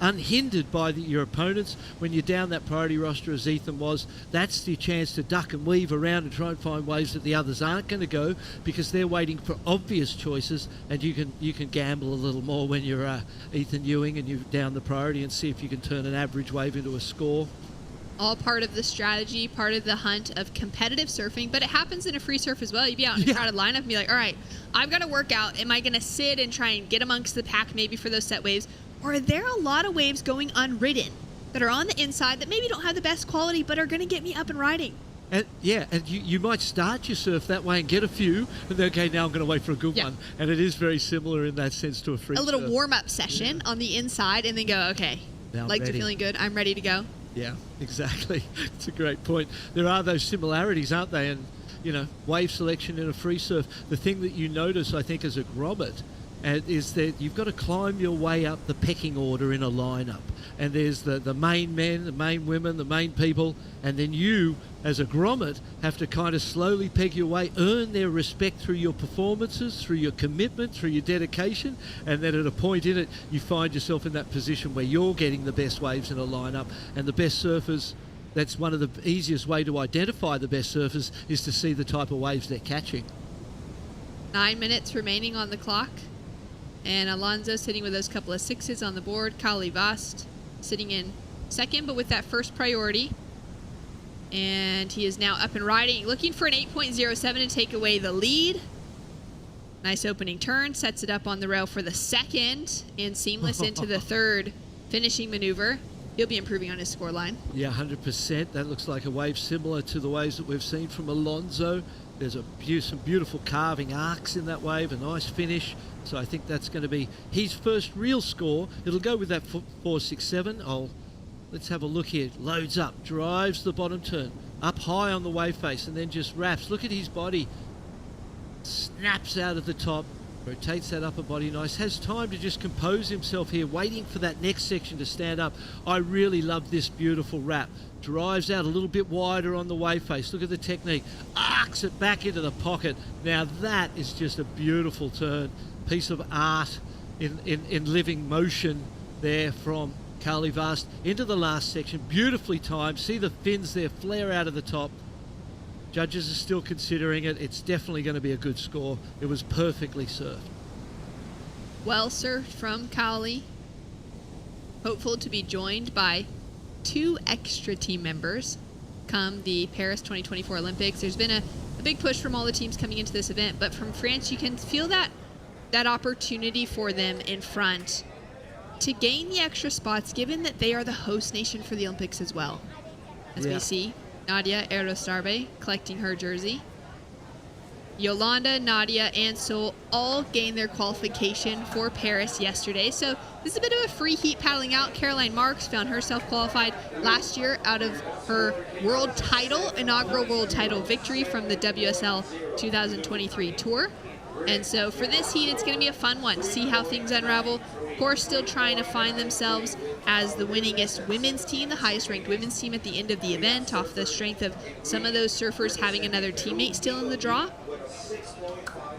unhindered by your opponents. When you're down that priority roster as Ethan was, that's your chance to duck and weave around and try and find waves that the others aren't going to go, because they're waiting for obvious choices, and you can gamble a little more when you're Ethan Ewing and you're down the priority and see if you can turn an average wave into a score. All part of the strategy, part of the hunt of competitive surfing, but it happens in a free surf as well. You'd be out in a crowded lineup and be like, all right, I've got to work out. Am I going to sit and try and get amongst the pack maybe for those set waves? Or are there a lot of waves going unridden that are on the inside that maybe don't have the best quality but are going to get me up and riding? And you might start your surf that way and get a few, and then, okay, now I'm going to wait for a good one. And it is very similar in that sense to a free surf. A little warm-up session on the inside, and then go, okay, legs are feeling good, I'm ready to go. Yeah, exactly. It's a great point. There are those similarities, aren't they? And, wave selection in a free surf, the thing that you notice, I think, as a grommet, is that you've got to climb your way up the pecking order in a lineup. And there's the main men, the main women, the main people, and then you, as a grommet, have to kind of slowly peg your way, earn their respect through your performances, through your commitment, through your dedication, and then at a point in it, you find yourself in that position where you're getting the best waves in a lineup, and the best surfers. That's one of the easiest way to identify the best surfers, is to see the type of waves they're catching. 9 minutes remaining on the clock. And Alonso sitting with those couple of sixes on the board. Kali Vast sitting in second, but with that first priority. And he is now up and riding, looking for an 8.07 to take away the lead. Nice opening turn, sets it up on the rail for the second, and seamless into the third finishing maneuver. He'll be improving on his score line. Yeah, 100%. That looks like a wave similar to the waves that we've seen from Alonso. There's some beautiful carving arcs in that wave, a nice finish. So I think that's going to be his first real score. It'll go with that 4.67. Let's have a look here. Loads up, drives the bottom turn, up high on the wave face, and then just wraps. Look at his body. Snaps out of the top, rotates that upper body nice. Has time to just compose himself here, waiting for that next section to stand up. I really love this beautiful wrap. Drives out a little bit wider on the wave face. Look at the technique. Arcs it back into the pocket. Now that is just a beautiful turn. Piece of art in living motion there from Kali Vast into the last section. Beautifully timed. See the fins there flare out of the top. Judges are still considering it. It's definitely going to be a good score. It was perfectly surfed. Well surfed from Kali. Hopeful to be joined by 2 extra team members come the Paris 2024 Olympics. There's been a big push from all the teams coming into this event, but from France, you can feel that opportunity for them in front to gain the extra spots, given that they are the host nation for the Olympics as well. As we see Nadia Erostarbe collecting her jersey. Yolanda, Nadia, and Sol all gained their qualification for Paris yesterday. So this is a bit of a free heat paddling out. Caroline Marks found herself qualified last year out of her world title, inaugural world title victory from the WSL 2023 tour. And so for this heat, it's going to be a fun one to see how things unravel. Of course, still trying to find themselves as the winningest women's team, the highest ranked women's team at the end of the event, off the strength of some of those surfers having another teammate still in the draw.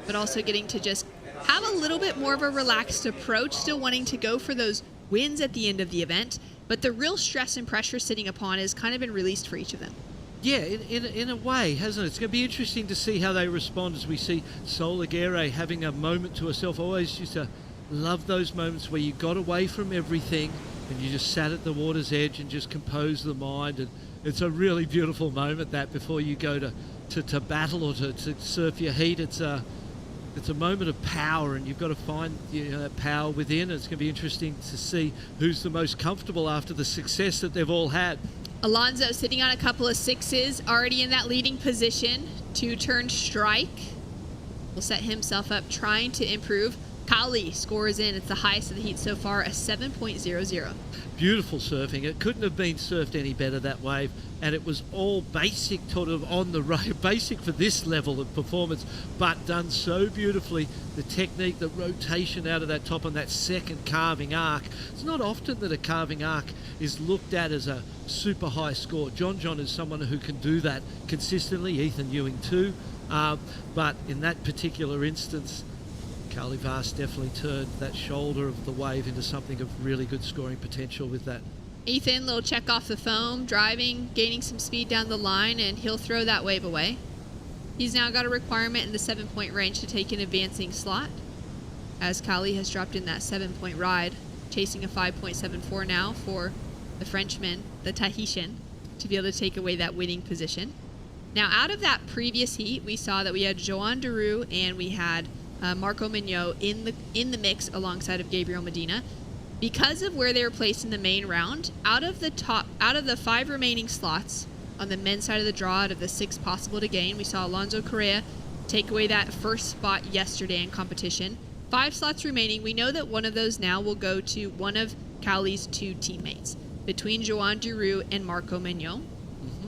But also getting to just have a little bit more of a relaxed approach, still wanting to go for those wins at the end of the event. But the real stress and pressure sitting upon has kind of been released for each of them. Yeah, in a way, hasn't it? It's going to be interesting to see how they respond as we see Sol Aguirre having a moment to herself. I always used to love those moments where you got away from everything and you just sat at the water's edge and just composed the mind. And it's a really beautiful moment, that, before you go to battle or to surf your heat. It's a moment of power, and you've got to find that power within. And it's going to be interesting to see who's the most comfortable after the success that they've all had. Alonso sitting on a couple of sixes, already in that leading position. 2-turn strike will set himself up trying to improve. Kali scores in. It's the highest of the heat so far, a 7.00. Beautiful surfing. It couldn't have been surfed any better, that wave. And it was all basic, sort of on the road, basic for this level of performance, but done so beautifully. The technique, the rotation out of that top on that second carving arc. It's not often that a carving arc is looked at as a super high score. John is someone who can do that consistently. Ethan Ewing too. But in that particular instance, Carly Vast definitely turned that shoulder of the wave into something of really good scoring potential with that. Ethan, little check off the foam, driving, gaining some speed down the line, and he'll throw that wave away. He's now got a requirement in the 7-point range to take an advancing slot, as Kali has dropped in that 7-point ride, chasing a 5.74 now for the Frenchman, the Tahitian, to be able to take away that winning position. Now, out of that previous heat, we saw that we had Joan Deroux and we had Marco Mignot in the mix alongside of Gabriel Medina. Because of where they were placed in the main round, out of the 5 remaining slots on the men's side of the draw, out of the 6 possible to gain, we saw Alonso Correa take away that first spot yesterday in competition. 5 slots remaining. We know that one of those now will go to one of Cowley's 2 teammates, between Joan Deroux and Marco Mignot,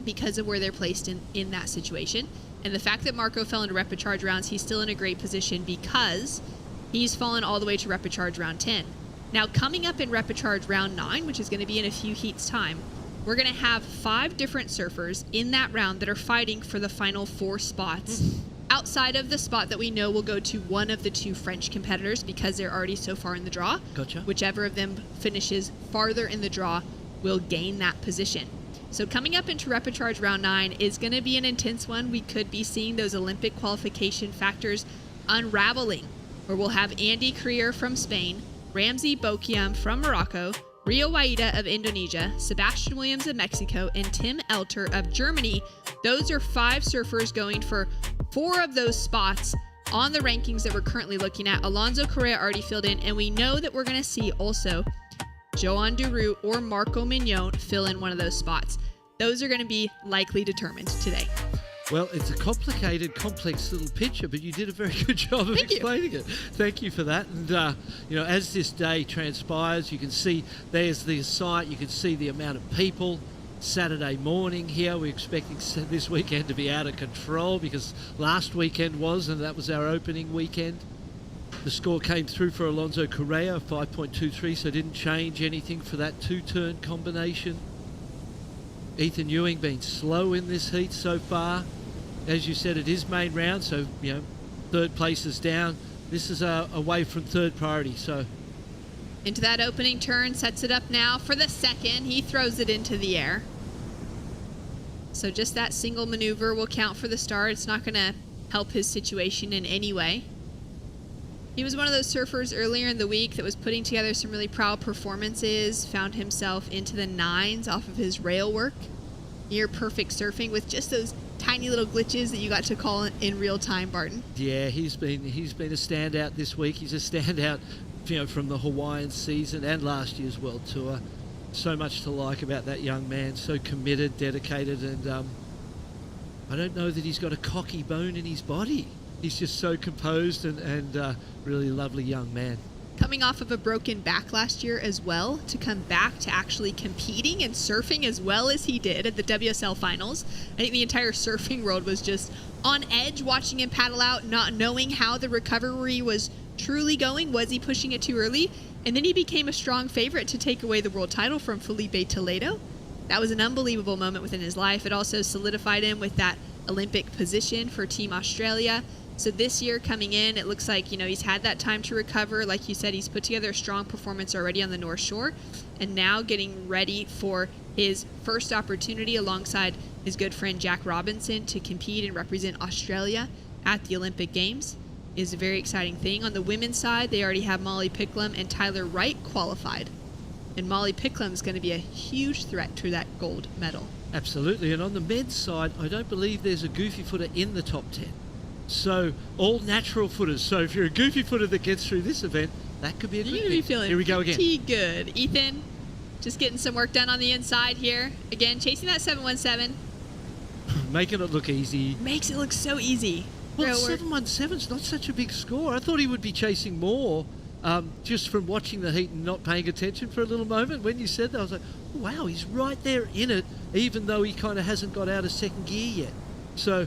because of where they're placed in that situation. And the fact that Marco fell into repecharge rounds, he's still in a great position because he's fallen all the way to repecharge round 10. Now, coming up in repecharge round 9, which is going to be in a few heats' time, we're going to have 5 different surfers in that round that are fighting for the final 4 spots, outside of the spot that we know will go to one of the 2 French competitors because they're already so far in the draw. Gotcha. Whichever of them finishes farther in the draw will gain that position. So coming up into repecharge round 9 is going to be an intense one. We could be seeing those Olympic qualification factors unraveling, where we'll have Andy Krier from Spain, Ramzi Bokiam from Morocco, Rio Waida of Indonesia, Sebastian Williams of Mexico, and Tim Elter of Germany. Those are 5 surfers going for 4 of those spots on the rankings that we're currently looking at. Alonso Correa already filled in, and we know that we're going to see also Joan Deroux or Marco Mignot fill in one of those spots. Those are going to be likely determined today. Well, it's a complicated, complex little picture, but you did a very good job of explaining it. Thank you for that. And, as this day transpires, you can see there's the site, you can see the amount of people. Saturday morning here, we're expecting this weekend to be out of control because last weekend was, and that was our opening weekend. The score came through for Alonso Correa, 5.23, so didn't change anything for that 2-turn combination. Ethan Ewing been slow in this heat so far. As you said, it is main round, so, 3rd place is down. This is away from 3rd priority, so. Into that opening turn, sets it up now for the 2nd. He throws it into the air. So just that single maneuver will count for the start. It's not going to help his situation in any way. He was one of those surfers earlier in the week that was putting together some really proud performances, found himself into the 9s off of his rail work. Near perfect surfing with just those tiny little glitches that you got to call in real time, Barton. Yeah, he's been a standout this week. He's a standout, from the Hawaiian season and last year's World Tour. So much to like about that young man. So committed, dedicated, and I don't know that he's got a cocky bone in his body. He's just so composed and really lovely young man. Coming off of a broken back last year as well, to come back to actually competing and surfing as well as he did at the WSL finals. I think the entire surfing world was just on edge watching him paddle out, not knowing how the recovery was truly going. Was he pushing it too early? And then he became a strong favorite to take away the world title from Felipe Toledo. That was an unbelievable moment within his life. It also solidified him with that Olympic position for Team Australia. So this year coming in, it looks like, he's had that time to recover. Like you said, he's put together a strong performance already on the North Shore, and now getting ready for his first opportunity alongside his good friend Jack Robinson to compete and represent Australia at the Olympic Games is a very exciting thing. On the women's side, they already have Molly Picklum and Tyler Wright qualified. And Molly Picklum is going to be a huge threat to that gold medal. Absolutely. And on the men's side, I don't believe there's a goofy footer in the top 10. So all natural footers. So if you're a goofy footer that gets through this event, that could be a good thing. You're going to be feeling Here we go again. pretty good. Ethan, just getting some work done on the inside here. Again, chasing that 717. Making it look easy. Makes it look so easy. Well, 717's not such a big score. I thought he would be chasing more just from watching the heat and not paying attention for a little moment. When you said that, I was like, oh, wow, he's right there in it, even though he kind of hasn't got out of second gear yet. So,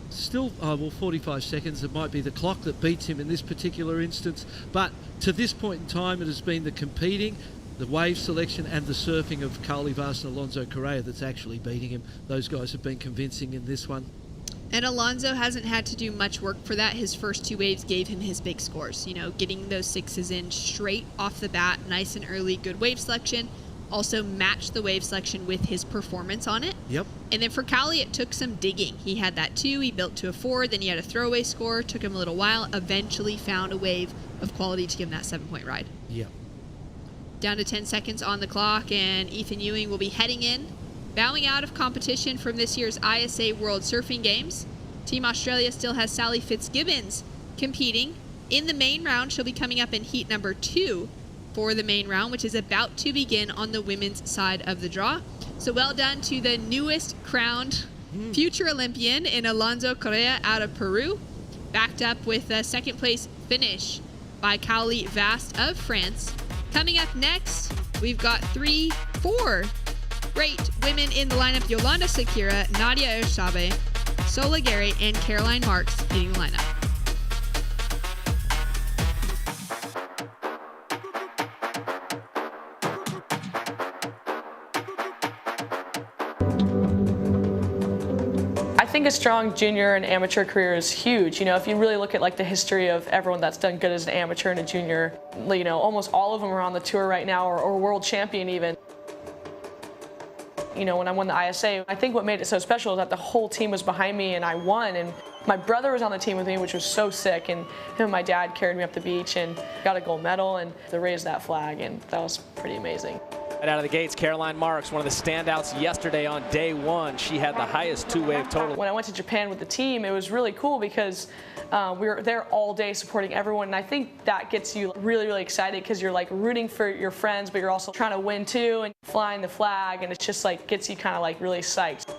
still, 45 seconds. It might be the clock that beats him in this particular instance. But to this point in time, it has been the competing, the wave selection, and the surfing of Carly Vast and Alonso Correa that's actually beating him. Those guys have been convincing in this one. And Alonso hasn't had to do much work for that. His first 2 waves gave him his big scores. You know, getting those 6s in straight off the bat, nice and early, good wave selection. Also matched the wave selection with his performance on it. Yep. And then for Cowley, it took some digging. He had that 2, he built to a 4, then he had a throwaway score, took him a little while, eventually found a wave of quality to give him that 7-point ride. Yep. Down to 10 seconds on the clock, and Ethan Ewing will be heading in. Bowing out of competition from this year's ISA World Surfing Games, Team Australia still has Sally Fitzgibbons competing. In the main round, she'll be coming up in heat number 2 for the main round, which is about to begin on the women's side of the draw. So well done to the newest crowned future Olympian in Alonso Correa out of Peru, backed up with a second place finish by Cowley Vast of France. Coming up next, we've got 4 great women in the lineup: Yolanda Sakira, Nadia Ersabe, Sola Gary, and Caroline Marks hitting the lineup. I think a strong junior and amateur career is huge. You know, if you really look at like the history of everyone that's done good as an amateur and a junior, you know, almost all of them are on the tour right now or world champion even. You know, when I won the ISA, I think what made it so special is that the whole team was behind me and I won. And my brother was on the team with me, which was so sick. And him and my dad carried me up the beach and got a gold medal and they raised that flag. And that was pretty amazing. Right out of the gates, Caroline Marks, one of the standouts yesterday on day 1. She had the highest 2-wave total. When I went to Japan with the team, it was really cool because we were there all day supporting everyone. And I think that gets you really, really excited because you're like rooting for your friends, but you're also trying to win too and flying the flag. And it just like gets you kind of like really psyched.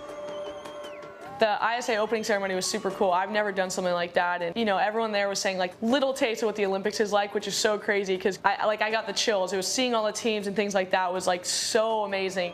The ISA opening ceremony was super cool. I've never done something like that. And, you know, everyone there was saying like little taste of what the Olympics is like, which is so crazy because I got the chills. It was seeing all the teams and things like that was like so amazing.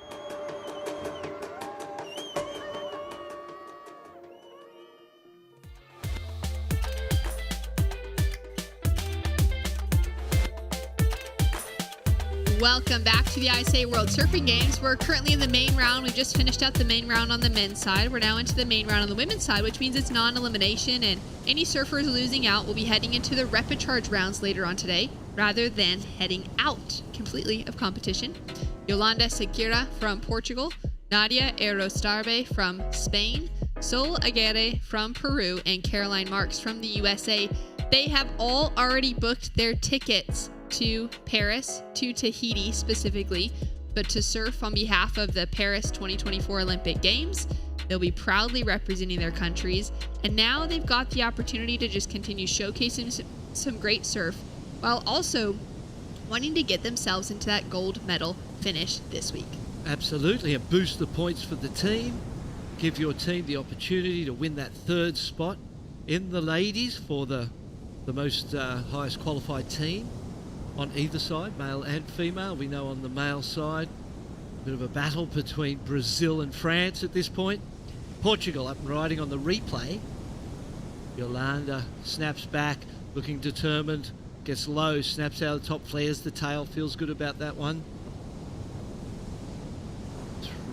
Welcome back to the ISA World Surfing Games. We're currently in the main round. We just finished out the main round on the men's side. We're now into the main round on the women's side, which means it's non-elimination, and any surfers losing out will be heading into the repecharge rounds later on today, rather than heading out completely of competition. Yolanda Sakira from Portugal, Nadia Erostarbe from Spain, Sol Aguirre from Peru, and Caroline Marks from the USA. They have all already booked their tickets to Paris, to Tahiti specifically, but to surf on behalf of the Paris 2024 Olympic Games. They'll be proudly representing their countries, and now they've got the opportunity to just continue showcasing some great surf while also wanting to get themselves into that gold medal finish this week. Absolutely, and boost the points for the team. Give your team the opportunity to win that 3rd spot in the ladies for the most highest qualified team on either side, male and female. We know on the male side, a bit of a battle between Brazil and France at this point. Portugal up and riding on the replay. Yolanda snaps back, looking determined, gets low, snaps out of the top, flares the tail, feels good about that one.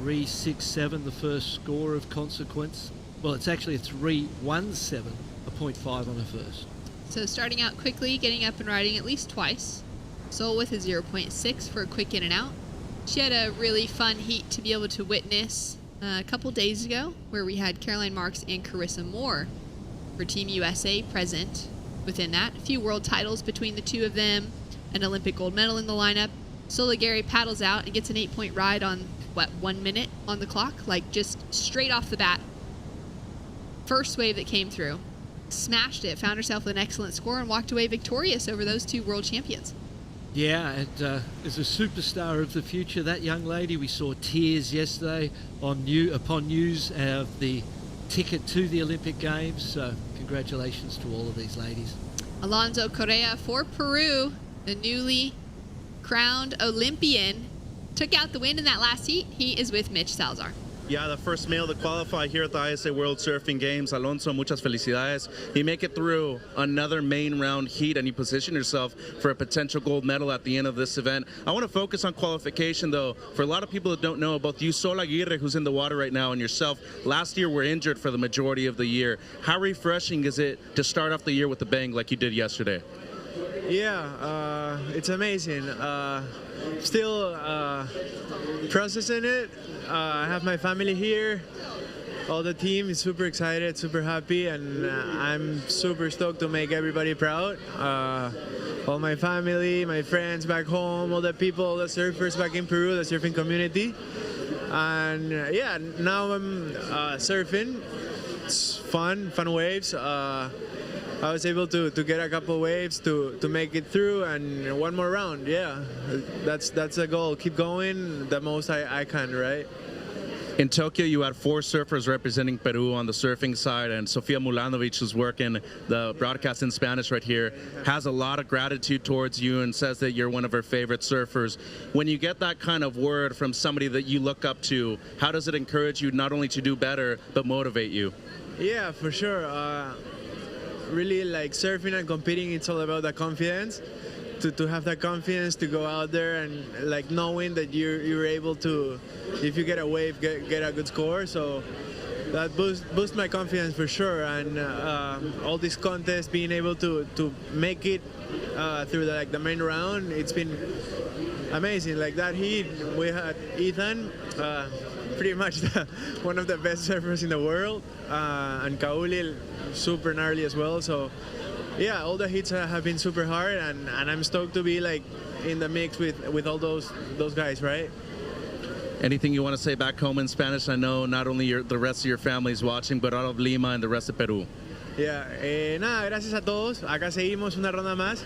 3.67, the first score of consequence. Well, it's actually a 3.17, a 0.5 on her first. So starting out quickly, getting up and riding at least twice. Sol with a 0.6 for a quick in and out. She had a really fun heat to be able to witness a couple days ago, where we had Caroline Marks and Carissa Moore for Team USA present within that. A few world titles between the two of them, an Olympic gold medal in the lineup. Sola Gary paddles out and gets an 8-point ride on, 1 minute on the clock? Like, just straight off the bat. First wave that came through. Smashed it, found herself with an excellent score, and walked away victorious over those 2 world champions. Yeah, and as a superstar of the future, that young lady, we saw tears yesterday upon news of the ticket to the Olympic Games. So congratulations to all of these ladies. Alonso Correa for Peru, the newly crowned Olympian, took out the win in that last heat. He is with Mitch Salazar. Yeah, the first male to qualify here at the ISA World Surfing Games. Alonso, muchas felicidades. You make it through another main round heat and you position yourself for a potential gold medal at the end of this event. I want to focus on qualification, though. For a lot of people that don't know, both you, Sol Aguirre, who's in the water right now, and yourself, last year were injured for the majority of the year. How refreshing is it to start off the year with a bang like you did yesterday? Yeah, it's amazing. Still processing it. I have my family here. All the team is super excited, super happy, and I'm super stoked to make everybody proud. All my family, my friends back home, all the people, all the surfers back in Peru, the surfing community. And yeah, now I'm surfing. It's fun waves. I was able to get a couple waves to make it through, and one more round. Yeah, that's the goal. Keep going the most I can, right? In Tokyo, you had 4 surfers representing Peru on the surfing side, and Sofia Mulanovic, who's working the broadcast in Spanish right here, has a lot of gratitude towards you and says that you're one of her favorite surfers. When you get that kind of word from somebody that you look up to, how does it encourage you not only to do better, but motivate you? Yeah, for sure. Really, like, surfing and competing, it's all about the confidence. To have that confidence to go out there and like knowing that you're able to, if you get a wave, get a good score. So that boosts my confidence for sure. And all these contests, being able to make it through the main round, it's been amazing. Like that heat, we had Ethan, pretty much one of the best surfers in the world, and Kauli, super gnarly as well. So yeah, all the hits have been super hard, and I'm stoked to be like in the mix with all those guys, right? Anything you want to say back home in Spanish? I know not only the rest of your family is watching, but all of Lima and the rest of Peru. Yeah, nada, gracias a todos. Acá seguimos una ronda más.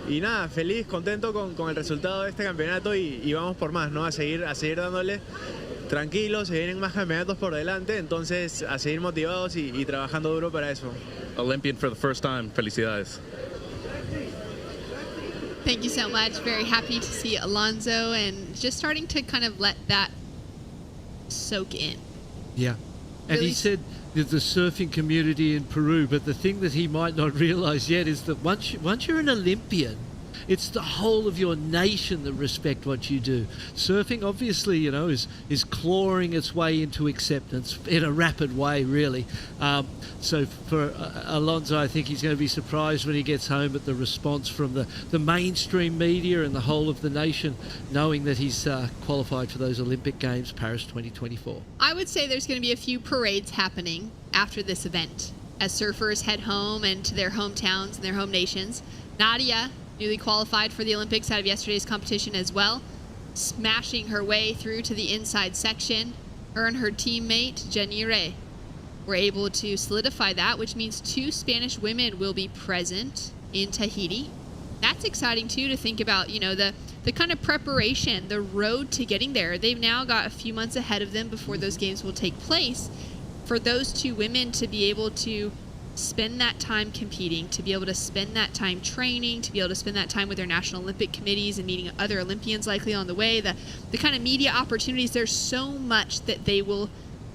Y nada, feliz, contento con el resultado de este campeonato y vamos por más, ¿no? A seguir dándole. Tranquilos, se vienen más campeonatos por delante, entonces a seguir motivados y trabajando duro para eso. Olympian for the first time. Felicidades. Thank you so much. Very happy to see Alonso and just starting to kind of let that soak in. Yeah. And Really he said that the surfing community in Peru, but the thing that he might not realize yet is that once you're an Olympian, it's the whole of your nation that respect what you do. Surfing, obviously, you know, is clawing its way into acceptance in a rapid way, really. So for Alonso, I think he's going to be surprised when he gets home at the response from the mainstream media and the whole of the nation, knowing that he's qualified for those Olympic Games, Paris 2024. I would say there's going to be a few parades happening after this event as surfers head home and to their hometowns and their home nations. Nadia, newly qualified for the Olympics out of yesterday's competition as well, smashing her way through to the inside section. Her and her teammate, Janire, were able to solidify that, which means 2 Spanish women will be present in Tahiti. That's exciting, too, to think about, you know, the kind of preparation, the road to getting there. They've now got a few months ahead of them before those games will take place. For those 2 women to be able to spend that time competing, to be able to spend that time training, to be able to spend that time with their national Olympic committees and meeting other Olympians likely on the way, the kind of media opportunities, there's so much that they will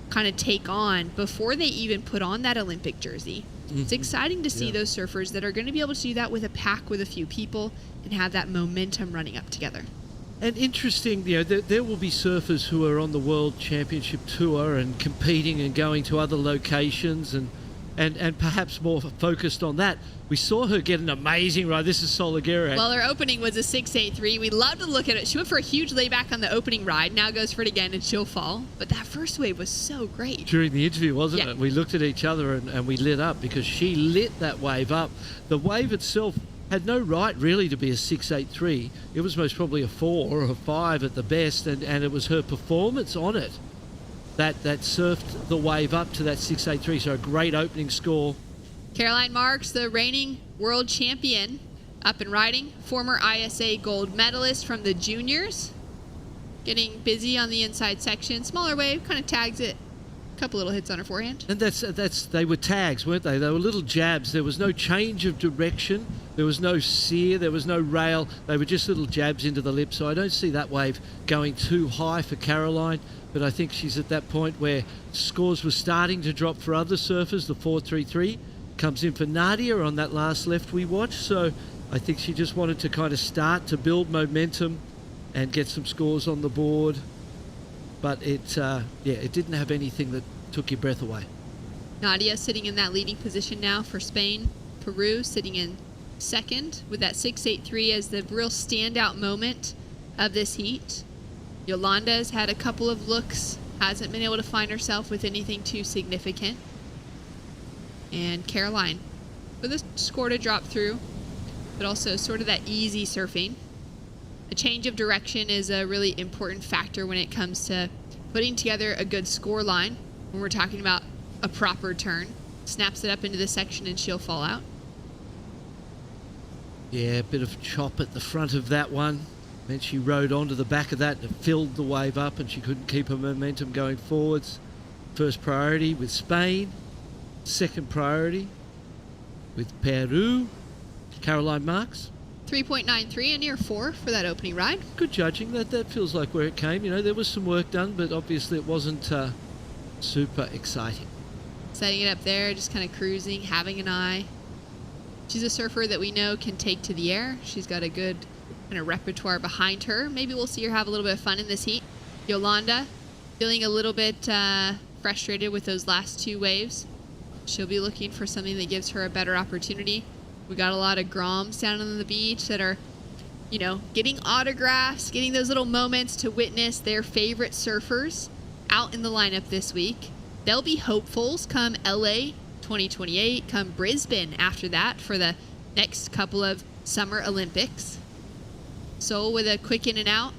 kind of take on before they even put on that Olympic jersey. Mm-hmm. It's exciting to see those surfers that are going to be able to do that with a pack with a few people and have that momentum running up together. And interesting, you know, there will be surfers who are on the World Championship Tour and competing and going to other locations and perhaps more focused on that. We saw her get an amazing ride. This is Sol Aguirre. Well, her opening was a 6.83. We love to look at it. She went for a huge layback on the opening ride. Now goes for it again, and she'll fall. But that first wave was so great. During the interview, wasn't Yeah. it? We looked at each other and we lit up because she lit that wave up. The wave itself had no right really to be a 6.83. It was most probably a 4 or a 5 at the best, and it was her performance on it that surfed the wave up to that 6.83. So a great opening score. Caroline Marks, the reigning world champion, up and riding, former ISA gold medalist from the juniors, getting busy on the inside section. Smaller wave, kind of tags it A couple little hits on her forehand. And they were tags, weren't they? They were little jabs. There was no change of direction. There was no sear. There was no rail. They were just little jabs into the lip. So I don't see that wave going too high for Caroline. But I think she's at that point where scores were starting to drop for other surfers. The 4.33 comes in for Nadia on that last left we watched. So I think she just wanted to kind of start to build momentum and get some scores on the board. But it didn't have anything that took your breath away. Nadia sitting in that leading position now for Spain. Peru sitting in second with that 6.83 as the real standout moment of this heat. Yolanda's had a couple of looks, hasn't been able to find herself with anything too significant. And Caroline with a score to drop through, but also sort of that easy surfing. A change of direction is a really important factor when it comes to putting together a good score line. When we're talking about a proper turn, snaps it up into the section and she'll fall out. Yeah, a bit of chop at the front of that one. Then she rode onto the back of that and filled the wave up and she couldn't keep her momentum going forwards. First priority with Spain. Second priority with Peru. Caroline Marks. 3.93, a near 4 for that opening ride. Good judging. That feels like where it came. You know, there was some work done, but obviously it wasn't super exciting. Setting it up there, just kind of cruising, having an eye. She's a surfer that we know can take to the air. She's got a good kind of repertoire behind her. Maybe we'll see her have a little bit of fun in this heat. Yolanda feeling a little bit frustrated with those last two waves. She'll be looking for something that gives her a better opportunity. We got a lot of Groms down on the beach that are, you know, getting autographs, getting those little moments to witness their favorite surfers out in the lineup this week. They'll be hopefuls come LA 2028, come Brisbane after that for the next couple of Summer Olympics. So with a quick in and out,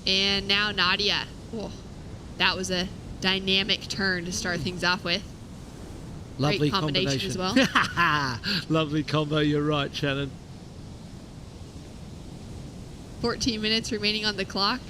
and now Nadia. Oh, that was a dynamic turn to start things off with. Lovely Great combination as well. Lovely combo, you're right, Shannon. 14 minutes remaining on the clock.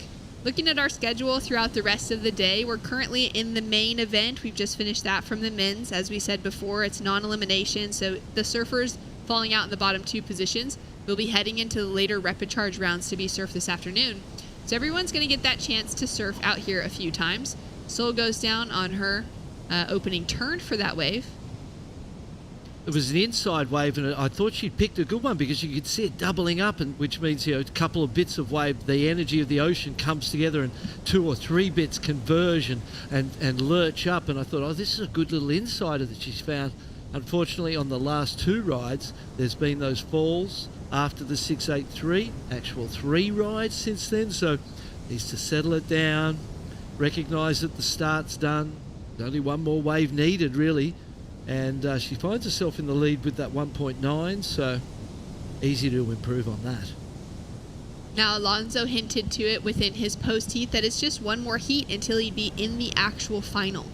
Looking at our schedule throughout the rest of the day, we're currently in the main event. We've just finished that from the men's. As we said before, it's non-elimination, so the surfers falling out in the bottom two positions will be heading into the later repecharge rounds to be surfed this afternoon. So everyone's going to get that chance to surf out here a few times. Sol goes down on her opening turn for that wave. It was an inside wave, and I thought she'd picked a good one because you could see it doubling up, and which means, you know, a couple of bits of wave, the energy of the ocean comes together, and 2 or 3 bits converge and lurch up. And I thought, oh, this is a good little insider that she's found. Unfortunately, on the last 2 rides, there's been those falls after the 6.83, actual 3 rides since then. So needs to settle it down, recognise that the start's done. There's only one more wave needed, really. And she finds herself in the lead with that 1.9, so easy to improve on that. Now, Alonso hinted to it within his post-heat that it's just one more heat until he'd be in the actual final.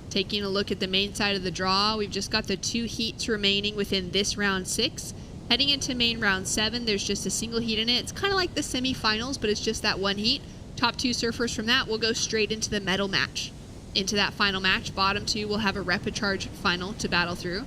Taking a look at the main side of the draw, we've just got the 2 heats remaining within this round 6. Heading into main round 7, there's just a single heat in it. It's kind of like the semifinals, but it's just that one heat. Top 2 surfers from that will go straight into the medal match. Into that final match, bottom 2 will have a repecharge final to battle through.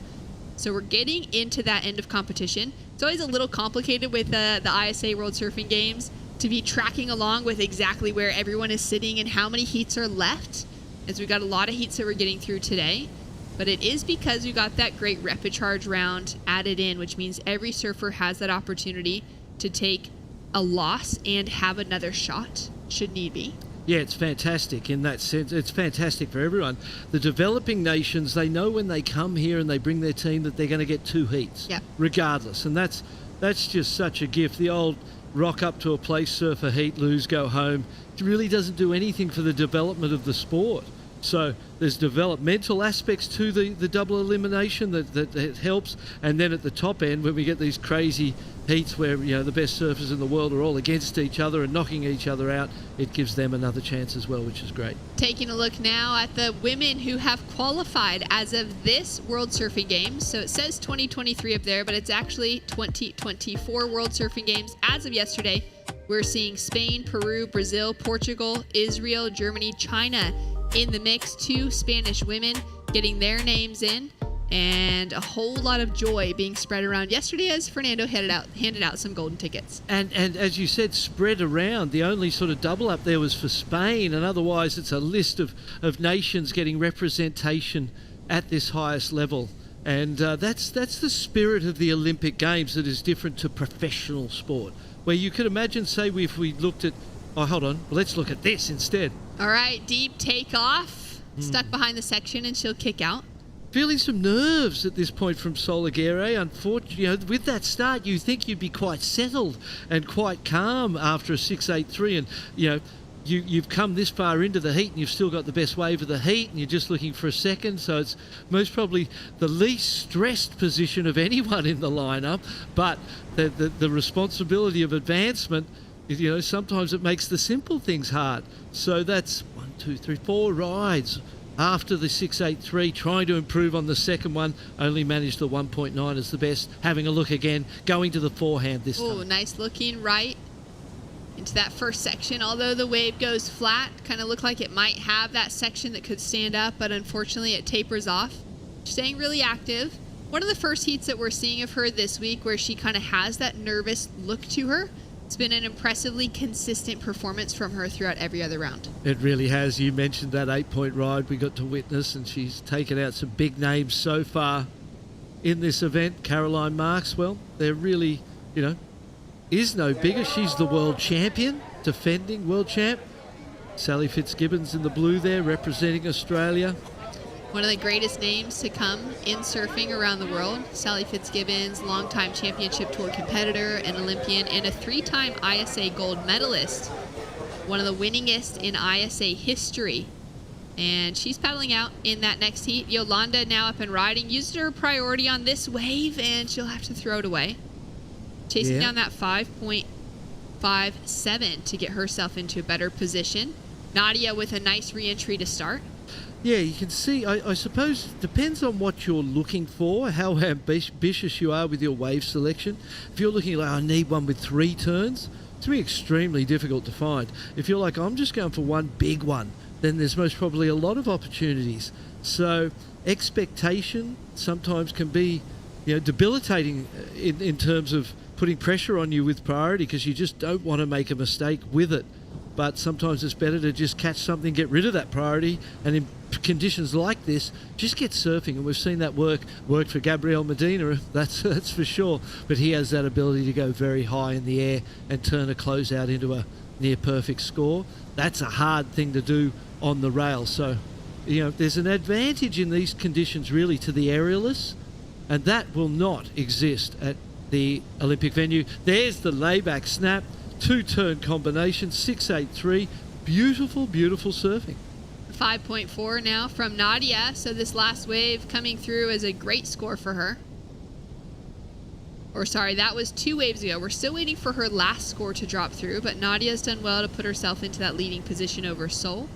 So we're getting into that end of competition. It's always a little complicated with the ISA World Surfing Games to be tracking along with exactly where everyone is sitting and how many heats are left, as we've got a lot of heats that we're getting through today. But it is because we got that great repecharge round added in, which means every surfer has that opportunity to take a loss and have another shot, should need be. Yeah, it's fantastic in that sense. It's fantastic for everyone. The developing nations, they know when they come here and they bring their team that they're going to get 2 heats, regardless. And that's just such a gift. The old rock up to a place, surf a heat, lose, go home, it really doesn't do anything for the development of the sport. So there's developmental aspects to the double elimination that helps. And then at the top end, when we get these crazy heats where, you know, the best surfers in the world are all against each other and knocking each other out, it gives them another chance as well, which is great. Taking a look now at the women who have qualified as of this World Surfing Games. So it says 2023 up there, but it's actually 2024 World Surfing Games. As of yesterday, we're seeing Spain, Peru, Brazil, Portugal, Israel, Germany, China, in the mix. 2 Spanish women getting their names in, and a whole lot of joy being spread around yesterday as Fernando handed out some golden tickets. And as you said, spread around. The only sort of double up there was for Spain, and otherwise it's a list of nations getting representation at this highest level. And that's the spirit of the Olympic Games that is different to professional sport, where you could imagine, say, if we looked at, oh, hold on, let's look at this instead. All right, deep takeoff, stuck behind the section, and she'll kick out. Feeling some nerves at this point from Solagere. Unfortunately, with that start, you think you'd be quite settled and quite calm after a 6.83, and you've come this far into the heat and you've still got the best wave of the heat, and you're just looking for a second. So it's most probably the least stressed position of anyone in the lineup. But the responsibility of advancement, sometimes it makes the simple things hard. So that's 1, 2, 3, 4 rides after the 6.83, trying to improve on the second one. Only managed the 1.9 as the best. Having a look again, going to the forehand this time. Oh, nice looking right into that first section. Although the wave goes flat, kind of looked like it might have that section that could stand up, but unfortunately it tapers off. Staying really active. One of the first heats that we're seeing of her this week where she kind of has that nervous look to her. It's been an impressively consistent performance from her throughout every other round. It really has. You mentioned that 8-point ride we got to witness, and she's taken out some big names so far in this event. Caroline Marks, well, they're really, is no bigger. She's the world champion, defending world champ. Sally Fitzgibbons in the blue there, representing Australia. One of the greatest names to come in surfing around the world. Sally Fitzgibbons, longtime championship tour competitor, an Olympian, and a 3-time ISA gold medalist. One of the winningest in ISA history. And she's paddling out in that next heat. Yolanda now up and riding. Used her priority on this wave, and she'll have to throw it away. Chasing down that 5.57 to get herself into a better position. Nadia with a nice re-entry to start. Yeah, you can see, I suppose, it depends on what you're looking for, how ambitious you are with your wave selection. If you're looking like, I need one with 3 turns, it's going to be extremely difficult to find. If you're like, I'm just going for one big one, then there's most probably a lot of opportunities. So expectation sometimes can be, debilitating in terms of putting pressure on you with priority, because you just don't want to make a mistake with it. But sometimes it's better to just catch something, get rid of that priority, and in conditions like this, just get surfing. And we've seen that work for Gabriel Medina, that's for sure. But he has that ability to go very high in the air and turn a closeout into a near perfect score. That's a hard thing to do on the rail. So, there's an advantage in these conditions really to the aerialists, and that will not exist at the Olympic venue. There's the layback snap. 2-turn combination, 6.83. Beautiful, beautiful surfing. 5.4 now from Nadia. So this last wave coming through as a great score for her. Or sorry, that was 2 waves ago. We're still waiting for her last score to drop through, but Nadia's done well to put herself into that leading position over Sol.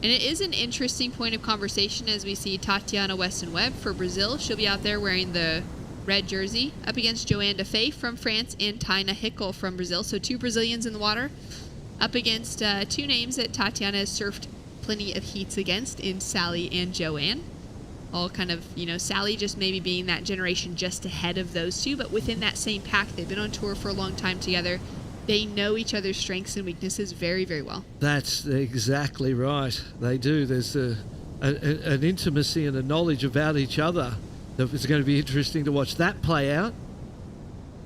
And it is an interesting point of conversation as we see Tatiana Weston Webb for Brazil. She'll be out there wearing the red jersey up against Joanne Defay from France and Taina Hickel from Brazil. So 2 Brazilians in the water up against 2 names that Tatiana has surfed plenty of heats against in Sally and Joanne. All kind of, Sally just maybe being that generation just ahead of those 2, but within that same pack. They've been on tour for a long time together. They know each other's strengths and weaknesses very, very well. That's exactly right. They do. There's an intimacy and a knowledge about each other. It's going to be interesting to watch that play out.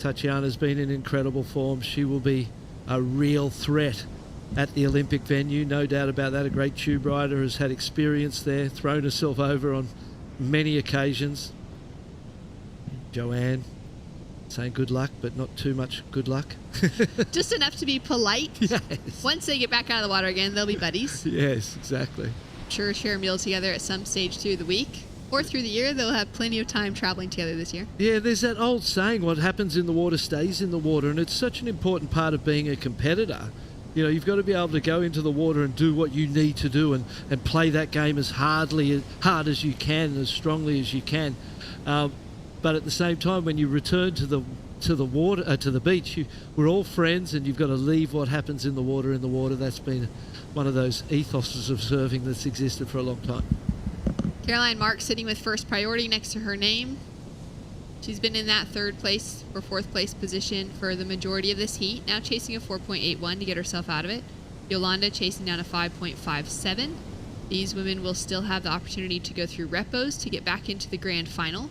Tatiana's been in incredible form. She will be a real threat at the Olympic venue, no doubt about that. A great tube rider, has had experience there, thrown herself over on many occasions. Joanne saying good luck, but not too much good luck. Just enough to be polite. Yes. Once they get back out of the water again, they'll be buddies. Yes, exactly. I'm sure share a meal together at some stage through the week. Or through the year. They'll have plenty of time traveling together this year. Yeah, there's that old saying, what happens in the water stays in the water, and it's such an important part of being a competitor. You've got to be able to go into the water and do what you need to do and play that game as hard as you can, as strongly as you can. But at the same time, when you return to the to the water, to the beach, we're all friends, and you've got to leave what happens in the water. That's been one of those ethoses of surfing that's existed for a long time. Caroline Marks sitting with first priority next to her name. She's been in that third place or fourth place position for the majority of this heat, now chasing a 4.81 to get herself out of it. Yolanda chasing down a 5.57. These women will still have the opportunity to go through repos to get back into the grand final.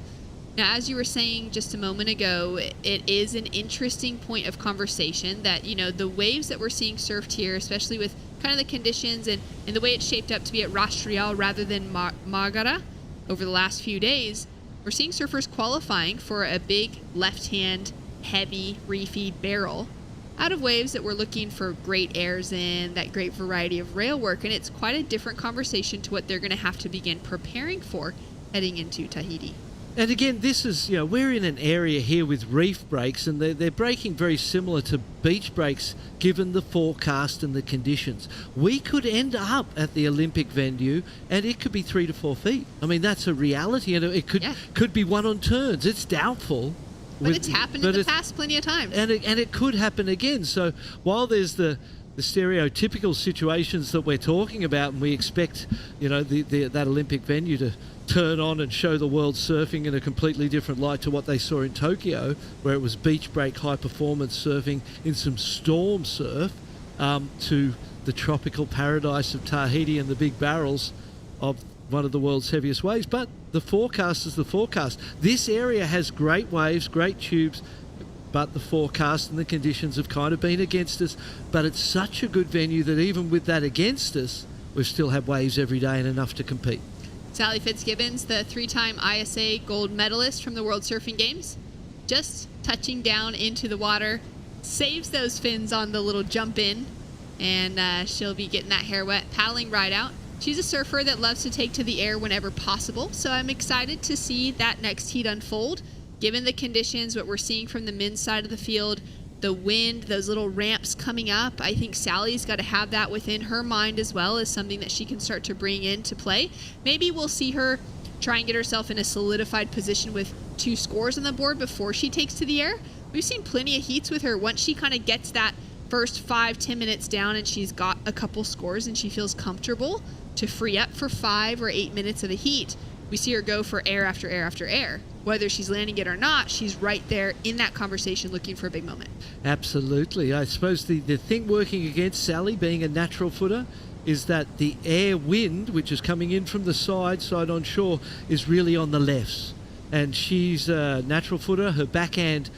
Now, as you were saying just a moment ago, it is an interesting point of conversation that, the waves that we're seeing surfed here, especially with kind of the conditions and the way it's shaped up to be at Rastreal rather than Margara over the last few days, we're seeing surfers qualifying for a big left-hand, heavy, reefy barrel out of waves that we're looking for great airs in, that great variety of rail work, and it's quite a different conversation to what they're going to have to begin preparing for heading into Tahiti. And again, this is, we're in an area here with reef breaks, and they're breaking very similar to beach breaks given the forecast and the conditions. We could end up at the Olympic venue and it could be 3 to 4 feet. I mean, that's a reality, and it could be one on turns. It's doubtful. But it's happened in the past plenty of times. And it could happen again. So while there's the stereotypical situations that we're talking about, and we expect, that Olympic venue to turn on and show the world surfing in a completely different light to what they saw in Tokyo, where it was beach break high performance surfing in some storm surf, to the tropical paradise of Tahiti and the big barrels of one of the world's heaviest waves. But the forecast is the forecast. This area has great waves, great tubes, but the forecast and the conditions have kind of been against us. But it's such a good venue that even with that against us, we've still had waves every day and enough to compete. Sally Fitzgibbons, the 3-time ISA gold medalist from the World Surfing Games, just touching down into the water, saves those fins on the little jump in, and she'll be getting that hair wet, paddling right out. She's a surfer that loves to take to the air whenever possible, so I'm excited to see that next heat unfold. Given the conditions, what we're seeing from the men's side of the field, the wind, those little ramps coming up, I think Sally's got to have that within her mind as well as something that she can start to bring into play. Maybe we'll see her try and get herself in a solidified position with 2 scores on the board before she takes to the air. We've seen plenty of heats with her. Once she kind of gets that first 5-10 minutes down and she's got a couple scores and she feels comfortable to free up for 5 or 8 minutes of the heat, we see her go for air after air after air. Whether she's landing it or not, she's right there in that conversation looking for a big moment. Absolutely. I suppose the thing working against Sally being a natural footer is that the air wind, which is coming in from the side on shore, is really on the lefts. And she's a natural footer. Her backhand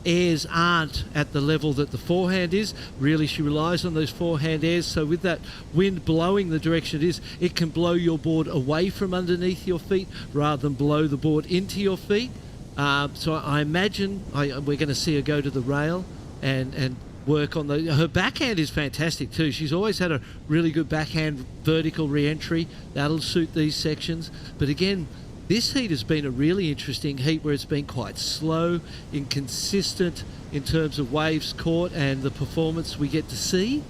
airs aren't at the level that the forehand is. Really, she relies on those forehand airs. So with that wind blowing the direction it is, it can blow your board away from underneath your feet rather than blow the board into your feet. So I imagine we're going to see her go to the rail and work on her backhand is fantastic too. She's always had a really good backhand vertical re-entry. That'll suit these sections. But again, this heat has been a really interesting heat where it's been quite slow, inconsistent in terms of waves caught and the performance we get to see.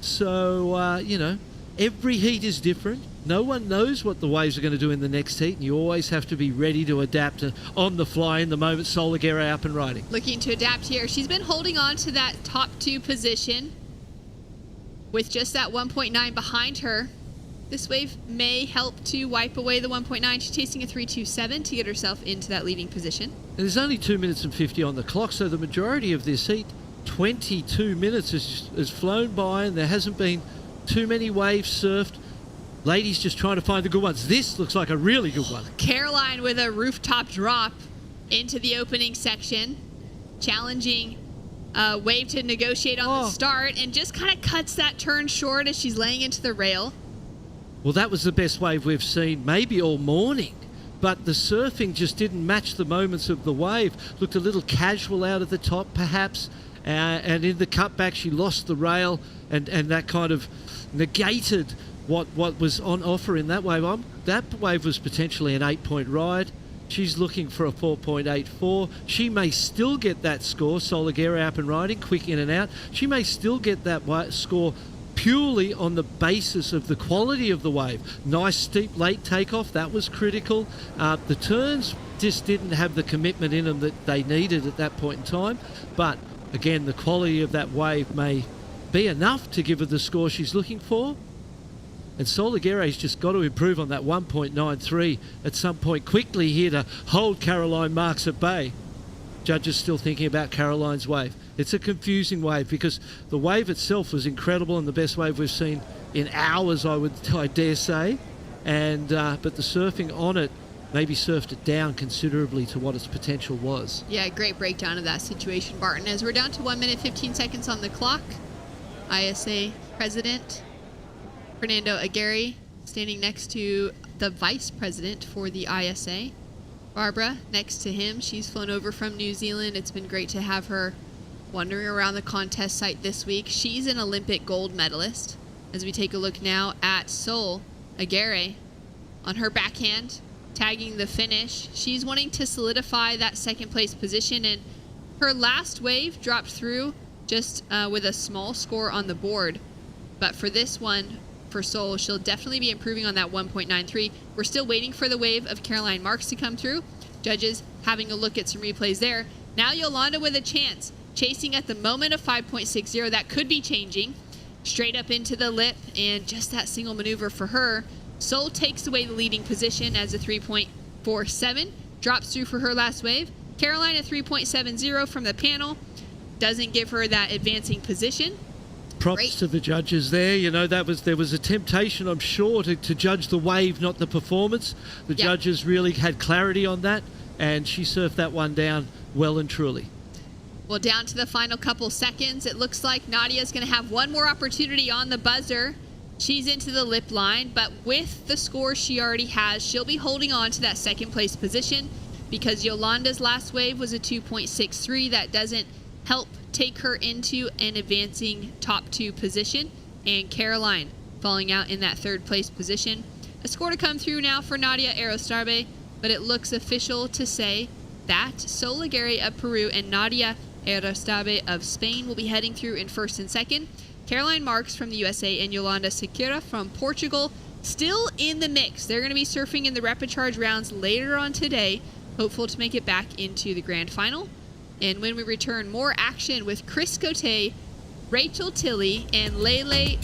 So, every heat is different. No one knows what the waves are going to do in the next heat, and you always have to be ready to adapt on the fly in the moment Solagera up and riding. Looking to adapt here. She's been holding on to that top 2 position with just that 1.9 behind her. This wave may help to wipe away the 1.9. She's chasing a 3.27 to get herself into that leading position. And there's only 2 minutes and 50 on the clock, so the majority of this heat, 22 minutes, has flown by, and there hasn't been too many waves surfed. Ladies just trying to find the good ones. This looks like a really good one. Caroline with a rooftop drop into the opening section, challenging wave to negotiate on the start, and just kind of cuts that turn short as she's laying into the rail. Well, that was the best wave we've seen maybe all morning, but the surfing just didn't match the moments of the wave. Looked a little casual out at the top, perhaps, and in the cutback she lost the rail, and that kind of negated what was on offer in that wave. That wave was potentially an 8-point ride. She's looking for a 4.84. She may still get that score. Solagera up and riding, quick in and out. She may still get that score purely on the basis of the quality of the wave. Nice steep late takeoff, that was critical. The turns just didn't have the commitment in them that they needed at that point in time. But again, the quality of that wave may be enough to give her the score she's looking for. And Sol Aguirre's just got to improve on that 1.93 at some point quickly here to hold Caroline Marks at bay. Judges still thinking about Caroline's wave. It's a confusing wave because the wave itself was incredible and the best wave we've seen in hours, I dare say. And but the surfing on it maybe surfed it down considerably to what its potential was. Yeah, great breakdown of that situation, Barton. As we're down to 1 minute 15 seconds on the clock, ISA President Fernando Aguirre standing next to the Vice President for the ISA. Barbara next to him. She's flown over from New Zealand. It's been great to have her wandering around the contest site this week. She's an Olympic gold medalist. As we take a look now at Sol Aguirre on her backhand, tagging the finish. She's wanting to solidify that second place position, and her last wave dropped through just with a small score on the board. But for this one, for Sol, she'll definitely be improving on that 1.93. We're still waiting for the wave of Caroline Marks to come through. Judges having a look at some replays there. Now Yolanda with a chance, chasing at the moment of 5.60. That could be changing. Straight up into the lip, and just that single maneuver for her. Sol takes away the leading position as a 3.47. Drops through for her last wave. Caroline a 3.70 from the panel. Doesn't give her that advancing position. Props to the judges there. You know, there was a temptation, I'm sure, to judge the wave, not the performance. The judges really had clarity on that, and she surfed that one down well and truly. Well, down to the final couple seconds, it looks like Nadia's going to have one more opportunity on the buzzer. She's into the lip line, but with the score she already has, she'll be holding on to that second place position because Yolanda's last wave was a 2.63. That doesn't help take her into an advancing top two position, and Caroline falling out in that third place position. A score to come through now for Nadia Arostarbe, but it looks official to say that Sol Aguirre of Peru and Nadia Arostarbe of Spain will be heading through in first and second. Caroline Marks from the USA and Yolanda Sequeira from Portugal still in the mix. They're going to be surfing in the repechage rounds later on today, hopeful to make it back into the grand final. And when we return, more action with Chris Cote, Rachel Tilley, and Lele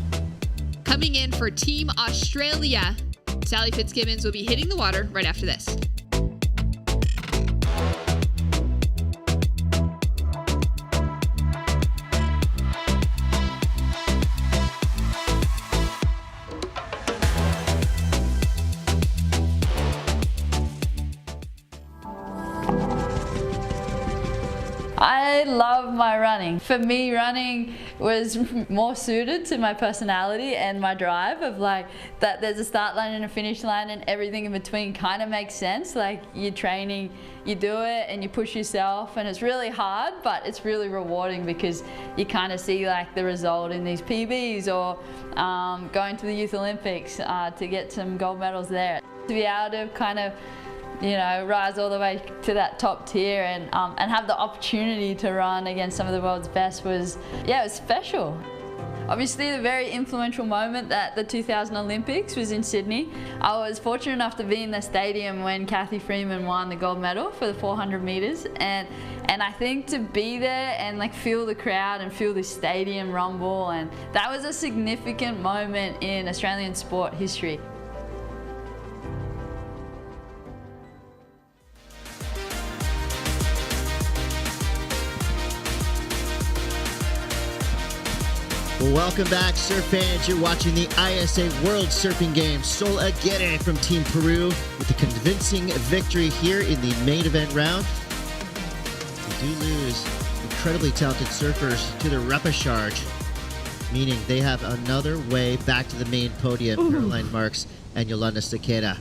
coming in for Team Australia. Sally Fitzgibbons will be hitting the water right after this. I love my running. For me, running was more suited to my personality and my drive of like that there's a start line and a finish line and everything in between kind of makes sense. Like you're training, you do it and you push yourself, and it's really hard, but it's really rewarding because you kind of see like the result in these PBs or going to the Youth Olympics to get some gold medals there. To be able to kind of, you know, rise all the way to that top tier and have the opportunity to run against some of the world's best was, yeah, it was special. Obviously, the very influential moment at the 2000 Olympics was in Sydney. I was fortunate enough to be in the stadium when Kathy Freeman won the gold medal for the 400 meters, and I think to be there and like feel the crowd and feel the stadium rumble, and that was a significant moment in Australian sport history. Welcome back, surf fans. You're watching the ISA World Surfing Games. Sol Aguirre from Team Peru with a convincing victory here in the main event round. We do lose incredibly talented surfers to the repechage, meaning they have another way back to the main podium. Ooh. Caroline Marks and Yolanda Sequeira,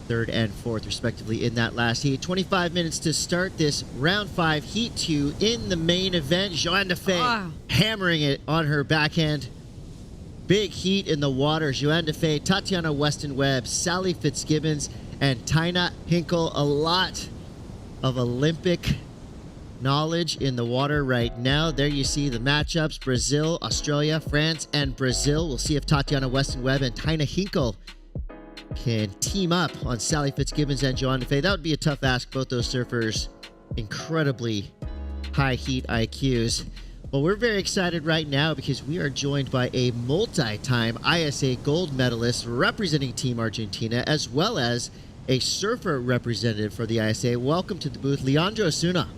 third and fourth respectively in that last heat. 25 minutes to start this round 5, heat 2 in the main event. Joanne Defay hammering it on her backhand. Big heat in the water. Joanne Defay, Tatiana Weston-Webb, Sally Fitzgibbons, and Tina Hinkle. A lot of Olympic knowledge in the water right now. There you see the matchups: Brazil, Australia, France, and Brazil. We'll see if Tatiana Weston-Webb and Tina Hinkle can team up on Sally Fitzgibbons and Joanna Fay. That would be a tough ask. Both those surfers, incredibly high heat IQs. Well, we're very excited right now because we are joined by a multi-time ISA gold medalist representing Team Argentina, as well as a surfer representative for the ISA. Welcome to the booth, Leandro Osuna.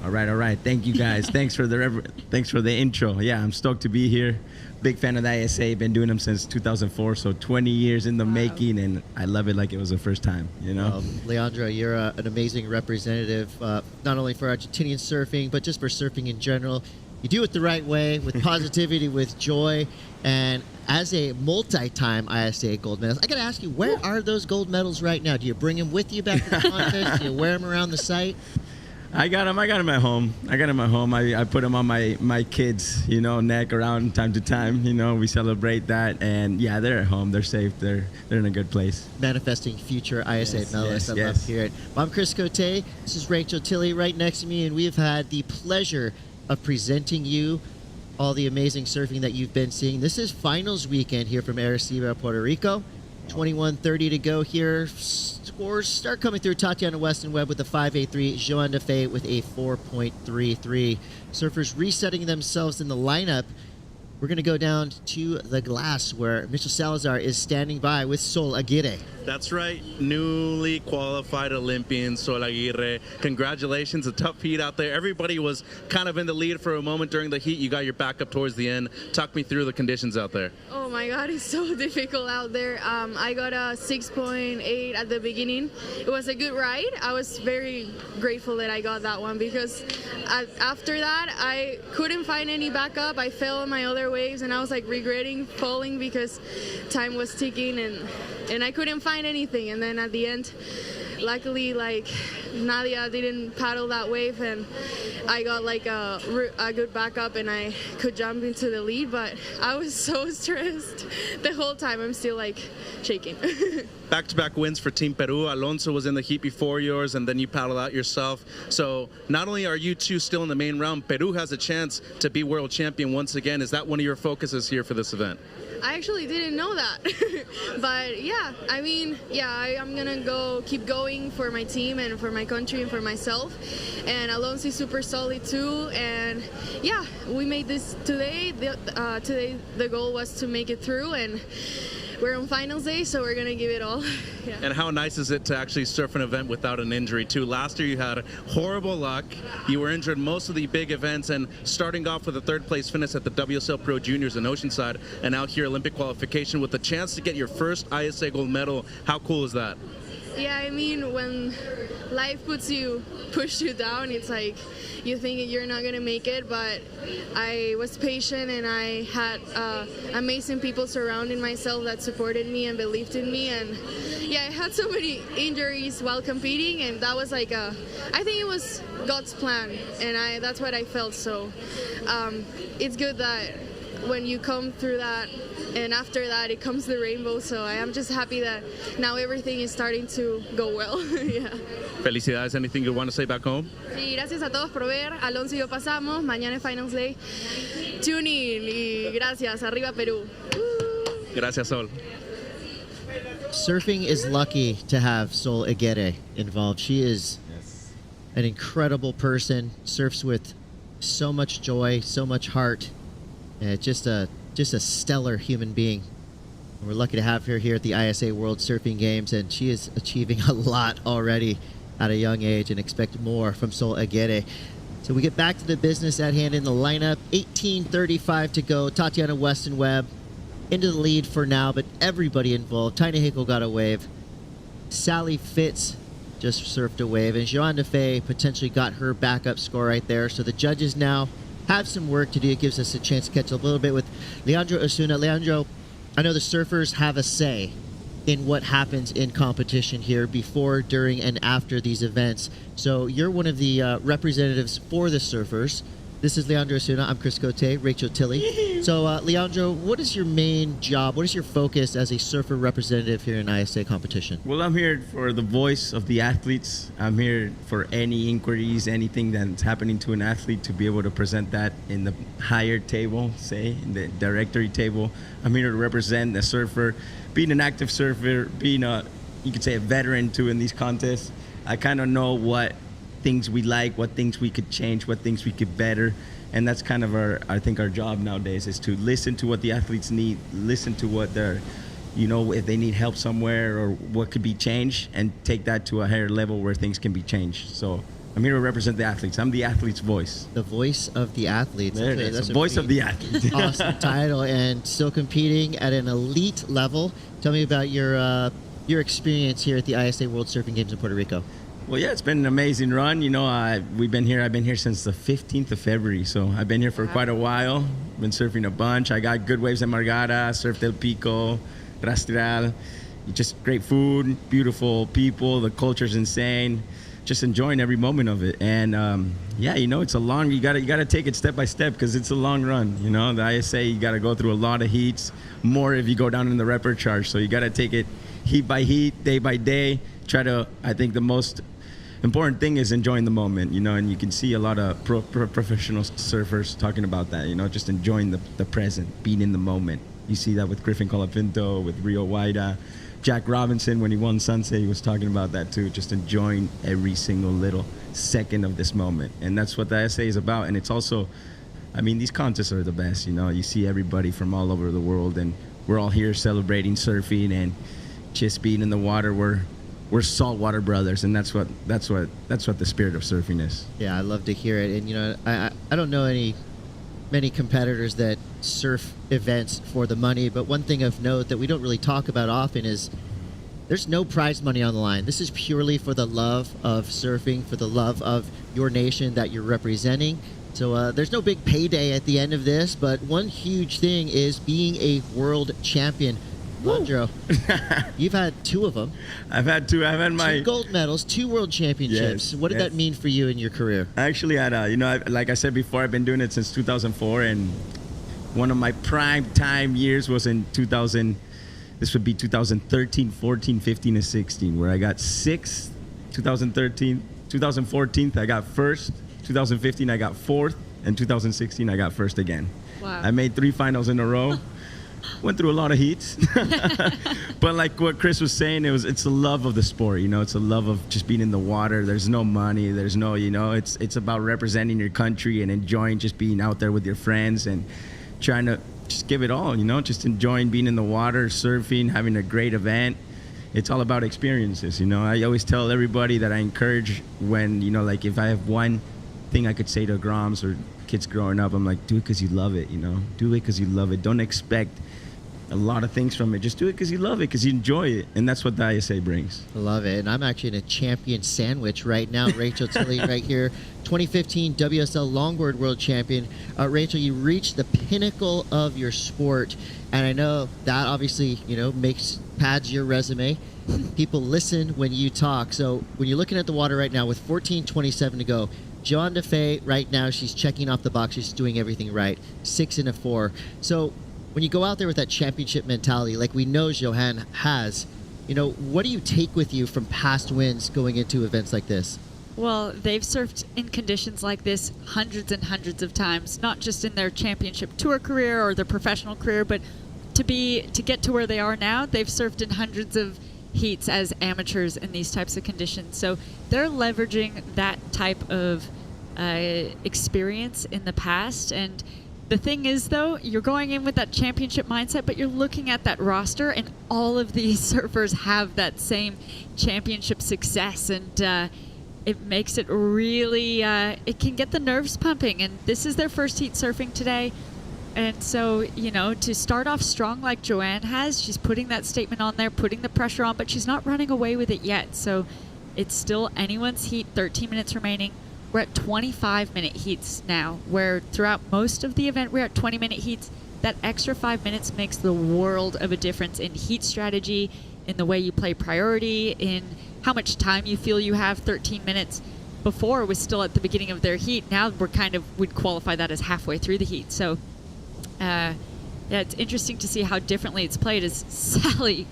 All right. Thank you guys. Thanks for the intro. Yeah, I'm stoked to be here. Big fan of the ISA. Been doing them since 2004, so 20 years in the making, and I love it like it was the first time. You know, Leandro, you're an amazing representative, not only for Argentinian surfing, but just for surfing in general. You do it the right way, with positivity, with joy, and as a multi-time ISA gold medalist, I got to ask you, where are those gold medals right now? Do you bring them with you back to the contest? Do you wear them around the site? I got them at home. I put them on my kids, neck around time to time. We celebrate that, and yeah, they're at home. They're safe. They're in a good place. Manifesting future ISA medalists. I love to hear it. Well, I'm Chris Cote. This is Rachel Tilley right next to me, and we have had the pleasure of presenting you all the amazing surfing that you've been seeing. This is finals weekend here from Arecibo, Puerto Rico. 21:30 to go here. Scores start coming through. Tatiana Weston-Webb with a 5.83, Joanna Fay with a 4.33. Surfers resetting themselves in the lineup. We're going to go down to the glass where Mitchell Salazar is standing by with Sol Aguirre. That's right, newly qualified Olympian Sol Aguirre. Congratulations, a tough heat out there. Everybody was kind of in the lead for a moment during the heat. You got your back up towards the end. Talk me through the conditions out there. Oh my God, it's so difficult out there. I got a 6.8 at the beginning. It was a good ride. I was very grateful that I got that one because after that, I couldn't find any backup. I fell on my other waves and I was like regretting falling because time was ticking and I couldn't find anything. And then at the end, luckily, like Nadia didn't paddle that wave and I got like a good backup and I could jump into the lead, but I was so stressed the whole time. I'm still like shaking. Back-to-back wins for Team Peru. Alonso was in the heat before yours, and then you paddled out yourself. So not only are you two still in the main round, Peru has a chance to be world champion once again. Is that one of your focuses here for this event? I actually didn't know that. But yeah, I mean, yeah, I'm gonna keep going for my team and for my country and for myself. And Alonso is super solid too. And yeah, we made this today. Today the goal was to make it through, and we're on finals day, so we're gonna give it all. Yeah. And how nice is it to actually surf an event without an injury too? Last year you had horrible luck. You were injured most of the big events, and starting off with a third place finish at the WSL Pro Juniors in Oceanside, and now here Olympic qualification with the chance to get your first ISA gold medal. How cool is that? Yeah, I mean, when life push you down, it's like you think you're not gonna make it, but I was patient and I had amazing people surrounding myself that supported me and believed in me. And yeah, I had so many injuries while competing, and that was like I think it was God's plan, and that's what I felt. So it's good that when you come through that, and after that it comes the rainbow. So I am just happy that now everything is starting to go well. Yeah. Felicidades. Anything you want to say back home? Sí, gracias a todos por ver. Alonso y yo pasamos. Mañana es Finals Day. Tune in y gracias. Arriba Perú. Gracias, Sol. Surfing is lucky to have Sol Aguirre involved. She is an incredible person, surfs with so much joy, so much heart. Just a stellar human being. And we're lucky to have her here at the ISA World Surfing Games, and she is achieving a lot already at a young age, and expect more from Sol Aguirre. So we get back to the business at hand in the lineup. 18:35 to go. Tatiana Weston-Webb into the lead for now, but everybody involved. Tina Hinkle got a wave. Sally Fitz just surfed a wave, and Joanna Fay potentially got her backup score right there. So the judges now have some work to do. It gives us a chance to catch a little bit with Leandro Osuna. Leandro, I know the surfers have a say in what happens in competition here before, during, and after these events. So you're one of the representatives for the surfers. This is Leandro Asuna. I'm Chris Cote, Rachel Tilley. So, Leandro, what is your main job? What is your focus as a surfer representative here in ISA competition? Well, I'm here for the voice of the athletes. I'm here for any inquiries, anything that's happening to an athlete, to be able to present that in the higher table, say, in the directory table. I'm here to represent the surfer, being an active surfer, being you could say a veteran too in these contests. I kind of know what things we like, what things we could change, what things we could better. And that's kind of I think our job nowadays is to listen to what the athletes need, listen to what they're, if they need help somewhere or what could be changed, and take that to a higher level where things can be changed. So I'm here to represent the athletes. I'm the athlete's voice. The voice of the athletes. There Okay, it is. that's The a voice of pretty the athletes. Awesome title, and still competing at an elite level. Tell me about your experience here at the ISA World Surfing Games in Puerto Rico. Well, yeah, it's been an amazing run. I've been here since the 15th of February, so I've been here for quite a while. Been surfing a bunch. I got good waves at Margara, surfed El Pico, Rastreal. Just great food, beautiful people, the culture's insane. Just enjoying every moment of it. And it's a long, you gotta take it step by step, because it's a long run. The ISA, you gotta go through a lot of heats, more if you go down in the repechaje. So you gotta take it heat by heat, day by day. I think the most important thing is enjoying the moment, and you can see a lot of professional surfers talking about that, just enjoying the present, being in the moment. You see that with Griffin Colapinto, with Rio Waida, Jack Robinson, when he won Sunset, he was talking about that too, just enjoying every single little second of this moment. And that's what the ISA is about. And it's also, these contests are the best, you see everybody from all over the world, and we're all here celebrating surfing and just being in the water. We're saltwater brothers, and that's what the spirit of surfing is. Yeah, I love to hear it. And I don't know many competitors that surf events for the money, but one thing of note that we don't really talk about often is there's no prize money on the line. This is purely for the love of surfing, for the love of your nation that you're representing. So there's no big payday at the end of this, but one huge thing is being a world champion. Leandro, you've had two of them. I've had two. I've had my 2 gold medals, 2 world championships. Yes, what did that mean for you in your career? I actually had, like I said before, I've been doing it since 2004, and one of my prime time years was in 2000. This would be 2013, 14, 15, and 16, where I got 6th. 2013, 2014, I got 1st. 2015, I got 4th, and 2016, I got 1st again. Wow. I made 3 finals in a row. Went through a lot of heats. But like what Chris was saying, it's a love of the sport, it's a love of just being in the water. There's no money, there's no, it's about representing your country and enjoying just being out there with your friends and trying to just give it all, just enjoying being in the water, surfing, having a great event. It's all about experiences, I always tell everybody that I encourage when, like if I have one thing I could say to Groms or kids growing up, I'm like, do it because you love it, do it because you love it. Don't expect a lot of things from it. Just do it because you love it, because you enjoy it. And that's what the ISA brings. I love it. And I'm actually in a champion sandwich right now. Rachel Tilley right here, 2015 WSL Longboard World Champion. Rachel, you reached the pinnacle of your sport. And I know that obviously, pads your resume. People listen when you talk. So when you're looking at the water right now with 14:27 to go, Joanne DeFay right now, she's checking off the box. She's doing everything right. 6 and a 4. So when you go out there with that championship mentality, like we know Joanne has, what do you take with you from past wins going into events like this? Well, they've surfed in conditions like this hundreds and hundreds of times, not just in their championship tour career or their professional career, but to get to where they are now, they've surfed in hundreds of heats as amateurs in these types of conditions. So they're leveraging that type of experience in the past. And the thing is, though, you're going in with that championship mindset, but you're looking at that roster, and all of these surfers have that same championship success, and it makes it really, it can get the nerves pumping. And this is their first heat surfing today. And so, to start off strong like Joanne has, she's putting that statement on there, putting the pressure on, but she's not running away with it yet. So it's still anyone's heat, 13 minutes remaining. We're at 25-minute heats now, where throughout most of the event, we're at 20-minute heats. That extra 5 minutes makes the world of a difference in heat strategy, in the way you play priority, in how much time you feel you have, 13 minutes. before was still at the beginning of their heat. Now we'd qualify that as halfway through the heat. So, yeah, it's interesting to see how differently it's played. As Sally.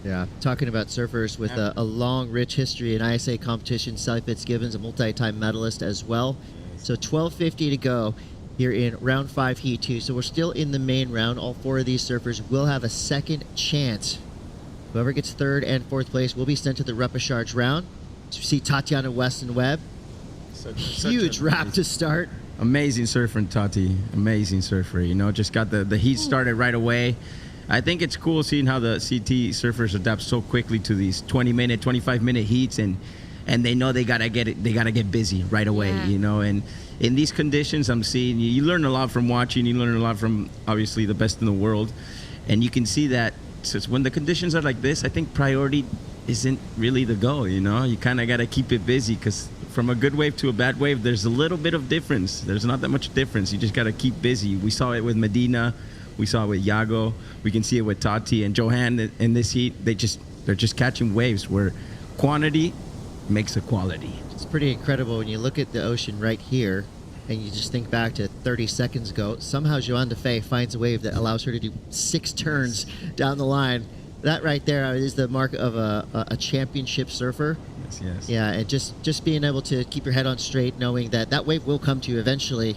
Yeah, talking about surfers with a long, rich history in ISA competition. Sally Fitzgibbons, a multi-time medalist as well. So 12:50 to go here in round 5, heat 2. So we're still in the main round. All 4 of these surfers will have a second chance. Whoever gets 3rd and 4th place will be sent to the repechage round. So you see Tatiana Weston-Webb. Huge wrap to start. Amazing surfer, Tati. Amazing surfer. You know, just got the heat started right away. I think it's cool seeing how the CT surfers adapt so quickly to these 20-minute, 25-minute heats, and they know they gotta get busy right away. Yeah. You know, and in these conditions, I'm seeing you learn a lot from watching. You learn a lot from obviously the best in the world, and you can see that. So when the conditions are like this, I think priority isn't really the goal. You know, you kind of gotta keep it busy, because from a good wave to a bad wave, there's a little bit of difference. There's not that much difference. You just gotta keep busy. We saw it with Medina. We saw it with Yago. We can see it with Tati and Johan in this heat. They're just catching waves where quantity makes a quality. It's pretty incredible when you look at the ocean right here and you just think back to 30 seconds ago. Somehow Joanne Defay finds a wave that allows her to do 6 turns down the line. That right there is the mark of a championship surfer. Yes. Yeah, and just being able to keep your head on straight, knowing that wave will come to you eventually.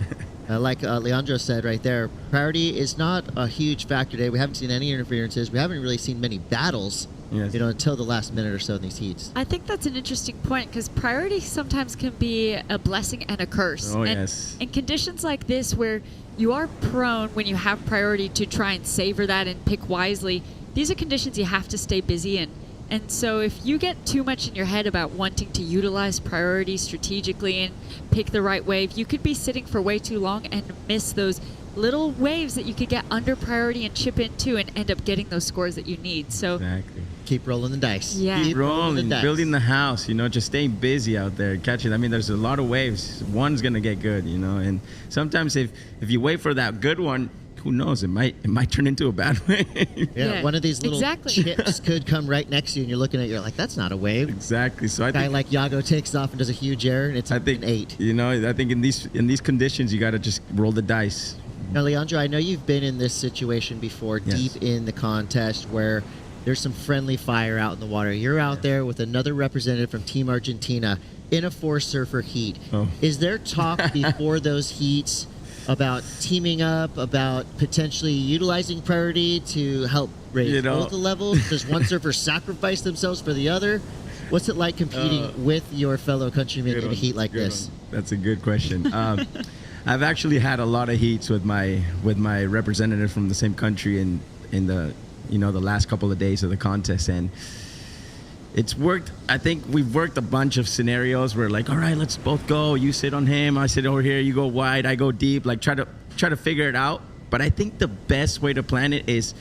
Like Leandro said right there, priority is not a huge factor today. We haven't seen any interferences. We haven't really seen many battles, until the last minute or so in these heats. I think that's an interesting point, because priority sometimes can be a blessing and a curse. Oh, and yes. in conditions like this, where you are prone, when you have priority, to try and savor that and pick wisely, these are conditions you have to stay busy in. And so if you get too much in your head about wanting to utilize priority strategically and pick the right wave, you could be sitting for way too long and miss those little waves that you could get under priority and chip into and end up getting those scores that you need. So Exactly. Keep rolling the dice. Yeah. Keep rolling, building the house, just staying busy out there, catching. I mean, there's a lot of waves. One's going to get good, and sometimes if you wait for that good one, who knows? It might turn into a bad wave. Yeah, one of these little chips could come right next to you, and you're looking at it, you're like, that's not a wave. Exactly. So I guy think like Yago takes off and does a huge error, and it's an 8. I think in these conditions, you got to just roll the dice. Now, Leandro, I know you've been in this situation before, deep in the contest, where there's some friendly fire out in the water. You're out there with another representative from Team Argentina in a 4-surfer heat. Oh. Is there talk before those heats about teaming up, about potentially utilizing priority to help raise both the levels? Does one surfer sacrifice themselves for the other? What's it like competing with your fellow countrymen in a heat like this? That's a good question. I've actually had a lot of heats with my representative from the same country in the the last couple of days of the contest, and it's worked. I think we've worked a bunch of scenarios where, like, all right, let's both go. You sit on him, I sit over here. You go wide, I go deep. Like, try to figure it out. But I think the best way to plan it is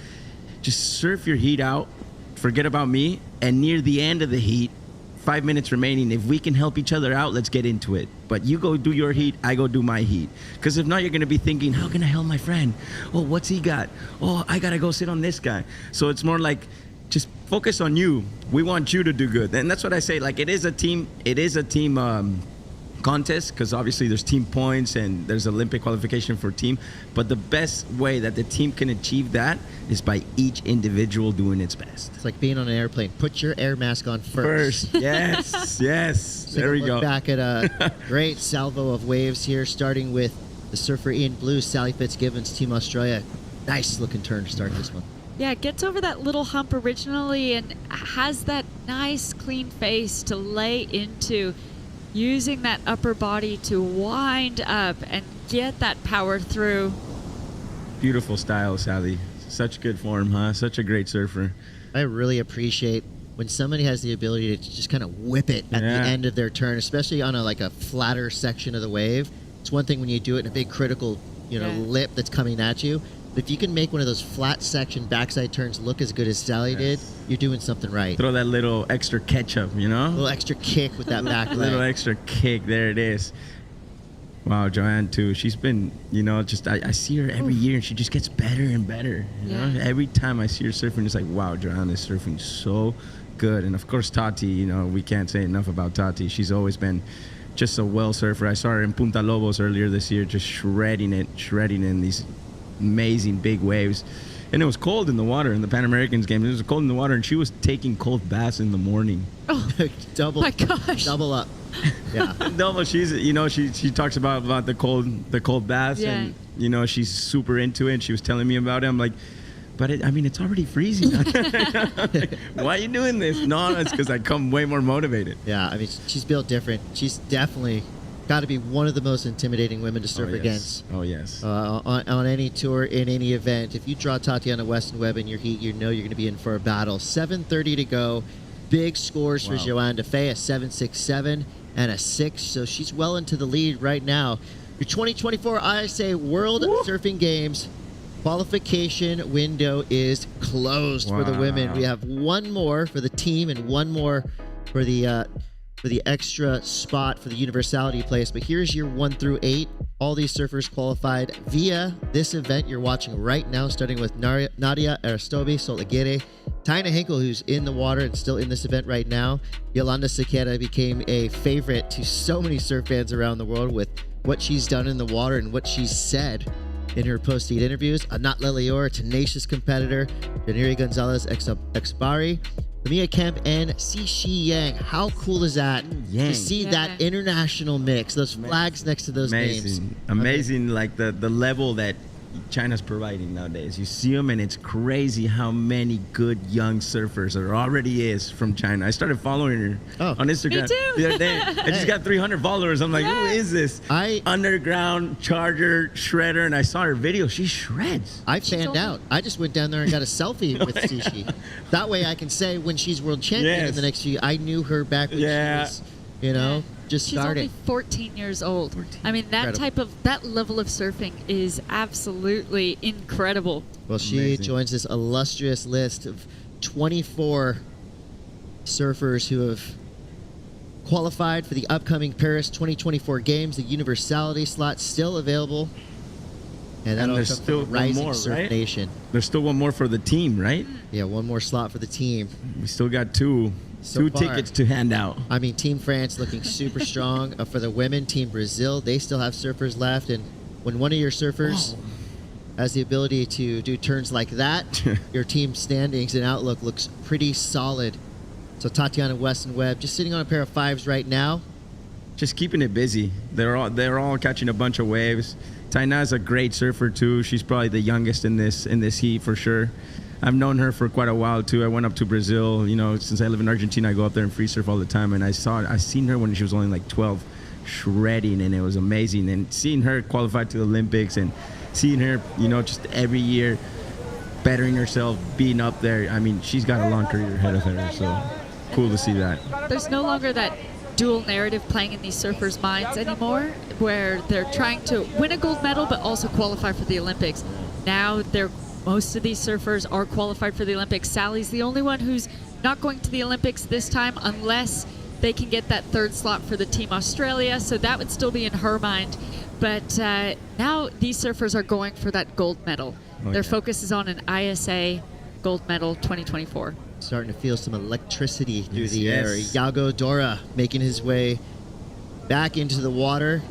just surf your heat out, forget about me, and near the end of the heat, 5 minutes remaining, if we can help each other out, let's get into it. But you go do your heat, I go do my heat. Because if not, you're going to be thinking, how can I help my friend? Oh, what's he got? Oh, I got to go sit on this guy. So it's more like, just focus on you. We want you to do good. And that's what I say. Like, it is a team contest, because obviously there's team points and there's Olympic qualification for team. But the best way that the team can achieve that is by each individual doing its best. It's like being on an airplane. Put your air mask on first. Yes, yes. So there we go. Look back at a great salvo of waves here, starting with the surfer in blue, Sally Fitzgibbons, Team Australia. Nice looking turn to start this one. Yeah, gets over that little hump originally and has that nice clean face to lay into, using that upper body to wind up and get that power through. Beautiful style, Sally. Such good form, huh? Such a great surfer. I really appreciate when somebody has the ability to just kind of whip it at the end of their turn, especially on a flatter section of the wave. It's one thing when you do it in a big critical, lip that's coming at you. But if you can make one of those flat section backside turns look as good as Sally did, you're doing something right. Throw that little extra ketchup, A little extra kick with that back leg. Little extra kick. There it is. Wow, Joanne too. She's been, I see her every year and she just gets better and better. You know? Every time I see her surfing, it's like, wow, Joanne is surfing so good. And of course, Tati, you know, we can't say enough about Tati. She's always been just a well surfer. I saw her in Punta Lobos earlier this year, just shredding in these amazing big waves. And it was cold in the water in the Pan Americans game. It was cold in the water, and she was taking cold baths in the morning. Oh, double, my gosh. Double up. Yeah. Double. She's, you know, she talks about the cold baths, Yeah. and you know, she's super into it. She was telling me about it. I'm like, but I mean, it's already freezing. Like, why are you doing this? No, it's because I come way more motivated. Yeah, I mean, she's built different. She's definitely got to be one of the most intimidating women to surf against. Oh, yes. On any tour, in any event. If you draw Tatiana Weston Webb in your heat, you know you're going to be in for a battle. 7:30 to go. Big scores for Joanne DeFay, a 7.67 and a 6. So she's well into the lead right now. Your 2024 ISA World Surfing Games qualification window is closed for the women. We have one more for the team and one more for the extra spot for the universality place. But here's your 1 through 8. All these surfers qualified via this event you're watching right now, starting with Nadia Aristobi, Sol Aguirre, Tina Hinkle, who's in the water and still in this event right now. Yolanda Sequeira became a favorite to so many surf fans around the world with what she's done in the water and what she's said in her post-heat interviews. Anat Leleor, tenacious competitor. Janiri Gonzalez Expari, Mia Kemp, and Xixi Yang. How cool is that to see that international mix, those flags next to those names? Amazing, like the level that China's providing nowadays. You see them, and it's crazy how many good young surfers there already is from China. I started following her on Instagram Me too. the other day. I just got 300 followers. I'm like, who is this? Underground charger shredder, and I saw her video. She shreds. I fanned out. I just went down there and got a selfie with Xixi. That way I can say when she's world champion in the next few, I knew her back when she was, you know, just starting. She's only 14 years old. I mean, that level of surfing is absolutely incredible. Well, she joins this illustrious list of 24 surfers who have qualified for the upcoming Paris 2024 Games. The universality slot still available. And that'll come from the Rising Surf Nation. There's still one more for the team, right? Yeah, one more slot for the team. We still got two tickets to hand out. I mean, Team France looking super strong. For the women, Team Brazil, they still have surfers left. And when one of your surfers has the ability to do turns like that, your team standings and outlook looks pretty solid. So Tatiana Weston Webb just sitting on a pair of 5s right now. Just keeping it busy. They're all catching a bunch of waves. Taina's a great surfer too. She's probably the youngest in this heat for sure. I've known her for quite a while too. I went up to Brazil, you know, since I live in Argentina, I go up there and free surf all the time, and I seen her when she was only like 12, shredding, and it was amazing. And seeing her qualify to the Olympics and seeing her, you know, just every year bettering herself, being up there. I mean, she's got a long career ahead of her, so cool to see that. There's no longer that dual narrative playing in these surfers' minds anymore, where they're trying to win a gold medal but also qualify for the Olympics. Now most of these surfers are qualified for the Olympics. Sally's the only one who's not going to the Olympics this time unless they can get that 3rd slot for the Team Australia, so that would still be in her mind. But now these surfers are going for that gold medal. Their focus is on an ISA gold medal 2024. Starting to feel some electricity through the air. Iago Dora making his way back into the water.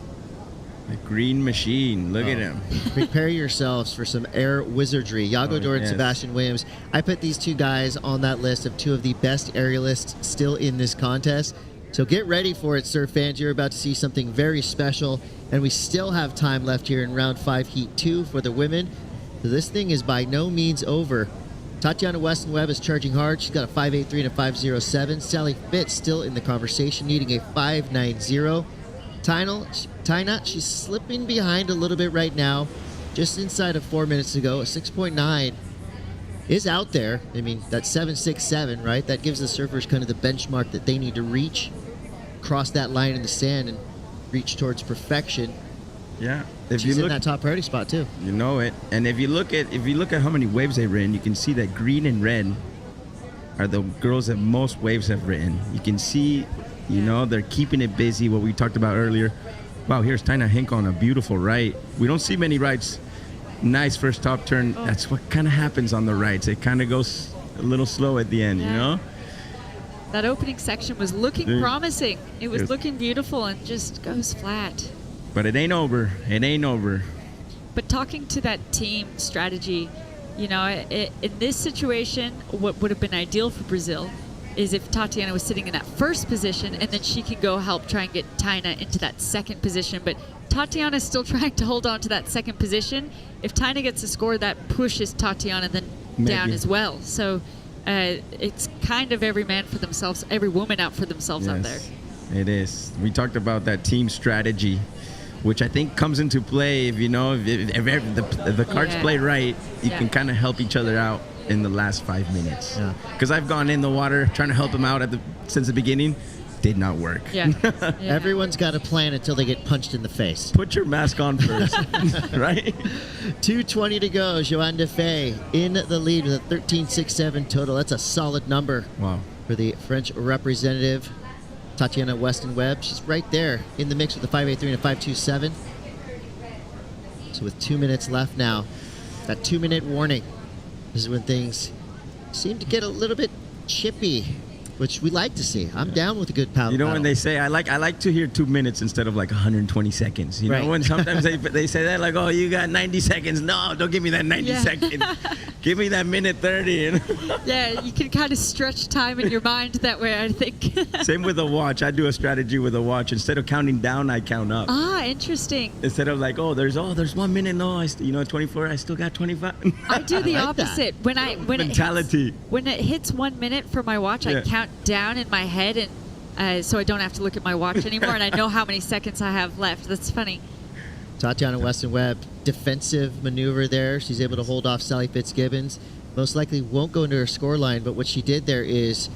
The green machine. Look at him. Prepare yourselves for some air wizardry. Iago Dora and Sebastian Williams. I put these two guys on that list of 2 of the best aerialists still in this contest. So get ready for it, surf fans. You're about to see something very special. And we still have time left here in round 5, heat 2 for the women. So this thing is by no means over. Tatiana Weston Webb is charging hard. She's got a 5.83 and a 5.07. Sally Fitz still in the conversation, needing a 5.90. Tina, she's slipping behind a little bit right now. Just inside of 4 minutes ago, a 6.9 is out there. I mean, that 7.67, right? That gives the surfers kind of the benchmark that they need to reach, cross that line in the sand, and reach towards perfection. Yeah, she's in that top priority spot too. You know it. And if you look at how many waves they've ridden, you can see that green and red are the girls that most waves have ridden. You can see, you know, they're keeping it busy. What we talked about earlier. Wow, here's Tina Hinkle on a beautiful right. We don't see many rights. Nice first top turn. That's what kind of happens on the rights. It kind of goes a little slow at the end, you know? That opening section was looking promising. It was looking beautiful and just goes flat. But it ain't over. It ain't over. But talking to that team strategy, you know, in this situation, what would have been ideal for Brazil is if Tatiana was sitting in that first position and then she could go help try and get Taina into that second position. But Tatiana's still trying to hold on to that second position. If Taina gets a score, that pushes Tatiana then down as well. So it's kind of every man for themselves, every woman out for themselves out there. It is. We talked about that team strategy, which I think comes into play if, you know, if the cards play right, you can kind of help each other out in the last 5 minutes. Because I've gone in the water trying to help them out since the beginning. Did not work. Everyone's got a plan until they get punched in the face. Put your mask on first, right? 2:20 to go. Joanne Defay in the lead with a 13.67 total. That's a solid number for the French representative, Tatiana Weston Webb. She's right there in the mix with a 5.83 and a 5.27. So with 2 minutes left now, that 2-minute warning. This is when things seem to get a little bit chippy, which we like to see. I'm down with a good paddle. You know, when they say, I like to hear 2 minutes instead of like 120 seconds. You know, when sometimes they say that, like, oh, you got 90 seconds. No, don't give me that 90 seconds. Give me that minute 30. You know? Yeah, you can kind of stretch time in your mind that way, I think. Same with a watch. I do a strategy with a watch. Instead of counting down, I count up. Ah, interesting. Instead of like, there's 1 minute. No, 24. I still got 25. I do the opposite. When mentality. When it hits 1 minute for my watch, I count down in my head, and so I don't have to look at my watch anymore, and I know how many seconds I have left. That's funny. Tatiana Weston Webb, defensive maneuver there. She's able to hold off Sally Fitzgibbons. Most likely won't go into her score line, but what she did there is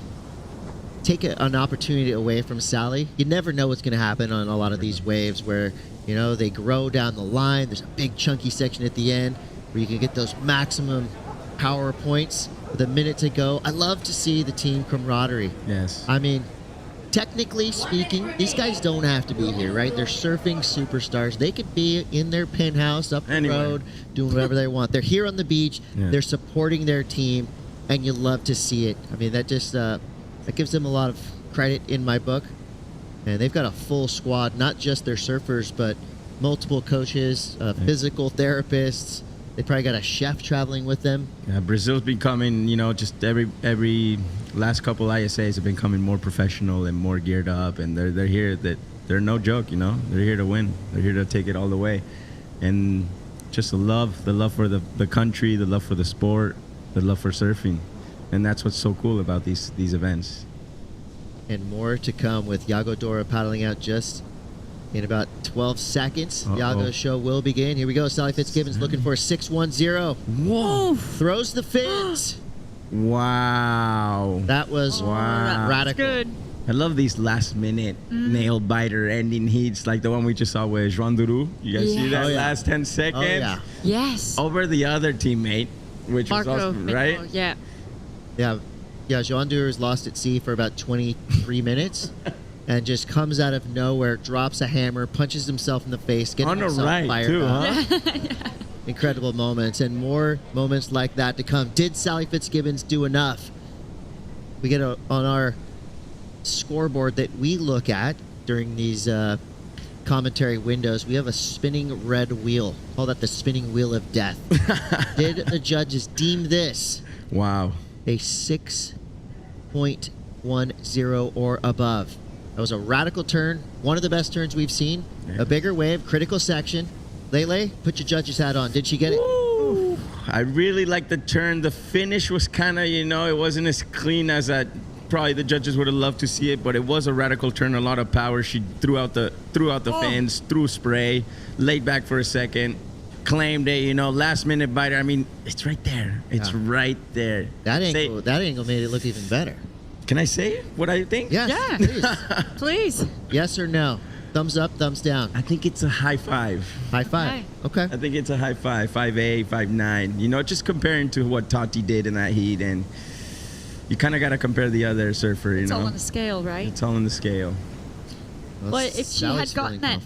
take an opportunity away from Sally. You never know what's going to happen on a lot of these waves where, you know, they grow down the line. There's a big chunky section at the end where you can get those maximum power points with a minute to go. I love to see the team camaraderie. Yes. I mean, technically speaking, these guys don't have to be here, right? They're surfing superstars. They could be in their penthouse up the road doing whatever they want. They're here on the beach. They're supporting their team, and you love to see it. I mean, that just that gives them a lot of credit in my book. And they've got a full squad, not just their surfers, but multiple coaches, physical therapists. They probably got a chef traveling with them. Yeah, Brazil's becoming, you know, just every last couple ISAs have been becoming more professional and more geared up, and they're here. They're no joke, you know. They're here to win. They're here to take it all the way, and just the love for the country, the love for the sport, the love for surfing, and that's what's so cool about these events. And more to come with Iago Dora paddling out just in about 12 seconds. Iago's show will begin. Here we go. Sally Fitzgibbons looking for a 6-1-0. Whoa. Throws the fins. Wow. That was radical. Good. I love these last-minute nail-biter ending heats like the one we just saw with Joan Duru. You guys see that last 10 seconds? Oh, yeah. Yes. Over the other teammate, which Marco was awesome, right? Yeah. Yeah, Joan Duru is lost at sea for about 23 minutes. And just comes out of nowhere, drops a hammer, punches himself in the face, getting himself fired too, up. Incredible moments, and more moments like that to come. Did Sally Fitzgibbons do enough? We get on our scoreboard that we look at during these commentary windows. We have a spinning red wheel. Call that the spinning wheel of death. Did the judges deem this a 6.10 or above? That was a radical turn, one of the best turns we've seen. A bigger wave, critical section. Lele, put your judge's hat on. Did she get it? I really liked the turn. The finish was kind of, you know, it wasn't as clean as probably the judges would have loved to see it, but it was a radical turn, a lot of power. She threw out the fins, threw spray, laid back for a second, claimed it, you know, last minute biter. I mean, it's right there. It's right there. That angle made it look even better. Can I say what I think? Yes, yeah. Please. Yes or no? Thumbs up, thumbs down. I think it's a high five. High five. Okay. I think it's a high five. 5'8", 5'9". You know, just comparing to what Totti did in that heat, and you kind of got to compare the other surfer, you know. It's all on the scale, right? It's all on the scale. Well, if she had gotten that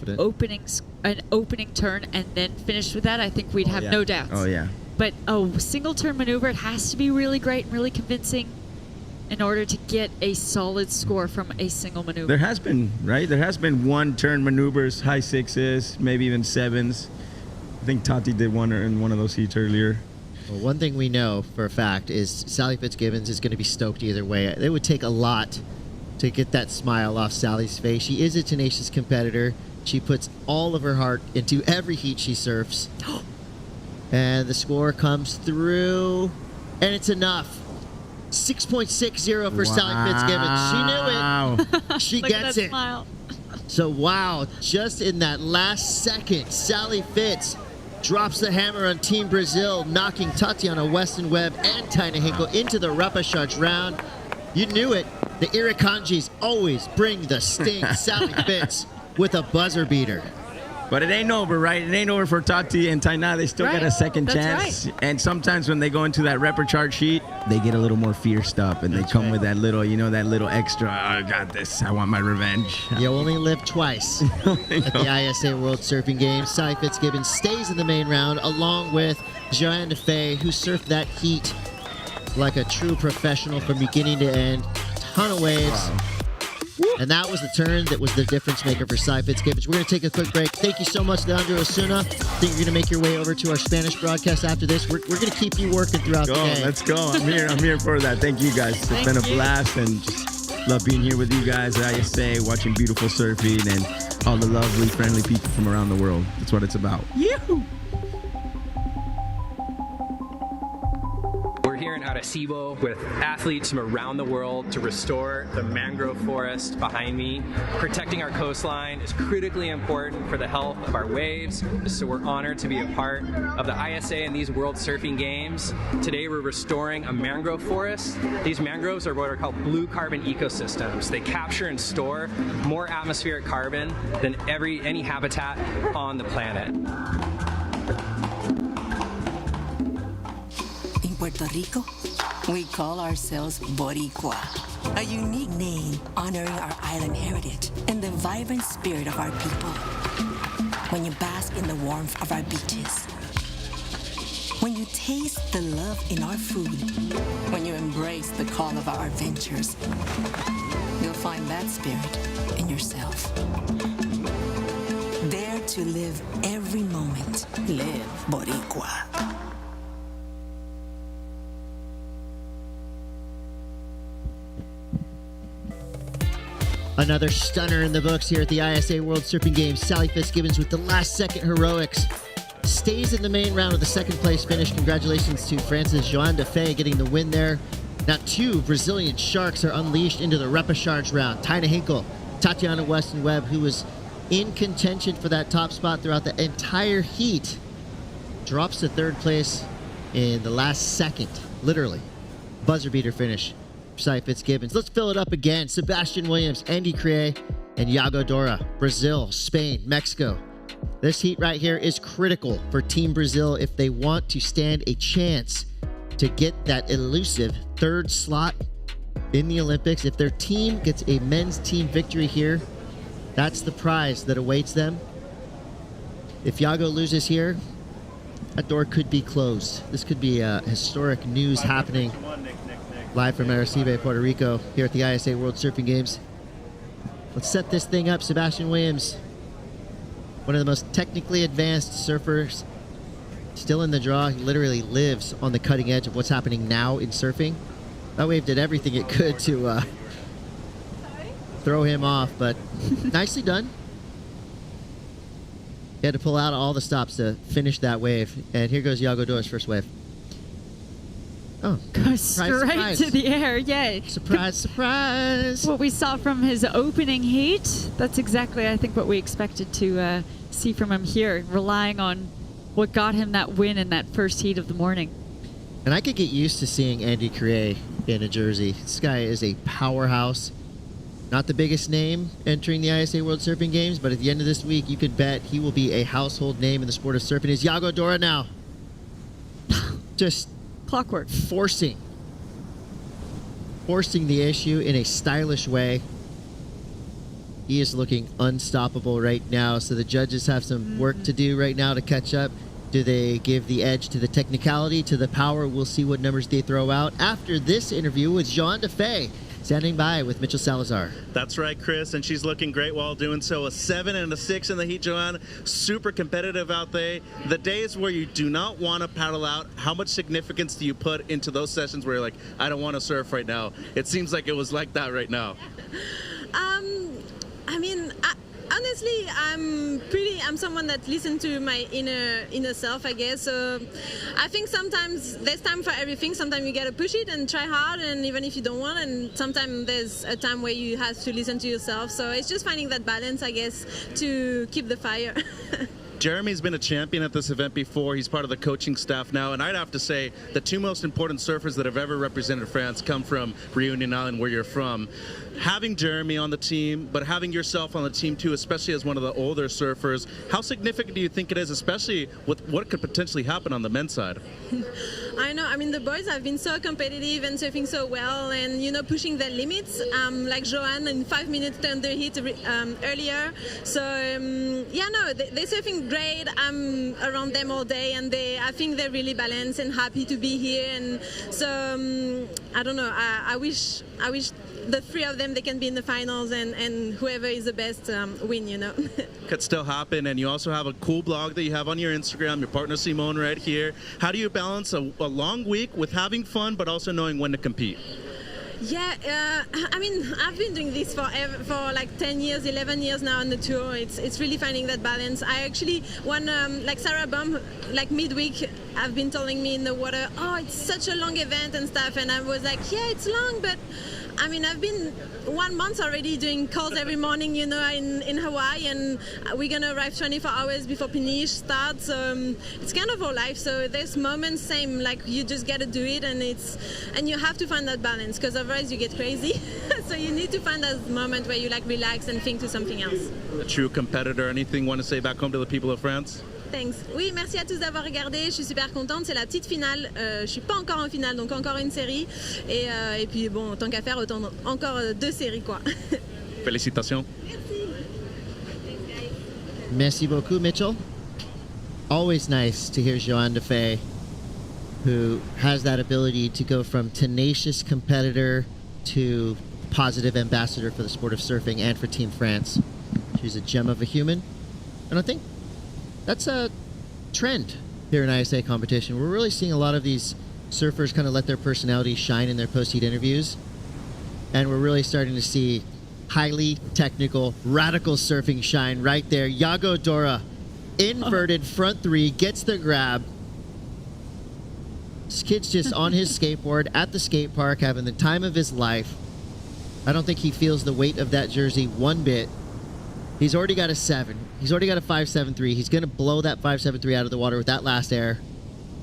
opening turn and then finished with that, I think we'd have no doubts. Oh, yeah. But a single turn maneuver, it has to be really great and really convincing. in order to get a solid score from a single maneuver. There has been, right? There has been one turn maneuvers, high sixes, maybe even sevens. I think Tati did one in one of those heats earlier. Well, one thing we know for a fact is Sally Fitzgibbons is going to be stoked either way. It would take a lot to get that smile off Sally's face. She is a tenacious competitor. She puts all of her heart into every heat she surfs. And the score comes through, and it's enough. 6.60 for Sally Fitzgibbons. She knew it. She gets it. Smile. So, wow, just in that last second, Sally Fitz drops the hammer on Team Brazil, knocking Tatiana Weston-Webb and Taina Hinkle into the repechage round. You knew it. The Irakanjis always bring the sting. Sally Fitz with a buzzer beater. But it ain't over, right? It ain't over for Tati and Taina. They still Right. get a second That's chance. right. And sometimes when they go into that repechage sheet, they get a little more fierced up, and they come with that little, that little extra, I got this, I want my revenge. You only live twice at the ISA World Surfing Games. Sally Fitzgibbons stays in the main round along with Joanne DeFay, who surfed that heat like a true professional from beginning to end. Ton of waves. Wow. And that was the turn that was the difference maker for Sally Fitzgibbons. We're going to take a quick break. Thank you so much, Leandro Osuna. I think you're going to make your way over to our Spanish broadcast after this. We're going to keep you working throughout the day. Let's go. I'm here for that. Thank you guys. It's been a blast, and just love being here with you guys at ISA, watching beautiful surfing and all the lovely, friendly people from around the world. That's what it's about. Yahoo! We're here in Arecibo with athletes from around the world to restore the mangrove forest behind me. Protecting our coastline is critically important for the health of our waves, so we're honored to be a part of the ISA and these World Surfing Games. Today we're restoring a mangrove forest. These mangroves are what are called blue carbon ecosystems. They capture and store more atmospheric carbon than any habitat on the planet. Puerto Rico, we call ourselves Boricua, a unique name honoring our island heritage and the vibrant spirit of our people. When you bask in the warmth of our beaches, when you taste the love in our food, when you embrace the call of our adventures, you'll find that spirit in yourself. Dare to live every moment. Live Boricua. Another stunner in the books here at the ISA World Surfing Games. Sally Fitzgibbons with the last second heroics. Stays in the main round with a second place finish. Congratulations to France's Joanne DeFay getting the win there. Now 2 Brazilian sharks are unleashed into the repechage round. Taina Hinkle, Tatiana Weston-Webb, who was in contention for that top spot throughout the entire heat, drops to third place in the last second, literally. Buzzer beater finish. Sally Fitzgibbons. Let's fill it up again. Sebastian Williams, Andy Crie, and Iago Dora. Brazil, Spain, Mexico. This heat right here is critical for Team Brazil if they want to stand a chance to get that elusive third slot in the Olympics. If their team gets a men's team victory here, that's the prize that awaits them. If Iago loses here, that door could be closed. This could be historic news happening live from Arecibo, Puerto Rico, here at the ISA World Surfing Games. Let's set this thing up. Sebastian Williams, one of the most technically advanced surfers, still in the draw. He literally lives on the cutting edge of what's happening now in surfing. That wave did everything it could to throw him off, but nicely done. He had to pull out all the stops to finish that wave. And here goes Iago Dora's first wave. Oh, goes straight to the air. Yay. Surprise, surprise. What we saw from his opening heat, that's exactly, I think, what we expected to see from him here, relying on what got him that win in that first heat of the morning. And I could get used to seeing Andy Crie in a jersey. This guy is a powerhouse. Not the biggest name entering the ISA World Surfing Games, but at the end of this week, you could bet he will be a household name in the sport of surfing. Is Iago Dora now. Just clockwork. Forcing the issue in a stylish way. He is looking unstoppable right now, so the judges have some work to do right now to catch up. Do they give the edge to the technicality, to the power? We'll see what numbers they throw out after this interview with Joan Defay, standing by with Mitchell Salazar. That's right, Chris, and she's looking great while doing so. A 7 and a 6 in the heat, Joanne. Super competitive out there. The days where you do not want to paddle out, how much significance do you put into those sessions where you're like, I don't want to surf right now? It seems like it was like that right now. I mean, honestly, I'm someone that listens to my inner self, I guess. So I think sometimes there's time for everything. Sometimes you gotta push it and try hard, and even if you don't want, and sometimes there's a time where you have to listen to yourself. So it's just finding that balance, I guess, to keep the fire. Jeremy's been a champion at this event before. He's part of the coaching staff now, and I'd have to say the two most important surfers that have ever represented France come from Reunion Island, where you're from. Having Jeremy on the team, but having yourself on the team too, especially as one of the older surfers, how significant do you think it is, especially with what could potentially happen on the men's side? I know. I mean, the boys have been so competitive and surfing so well, and pushing their limits. Like Joanne in 5 minutes turned the heat earlier. So yeah, no, they're surfing great. I'm around them all day, and I think they're really balanced and happy to be here. And so I don't know. I wish the three of them, they can be in the finals, and whoever is the best win. Could still happen. And you also have a cool blog that you have on your Instagram, your partner Simone right here. How do you balance a long week with having fun but also knowing when to compete? Yeah, I mean, I've been doing this for like 10 years, 11 years now on the tour. It's really finding that balance. I actually, like Sarah Baum, like midweek, I've been telling me in the water, oh, it's such a long event and stuff. And I was like, yeah, it's long, but I mean, I've been 1 month already doing calls every morning, in Hawaii, and we're gonna arrive 24 hours before finish starts. So it's kind of our life. So there's moments, same, like you just gotta do it, and you have to find that balance, because otherwise you get crazy. So you need to find that moment where you like relax and think to something else. A true competitor. Anything you want to say back home to the people of France? Thanks. Oui, merci à tous d'avoir regardé. Je suis super contente. C'est la petite finale. Je suis pas encore en finale, donc encore une série. Et puis bon, tant qu'à faire, autant encore 2 séries, quoi. Félicitations. Merci beaucoup, Mitchell. Always nice to hear Joan Defay, who has that ability to go from tenacious competitor to positive ambassador for the sport of surfing and for Team France. She's a gem of a human. And I think that's a trend here in ISA competition. We're really seeing a lot of these surfers kind of let their personalities shine in their post-heat interviews. And we're really starting to see highly technical, radical surfing shine right there. Iago Dora, inverted front 3, gets the grab. This kid's just on his skateboard at the skate park having the time of his life. I don't think he feels the weight of that jersey one bit. He's already got a 7. He's already got a 5.73. He's going to blow that 5.73 out of the water with that last air.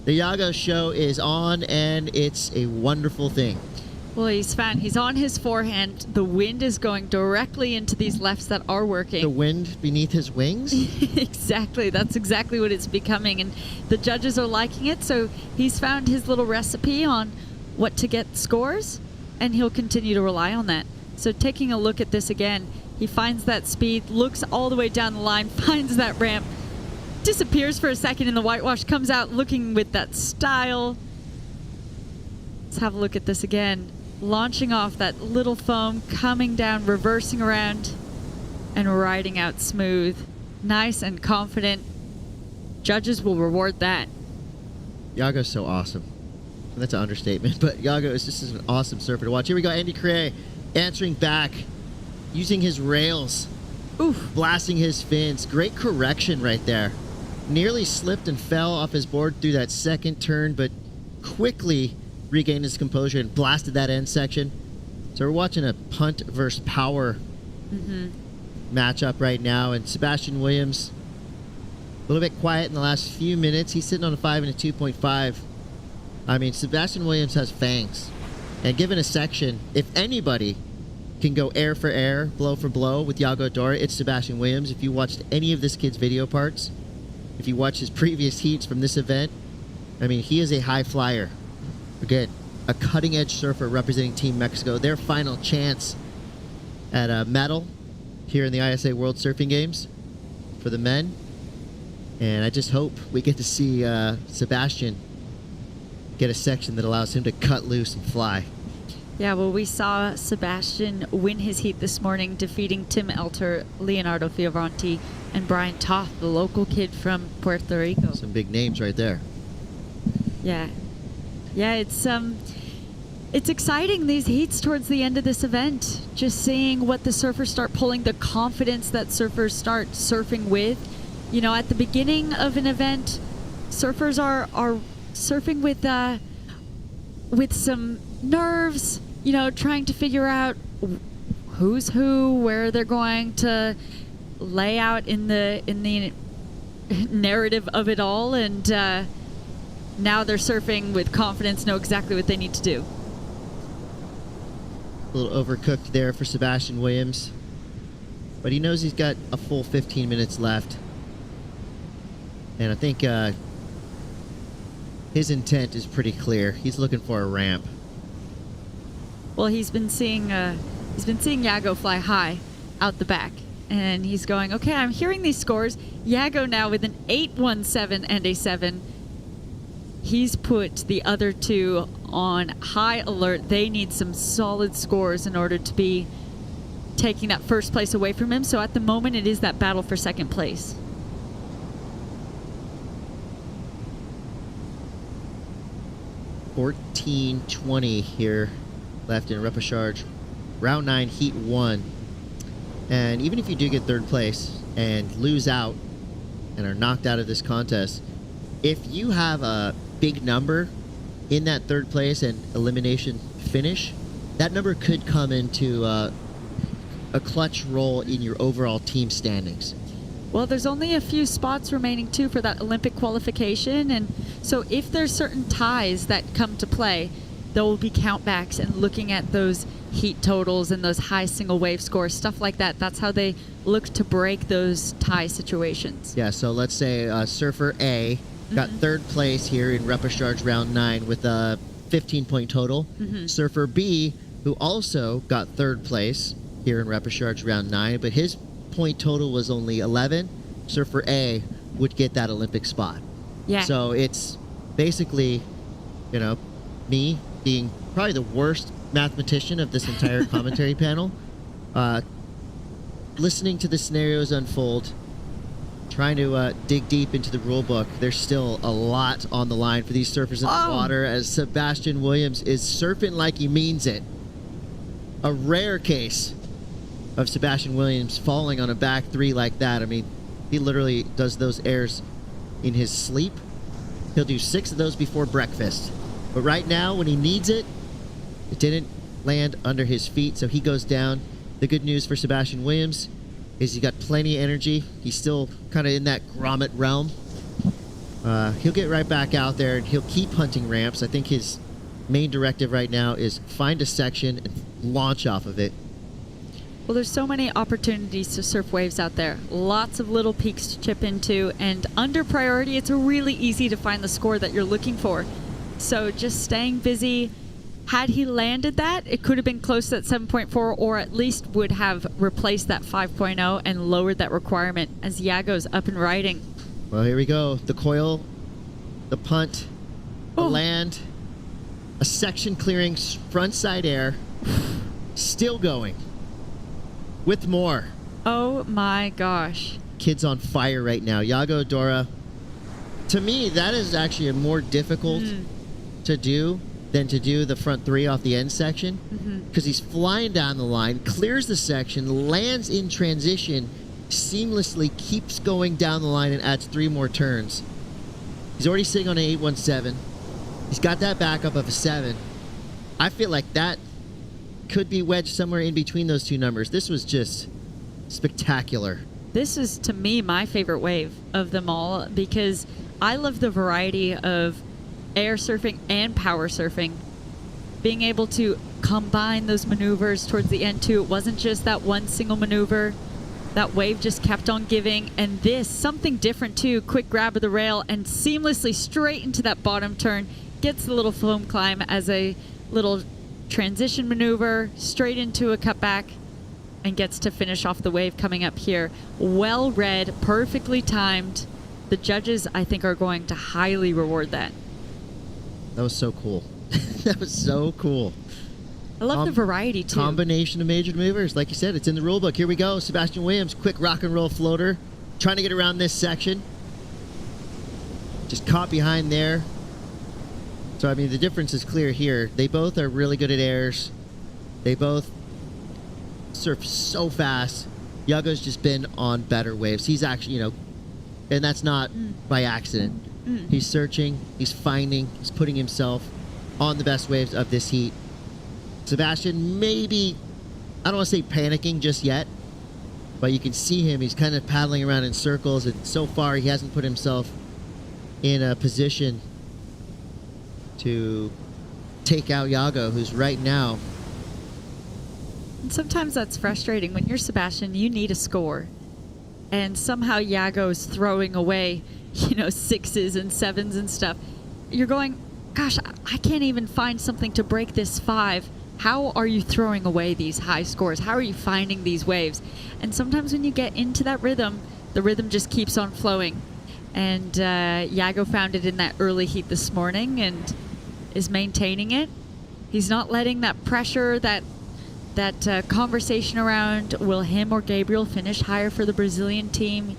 The Iago show is on, and it's a wonderful thing. Well, he's on his forehand. The wind is going directly into these lefts that are working. The wind beneath his wings? Exactly. That's exactly what it's becoming. And the judges are liking it. So he's found his little recipe on what to get scores, and he'll continue to rely on that. So taking a look at this again, he finds that speed, looks all the way down the line, finds that ramp, disappears for a second in the whitewash, comes out looking with that style. Let's have a look at this again. Launching off that little foam, coming down, reversing around, and riding out smooth. Nice and confident. Judges will reward that. Iago's so awesome. That's an understatement, but Iago is just an awesome surfer to watch. Here we go, Andy Cray answering back, using his rails, blasting his fins. Great correction right there. Nearly slipped and fell off his board through that second turn, but quickly regained his composure and blasted that end section. So we're watching a punt versus power matchup right now, and Sebastian Williams a little bit quiet in the last few minutes. He's sitting on a 5 and a 2.5. I mean, Sebastian Williams has fangs, and given a section, if anybody can go air for air, blow for blow with Iago Dora, it's Sebastian Williams. If you watched any of this kid's video parts, if you watch his previous heats from this event, I mean, he is a high flyer. Again, a cutting-edge surfer representing Team Mexico. Their final chance at a medal here in the ISA World Surfing Games for the men. And I just hope we get to see Sebastian get a section that allows him to cut loose and fly. Yeah, well, we saw Sebastian win his heat this morning, defeating Tim Elter, Leonardo Fioravanti, and Brian Toth, the local kid from Puerto Rico. Some big names right there. Yeah. Yeah, it's exciting, these heats towards the end of this event. Just seeing what the surfers start pulling, the confidence that surfers start surfing with. You know, at the beginning of an event, surfers are surfing with some nerves, you know, trying to figure out who's who, where they're going to lay out in the narrative of it all, and now they're surfing with confidence, know exactly what they need to do. A little overcooked there for Sebastian Williams, but he knows he's got a full 15 minutes left. And I think his intent is pretty clear. He's looking for a ramp. Well, he's been seeing Yago fly high out the back, and he's going, okay, I'm hearing these scores. Yago now with an 8.17 and a 7. He's put the other two on high alert. They need some solid scores in order to be taking that first place away from him. So at the moment, it is that battle for second place. 14:20 here left in repechage. Round 9, heat 1. And even if you do get third place and lose out and are knocked out of this contest, if you have a big number in that third place and elimination finish, that number could come into a clutch role in your overall team standings. Well, there's only a few spots remaining too for that Olympic qualification, and so if there's certain ties that come to play, there will be countbacks and looking at those heat totals and those high single wave scores, stuff like that. That's how they look to break those tie situations. Yeah, so let's say Surfer A got third place here in repechage round 9 with a 15-point total. Surfer B, who also got third place here in repechage round 9, but his point total was only 11. Surfer A would get that Olympic spot. Yeah. So it's basically, you know, me being probably the worst mathematician of this entire commentary panel, listening to the scenarios unfold, trying to dig deep into the rule book. There's still a lot on the line for these surfers in the water as Sebastian Williams is surfing like he means it. A rare case of Sebastian Williams falling on a back 3 like that. I mean, he literally does those airs in his sleep. He'll do 6 of those before breakfast. But right now, when he needs it, it didn't land under his feet, so he goes down. The good news for Sebastian Williams is he's got plenty of energy. He's still kind of in that grommet realm. He'll get right back out there, and he'll keep hunting ramps. I think his main directive right now is find a section and launch off of it. Well, there's so many opportunities to surf waves out there. Lots of little peaks to chip into, and under priority, it's really easy to find the score that you're looking for. So just staying busy. Had he landed that, it could have been close to that 7.4, or at least would have replaced that 5.0 and lowered that requirement as Yago's up and riding. Well, here we go. The coil, the punt, the land, a section clearing frontside air, still going. With more. Oh my gosh. Kid's on fire right now. Yago Dora. To me, that is actually a more difficult to do than to do the front 3 off the end section. Because he's flying down the line, clears the section, lands in transition, seamlessly keeps going down the line and adds 3 more turns. He's already sitting on an 8.17. He's got that backup of a 7. I feel like that could be wedged somewhere in between those two numbers. This was just spectacular. This is, to me, my favorite wave of them all because I love the variety of air surfing and power surfing. Being able to combine those maneuvers towards the end too. It wasn't just that one single maneuver. That wave just kept on giving. And this, something different too. Quick grab of the rail and seamlessly straight into that bottom turn. Gets the little foam climb as a little transition maneuver, straight into a cutback, and gets to finish off the wave coming up here. Well read, perfectly timed. the judges, I think, are going to highly reward that. That was so cool. That was so cool. I love the variety, too. Combination of major maneuvers. Like you said, it's in the rule book. Here we go. Sebastian Williams, quick rock and roll floater. Trying to get around this section. Just caught behind there. So, I mean, the difference is clear here. They both are really good at airs. They both surf so fast. Yago's just been on better waves. He's actually, you know, and that's not by accident. He's searching, he's finding, he's putting himself on the best waves of this heat. Sebastian, maybe, I don't want to say panicking just yet, but you can see him. He's kind of paddling around in circles, and so far he hasn't put himself in a position to take out Yago, who's right now. And sometimes that's frustrating. When you're Sebastian, you need a score. And somehow Yago's throwing away, you know, 6s and 7s and stuff. You're going, gosh, I can't even find something to break this 5. How are you throwing away these high scores? How are you finding these waves? And sometimes when you get into that rhythm, the rhythm just keeps on flowing. And Yago found it in that early heat this morning and is maintaining it. He's not letting that pressure, that conversation around will him or Gabriel finish higher for the Brazilian team.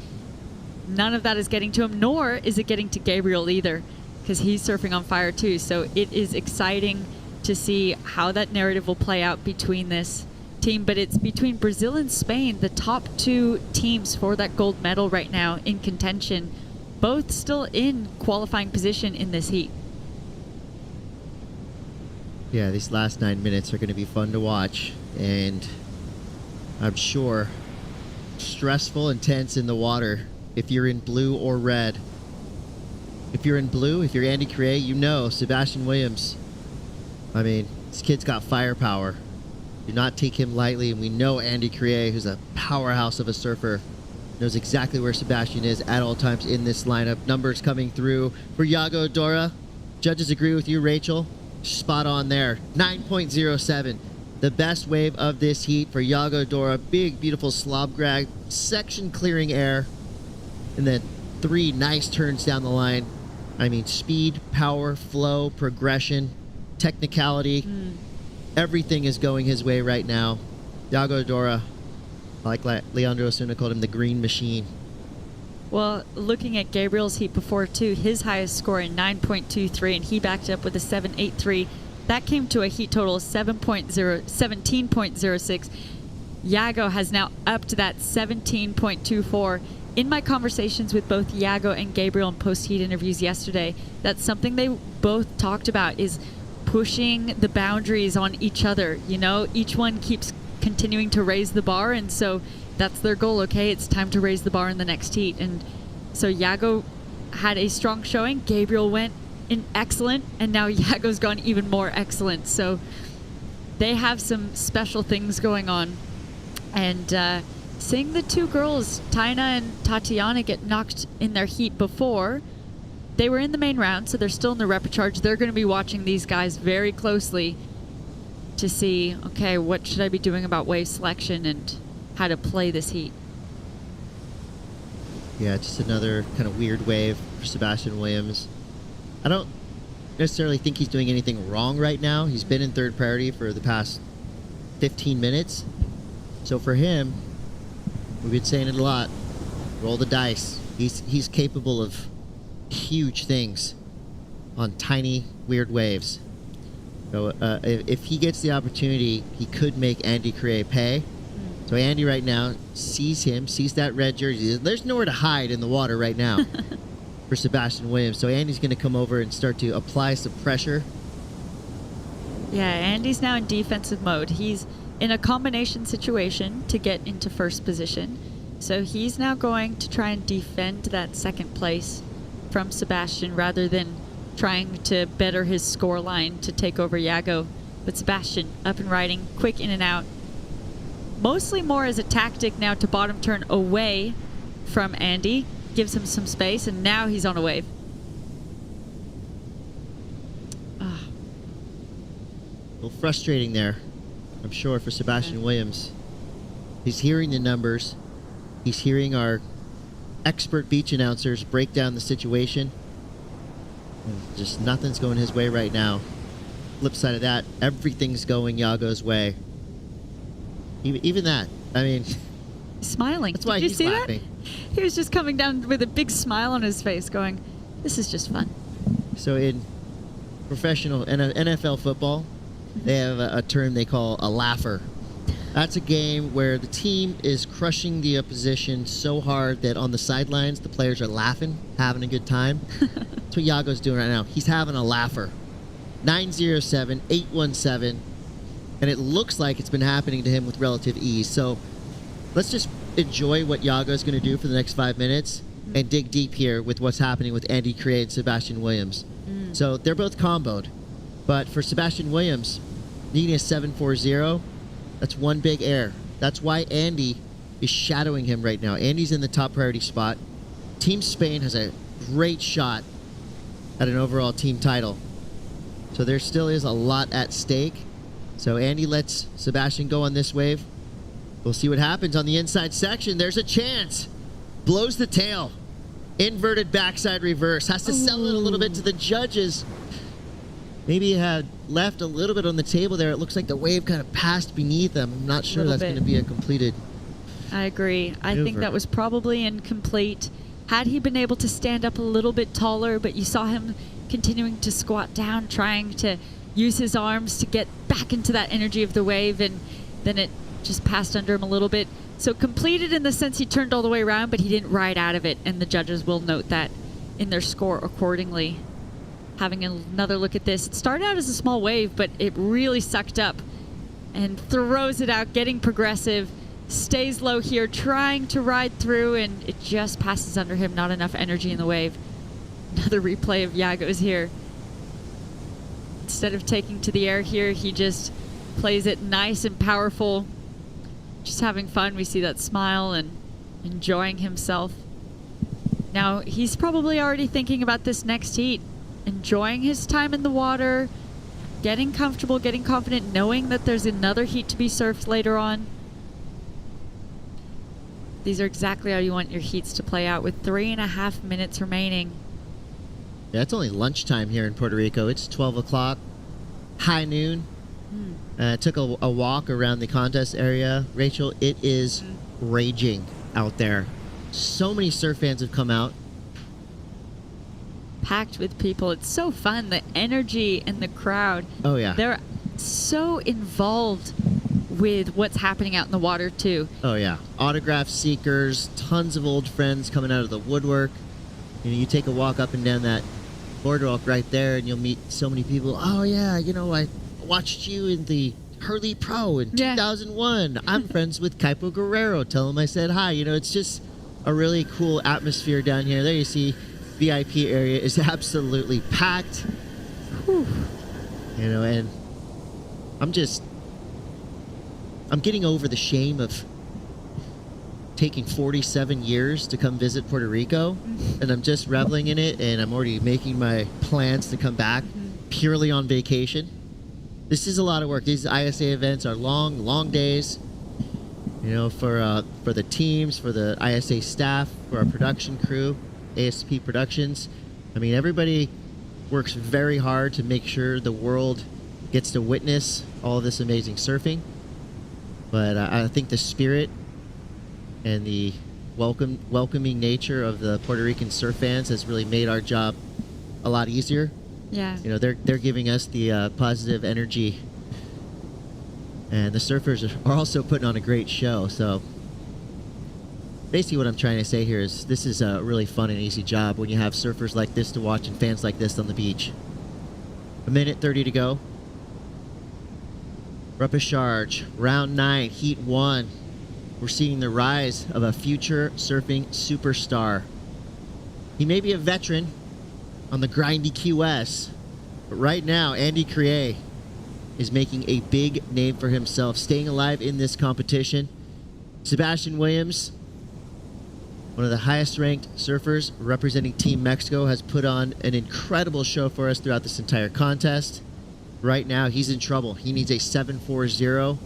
None of that is getting to him, nor is it getting to Gabriel either, because he's surfing on fire too. So it is exciting to see how that narrative will play out between this team. But it's between Brazil and Spain, the top 2 teams for that gold medal right now in contention, both still in qualifying position in this heat. Yeah, these last 9 minutes are going to be fun to watch, and I'm sure stressful, intense in the water if you're in blue or red. If you're in blue, if you're Andy Crea, you know Sebastian Williams. I mean, this kid's got firepower. Do not take him lightly, and we know Andy Crea, who's a powerhouse of a surfer, knows exactly where Sebastian is at all times in this lineup. Numbers coming through for Yago Dora. Judges agree with you, Rachel. Spot on there. 9.07. The best wave of this heat for Yago Dora. Big, beautiful slob grab. Section clearing air. And then 3 nice turns down the line. I mean, speed, power, flow, progression, technicality. Everything is going his way right now. Yago Dora, like Leandro Osuna called him, the green machine. Well, looking at Gabriel's heat before, too, his highest score in 9.23, and he backed up with a 7.83. That came to a heat total of 17.06. Yago has now upped to that 17.24. In my conversations with both Yago and Gabriel in post-heat interviews yesterday, that's something they both talked about, is pushing the boundaries on each other. You know, each one keeps continuing to raise the bar, and so that's their goal. Okay, it's time to raise the bar in the next heat. And so Yago had a strong showing. Gabriel went in excellent, and now Yago's gone even more excellent. So they have some special things going on. And seeing the 2 girls, Taina and Tatiana, get knocked in their heat before, they were in the main round, so they're still in the repechage. They're going to be watching these guys very closely to see, okay, what should I be doing about wave selection and how to play this heat. Yeah, just another kind of weird wave for Sebastian Williams. I don't necessarily think he's doing anything wrong right now. He's been in third priority for the past 15 minutes. So for him, we've been saying it a lot, roll the dice. He's capable of huge things on tiny, weird waves. So if he gets the opportunity, he could make Andy Crea pay. So Andy right now sees that red jersey. There's nowhere to hide in the water right now for Sebastian Williams. So Andy's going to come over and start to apply some pressure. Yeah, Andy's now in defensive mode. He's in a combination situation to get into first position. So he's now going to try and defend that second place from Sebastian rather than trying to better his score line to take over Yago. But Sebastian up and riding, quick in and out. Mostly more as a tactic now to bottom turn away from Andy. Gives him some space, and now he's on a wave. A little frustrating there, I'm sure, for Sebastian Williams. He's hearing the numbers. He's hearing our expert beach announcers break down the situation. And just nothing's going his way right now. Flip side of that, everything's going Yago's way. Even that, I mean... Smiling. That's why Did you he's see laughing. that? He was just coming down with a big smile on his face going, this is just fun. So in professional NFL football, they have a term they call a laugher. That's a game where the team is crushing the opposition so hard that on the sidelines, the players are laughing, having a good time. That's what Yago's doing right now. He's having a laugher. 907-817, and it looks like it's been happening to him with relative ease. So let's just enjoy what Yago's going to do for the next 5 minutes and dig deep here with what's happening with Andy Cray and Sebastian Williams. So they're both comboed, but for Sebastian Williams, needing a 740, that's one big error. That's why Andy is shadowing him right now. Andy's in the top priority spot. Team Spain has a great shot at an overall team title. So there still is a lot at stake. So Andy lets Sebastian go on this wave. We'll see what happens on the inside section. There's a chance. Blows the tail. Inverted backside reverse. Has to sell it a little bit to the judges. Maybe he had left a little bit on the table there. It looks like the wave kind of passed beneath him. I'm not sure that's going to be a completed I agree. I think that was probably incomplete. Had he been able to stand up a little bit taller, but you saw him continuing to squat down, trying to use his arms to get back into that energy of the wave, and then it just passed under him a little bit. So completed in the sense he turned all the way around, but he didn't ride out of it, and the judges will note that in their score accordingly. Having another look at this, it started out as a small wave, but it really sucked up and throws it out, getting progressive, stays low here, trying to ride through, and it just passes under him. Not enough energy in the wave. Another replay of Yago's here. Instead of taking to the air here, he just plays it nice and powerful. Just having fun. We see that smile and enjoying himself. Now, he's probably already thinking about this next heat. Enjoying his time in the water, getting comfortable, getting confident, knowing that there's another heat to be surfed later on. These are exactly how you want your heats to play out with 3.5 minutes remaining. Yeah, it's only lunchtime here in Puerto Rico. It's 12 o'clock, high noon. Took a walk around the contest area. Rachel, it is raging out there. So many surf fans have come out. Packed with people. It's so fun. The energy and the crowd. Oh, yeah. They're so involved with what's happening out in the water, too. Oh, yeah. Autograph seekers, tons of old friends coming out of the woodwork. You know, you take a walk up and down that boardwalk right there, and you'll meet so many people. Oh, yeah, you know, I watched you in the Hurley Pro in 2001. I'm friends with Kaipo Guerrero. Tell him I said hi. You know, it's just a really cool atmosphere down here. There you see VIP area is absolutely packed. Whew. You know, and I'm getting over the shame of taking 47 years to come visit Puerto Rico, and I'm just reveling in it, and I'm already making my plans to come back purely on vacation. This is a lot of work. These ISA events are long days, you know, for the teams, for the ISA staff, for our production crew, ASP Productions. I mean, everybody works very hard to make sure the world gets to witness all of this amazing surfing. But I think the spirit and the welcoming nature of the Puerto Rican surf fans has really made our job a lot easier. Yeah. You know, they're giving us the positive energy, and the surfers are also putting on a great show. So basically what I'm trying to say here is this is a really fun and easy job when you have surfers like this to watch and fans like this on the beach. 1:30 to go. Repechage, round 9, heat 1. We're seeing the rise of a future surfing superstar. He may be a veteran on the grindy QS, but right now Andy Cray is making a big name for himself, staying alive in this competition. Sebastian Williams, one of the highest ranked surfers representing Team Mexico, has put on an incredible show for us throughout this entire contest. Right now he's in trouble. He needs a 740,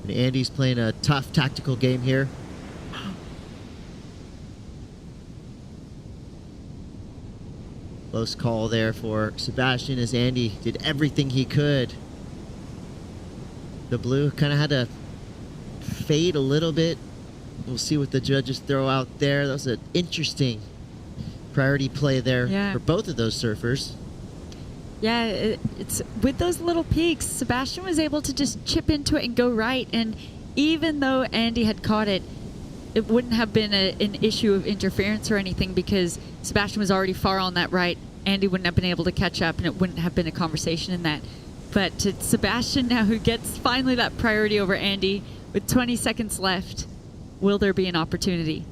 and Andy's playing a tough tactical game here. Close call there for Sebastian as Andy did everything he could. The blue kind of had to fade a little bit. We'll see what the judges throw out there. That was an interesting priority play there for both of those surfers. Yeah, it's with those little peaks, Sebastian was able to just chip into it and go right. And even though Andy had caught it, it wouldn't have been an issue of interference or anything because Sebastian was already far on that right. Andy wouldn't have been able to catch up, and it wouldn't have been a conversation in that. But it's Sebastian now who gets finally that priority over Andy with 20 seconds left. Will there be an opportunity?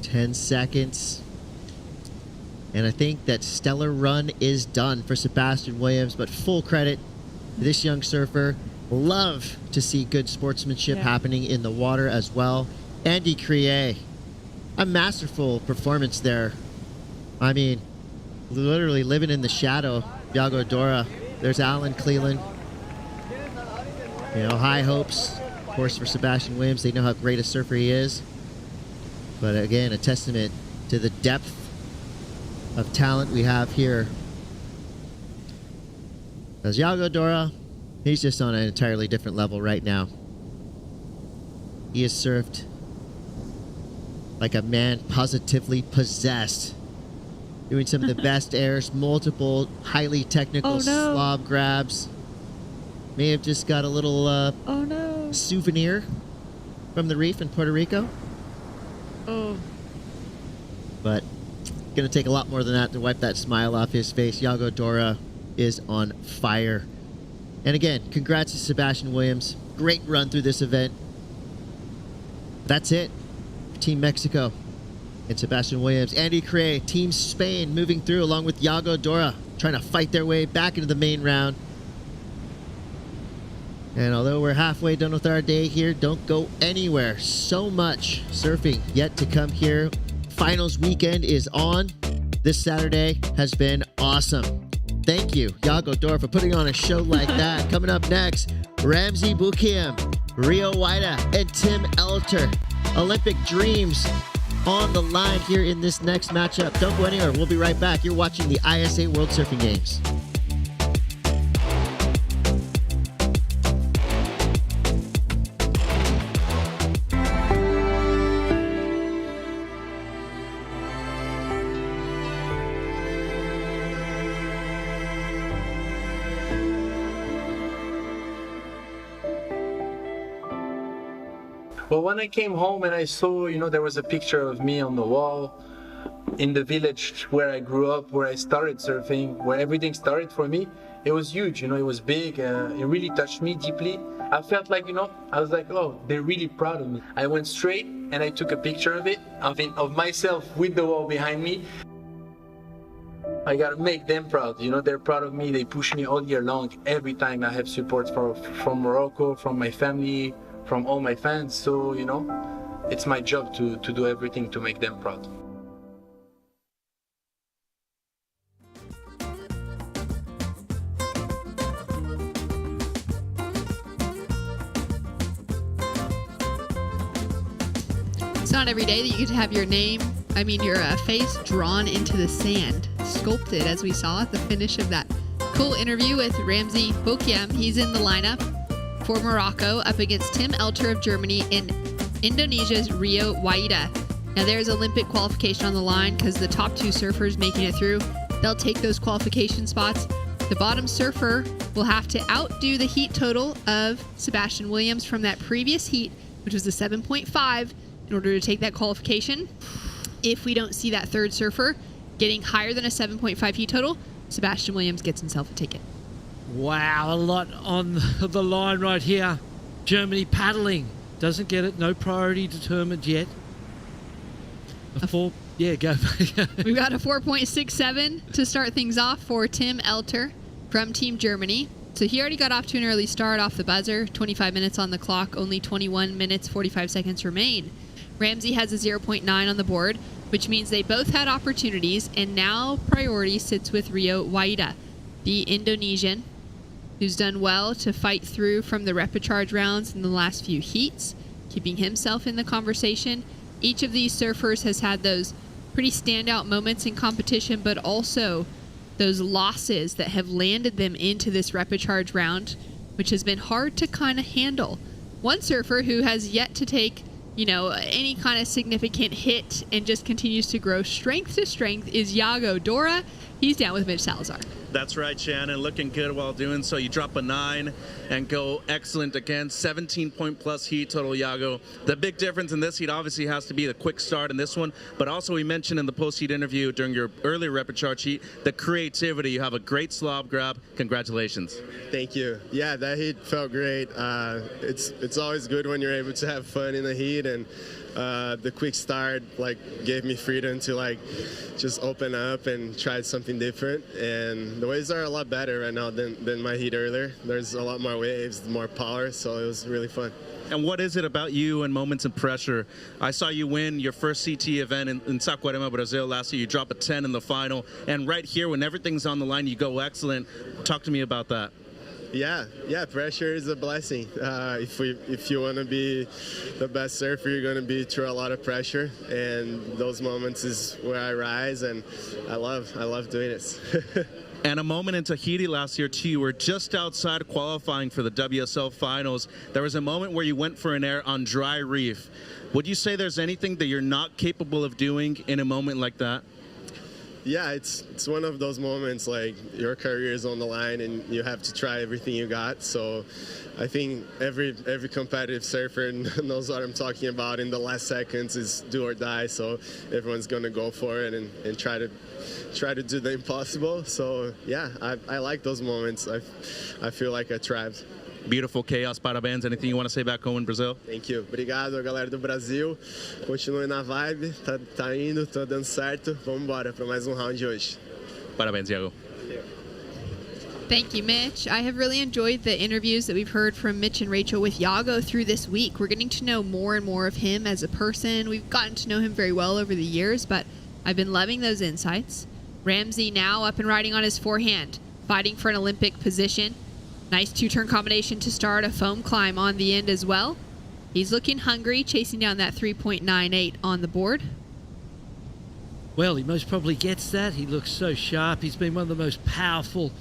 10 seconds. And I think that stellar run is done for Sebastian Williams, but full credit to this young surfer. Love to see good sportsmanship happening in the water as well. Andy Crier, a masterful performance there. I mean, literally living in the shadow. Yago Dora. There's Alan Cleland. You know, high hopes, of course, for Sebastian Williams. They know how great a surfer he is. But again, a testament to the depth of talent we have here. As Yago Dora, he's just on an entirely different level right now. He has surfed like a man positively possessed, doing some of the best airs, multiple highly technical slob grabs. May have just got a little souvenir from the reef in Puerto Rico. But gonna take a lot more than that to wipe that smile off his face. Yago Dora is on fire. And again, congrats to Sebastian Williams. Great run through this event. That's it for Team Mexico and Sebastian Williams. Andy Cray, Team Spain, moving through along with Yago Dora, trying to fight their way back into the main round. And although we're halfway done with our day here, don't go anywhere. So much surfing yet to come here. Finals weekend is on. This Saturday has been awesome. Thank you, Yago Dora, for putting on a show like that. Coming up next, Ramsey Bukiam, Rio Waida, and Tim Elter. Olympic dreams on the line here in this next matchup. Don't go anywhere. We'll be right back. You're watching the ISA World Surfing Games. Well, when I came home and I saw, there was a picture of me on the wall in the village where I grew up, where I started surfing, where everything started for me, it was huge, it was big, it really touched me deeply. I felt like, I was like, oh, they're really proud of me. I went straight and I took a picture of it, of myself with the wall behind me. I gotta make them proud, they're proud of me. They push me all year long. Every time I have support from Morocco, from my family, from all my fans, so it's my job to do everything to make them proud. It's not every day that you get to have your face drawn into the sand, sculpted, as we saw at the finish of that cool interview with Ramsey Bukiam. He's in the lineup for Morocco up against Tim Elter of Germany in Indonesia's Rio Waida. Now there's Olympic qualification on the line because the top two surfers making it through, they'll take those qualification spots. The bottom surfer will have to outdo the heat total of Sebastian Williams from that previous heat, which was a 7.5, in order to take that qualification. If we don't see that third surfer getting higher than a 7.5 heat total, Sebastian Williams gets himself a ticket. Wow, a lot on the line right here. Germany paddling. Doesn't get it. No priority determined yet. Go. We've got a 4.67 to start things off for Tim Elter from Team Germany. So he already got off to an early start off the buzzer. 25 minutes on the clock. Only 21 minutes, 45 seconds remain. Ramsey has a 0.9 on the board, which means they both had opportunities, and now priority sits with Rio Waida, the Indonesian, who's done well to fight through from the repecharge rounds in the last few heats, keeping himself in the conversation. Each of these surfers has had those pretty standout moments in competition, but also those losses that have landed them into this repecharge round, which has been hard to kind of handle. One surfer who has yet to take, you know, any kind of significant hit and just continues to grow strength to strength is Yago Dora. He's down with Mitch Salazar. That's right, Shannon. Looking good while doing so. You drop a 9 and go excellent again. 17-point plus heat total, Yago. The big difference in this heat obviously has to be the quick start in this one, but also we mentioned in the post-heat interview during your earlier repecharge heat, the creativity. You have a great slob grab. Congratulations. Thank you. Yeah, that heat felt great. It's always good when you're able to have fun in the heat, and the quick start gave me freedom to just open up and try something different. And the waves are a lot better right now than my heat earlier. There's a lot more waves, more power, so it was really fun. And what is it about you and moments of pressure? I saw you win your first CT event in Saquarema, Brazil last year. You drop a 10 in the final, and right here when everything's on the line, you go excellent. Talk to me about that. Yeah, pressure is a blessing. If you want to be the best surfer, you're going to be through a lot of pressure, and those moments is where I rise, and I love doing this. And a moment in Tahiti last year, too, you were just outside qualifying for the WSL finals. There was a moment where you went for an air on dry reef. Would you say there's anything that you're not capable of doing in a moment like that? Yeah, it's one of those moments your career is on the line and you have to try everything you got. So I think every competitive surfer knows what I'm talking about. In the last seconds is do or die. So everyone's going to go for it and try to do the impossible. So yeah, I like those moments. I feel like I thrived. Beautiful chaos, parabéns. Anything you want to say back home in Brazil? Thank you. Obrigado, galera do Brasil. Continue na vibe, tá indo, tá dando certo. Vamos embora para mais round hoje. Parabéns, Iago. Thank you, Mitch. I have really enjoyed the interviews that we've heard from Mitch and Rachel with Yago through this week. We're getting to know more and more of him as a person. We've gotten to know him very well over the years, but I've been loving those insights. Ramsey now up and riding on his forehand, fighting for an Olympic position. Nice two-turn combination to start, a foam climb on the end as well. He's looking hungry, chasing down that 3.98 on the board. Well, he most probably gets that. He looks so sharp. He's been one of the most powerful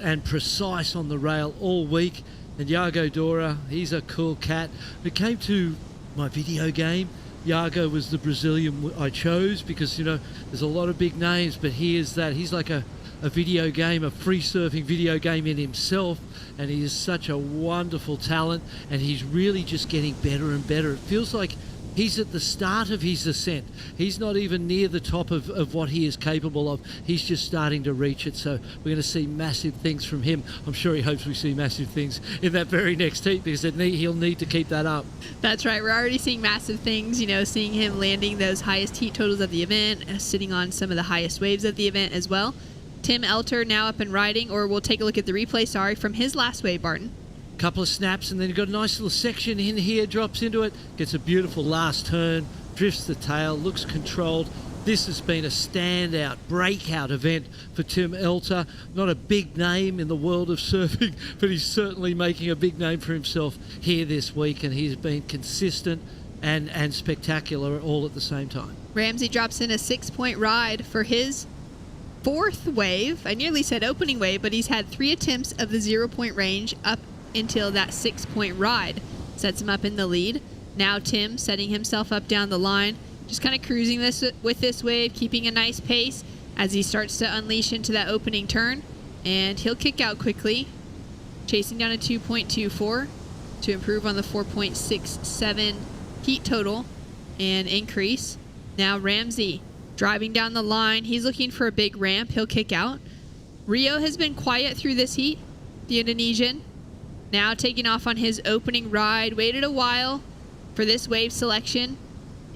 and precise on the rail all week. And Yago Dora, he's a cool cat. When it came to my video game, Yago was the Brazilian I chose because, you know, there's a lot of big names, but he is that. He's like a video game, a free surfing video game in himself, and he is such a wonderful talent, and he's really just getting better and better. It feels like he's at the start of his ascent. He's not even near the top of what he is capable of. He's just starting to reach it, so we're going to see massive things from him. I'm sure he hopes we see massive things in that very next heat because he'll need to keep that up. That's right. We're already seeing massive things, you know, seeing him landing those highest heat totals of the event, sitting on some of the highest waves of the event as well. Tim Elter now up and riding, or we'll take a look at the replay, from his last wave, Barton. Couple of snaps, and then you've got a nice little section in here, drops into it, gets a beautiful last turn, drifts the tail, looks controlled. This has been a standout, breakout event for Tim Elter. Not a big name in the world of surfing, but he's certainly making a big name for himself here this week, and he's been consistent and spectacular all at the same time. Ramsey drops in a 6-point ride for his fourth wave. I nearly said opening wave, but he's had 3 attempts of the 0-point range up until that 6-point ride. Sets him up in the lead. Now Tim setting himself up down the line, just kind of cruising with this wave, keeping a nice pace as he starts to unleash into that opening turn. And he'll kick out quickly, chasing down a 2.24 to improve on the 4.67 heat total and increase. Now Ramsey driving down the line. He's looking for a big ramp. He'll kick out. Rio has been quiet through this heat, the Indonesian. Now taking off on his opening ride. Waited a while for this wave selection.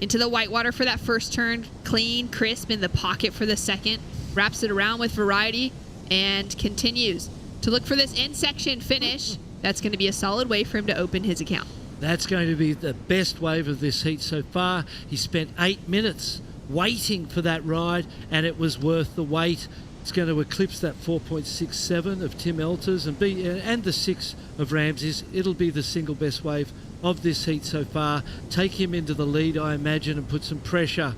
Into the whitewater for that first turn. Clean, crisp in the pocket for the second. Wraps it around with variety and continues to look for this in-section finish. That's going to be a solid way for him to open his account. That's going to be the best wave of this heat so far. He spent 8 minutes waiting for that ride, and it was worth the wait. It's going to eclipse that 4.67 of Tim Elter's and the 6 of Ramsey's. It'll be the single best wave of this heat so far. Take him into the lead, I imagine, and put some pressure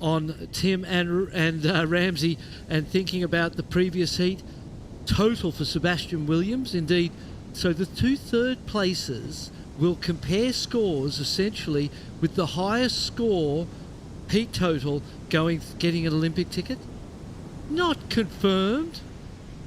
on Tim and Ramsey, and thinking about the previous heat total for Sebastian Williams. Indeed, so the 2 third places will compare scores essentially with the highest score heat total getting an Olympic ticket. Not confirmed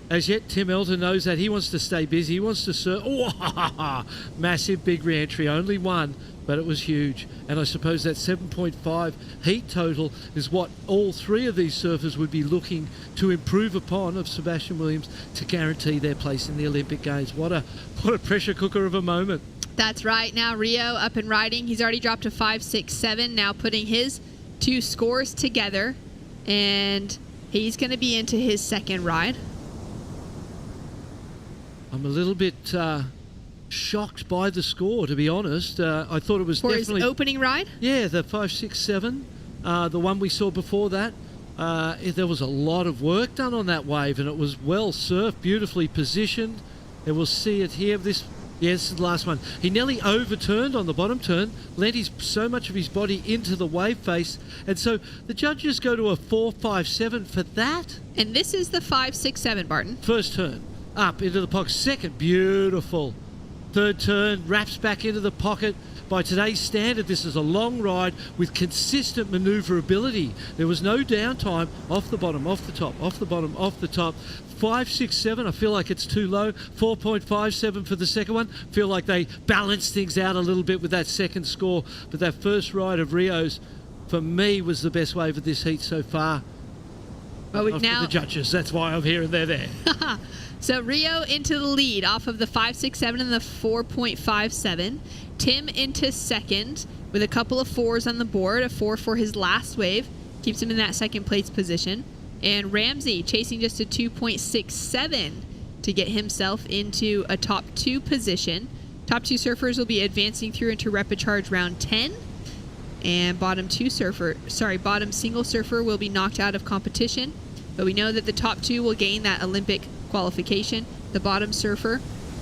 as yet. Tim Elder knows that he wants to stay busy. He wants to surf. Oh, massive big re-entry, only one, but it was huge. And I suppose that 7.5 heat total is what all 3 of these surfers would be looking to improve upon of Sebastian Williams to guarantee their place in the Olympic Games. What a pressure cooker of a moment. That's right. Now Rio up and riding. He's already dropped to 5.67. Now putting his 2 scores together, and he's going to be into his second ride. I'm a little bit shocked by the score, to be honest. I thought it was for definitely his opening ride. Yeah, the 5.67, the one we saw before that. There was a lot of work done on that wave, and it was well surfed, beautifully positioned. And we'll see it here. This is the last one. He nearly overturned on the bottom turn, lent so much of his body into the wave face, and so the judges go to a 4.57 for that. And this is the 5.67, Barton. First turn, up into the pocket. Second, beautiful. Third turn, wraps back into the pocket. By today's standard, this is a long ride with consistent manoeuvrability. There was no downtime. Off the bottom, off the top, off the bottom, off the top. 5.67, I feel like it's too low. 4.57 for the second one. Feel like they balanced things out a little bit with that second score. But that first ride of Rio's, for me, was the best wave of this heat so far. Well, we've now the judges, that's why I'm here and they're there. So Rio into the lead off of the 5.67 and the 4.57. Tim into second with a couple of 4s on the board. A 4 for his last wave. Keeps him in that second place position. And Ramsey chasing just a 2.67 to get himself into a top 2 position. Top 2 surfers will be advancing through into repechage round 10. And bottom single surfer will be knocked out of competition. But we know that the top 2 will gain that Olympic qualification. The bottom surfer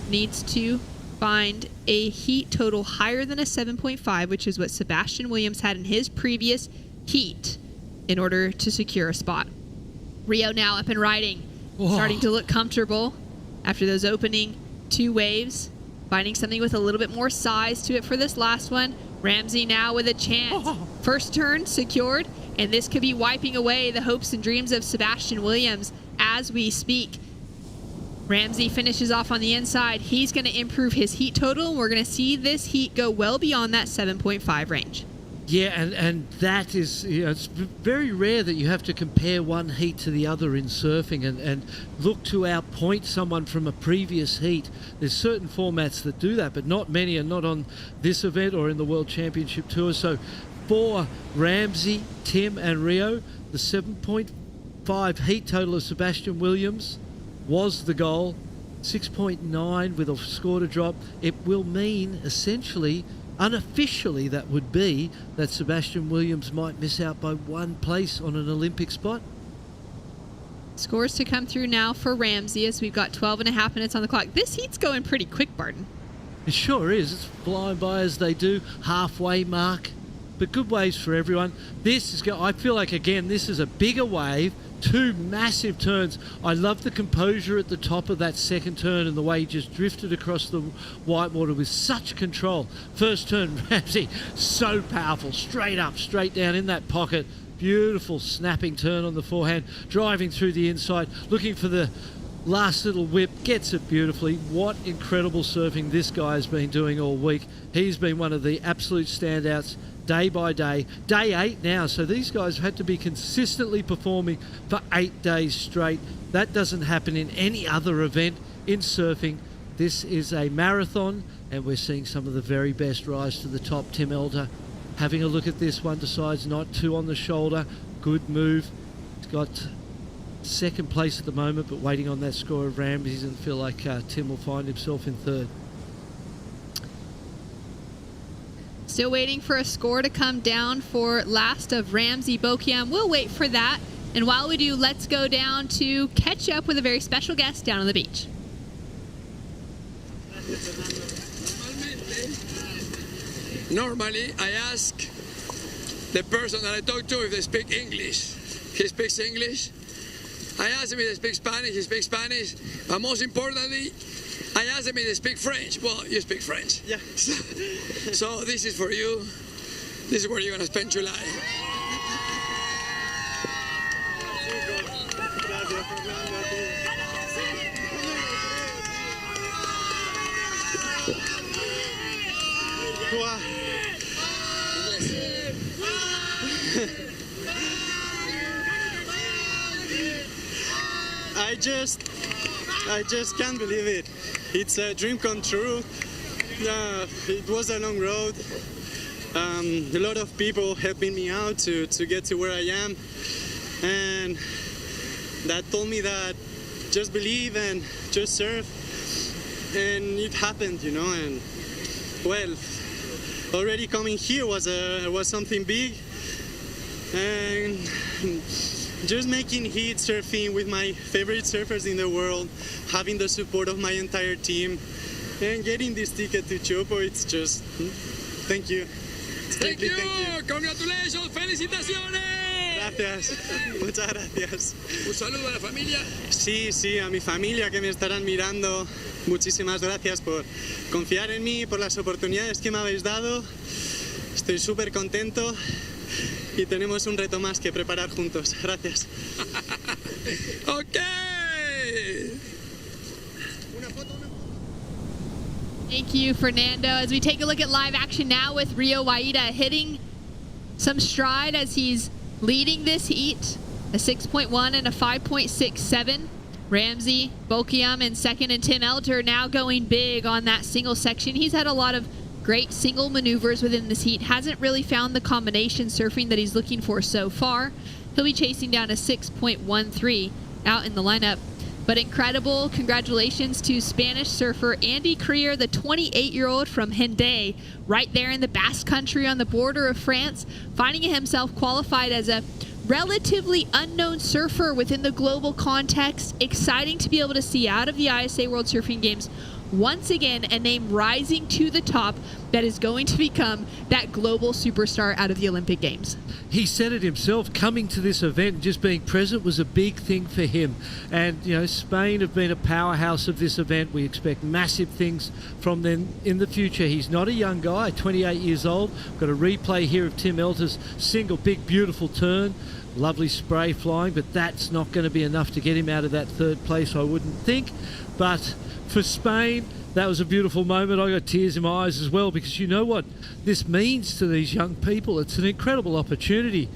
needs to find a heat total higher than a 7.5, which is what Sebastian Williams had in his previous heat, in order to secure a spot. Rio now up and riding, starting to look comfortable after those opening 2 waves, finding something with a little bit more size to it for this last one. Ramsey now with a chance. First turn secured, and this could be wiping away the hopes and dreams of Sebastian Williams as we speak. Ramsey finishes off on the inside. He's going to improve his heat total, and we're going to see this heat go well beyond that 7.5 range. Yeah, and that is, it's very rare that you have to compare one heat to the other in surfing and look to outpoint someone from a previous heat. There's certain formats that do that, but not many, and not on this event or in the World Championship Tour. So for Ramsey, Tim and Rio, the 7.5 heat total of Sebastian Williams was the goal. 6.9 with a score to drop. It will mean essentially, unofficially, that would be that Sebastian Williams might miss out by 1 place on an Olympic spot. Scores to come through now for Ramsey as we've got 12.5 minutes on the clock. This heat's going pretty quick, Barton. It sure is. It's flying by as they do. Halfway mark. But good waves for everyone. I feel like, again, this is a bigger wave. 2 massive turns. I love the composure at the top of that second turn and the way he just drifted across the whitewater with such control. First turn, Ramsey, so powerful. Straight up, straight down in that pocket. Beautiful snapping turn on the forehand. Driving through the inside, looking for the last little whip. Gets it beautifully. What incredible surfing this guy has been doing all week. He's been one of the absolute standouts. Day by day. Day 8 now, so these guys have had to be consistently performing for 8 days straight. That doesn't happen in any other event in surfing. This is a marathon, and we're seeing some of the very best rise to the top. Tim Elder having a look at this one, decides not to on the shoulder. Good move. He's got second place at the moment, but waiting on that score of Ramsey, and feel like Tim will find himself in third. Still waiting for a score to come down for last of Ramsey Bokiam. We'll wait for that. And while we do, let's go down to catch up with a very special guest down on the beach. Normally, I ask the person that I talk to if they speak English. He speaks English. I asked him if they speak Spanish. He speaks Spanish. But most importantly, I asked him if they speak French. Well, you speak French. Yeah. So this is for you. This is where you're going to spend July. I just can't believe it. It's a dream come true. It was a long road. A lot of people helping me out to get to where I am, and that told me that just believe and just serve, and it happened, you know. And well, already coming here was something big, and just making heat surfing with my favorite surfers in the world, having the support of my entire team, and getting this ticket to Chopo, it's just, thank you. Thank you. Congratulations. Felicitaciones. Gracias. Muchas gracias. Un saludo a la familia. Sí, a mi familia que me estarán mirando. Muchísimas gracias por confiar en mí, por las oportunidades que me habéis dado. Estoy súper contento. Y tenemos un reto más que preparar juntos. Gracias. Okay. Thank you, Fernando. As we take a look at live action now with Rio Waida hitting some stride as he's leading this heat. A 6.1 and a 5.67. Ramsey, Bokiam in second, and Tim Elter now going big on that single section. He's had a lot of great single maneuvers within this heat. Hasn't really found the combination surfing that he's looking for so far. He'll be chasing down a 6.13 out in the lineup. But incredible congratulations to Spanish surfer Andy Creer, the 28-year-old from Hendaye, right there in the Basque Country on the border of France, finding himself qualified as a relatively unknown surfer within the global context. Exciting to be able to see out of the ISA World Surfing Games once again a name rising to the top that is going to become that global superstar out of the Olympic Games. He said it himself, coming to this event and just being present was a big thing for him. And, you know, Spain have been a powerhouse of this event. We expect massive things from them in the future. He's not a young guy, 28 years old. Got a replay here of Tim Elter's single, big, beautiful turn. Lovely spray flying, but that's not going to be enough to get him out of that third place, I wouldn't think. But for Spain, that was a beautiful moment. I got tears in my eyes as well, because you know what this means to these young people. It's an incredible opportunity.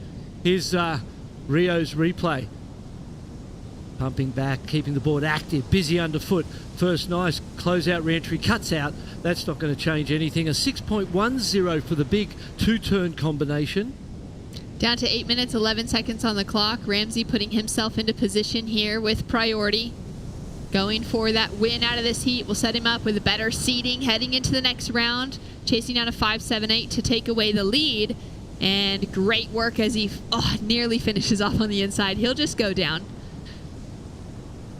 Here's Rio's replay. Pumping back, keeping the board active, busy underfoot. First nice closeout re-entry, cuts out. That's not going to change anything. A 6.10 for the big two-turn combination. Down to 8 minutes, 11 seconds on the clock. Ramsey putting himself into position here with priority. Going for that win out of this heat will set him up with a better seating heading into the next round. Chasing down a 5.78 to take away the lead. And great work as he nearly finishes off on the inside. He'll just go down.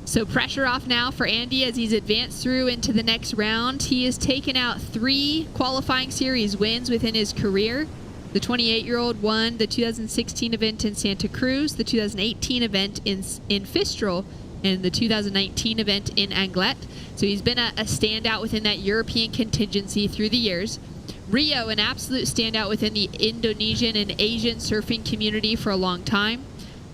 So pressure off now for Andy as he's advanced through into the next round. He has taken out 3 qualifying series wins within his career. The 28-year-old won the 2016 event in Santa Cruz, the 2018 event in Fistral, and the 2019 event in Anglet. So he's been a standout within that European contingency through the years. Rio, an absolute standout within the Indonesian and Asian surfing community for a long time.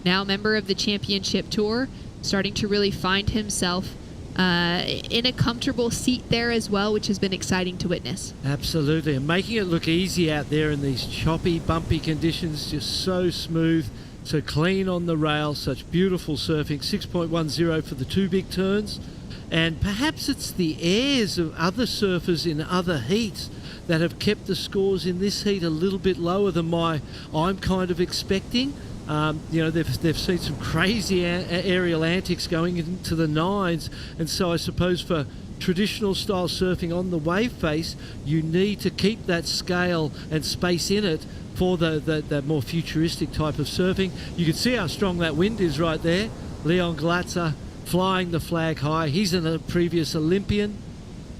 Now a member of the championship tour, starting to really find himself in a comfortable seat there as well, which has been exciting to witness. Absolutely, and making it look easy out there in these choppy, bumpy conditions, just so smooth, so clean on the rail, such beautiful surfing. 6.10 for the 2 big turns, and perhaps it's the airs of other surfers in other heats that have kept the scores in this heat a little bit lower than I'm kind of expecting. You know, they've seen some crazy aerial antics going into the 9s, and so I suppose for traditional style surfing on the wave face, you need to keep that scale and space in it for the more futuristic type of surfing. You can see how strong that wind is right there. Leon Glatzer flying the flag high. He's a previous Olympian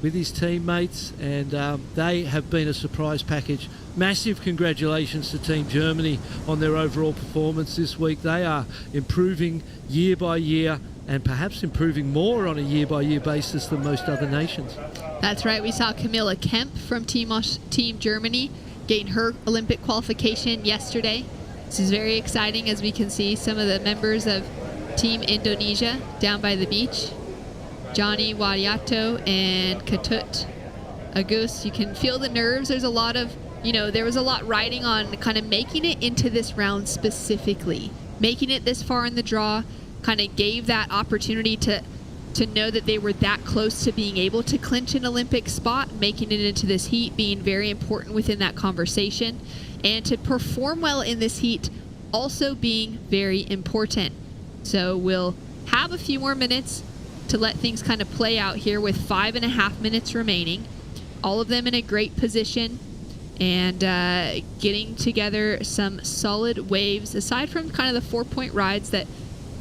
with his teammates, and they have been a surprise package massive congratulations to Team Germany on their overall performance this week. They are improving year by year, and perhaps improving more on a year-by-year basis than most other nations. That's right. We saw Camilla Kemp from Team Germany gain her Olympic qualification yesterday. This is very exciting, as we can see some of the members of Team Indonesia down by the beach. Johnny Wadiato and Ketut Agus. You can feel the nerves. There's a lot of, there was a lot riding on kind of making it into this round specifically. Making it this far in the draw kind of gave that opportunity to know that they were that close to being able to clinch an Olympic spot, making it into this heat being very important within that conversation, and to perform well in this heat also being very important. So we'll have a few more minutes to let things kind of play out here with 5.5 minutes remaining. All of them in a great position and getting together some solid waves aside from kind of the 4-point rides that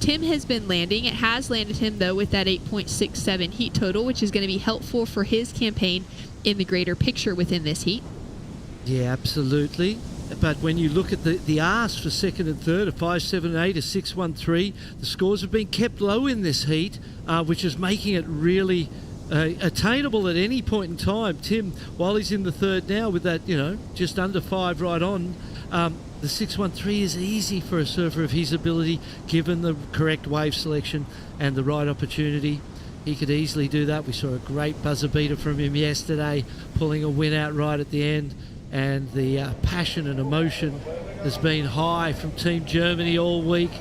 Tim has been landing. It has landed him, though, with that 8.67 heat total, which is going to be helpful for his campaign in the greater picture within this heat. Yeah, absolutely. But when you look at the R's for second and third, a 5.78, a 6.13, the scores have been kept low in this heat, which is making it really attainable at any point in time. Tim, while he's in the third now with that, just under 5 right on, the 6.13 is easy for a surfer of his ability, given the correct wave selection and the right opportunity. He could easily do that. We saw a great buzzer beater from him yesterday, pulling a win out right at the end. And the passion and emotion has been high from Team Germany all week.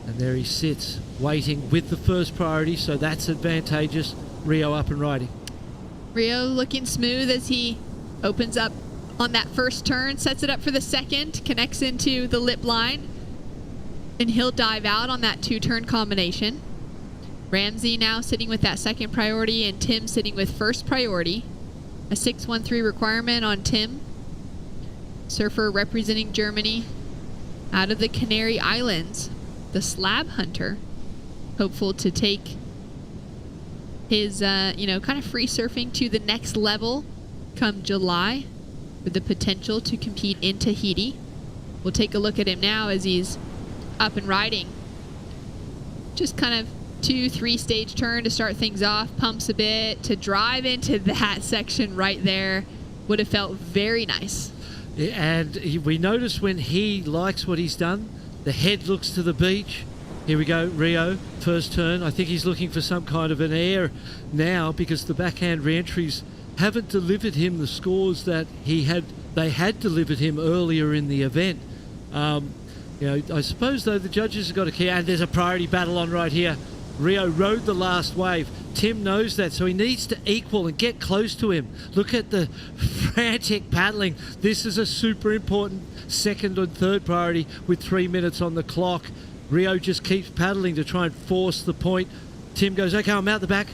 And there he sits, waiting with the first priority, so that's advantageous. Rio up and riding. Rio looking smooth as he opens up on that first turn, sets it up for the second, connects into the lip line, and he'll dive out on that 2-turn combination. Ramsey now sitting with that second priority, and Tim sitting with first priority. A 6.13 requirement on Tim. Surfer representing Germany out of the Canary Islands, the Slab Hunter, hopeful to take his, kind of free surfing to the next level come July, with the potential to compete in Tahiti. We'll take a look at him now as he's up and riding. Just kind of 2-3 stage turn to start things off, pumps a bit to drive into that section right there. Would have felt very nice. Yeah, and we notice when he likes what he's done, the head looks to the beach. Here we go, Rio, first turn. I think he's looking for some kind of an air now, because the backhand re-entries haven't delivered him the scores that they had delivered him earlier in the event. I suppose, though, the judges have got a key, and there's a priority battle on right here. Rio rode the last wave. Tim knows that, so he needs to equal and get close to him. Look at the frantic paddling. This is a super important second and third priority with 3 minutes on the clock. Rio just keeps paddling to try and force the point. Tim goes, okay, I'm out the back.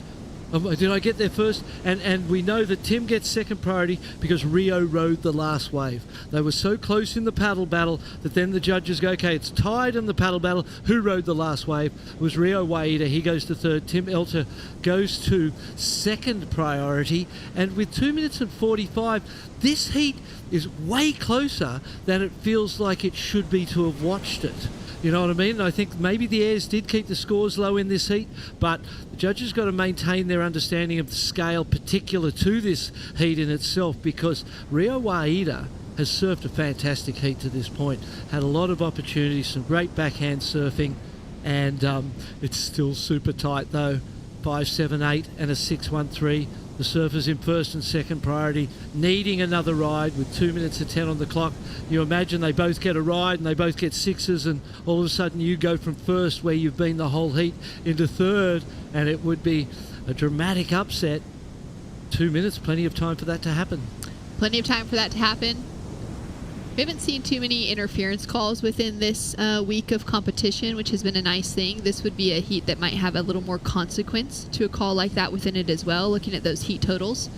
Did I get there first? And we know that Tim gets second priority because Rio rode the last wave. They were so close in the paddle battle that then the judges go, okay, it's tied in the paddle battle. Who rode the last wave? It was Rio Waida. He goes to third. Tim Elter goes to second priority. And with 2 minutes and 45, this heat is way closer than it feels like it should be to have watched it. You know what I mean? I think maybe the airs did keep the scores low in this heat, but the judges got to maintain their understanding of the scale particular to this heat in itself, because Rio Waida has surfed a fantastic heat to this point, had a lot of opportunities, some great backhand surfing, and it's still super tight though. 5.78 and a 6.13. The surfers in first and second priority, needing another ride with 2 minutes and 10 on the clock. You imagine they both get a ride and they both get sixes, and all of a sudden you go from first, where you've been the whole heat, into third, and it would be a dramatic upset. 2 minutes, plenty of time for that to happen. Plenty of time for that to happen. We haven't seen too many interference calls within this week of competition, which has been a nice thing. This would be a heat that might have a little more consequence to a call like that within it as well, looking at those heat totals,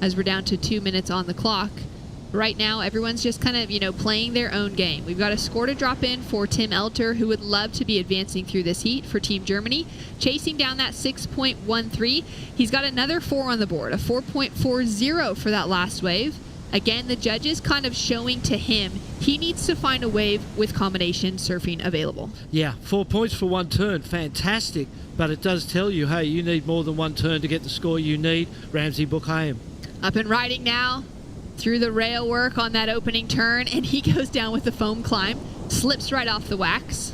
as we're down to 2 minutes on the clock. Right now, everyone's just kind of, playing their own game. We've got a score to drop in for Tim Elter, who would love to be advancing through this heat for Team Germany, chasing down that 6.13. He's got another 4 on the board, a 4.40 for that last wave. Again, the judges kind of showing to him he needs to find a wave with combination surfing available. Yeah, 4 points for one turn. Fantastic. But it does tell you, hey, you need more than one turn to get the score you need. Ramsey Buchaim. Up and riding now through the rail work on that opening turn, and he goes down with the foam climb. Slips right off the wax.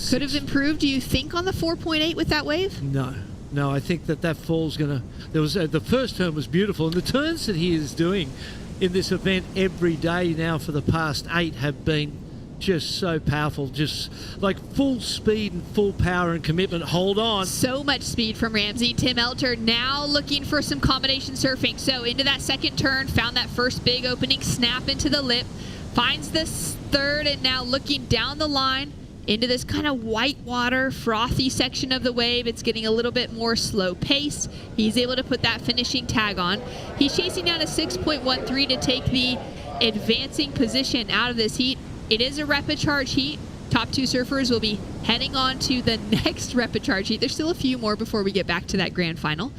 Could have improved, do you think, on the 4.8 with that wave? No, I think that fall's gonna. There was the first turn was beautiful, and the turns that he is doing in this event every day now for the past 8 have been just so powerful, just like full speed and full power and commitment. Hold on. So much speed from Ramsey. Tim Elter now looking for some combination surfing. So into that second turn, found that first big opening snap into the lip, finds this third, and now looking down the line into this kind of whitewater, frothy section of the wave. It's getting a little bit more slow pace. He's able to put that finishing tag on. He's chasing down a 6.13 to take the advancing position out of this heat. It is a repecharge heat. Top 2 surfers will be heading on to the next repecharge heat. There's still a few more before we get back to that grand final.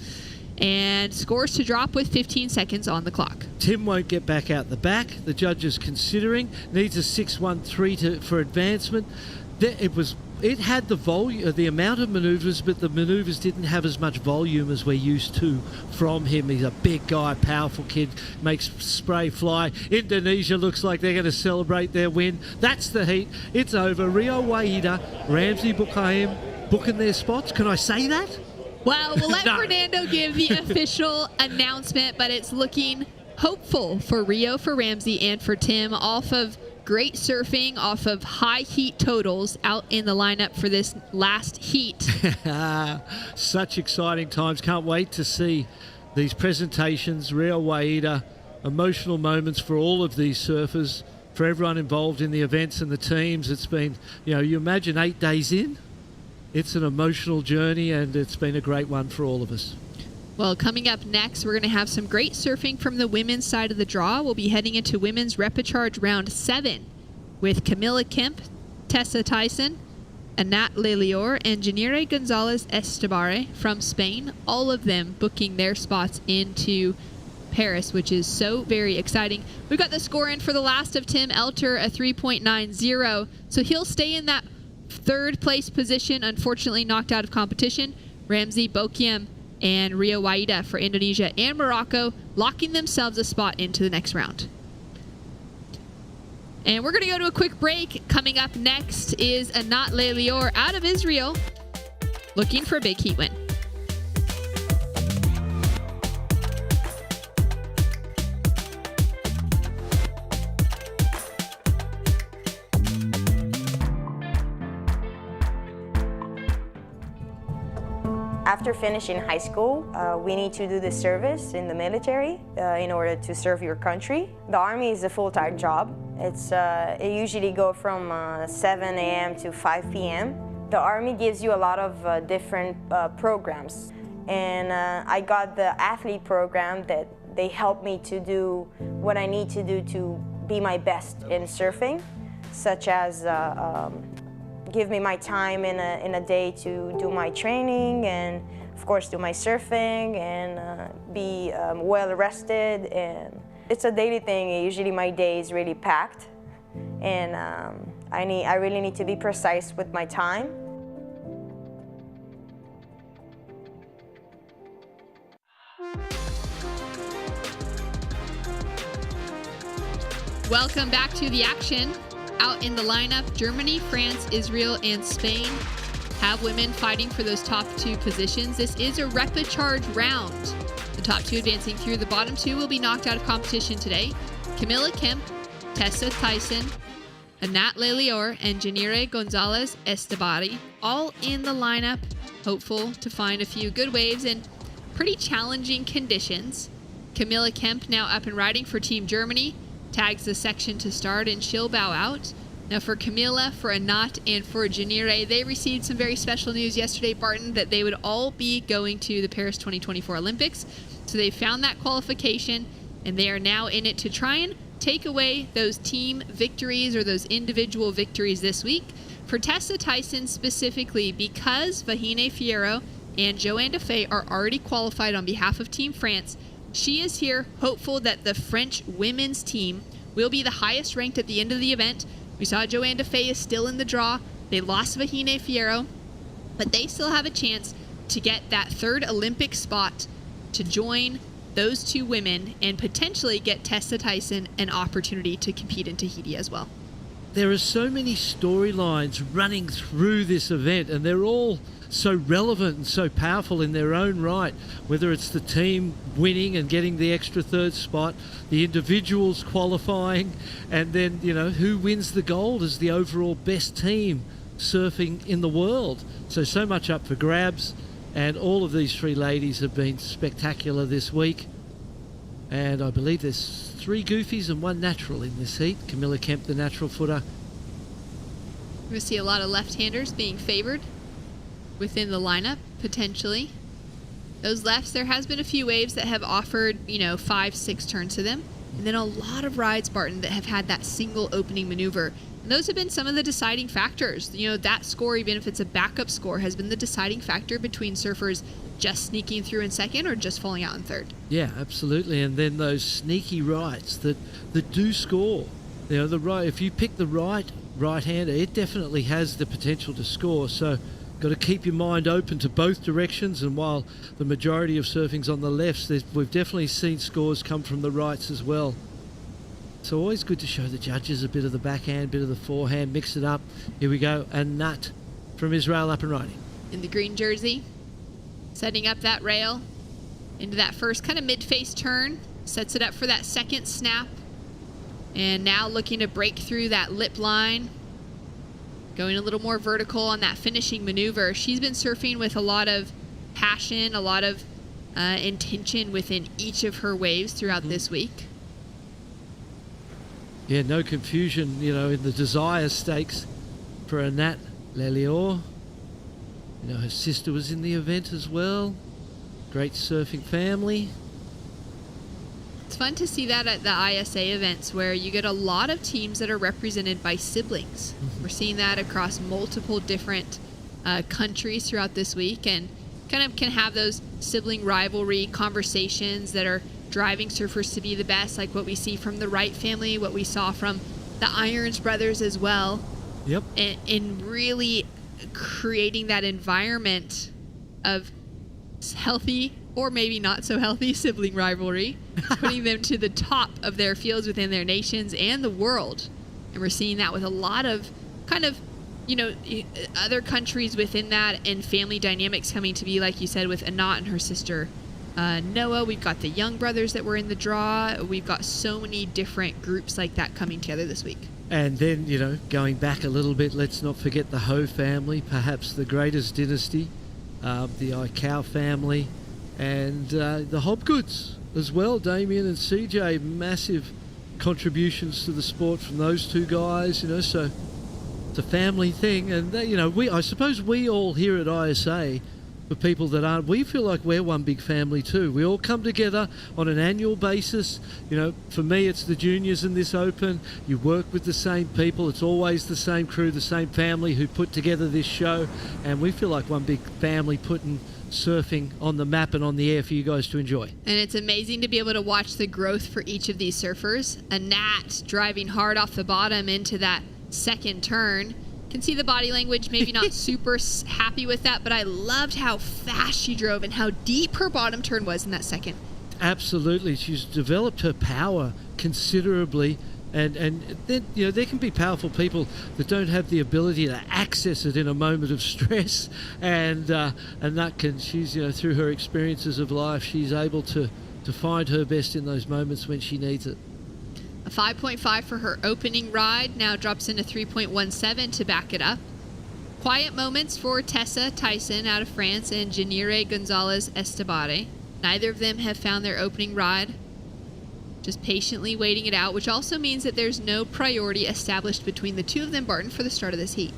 And scores to drop with 15 seconds on the clock. Tim won't get back out the back. The judge is considering. Needs a 6.13 for advancement. It had the volume, the amount of manoeuvres, but the manoeuvres didn't have as much volume as we're used to from him. He's a big guy, powerful kid, makes spray fly. Indonesia looks like they're going to celebrate their win. That's the heat. It's over. Rio Waida, Ramsey Buchaim booking their spots. Can I say that? Well, we'll let Fernando give the official announcement, but it's looking hopeful for Rio, for Ramsey, and for Tim off of great surfing, off of high heat totals out in the lineup for this last heat. Such exciting times. Can't wait to see these presentations. Rio Waida, emotional moments for all of these surfers, for everyone involved in the events and the teams. It's been, you imagine 8 days in, it's an emotional journey, and it's been a great one for all of us. Well, coming up next, we're going to have some great surfing from the women's side of the draw. We'll be heading into women's repecharge round 7 with Camila Kemp, Tessa Tyson, Anat Lelior, and Janire Gonzalez Estebare from Spain. All of them booking their spots into Paris, which is so very exciting. We've got the score in for the last of Tim Elter, a 3.90. So he'll stay in that 3rd place position, unfortunately knocked out of competition. Ramsey Buchaim and Rio Waida for Indonesia and Morocco, locking themselves a spot into the next round. And we're going to go to a quick break. Coming up next is Anat Lelior out of Israel, looking for a big heat win. After finishing high school, we need to do the service in the military in order to serve your country. The Army is a full-time job. It usually goes from 7 a.m. to 5 p.m. The Army gives you a lot of different programs. And I got the athlete program that they help me to do what I need to do to be my best in surfing, such as give me my time in a day to do my training and, of course, do my surfing and be well rested. And it's a daily thing. Usually my day is really packed, and I really need to be precise with my time. Welcome back to the action. Out in the lineup, Germany, France, Israel, and Spain have women fighting for those top 2 positions. This is a repecharge round. The top 2 advancing through. The bottom 2 will be knocked out of competition today. Camila Kemp, Tessa Tyson, Anat Lelior, and Janire Gonzalez Estebari, all in the lineup, hopeful to find a few good waves in pretty challenging conditions. Camila Kemp now up and riding for Team Germany. Tags the section to start, and she'll bow out. Now for Camila, for Anat, and for Janire, they received some very special news yesterday, Barton, that they would all be going to the Paris 2024 Olympics. So they found that qualification, and they are now in it to try and take away those team victories or those individual victories this week. For Tessa Tyson specifically, because Vahine Fierro and Joanne Defay are already qualified on behalf of Team France, She is here hopeful that the French women's team will be the highest ranked at the end of the event. We saw Joanne Defay is still in the draw. They lost Vahine Fierro, but they still have a chance to get that third Olympic spot to join those two women and potentially get Tessa Tyson an opportunity to compete in Tahiti as well. There are so many storylines running through this event, and they're all so relevant and so powerful in their own right, whether it's the team winning and getting the extra third spot, the individuals qualifying, and then, you know, who wins the gold as the overall best team surfing in the world. So much up for grabs, and all of these three ladies have been spectacular this week. And I believe there's 3 goofies and 1 natural in this heat. Camilla Kemp, the natural footer. We're going to see a lot of left-handers being favored within the lineup, potentially. Those lefts, there has been a few waves that have offered, 5-6 turns to them. And then a lot of rides, Barton, that have had that single opening maneuver. And those have been some of the deciding factors. That score, even if it's a backup score, has been the deciding factor between surfers just sneaking through in second or just falling out in third. Yeah, absolutely. And then those sneaky rights that do score. The right, if you pick the right-hander, it definitely has the potential to score. So got to keep your mind open to both directions. And while the majority of surfing's on the lefts, we've definitely seen scores come from the rights as well. So always good to show the judges a bit of the backhand, bit of the forehand, mix it up. Here we go. A nut from Israel up and riding. In the green jersey, setting up that rail into that first kind of mid-face turn, sets it up for that second snap, and now looking to break through that lip line, going a little more vertical on that finishing maneuver. She's been surfing with a lot of passion, a lot of intention within each of her waves throughout this week. Yeah, no confusion, in the desire stakes for Anat Lelior. Her sister was in the event as well. Great surfing family. It's fun to see that at the ISA events where you get a lot of teams that are represented by siblings. We're seeing that across multiple different countries throughout this week, and kind of can have those sibling rivalry conversations that are driving surfers to be the best, like what we see from the Wright family, what we saw from the Irons brothers as well. Yep. And really creating that environment of healthy or maybe not so healthy sibling rivalry, putting them to the top of their fields within their nations and the world. And we're seeing that with a lot of kind of, other countries within that, and family dynamics coming to be, like you said, with Anat and her sister Noah. We've got the Young brothers that were in the draw. We've got so many different groups like that coming together this week. And then, going back a little bit, let's not forget the Ho family, perhaps the greatest dynasty, the Aikau family, and the Hobgoods as well. Damien and CJ, massive contributions to the sport from those two guys, so it's a family thing. And, I suppose we all here at ISA, for people that aren't, we feel like we're one big family too. We all come together on an annual basis. For me, it's the juniors in this Open. You work with the same people. It's always the same crew, the same family who put together this show. And we feel like one big family putting surfing on the map and on the air for you guys to enjoy. And it's amazing to be able to watch the growth for each of these surfers. Anat driving hard off the bottom into that second turn. Can see the body language, maybe not super happy with that, but I loved how fast she drove and how deep her bottom turn was in that second. Absolutely. She's developed her power considerably, and then there can be powerful people that don't have the ability to access it in a moment of stress, and that can, she's through her experiences of life, she's able to find her best in those moments when she needs it. A 5.5 for her opening ride, now drops into 3.17 to back it up. Quiet moments for Tessa Tyson out of France and Janire Gonzalez Estebare. Neither of them have found their opening ride. Just patiently waiting it out, which also means that there's no priority established between the two of them, Barton, for the start of this heat.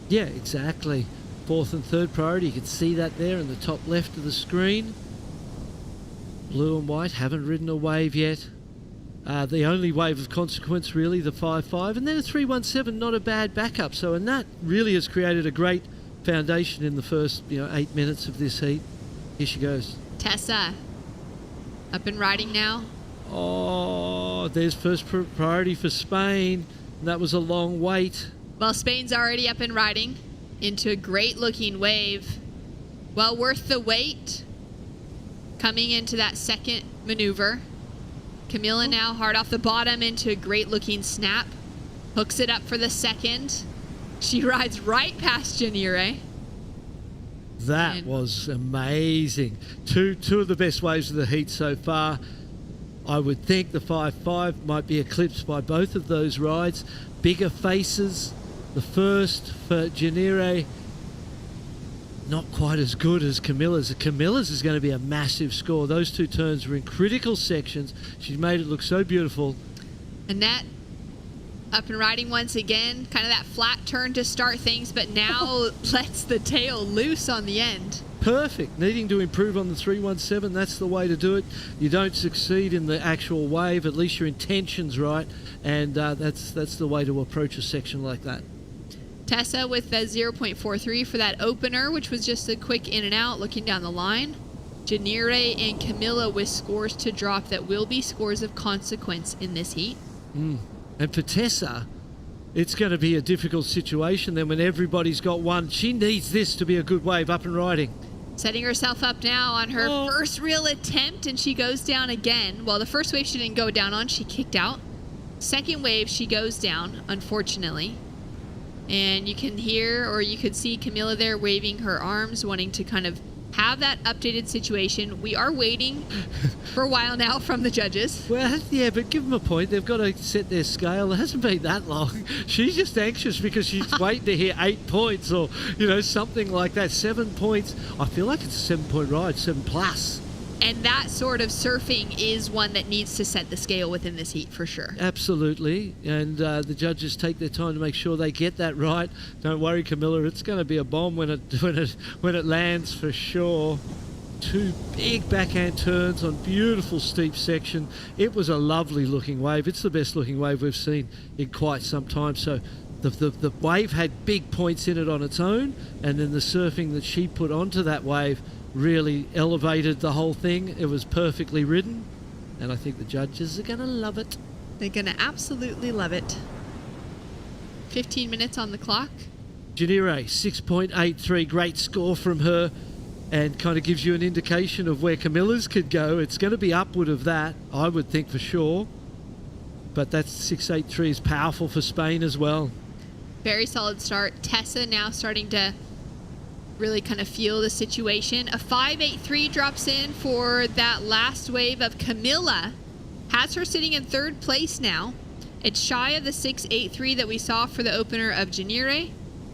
Yeah, exactly. Fourth and third priority. You can see that there in the top left of the screen. Blue and white haven't ridden a wave yet. The only wave of consequence, really, the 5.5, and then a 3.17, not a bad backup. So, and that really has created a great foundation in the first, 8 minutes of this heat. Here she goes. Tessa Up and riding now. Oh, there's first priority for Spain. That was a long wait. Well, Spain's already up and riding into a great-looking wave. Well worth the wait. Coming into that second maneuver. Camila now hard off the bottom into a great-looking snap. Hooks it up for the second. She rides right past Janire. That was amazing. Two of the best waves of the heat so far. I would think the 5.5 might be eclipsed by both of those rides. Bigger faces. The first for Janire, not quite as good as Camilla's. Camilla's is going to be a massive score. Those two turns were in critical sections. She's made it look so beautiful. Annette up and riding once again. Kind of that flat turn to start things, but now lets the tail loose on the end. Perfect. Needing to improve on the 317, that's the way to do it. You don't succeed in the actual wave, at least your intention's right, and that's the way to approach a section like that. Tessa with the 0.43 for that opener, which was just a quick in and out looking down the line. Janire and Camilla with scores to drop that will be scores of consequence in this heat. And for Tessa, it's going to be a difficult situation then when everybody's got one. She needs this to be a good wave, up and riding. Setting herself up now on her first real attempt, and she goes down again. Well, the first wave she didn't go down on, she kicked out. Second wave, she goes down, unfortunately. And you can hear, or you could see Camilla there waving her arms, wanting to kind of have that updated situation. We are waiting for a while now from the judges. Well, yeah, but give them a point. They've got to set their scale. It hasn't been that long. She's just anxious because she's waiting to hear 8 points or, something like that. 7 points. I feel like it's a 7-point ride, 7+. And that sort of surfing is one that needs to set the scale within this heat for sure. Absolutely. And the judges take their time to make sure they get that right. Don't worry, Camilla. It's going to be a bomb when it lands for sure. 2 big backhand turns on beautiful steep section. It was a lovely looking wave. It's the best looking wave we've seen in quite some time. So the wave had big points in it on its own, and then the surfing that she put onto that wave really elevated the whole thing. It was perfectly ridden, and I think the judges are going to love it. They're going to absolutely love it. 15 minutes on the clock. Janire, 6.83, great score from her, and kind of gives you an indication of where Camilla's could go. It's going to be upward of that, I would think, for sure. But that 6.83 is powerful for Spain as well. Very solid start. Tessa now starting to really kind of feel the situation. A 5.83 drops in for that last wave of Camilla. Has her sitting in third place now. It's shy of the 6.83 that we saw for the opener of Janire.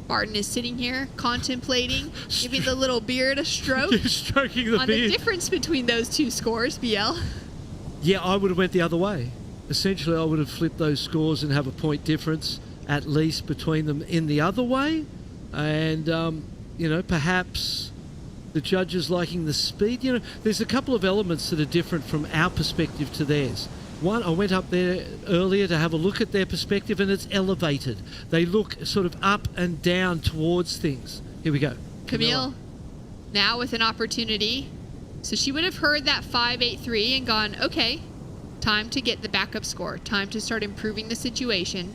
Martin is sitting here contemplating, giving the little beard a stroke. Stroking the on beard. the difference between those two scores, BL. Yeah, I would have went the other way. Essentially, I would have flipped those scores and have a point difference at least between them in the other way. And perhaps the judges liking the speed. There's a couple of elements that are different from our perspective to theirs. One, I went up there earlier to have a look at their perspective, and it's elevated. They look sort of up and down towards things. Here we go. Camille now with an opportunity. So she would have heard that 5.83 and gone, okay, time to get the backup score. Time to start improving the situation.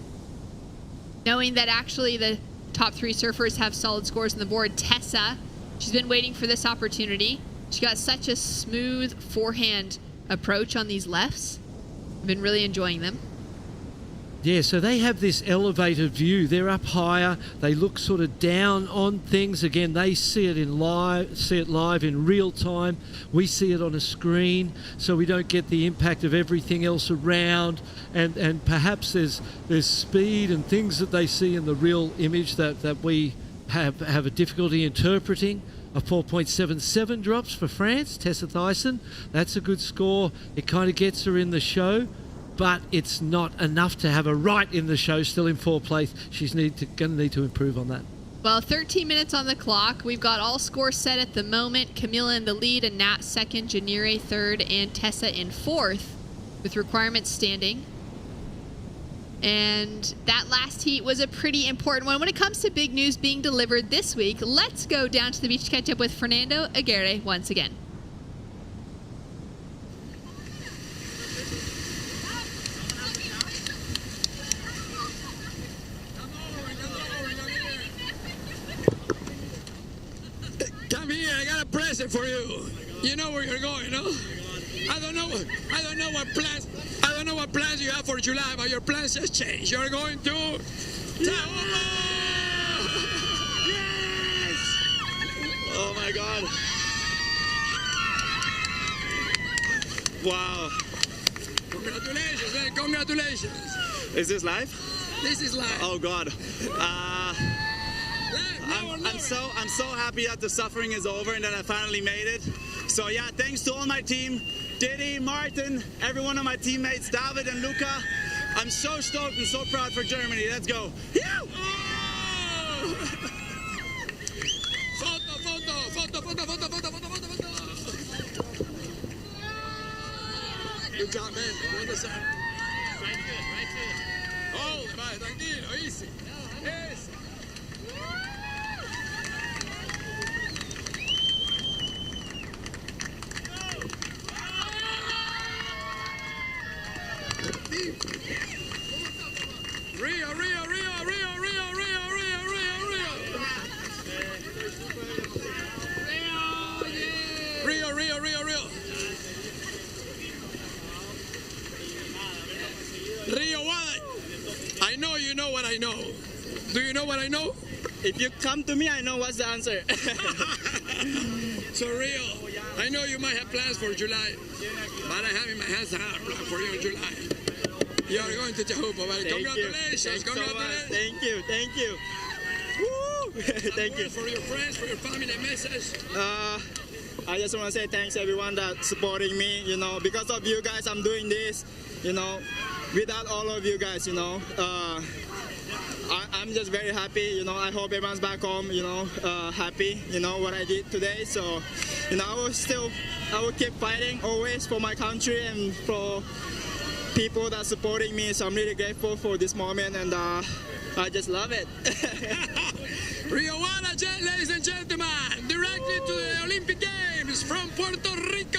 Knowing that actually the top 3 surfers have solid scores on the board. Tessa, she's been waiting for this opportunity. She got such a smooth forehand approach on these lefts. I've been really enjoying them. Yeah, so they have this elevated view. They're up higher. They look sort of down on things. Again, they see it live in real time. We see it on a screen, so we don't get the impact of everything else around. And perhaps there's speed and things that they see in the real image that we have a difficulty interpreting. A 4.77 drops for France, Tessa Thyssen. That's a good score. It kind of gets her in the show, but it's not enough to have her right in the show, still in 4th place. She's going to need to improve on that. Well, 13 minutes on the clock. We've got all scores set at the moment. Camilla in the lead, and Nat second, Janire third, and Tessa in 4th, with requirements standing. And that last heat was a pretty important one. When it comes to big news being delivered this week, let's go down to the beach to catch up with Fernando Aguirre once again. got a present for you. You know where you're going, no? I don't know what plans you have for July, but your plans just changed. You're going to Tahoma! Yes! Oh my God. Wow. Congratulations, man. Congratulations. Is this live? This is live. Oh God. I'm so happy that the suffering is over and that I finally made it. So yeah, thanks to all my team, Diddy, Martin, every one of my teammates, David and Luca. I'm so stoked and so proud for Germany. Let's go. Oh! Photo. Good job, man. Right good. Oh, vai, tranquilo, easy. Easy. Rio. Rio, what? I know you know what I know. Do you know what I know? If you come to me, I know what's the answer. So Rio, I know you might have plans for July, but I have in my hands a plan for you in July. You are going to Tahupa, buddy. Congratulations. Congratulations. Thank you. Woo! Thank you. For your friends, for your family, message. I just want to say thanks everyone that's supporting me. You know, because of you guys, I'm doing this. You know, without all of you guys, you know, I'm just very happy. You know, I hope everyone's back home. You know, happy. You know what I did today. So, you know, I will keep fighting always for my country and for people that are supporting me. So I'm really grateful for this moment, and I just love it. Rio Guana, ladies and gentlemen, directly to the Olympic Games from Puerto Rico.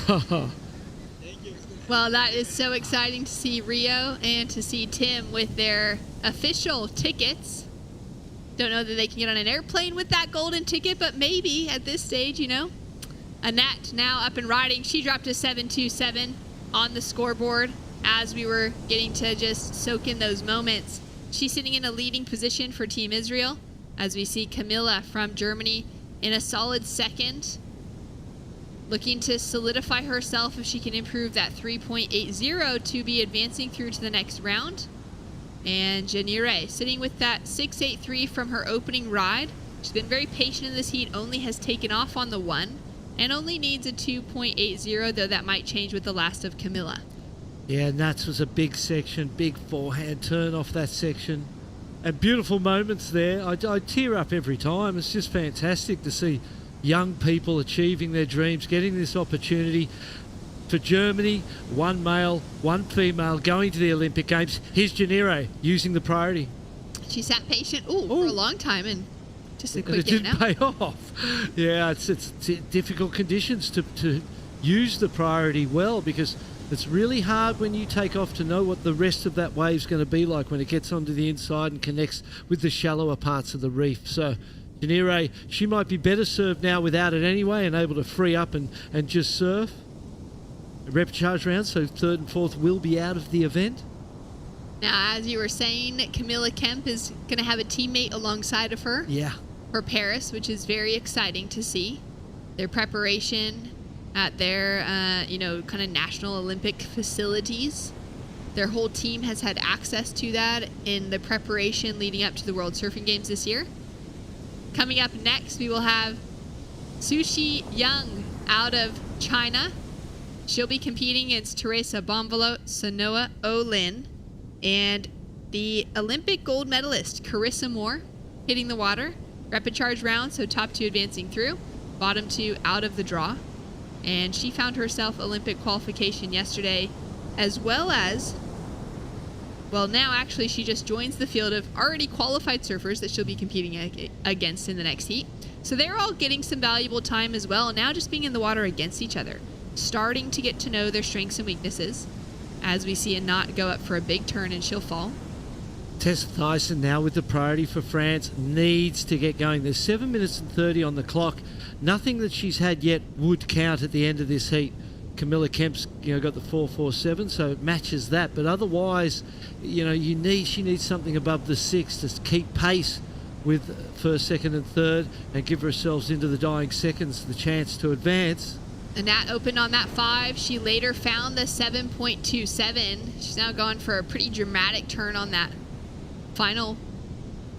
Photo. Well, that is so exciting to see Rio and to see Tim with their official tickets. Don't know that they can get on an airplane with that golden ticket, but maybe at this stage, you know. Annette now up and riding. She dropped a 7.27 on the scoreboard as we were getting to just soak in those moments. She's sitting in a leading position for Team Israel as we see Camilla from Germany in a solid second, looking to solidify herself if she can improve that 3.80 to be advancing through to the next round. And Janire sitting with that 6.83 from her opening ride. She's been very patient in this heat, only has taken off on the one, and only needs a 2.80, though that might change with the last of Camilla. Yeah, Nats was a big section, big forehand turn off that section. And beautiful moments there. I tear up every time. It's just fantastic to see young people achieving their dreams, getting this opportunity. For Germany, one male, one female going to the Olympic Games. Here's Janire using the priority. She sat patient for a long time and just a quick it didn't pay off. Yeah, it's difficult conditions to use the priority well, because it's really hard when you take off to know what the rest of that wave's going to be like when it gets onto the inside and connects with the shallower parts of the reef. So Janire, she might be better served now without it anyway and able to free up and just surf. A repechaje round, so third and fourth will be out of the event. Now, as you were saying, Camilla Kemp is going to have a teammate alongside of her. Yeah. For Paris, which is very exciting to see. Their preparation at their, kind of national Olympic facilities. Their whole team has had access to that in the preparation leading up to the World Surfing Games this year. Coming up next, we will have Sushi Young out of China. She'll be competing against Teresa Bonvalo, Sanoa Olin, and the Olympic gold medalist, Carissa Moore, hitting the water. Repechaje round, so top two advancing through, bottom two out of the draw. And she found herself Olympic qualification yesterday, as well as, well, now actually she just joins the field of already qualified surfers that she'll be competing against in the next heat. So they're all getting some valuable time as well, now just being in the water against each other, starting to get to know their strengths and weaknesses, as we see a knot go up for a big turn and she'll fall. Tessa Thyssen now with the priority for France, needs to get going. There's 7 minutes and 30 on the clock. Nothing that she's had yet would count at the end of this heat. Camilla Kemp's got the 4.47, so it matches that. But otherwise, she needs something above the 6 to keep pace with first, second and third and give ourselves into the dying seconds the chance to advance. And that opened on that 5. She later found the 7.27. She's now gone for a pretty dramatic turn on that final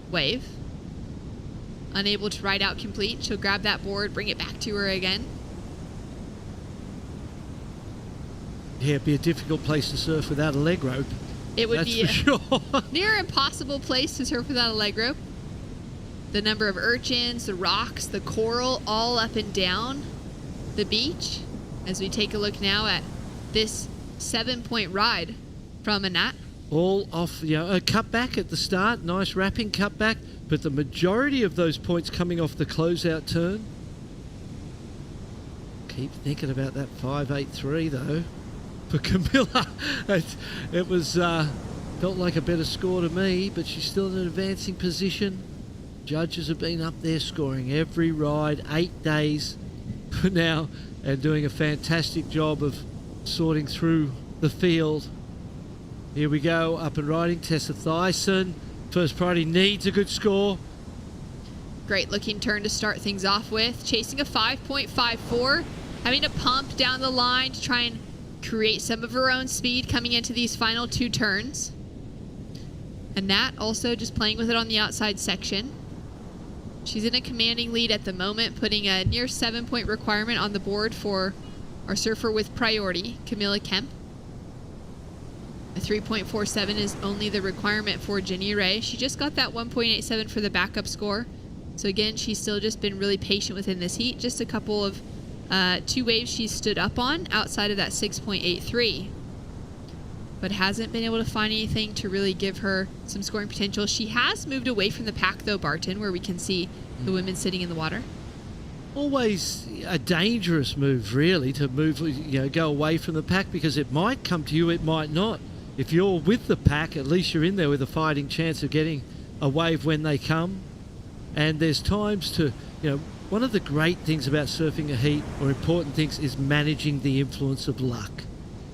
wave. Unable to ride out complete. She'll grab that board, bring it back to her again. Yeah, it'd be a difficult place to surf without a leg rope. It would be for sure. Near impossible place to surf without a leg rope. The number of urchins, the rocks, the coral, all up and down the beach. As we take a look now at this 7-point ride from Anat. All off, a cutback at the start, nice wrapping cutback, but the majority of those points coming off the closeout turn. Keep thinking about that 5.83 though. For Camilla, it was felt like a better score to me, but she's still in an advancing position. Judges have been up there scoring every ride, 8 days now, and doing a fantastic job of sorting through the field. Here we go, up and riding, Tessa Thyssen. First priority needs a good score. Great looking turn to start things off with. Chasing a 5.54, having to pump down the line to try and create some of her own speed coming into these final 2 turns. And Nat also just playing with it on the outside section. She's in a commanding lead at the moment, putting a near 7-point requirement on the board for our surfer with priority, Camilla Kemp. A 3.47 is only the requirement for Jenny Ray. She just got that 1.87 for the backup score. So again, she's still just been really patient within this heat. Just a couple of 2 waves she's stood up on outside of that 6.83. But hasn't been able to find anything to really give her some scoring potential. She has moved away from the pack though, Barton, where we can see the women sitting in the water. Always a dangerous move, really, to move, go away from the pack, because it might come to you, it might not. If you're with the pack, at least you're in there with a fighting chance of getting a wave when they come. And there's times to, one of the great things about surfing a heat, or important things, is managing the influence of luck.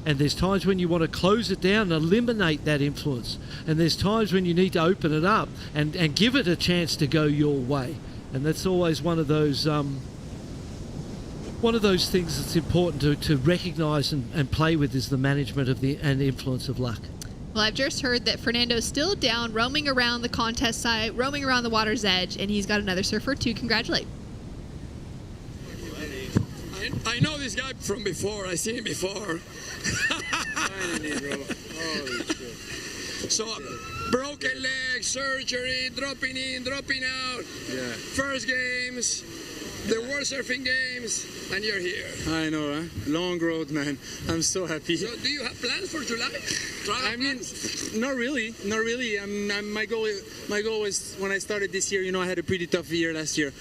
And there's times when you want to close it down and eliminate that influence. And there's times when you need to open it up and give it a chance to go your way. And that's always one of those things that's important to recognise and play with, is the management of and influence of luck. Well, I've just heard that Fernando's still down, roaming around the contest site, roaming around the water's edge, and he's got another surfer to congratulate. I know this guy from before. I seen him before. So, broken leg, surgery, dropping in, dropping out. Yeah. First games, the World Surfing Games, and you're here. I know, huh? Long road, man. I'm so happy. So, do you have plans for July? Not really. My goal was, when I started this year, I had a pretty tough year last year.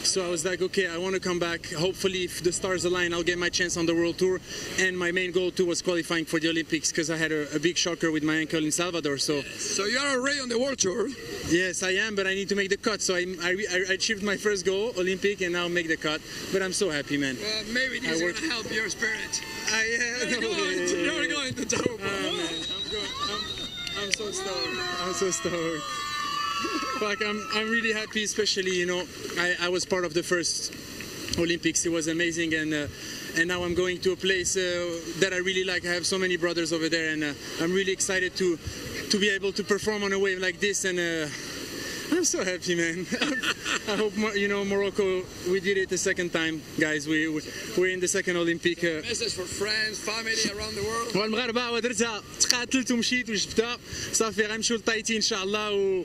So I was like, okay, I want to come back. Hopefully, if the stars align, I'll get my chance on the World Tour. And my main goal, too, was qualifying for the Olympics, because I had a big shocker with my ankle in Salvador. So you're already on the World Tour? Yes, I am, but I need to make the cut. So I achieved my first goal, Olympic, and now make the cut. But I'm so happy, man. Well, maybe this is going to help your spirit. You're going to Tahoe. I'm so stoked. Like, I'm really happy, especially, I was part of the first Olympics. It was amazing, and now I'm going to a place that I really like. I have so many brothers over there, and I'm really excited to be able to perform on a wave like this, and I'm so happy, man. I hope, Morocco, we did it the second time, guys. We're in the second Olympic. Message for friends, family around the world. والمغاربة ودرتها تقاتلت ومشيت وجبتها صافي غنمشيو لطايتي ان شاء الله و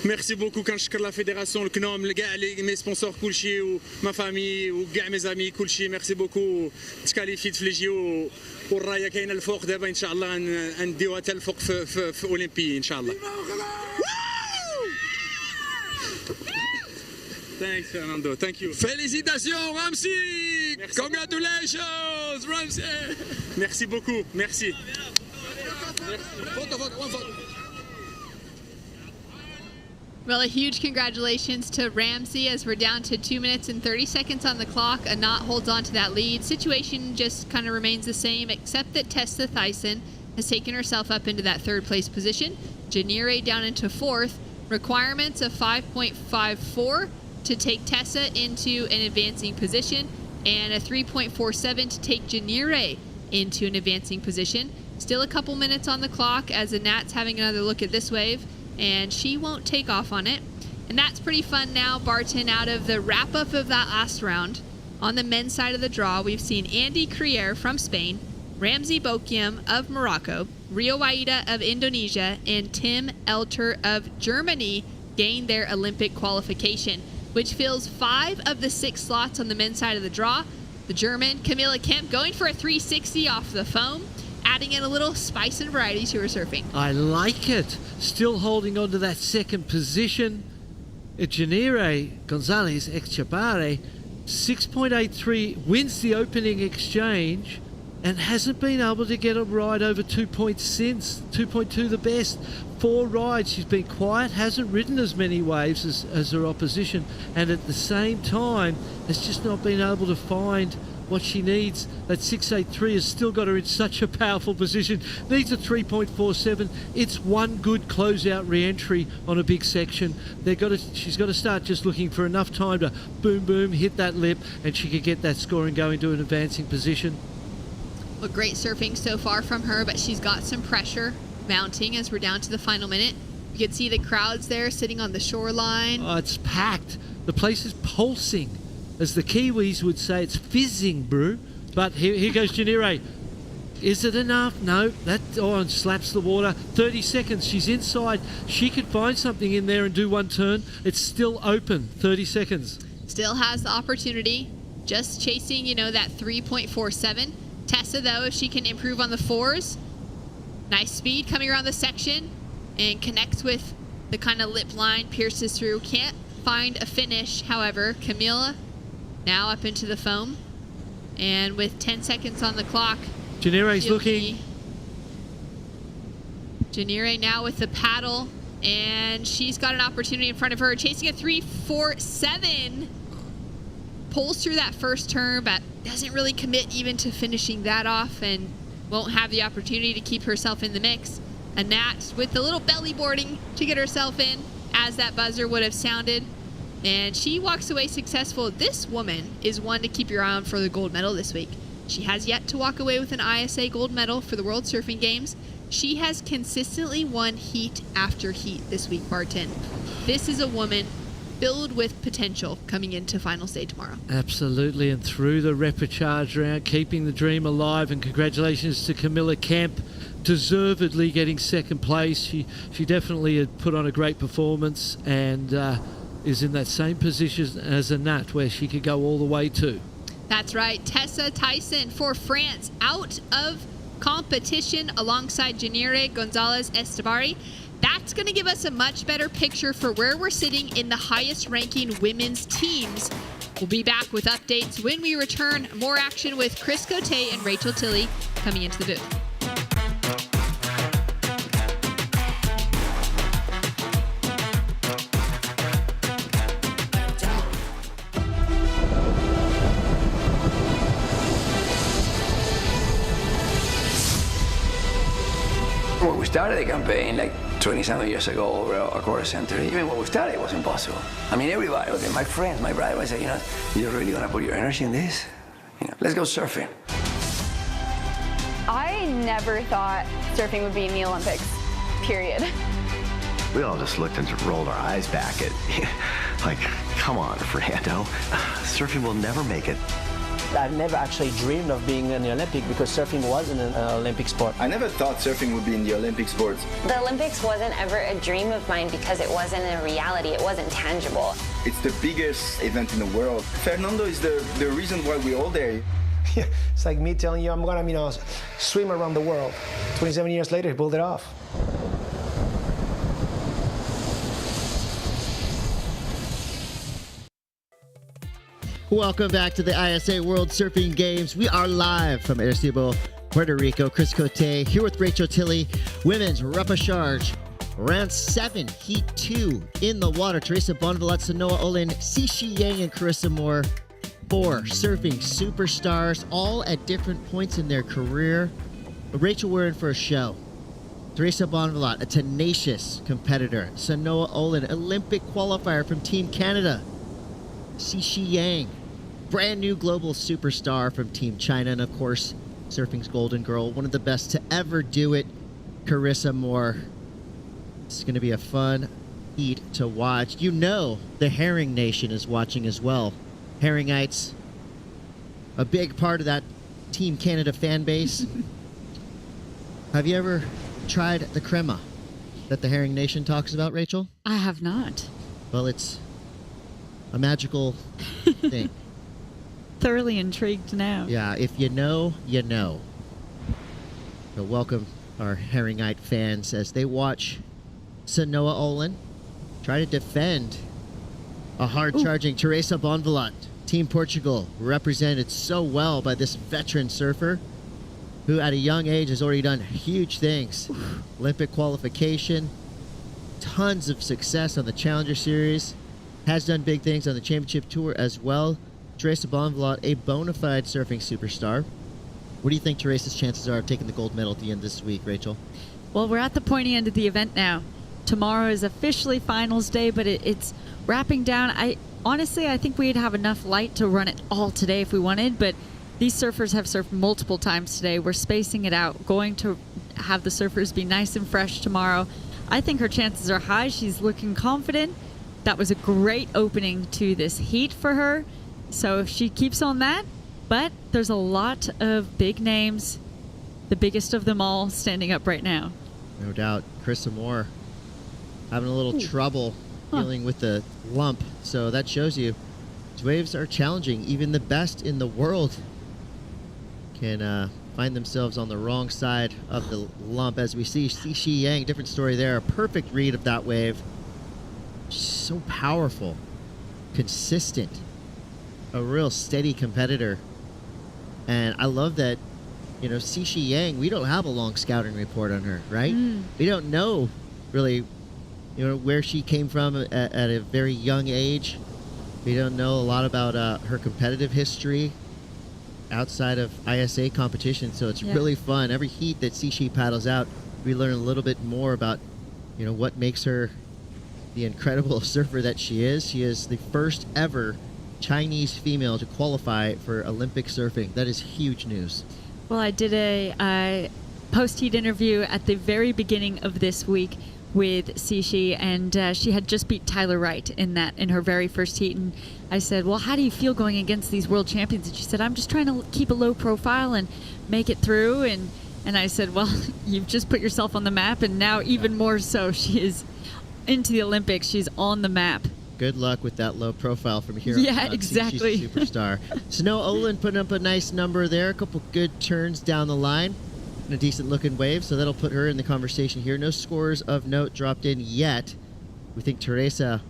ميرسي بوكو. كنشكر لا فيدراسيون الكنوم كاع مي سبونسور كلشي وما فامي وكاع مي زامي كلشي. ميرسي بوكو. تكاليفيت في الجيو والرايه كاينه الفوق دابا ان شاء الله نديوها حتى الفوق في اولمبي ان شاء الله. Thanks, Fernando. Thank you. Félicitations, Ramsey. Congratulations, Ramsey. Merci beaucoup. Merci. Photo, one photo. Well, a huge congratulations to Ramsey as we're down to 2 minutes and 30 seconds on the clock. Anat holds on to that lead. Situation just kind of remains the same, except that Tessa Thyssen has taken herself up into that third place position. Janire down into fourth. Requirements of 5.54 to take Tessa into an advancing position, and a 3.47 to take Janire into an advancing position. Still a couple minutes on the clock as Anat's having another look at this wave, and she won't take off on it. And that's pretty fun now, Barton. Out of the wrap-up of that last round, on the men's side of the draw, we've seen Andy Crier from Spain, Ramsey Bokiam of Morocco, Rio Waida of Indonesia, and Tim Elter of Germany gain their Olympic qualification, which fills 5 of the 6 slots on the men's side of the draw. The German, Camilla Kemp, going for a 360 off the foam, adding in a little spice and variety to her surfing. I like it. Still holding on to that second position. Janire Gonzalez Echapare, 6.83, wins the opening exchange and hasn't been able to get a ride over 2 points since. 2.2 the best. 4 rides. She's been quiet, hasn't ridden as many waves as her opposition, and at the same time has just not been able to find what she needs. That 6.83 has still got her in such a powerful position. Needs a 3.47. It's one good closeout re-entry on a big section. She's got to start just looking for enough time to boom, boom, hit that lip, and she could get that scoring going to an advancing position. Well, great surfing so far from her, but she's got some pressure mounting as we're down to the final minute. You can see the crowds there sitting on the shoreline. Oh, it's packed. The place is pulsing. As the Kiwis would say, it's fizzing, brew. But here goes Janire. Is it enough? No. And slaps the water. 30 seconds. She's inside. She could find something in there and do one turn. It's still open. 30 seconds. Still has the opportunity. Just chasing, that 3.47. Tessa, though, if she can improve on the 4s. Nice speed coming around the section and connects with the kind of lip line, pierces through. Can't find a finish, however. Camilla now up into the foam, and with 10 seconds on the clock, Janire's looking. Janire now with the paddle, and she's got an opportunity in front of her, chasing a 3.47. Pulls through that first turn, but doesn't really commit even to finishing that off, and won't have the opportunity to keep herself in the mix. Anat with the little belly boarding to get herself in as that buzzer would have sounded. And she walks away successful. This woman is one to keep your eye on for the gold medal this week. She has yet to walk away with an ISA gold medal for the World Surfing Games. She has consistently won heat after heat this week, Barton. This is a woman filled with potential coming into final stage tomorrow. Absolutely, and through the repechaje round, keeping the dream alive, and congratulations to Camilla Kemp, deservedly getting second place. She definitely had put on a great performance, and is in that same position as Anat, where she could go all the way to. That's right. Tessa Thyssen for France out of competition alongside Janire Gonzalez Estabari. That's going to give us a much better picture for where we're sitting in the highest ranking women's teams. We'll be back with updates when we return. More action with Chris Cote and Rachel Tilley coming into the booth. When we started the campaign, like 20-something years ago, over a quarter century, even when we started, it was impossible. I mean, everybody, okay, my friends, my brother, would say, you're really gonna put your energy in this? Let's go surfing. I never thought surfing would be in the Olympics, period. We all just looked and just rolled our eyes back at, like, come on, Fernando. Surfing will never make it. I've never actually dreamed of being in the Olympics because surfing wasn't an Olympic sport. I never thought surfing would be in the Olympic sports. The Olympics wasn't ever a dream of mine because it wasn't a reality. It wasn't tangible. It's the biggest event in the world. Fernando is the reason why we're all there. Yeah, it's like me telling you I'm gonna, swim around the world. 27 years later, he pulled it off. Welcome back to the ISA World Surfing Games. We are live from Arecibo, Puerto Rico. Chris Cote here with Rachel Tilley. Women's repechaje Round 7, Heat 2 in the water. Teresa Bonvillatte, Sanoa Olin, Cixi Yang, and Carissa Moore. 4 surfing superstars, all at different points in their career. Rachel, we're in for a show. Teresa Bonvillatte, a tenacious competitor. Sanoa Olin, Olympic qualifier from Team Canada. Cixi Yang, brand new global superstar from Team China. And of course, surfing's golden girl, one of the best to ever do it, Carissa Moore. It's going to be a fun heat to watch. You know the Herring Nation is watching as well. Herringites, a big part of that Team Canada fan base. Have you ever tried the crema that the Herring Nation talks about, Rachel? I have not. Well, it's a magical thing. Thoroughly intrigued now. Yeah, if you know, you know. So welcome our Herringite fans as they watch Sanoa Olin try to defend a hard-charging Teresa Bonvillatte. Team Portugal, represented so well by this veteran surfer who at a young age has already done huge things. Olympic qualification, tons of success on the Challenger Series, has done big things on the Championship Tour as well. Teresa Bonvillatte, a bona fide surfing superstar. What do you think Teresa's chances are of taking the gold medal at the end this week, Rachel? Well, we're at the pointy end of the event now. Tomorrow is officially finals day, but it's wrapping down. Honestly, I think we'd have enough light to run it all today if we wanted, but these surfers have surfed multiple times today. We're spacing it out, going to have the surfers be nice and fresh tomorrow. I think her chances are high. She's looking confident. That was a great opening to this heat for her. So if she keeps on that, but there's a lot of big names, the biggest of them all, standing up right now. No doubt. Carissa Moore having a little trouble dealing with the lump. So that shows you these waves are challenging. Even the best in the world can find themselves on the wrong side of the lump. As we see Cixi Yang, different story there. A perfect read of that wave. So powerful, consistent, a real steady competitor. And I love that, you know, Cixi Yang, we don't have a long scouting report on her, right? We don't know really, you know, where she came from at a very young age. We don't know a lot about her competitive history outside of ISA competition, so it's really fun. Every heat that Cixi paddles out, we learn a little bit more about, you know, what makes her the incredible surfer that she is. She is the first ever Chinese female to qualify for Olympic surfing. That is huge news. Well, I did a post-heat interview at the very beginning of this week with Cixi, and she had just beat Tyler Wright in her very first heat. And I said, well, how do you feel going against these world champions? And she said, I'm just trying to keep a low profile and make it through. And I said, well, you've just put yourself on the map, and now even more so. She is into the Olympics. She's on the map. Good luck with that low profile from here. Yeah, exactly. She's a superstar. Sanoa Olin putting up a nice number there. A couple good turns down the line. And a decent looking wave, so that'll put her in the conversation here. No scores of note dropped in yet. We think Teresa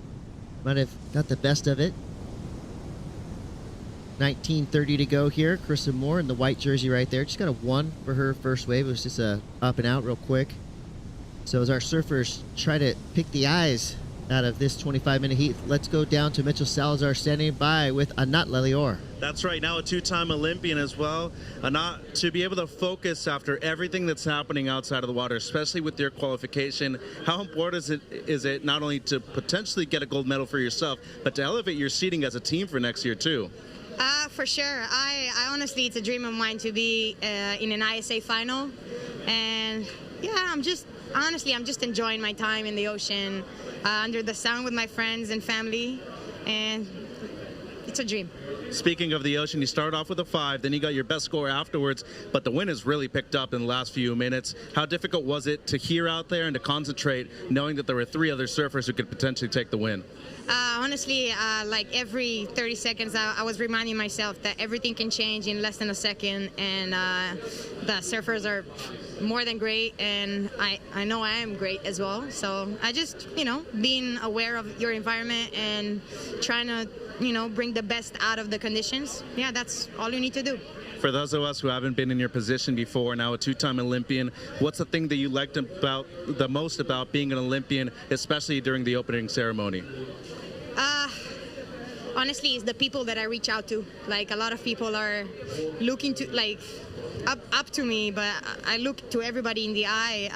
might have got the best of it. 19:30 to go here. Carissa Moore in the white jersey right there. Just got a 1 for her first wave. It was just a up and out real quick. So as our surfers try to pick the eyes out of this 25-minute heat, let's go down to Mitchell Salazar standing by with Anat Lelior. That's right, now a two-time Olympian as well. Anat, to be able to focus after everything that's happening outside of the water, especially with your qualification, how important is it not only to potentially get a gold medal for yourself, but to elevate your seeding as a team for next year too? For sure. I honestly, it's a dream of mine to be in an ISA final. And yeah, I'm just enjoying my time in the ocean, under the sun with my friends and family, and it's a dream. Speaking of the ocean, you started off with a 5, then you got your best score afterwards, but the wind has really picked up in the last few minutes. How difficult was it to hear out there and to concentrate, knowing that there were 3 other surfers who could potentially take the win? Honestly, like every 30 seconds, I was reminding myself that everything can change in less than a second, and the surfers are more than great, and I know I am great as well. So I just, being aware of your environment and trying to, bring the best out of the conditions. Yeah, that's all you need to do. For those of us who haven't been in your position before, now a two-time Olympian, what's the thing that you liked about the most about being an Olympian, especially during the opening ceremony? Honestly, it's the people that I reach out to. Like, a lot of people are looking to, like, up to me, but I look to everybody in the eye.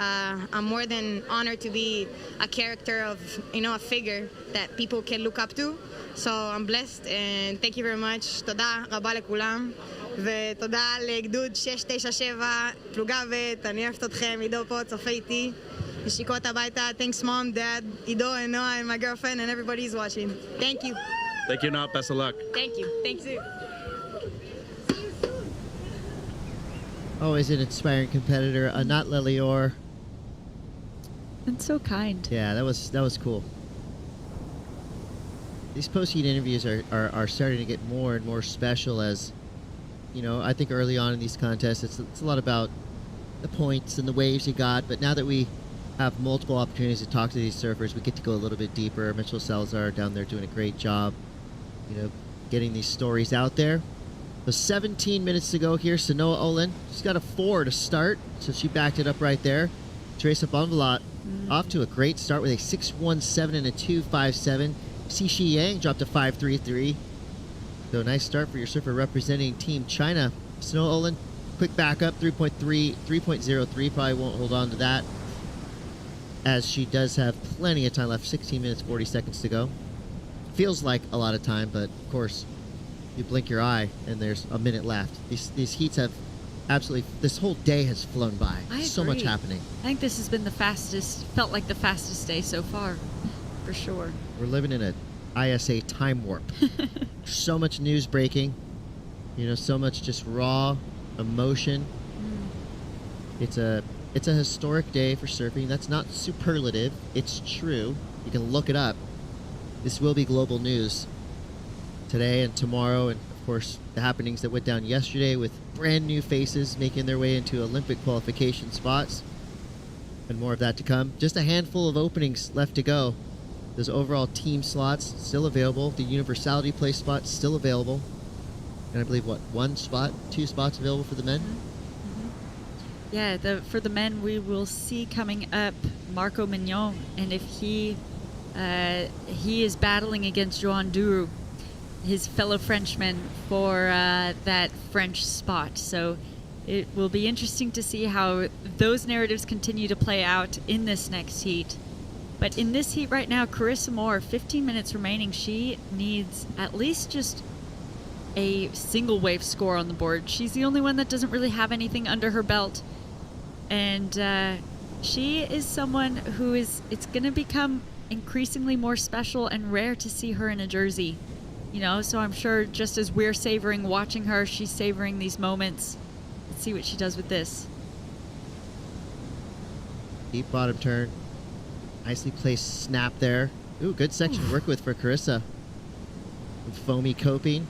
I'm more than honored to be a character of, a figure that people can look up to. So I'm blessed, and thank you very much. תודה רבה לכולם, ותודה לגדוד 697, פלוגה ב', אני אוהבת אתכם, עידו פה, צופה איתי. נשיקות הביתה. Thanks mom, dad, Ido, and Noah, and my girlfriend, and everybody's watching. Thank you. Thank you, Noah. Best of luck. Thank you. Thanks you. Always an inspiring competitor. Anat Lelior. And so kind. Yeah, that was cool. These post-heat interviews are starting to get more and more special as, I think early on in these contests, it's a lot about the points and the waves you got, but now that we have multiple opportunities to talk to these surfers, we get to go a little bit deeper. Mitchell Salazar down there doing a great job, getting these stories out there. So 17 minutes to go here. Sanoa Olin, she's got a 4 to start, so she backed it up right there. Teresa Bonvalat off to a great start with a 6.17 and a 2.57. Xixi Yang dropped a 5.33. So nice start for your surfer representing Team China. Sanoa Olin, quick backup, 3.03. Probably won't hold on to that, as she does have plenty of time left. 16 minutes, 40 seconds to go. Feels like a lot of time, but of course, you blink your eye and there's a minute left. These heats have absolutely, this whole day has flown by. So much happening. I think this has been felt like the fastest day so far, for sure. We're living in a ISA time warp. So much news breaking, so much just raw emotion. It's a historic day for surfing. That's not superlative. It's true. You can look it up. This will be global news today and tomorrow, and of course the happenings that went down yesterday with brand new faces making their way into Olympic qualification spots, and more of that to come. Just a handful of openings left to go. Those overall team slots still available. The universality place spot still available, and I believe 2 spots available for the men. Yeah, for the men, we will see coming up Marco Mignon, and if he is battling against Joan Duru, his fellow Frenchman, for that French spot. So it will be interesting to see how those narratives continue to play out in this next heat. But in this heat right now, Carissa Moore, 15 minutes remaining, she needs at least just a single wave score on the board. She's the only one that doesn't really have anything under her belt. And she is someone who it's going to become increasingly more special and rare to see her in a jersey. So I'm sure just as we're savoring watching her, she's savoring these moments. Let's see what she does with this. Deep bottom turn. Nicely placed snap there. Ooh, good section to work with for Carissa. With foamy coping.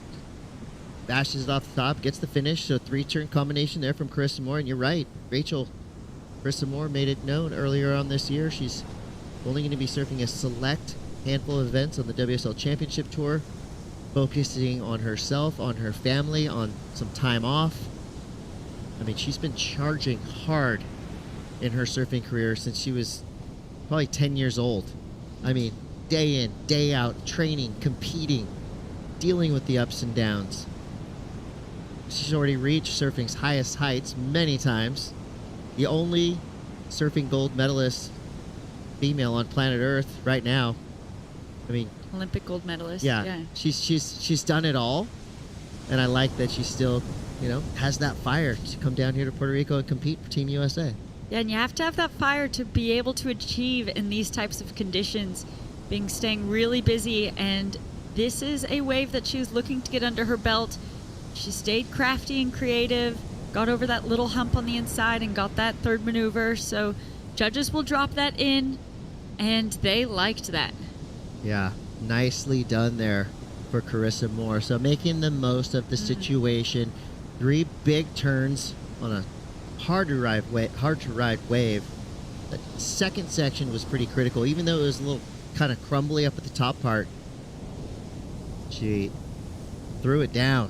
Bashes it off the top, gets the finish. So 3-turn combination there from Carissa Moore. And you're right, Carissa Moore made it known earlier on this year. She's only going to be surfing a select handful of events on the WSL Championship Tour, focusing on herself, on her family, on some time off. I mean, she's been charging hard in her surfing career since she was probably 10 years old. I mean, day in, day out, training, competing, dealing with the ups and downs. She's already reached surfing's highest heights many times. The only surfing gold medalist female on planet Earth right now. I mean, Olympic gold medalist. Yeah. She's done it all, and I like that she still, has that fire to come down here to Puerto Rico and compete for Team USA. Yeah, and you have to have that fire to be able to achieve in these types of conditions, staying really busy. And this is a wave that she was looking to get under her belt. She stayed crafty and creative, got over that little hump on the inside and got that third maneuver. So judges will drop that in, and they liked that. Yeah, nicely done there for Carissa Moore. So making the most of the situation. 3 big turns on a hard to ride wave. The second section was pretty critical, even though it was a little kind of crumbly up at the top part. She threw it down.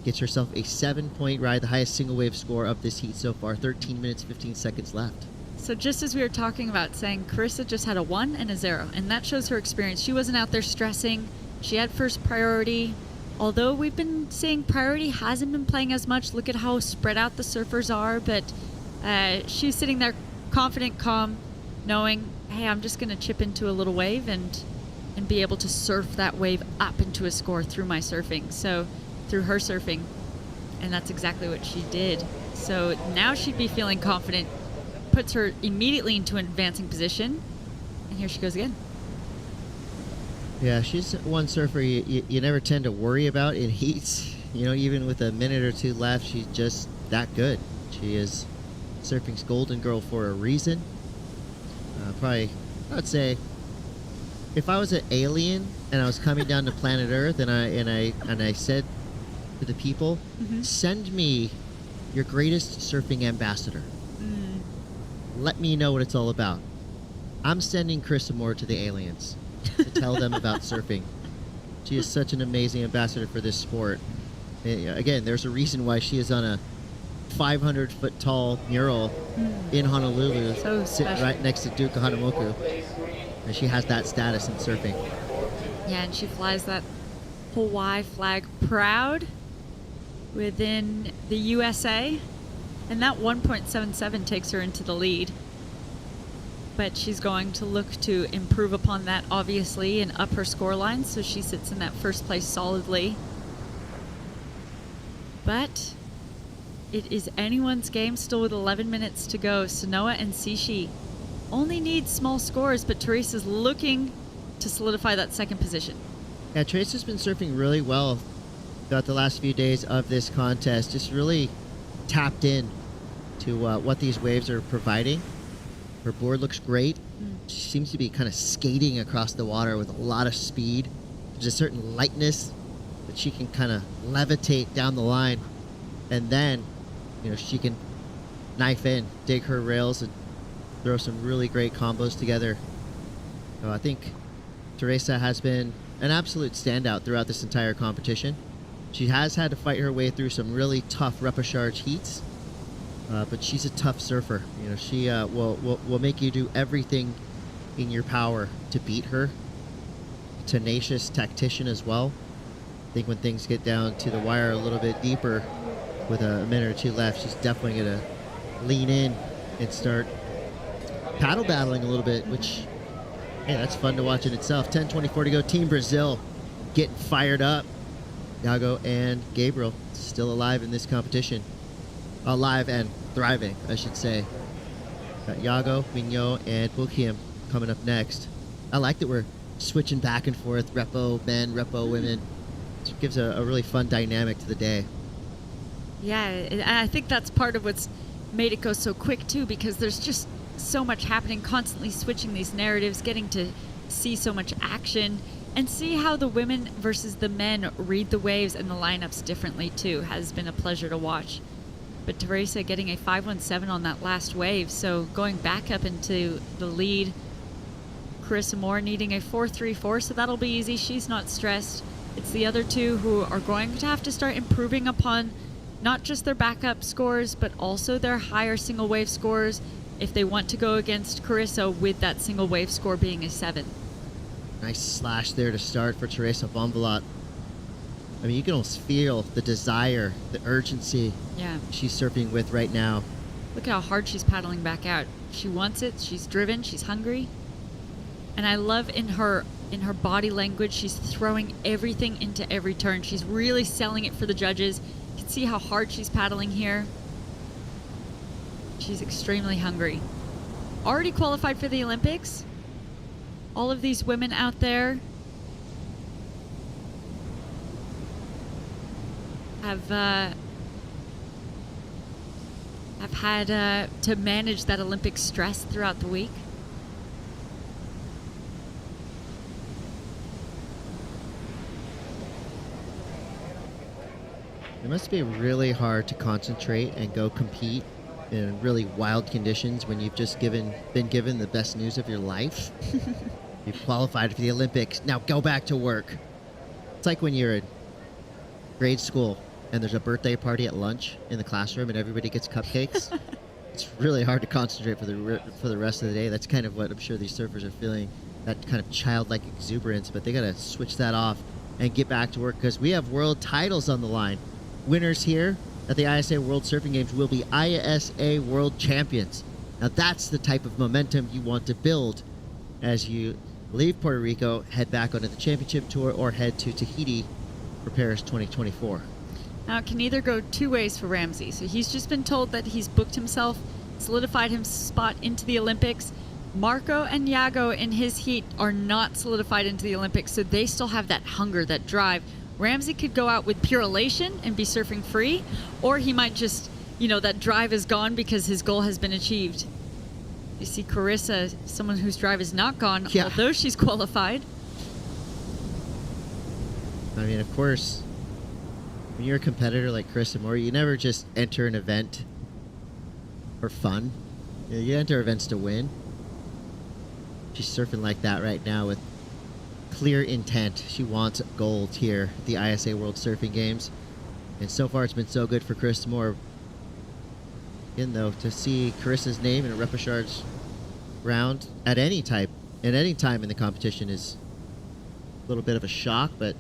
gets herself a 7-point ride, the highest single wave score of this heat so far. 13 minutes, 15 seconds left. So just as we were talking about saying Carissa just had a 1 and a 0, and that shows her experience. She wasn't out there stressing. She had first priority. Although we've been seeing priority hasn't been playing as much. Look at how spread out the surfers are, but she's sitting there confident, calm, knowing, hey, I'm just going to chip into a little wave and be able to surf that wave up into a score through my surfing. So through her surfing, and that's exactly what she did. So now she'd be feeling confident, puts her immediately into an advancing position, and here she goes again. Yeah, she's one surfer you never tend to worry about in heats. You know, even with a minute or two left, she's just that good. She is surfing's golden girl for a reason. Probably, I would say, if I was an alien and I was coming down to planet Earth and I said to the people, send me your greatest surfing ambassador. Let me know what it's all about. I'm sending Carissa Moore to the aliens to tell them about surfing. She is such an amazing ambassador for this sport. And again, there's a reason why she is on a 500-foot tall mural in Honolulu, sitting right next to Duke Hanamoku. And she has that status in surfing. Yeah, and she flies that Hawaii flag proud within the USA. And that 1.77 takes her into the lead. But she's going to look to improve upon that, obviously, and up her scoreline, so she sits in that first place solidly. But it is anyone's game still with 11 minutes to go. Sanoa and Sishi only need small scores, but Teresa's looking to solidify that second position. Yeah, Teresa's been surfing really well throughout the last few days of this contest. Just really tapped in to what these waves are providing. Her board looks great. She seems to be kind of skating across the water with a lot of speed. There's a certain lightness that she can kind of levitate down the line, and then, you know, she can knife in, dig her rails, and throw some really great combos together. So I think Teresa has been an absolute standout throughout this entire competition. She has had to fight her way through some really tough repechage heats, but she's a tough surfer. You know, she will make you do everything in your power to beat her. Tenacious tactician as well. I think when things get down to the wire a little bit deeper, with a minute or two left, she's definitely going to lean in and start paddle battling a little bit, which, hey, that's fun to watch in itself. 10:24 to go. Team Brazil getting fired up. Iago and Gabriel still alive in this competition. Alive and thriving, I should say. Got Iago, Mignot, and Bukiem coming up next. I like that we're switching back and forth, repo men, repo women. It gives a really fun dynamic to the day. Yeah, I think that's part of what's made it go so quick, too, because there's just so much happening, constantly switching these narratives, getting to see so much action, and see how the women versus the men read the waves and the lineups differently, too, has been a pleasure to watch. But Teresa getting a 5.17 on that last wave, so going back up into the lead. Carissa Moore needing a 4.34, so that'll be easy. She's not stressed. It's the other two who are going to have to start improving upon not just their backup scores, but also their higher single wave scores if they want to go against Carissa with that single wave score being a 7. Nice slash there to start for Teresa Bonvalot. I mean, you can almost feel the desire, the urgency she's surfing with right now. Look how hard she's paddling back out. She wants it, she's driven, she's hungry. And I love in her body language, she's throwing everything into every turn. She's really selling it for the judges. You can see how hard she's paddling here. She's extremely hungry. Already qualified for the Olympics. All of these women out there have had to manage that Olympic stress throughout the week. It must be really hard to concentrate and go compete in really wild conditions when you've just been given the best news of your life. You've qualified for the Olympics. Now go back to work. It's like when you're in grade school and there's a birthday party at lunch in the classroom and everybody gets cupcakes, it's really hard to concentrate for the rest of the day. That's kind of what I'm sure these surfers are feeling, that kind of childlike exuberance, but they got to switch that off and get back to work because we have world titles on the line. Winners here at the ISA World Surfing Games will be ISA World Champions. Now that's the type of momentum you want to build as you leave Puerto Rico, head back onto the championship tour, or head to Tahiti for Paris 2024. Now it can either go two ways for Ramsey. So he's just been told that he's booked himself, solidified his spot into the Olympics. Marco and Iago in his heat are not solidified into the Olympics, so they still have that hunger, that drive. Ramsey could go out with pure elation and be surfing free, or he might just, that drive is gone because his goal has been achieved. You see Carissa, someone whose drive is not gone, although she's qualified. I mean, of course, when you're a competitor like Carissa Moore, you never just enter an event for fun. You enter events to win. She's surfing like that right now with clear intent. She wants gold here at the ISA World Surfing Games. And so far it's been so good for Carissa Moore. Again, though, to see Carissa's name in a repechage round at any time in the competition is a little bit of a shock, but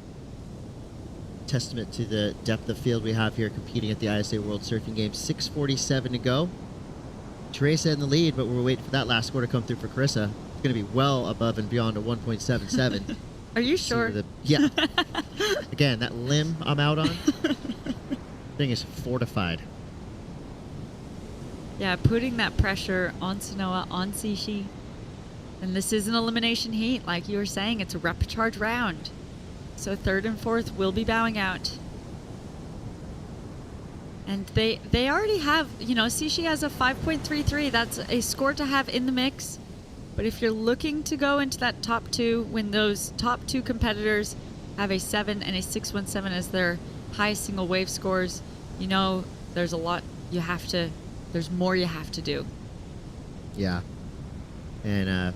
testament to the depth of field we have here competing at the ISA World Surfing Games. 6:47 to go. Teresa in the lead, but we're waiting for that last score to come through for Carissa. It's going to be well above and beyond a 1.77. Are you sure? Yeah. Again, that limb I'm out on, thing is fortified. Yeah, putting that pressure on Sanoa, on Sishi. And this is an elimination heat. Like you were saying, it's a repecharge round. So third and fourth will be bowing out. And they already have, Sishi has a 5.33. That's a score to have in the mix. But if you're looking to go into that top two, when those top two competitors have a 7 and a 617 as their highest single wave scores, there's a lot there's more you have to do. Yeah. And I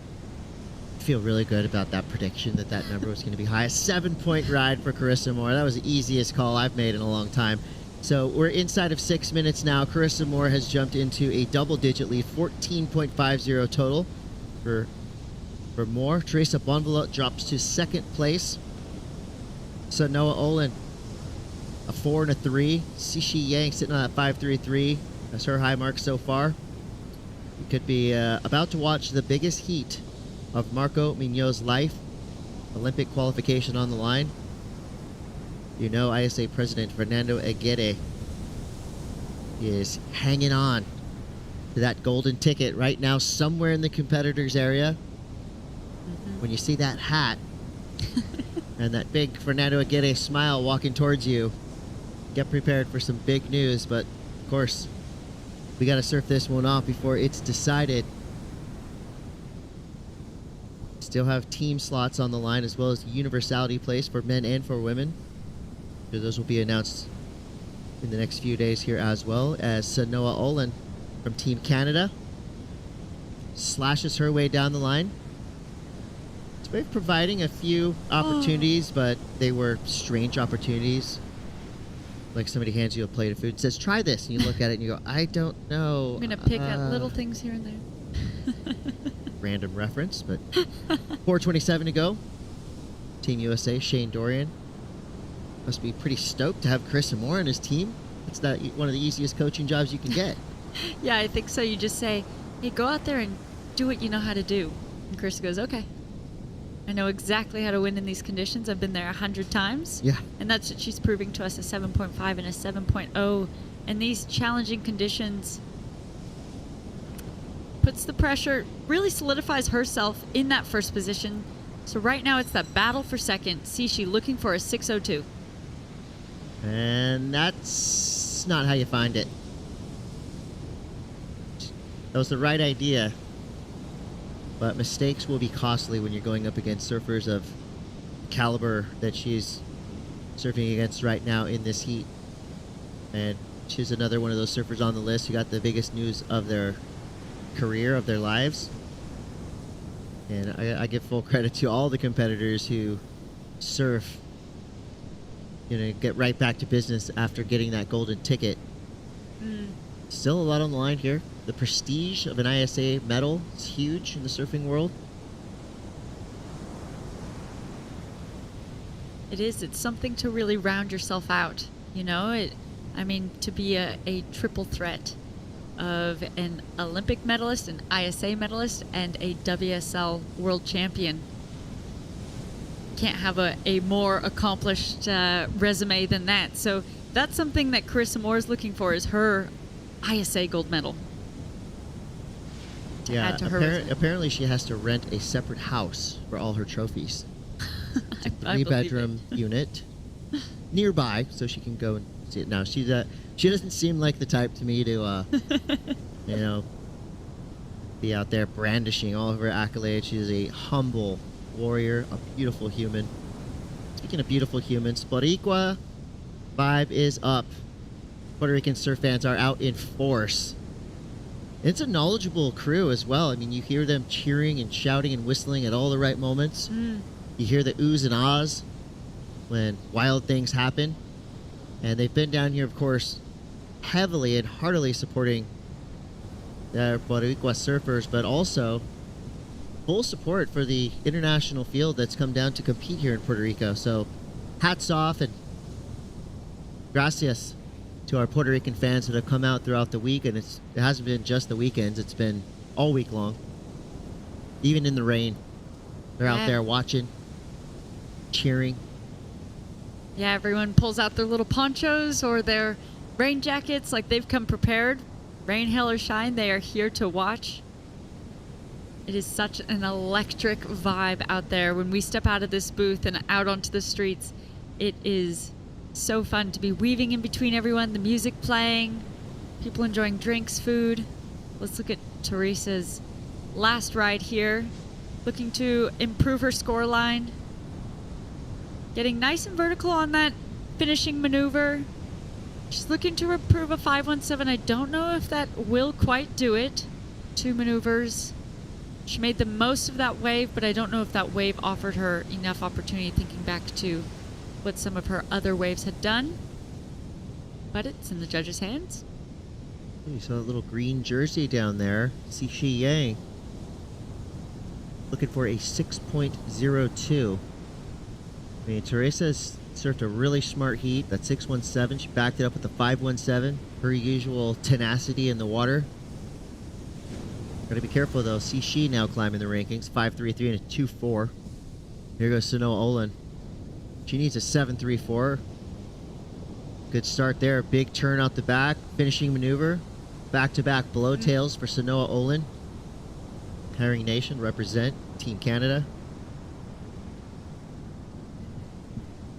feel really good about that prediction that number was going to be high. A 7-point ride for Carissa Moore. That was the easiest call I've made in a long time. So we're inside of 6 minutes now. Carissa Moore has jumped into a double-digit lead, 14.50 total for Moore. Teresa Bonvilla drops to second place. So Noah Olin, a 4 and a 3. Sishi Yang sitting on that 5.33. That's her high mark so far. We could be about to watch the biggest heat of Marco Mignot's life. Olympic qualification on the line. ISA President Fernando Aguirre is hanging on to that golden ticket right now somewhere in the competitors area. Mm-hmm. When you see that hat and that big Fernando Aguirre smile walking towards you, get prepared for some big news. But of course, we got to surf this one off before it's decided. Still have team slots on the line as well as the universality place for men and for women. So those will be announced in the next few days here, as well as Sanoa Olin from Team Canada slashes her way down the line. It's been providing a few opportunities, but they were strange opportunities. Like somebody hands you a plate of food and says, try this, and you look at it and you go, I don't know. I'm going to pick at little things here and there. Random reference, but 4:27 to go. Team USA, Shane Dorian must be pretty stoked to have Carissa Moore on his team. It's one of the easiest coaching jobs you can get. Yeah, I think so. You just say, hey, go out there and do what you know how to do. And Carissa goes, okay. I know exactly how to win in these conditions. I've been there 100 times. Yeah. And that's what she's proving to us, a 7.5 and a 7.0. And these challenging conditions puts the pressure, really solidifies herself in that first position. So right now it's that battle for second. Sishi looking for a 6.02. And that's not how you find it. That was the right idea. But mistakes will be costly when you're going up against surfers of caliber that she's surfing against right now in this heat. And she's another one of those surfers on the list who got the biggest news of their career, of their lives. And I give full credit to all the competitors who surf get right back to business after getting that golden ticket. Still a lot on the line here. The prestige of an ISA medal is huge in the surfing world. It is. It's something to really round yourself out. To be a triple threat of an Olympic medalist, an ISA medalist, and a WSL world champion. Can't have a more accomplished resume than that. So that's something that Carissa Moore is looking for, is her ISA gold medal. To add to her apparently she has to rent a separate house for all her trophies. I 3-bedroom unit nearby, so she can go and see it. Now she doesn't seem like the type to me to be out there brandishing all of her accolades. She is a humble warrior, a beautiful human. Speaking of beautiful humans, Boricua vibe is up. Puerto Rican surf fans are out in force. It's a knowledgeable crew as well. I mean, you hear them cheering and shouting and whistling at all the right moments. You hear the oohs and ahs when wild things happen. And they've been down here, of course, heavily and heartily supporting the Boricua surfers, but also full support for the international field that's come down to compete here in Puerto Rico. So hats off and gracias to our Puerto Rican fans that have come out throughout the week. And it hasn't been just the weekends, it's been all week long. Even in the rain, they're out there watching, cheering. Yeah, everyone pulls out their little ponchos or their rain jackets, like they've come prepared. Rain, hail, or shine, they are here to watch. It is such an electric vibe out there. When we step out of this booth and out onto the streets, it is so fun to be weaving in between everyone, the music playing, people enjoying drinks, food. Let's look at Teresa's last ride here, looking to improve her score line. Getting nice and vertical on that finishing maneuver. She's looking to improve a 517. I don't know if that will quite do it. 2 maneuvers. She made the most of that wave, but I don't know if that wave offered her enough opportunity, thinking back to what some of her other waves had done. But it's in the judges' hands. You saw a little green jersey down there. Xixi Yang. Looking for a 6.02. I mean, Teresa's surfed a really smart heat. That 617, she backed it up with the 517. Her usual tenacity in the water. Gotta be careful though. Xixi now climbing the rankings. 5.33 and a 2.4. Here goes Sanoa Olin. She needs a 7.34. Good start there. Big turn out the back. Finishing maneuver. Back-to-back blowtails for Sanoa Olin. Herring Nation represent Team Canada.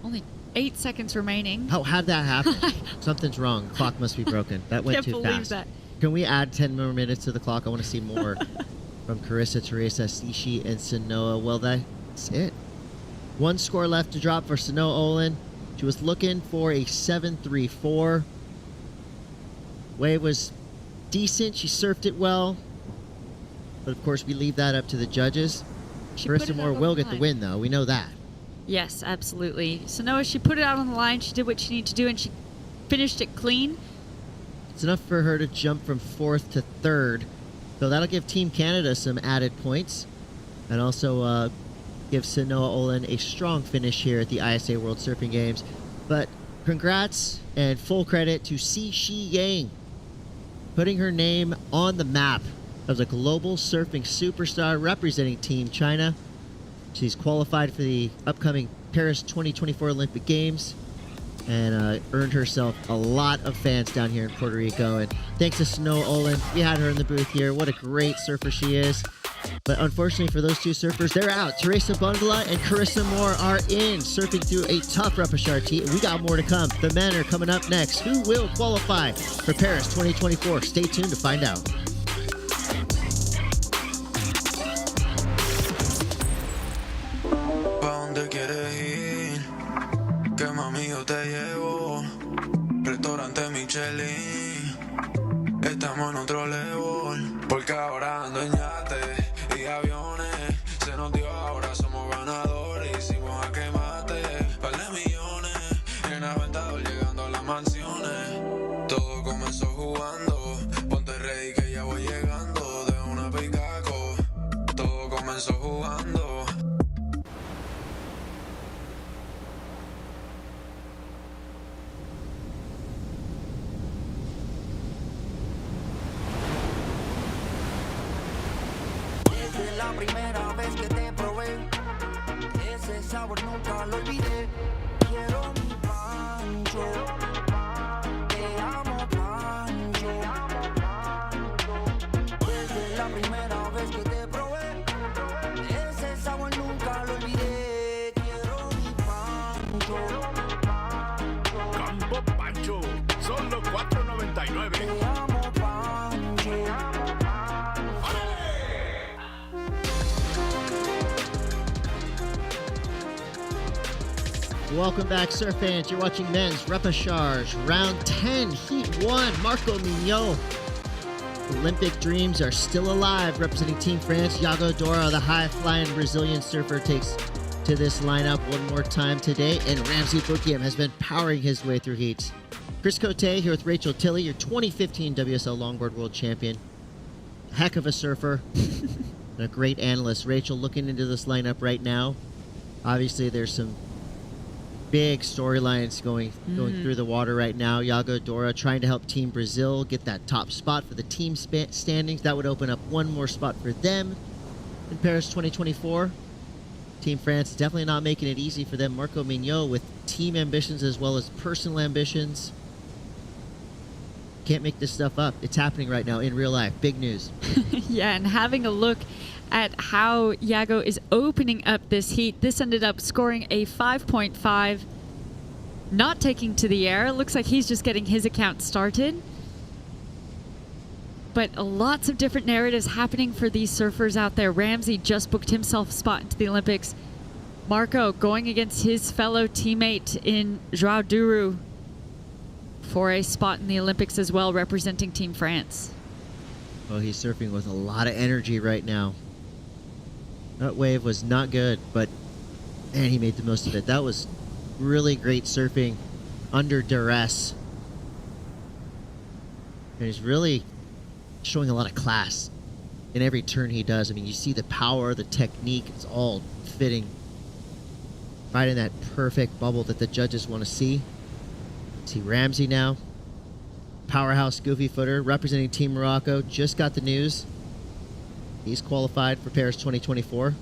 Only 8 seconds remaining. How had that happen? Something's wrong. The clock must be broken. That went too fast. That. Can we add 10 more minutes to the clock? I want to see more from Carissa, Teresa, Xixi, and Sanoa. Well, that's it. 1 score left to drop for Sanoa Olin. She was looking for a 7.34. Wave was decent. She surfed it well. But of course, we leave that up to the judges. Carissa Moore will get the win, though. We know that. Yes, absolutely. Sanoa, she put it out on the line. She did what she needed to do, and she finished it clean. It's enough for her to jump from 4th to 3rd. So that'll give Team Canada some added points. And also give Sanoa Olin a strong finish here at the ISA World Surfing Games. But congrats and full credit to Xixi Yang, putting her name on the map as a global surfing superstar representing Team China. She's qualified for the upcoming Paris 2024 Olympic Games and earned herself a lot of fans down here in Puerto Rico. And thanks to Sanoa Olin, we had her in the booth here. What a great surfer she is. But unfortunately for those 2 surfers, they're out. Teresa Bundala and Carissa Moore are in, surfing through a tough repechage heat. We got more to come. The men are coming up next. Who will qualify for Paris 2024? Stay tuned to find out. Estamos en otro level, porque ahora ando en yates y aviones. Se nos dio, ahora somos ganadores. Hicimos a que mate, par de millones. En pienso jugando. Desde la primera vez que te probé, ese sabor nunca lo olvidé. Quiero mi pancho, te amo pancho. Desde la primera vez que te probé, ese sabor nunca lo olvidé. Quiero mi pancho. Campo Pancho, solo $4.99. Te amo pancho. Welcome back, surf fans. You're watching men's repechaje, round 10, heat 1. Marco Mignot. Olympic dreams are still alive. Representing Team France, Iago Dora, the high-flying Brazilian surfer, takes to this lineup one more time today. And Ramsey Bukiam has been powering his way through heats. Chris Cote here with Rachel Tilley, your 2015 WSL Longboard World Champion. Heck of a surfer and a great analyst. Rachel, looking into this lineup right now, obviously there's some big storylines going through the water right now. Iago Dora trying to help Team Brazil get that top spot for the team standings. That would open up one more spot for them in Paris 2024. Team France definitely not making it easy for them. Marco Mignot with team ambitions as well as personal ambitions. Can't make this stuff up. It's happening right now in real life. Big news. Yeah, and having a look at how Iago is opening up this heat, this ended up scoring a 5.5, not taking to the air. It looks like he's just getting his account started. But lots of different narratives happening for these surfers out there. Ramsey just booked himself a spot into the Olympics. Marco going against his fellow teammate in João Duru for a spot in the Olympics as well, representing Team France. Oh, he's surfing with a lot of energy right now. That wave was not good, but man, he made the most of it. That was really great surfing under duress. And he's really showing a lot of class in every turn he does. I mean, you see the power, the technique, it's all fitting right in that perfect bubble that the judges want to see. See Ramsey now. Powerhouse goofy footer representing Team Morocco. Just got the news. He's qualified for Paris 2024.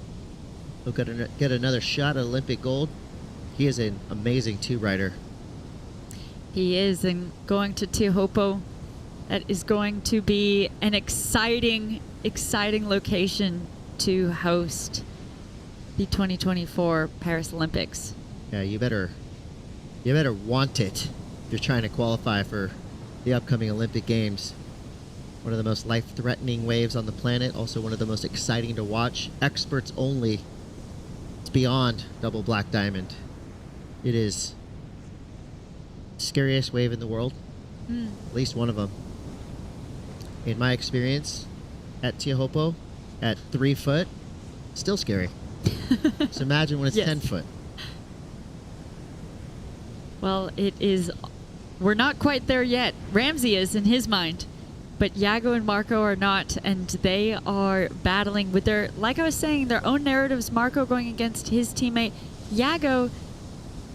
He'll get another shot at Olympic gold. He is an amazing two-rider. He is, and going to Tehopo, that is going to be an exciting location to host the 2024 Paris Olympics. Yeah, you better want it if you're trying to qualify for the upcoming Olympic Games. One of the most life-threatening waves on the planet, also one of the most exciting to watch. Experts only. It's beyond double black diamond. It is the scariest wave in the world. At least one of them. In my experience at Tehopo, at 3 foot, still scary. So imagine when it's 10 foot. Well, it is. We're not quite there yet. Ramsey is in his mind. But Iago and Marco are not, and they are battling with their, like I was saying, their own narratives. Marco going against his teammate, Iago.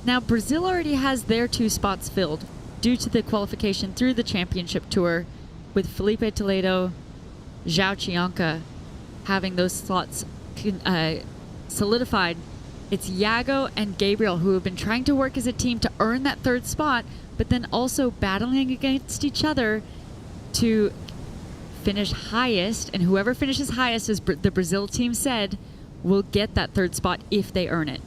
Now, Brazil already has their 2 spots filled due to the qualification through the championship tour, with Felipe Toledo, João Chianca having those slots solidified. It's Iago and Gabriel who have been trying to work as a team to earn that 3rd spot, but then also battling against each other to finish highest, and whoever finishes highest, as the Brazil team said, will get that 3rd spot if they earn it.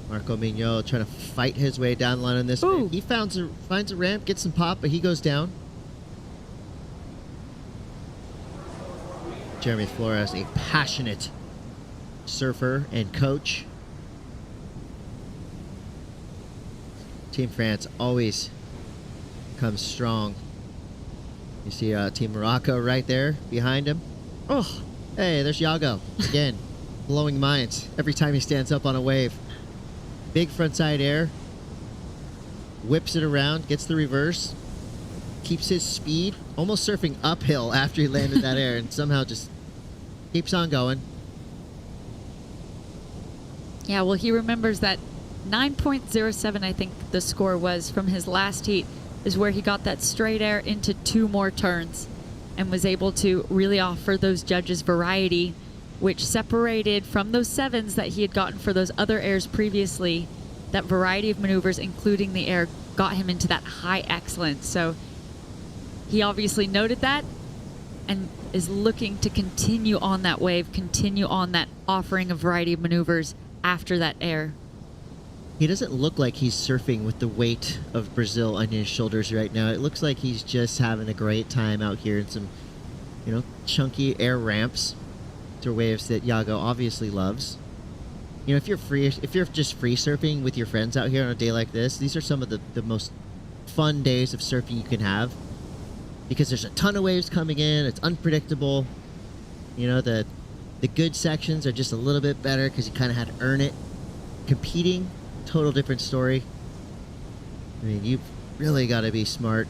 Marco Mignot trying to fight his way down the line on this one. He finds a ramp, gets some pop, but he goes down. Jeremy Flores, a passionate surfer and coach. Team France always comes strong. You see Team Morocco right there behind him. Oh, hey, there's Iago again, blowing minds every time he stands up on a wave. Big frontside air, whips it around, gets the reverse, keeps his speed, almost surfing uphill after he landed that air, and somehow just keeps on going. Yeah, well, he remembers that 9.07, I think the score was from his last heat, is where he got that straight air into 2 more turns and was able to really offer those judges variety, which separated from those 7s that he had gotten for those other airs previously. That variety of maneuvers, including the air, got him into that high excellence. So he obviously noted that and is looking to continue on that wave, continue on that offering of variety of maneuvers after that air. He doesn't look like he's surfing with the weight of Brazil on his shoulders right now. It looks like he's just having a great time out here in some, chunky air ramps to waves that Iago obviously loves. If you're just free surfing with your friends out here on a day like this, these are some of the most fun days of surfing you can have, because there's a ton of waves coming in. It's unpredictable. The good sections are just a little bit better because you kind of had to earn it. Competing, total different story. I mean, you've really got to be smart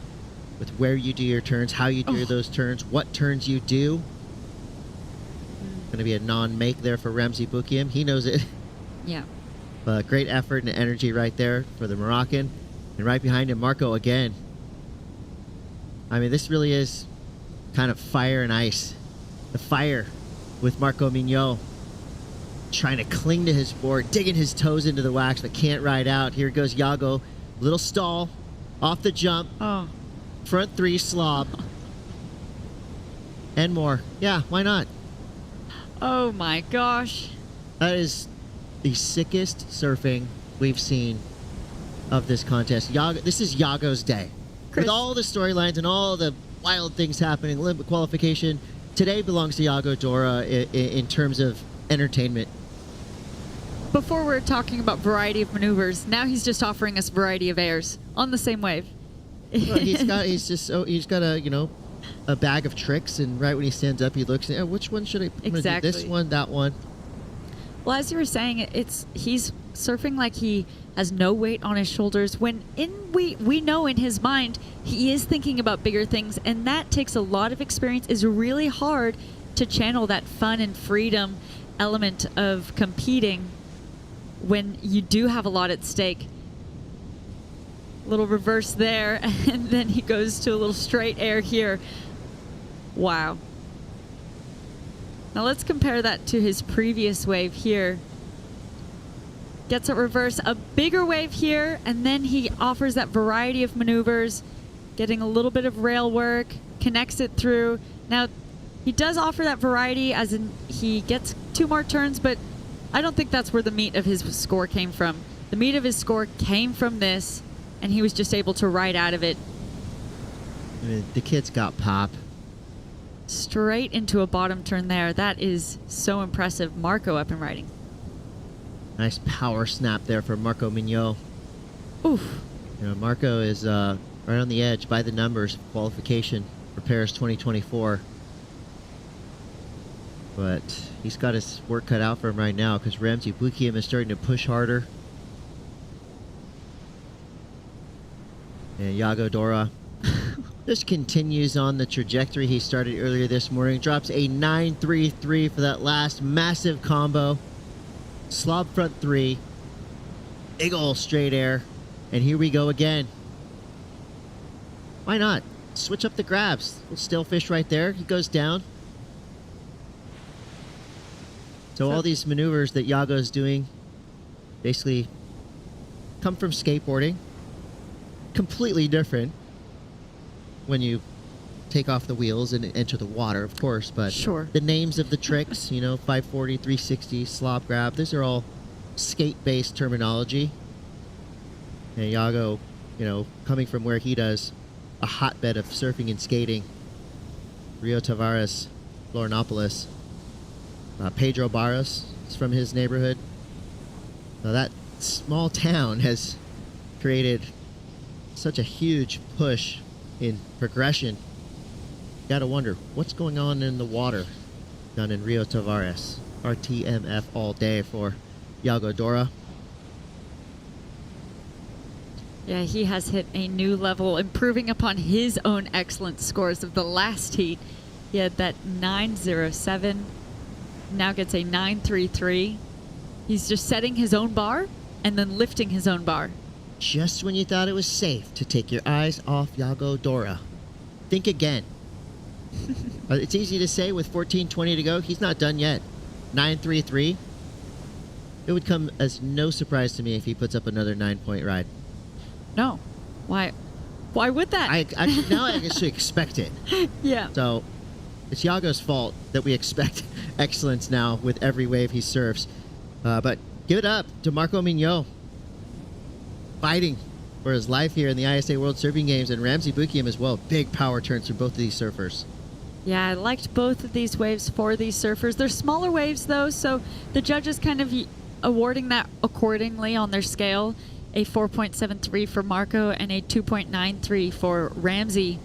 with where you do your turns, how you do those turns, what turns you do. Going to be a non-make there for Ramzi Boukiem. He knows it. Yeah. But great effort and energy right there for the Moroccan. And right behind him, Marco again. I mean, this really is kind of fire and ice. The fire with Marco Mignot trying to cling to his board, digging his toes into the wax, but can't ride out. Here goes Iago. Little stall. Off the jump. Oh. Front 3 slob. And more. Yeah, why not? Oh my gosh. That is the sickest surfing we've seen of this contest. This is Iago's day. Chris. With all the storylines and all the wild things happening, Olympic qualification, today belongs to Iago Dora in terms of entertainment. Before we're talking about variety of maneuvers, now he's just offering us variety of airs on the same wave. Well, he's got a bag of tricks, and right when he stands up, he looks and which one should I? I'm gonna do this one, that one. Well, as you were saying, he's surfing like he has no weight on his shoulders. When we know in his mind he is thinking about bigger things, and that takes a lot of experience. Is really hard to channel that fun and freedom element of competing when you do have a lot at stake. Little reverse there, and then he goes to a little straight air here. Wow. Now let's compare that to his previous wave here. Gets a reverse, a bigger wave here, and then he offers that variety of maneuvers, getting a little bit of rail work, connects it through. Now, he does offer that variety, as in he gets 2 more turns, but I don't think that's where the meat of his score came from. The meat of his score came from this, and he was just able to ride out of it. I mean, the kid's got pop. Straight into a bottom turn there. That is so impressive. Marco up and riding. Nice power snap there for Marco Mignot. Oof. Marco is right on the edge by the numbers of qualification for Paris 2024. But he's got his work cut out for him right now, because Ramzi Boukiem is starting to push harder. And Iago Dora just continues on the trajectory he started earlier this morning. Drops a 9.33 for that last massive combo. Slob front 3. Big ol' straight air. And here we go again. Why not? Switch up the grabs. Little still fish right there. He goes down. So all these maneuvers that Iago's doing basically come from skateboarding. Completely different when you take off the wheels and enter the water, of course, but sure. The names of the tricks, 540, 360, slop grab, these are all skate-based terminology. And Iago, coming from where he does, a hotbed of surfing and skating. Rio Tavares, Florianopolis. Pedro Barros is from his neighborhood. Now that small town has created such a huge push in progression. Gotta wonder what's going on in the water down in Rio Tavares. RTMF all day for Iago Dora. Yeah, he has hit a new level, improving upon his own excellent scores of the last heat. He had that 9.07 now gets a 9.33. He's just setting his own bar and then lifting his own bar. Just when you thought it was safe to take your eyes off Yago Dora. Think again. It's easy to say with 14:20 to go. He's not done yet. 9.33. It would come as no surprise to me if he puts up another 9-point ride. No. Why would that? Now I actually expect it. Yeah. So it's Yago's fault that we expect excellence now with every wave he surfs. But give it up to Marco Mignot, fighting for his life here in the ISA World Surfing Games, and Ramzi Bukiam as well. Big power turns from both of these surfers. Yeah, I liked both of these waves for these surfers. They're smaller waves, though, so the judges kind of awarding that accordingly on their scale. A 4.73 for Marco and a 2.93 for Ramzi.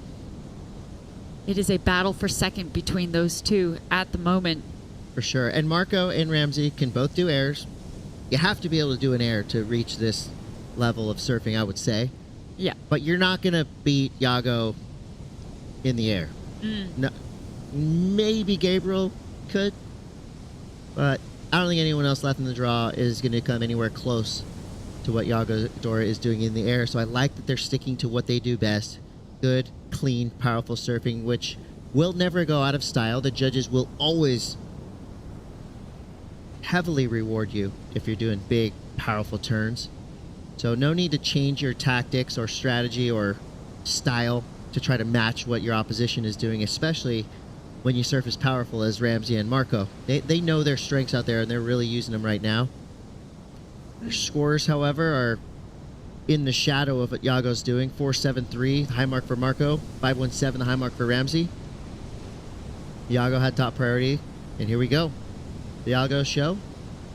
It is a battle for second between those two at the moment. For sure. And Marco and Ramzi can both do airs. You have to be able to do an air to reach this level of surfing, I would say. Yeah. But you're not going to beat Yago in the air. No, maybe Gabriel could, but I don't think anyone else left in the draw is going to come anywhere close to what Yago Dora is doing in the air. So I like that they're sticking to what they do best. Good, clean, powerful surfing, which will never go out of style. The judges will always heavily reward you if you're doing big, powerful turns. So no need to change your tactics or strategy or style to try to match what your opposition is doing, especially when you surf as powerful as Ramzi and Marco. They know their strengths out there, and they're really using them right now. Their scores, however, are in the shadow of what Yago's doing. 4.73, the high mark for Marco. 5.17, the high mark for Ramzi. Yago had top priority, and here we go. The Yago show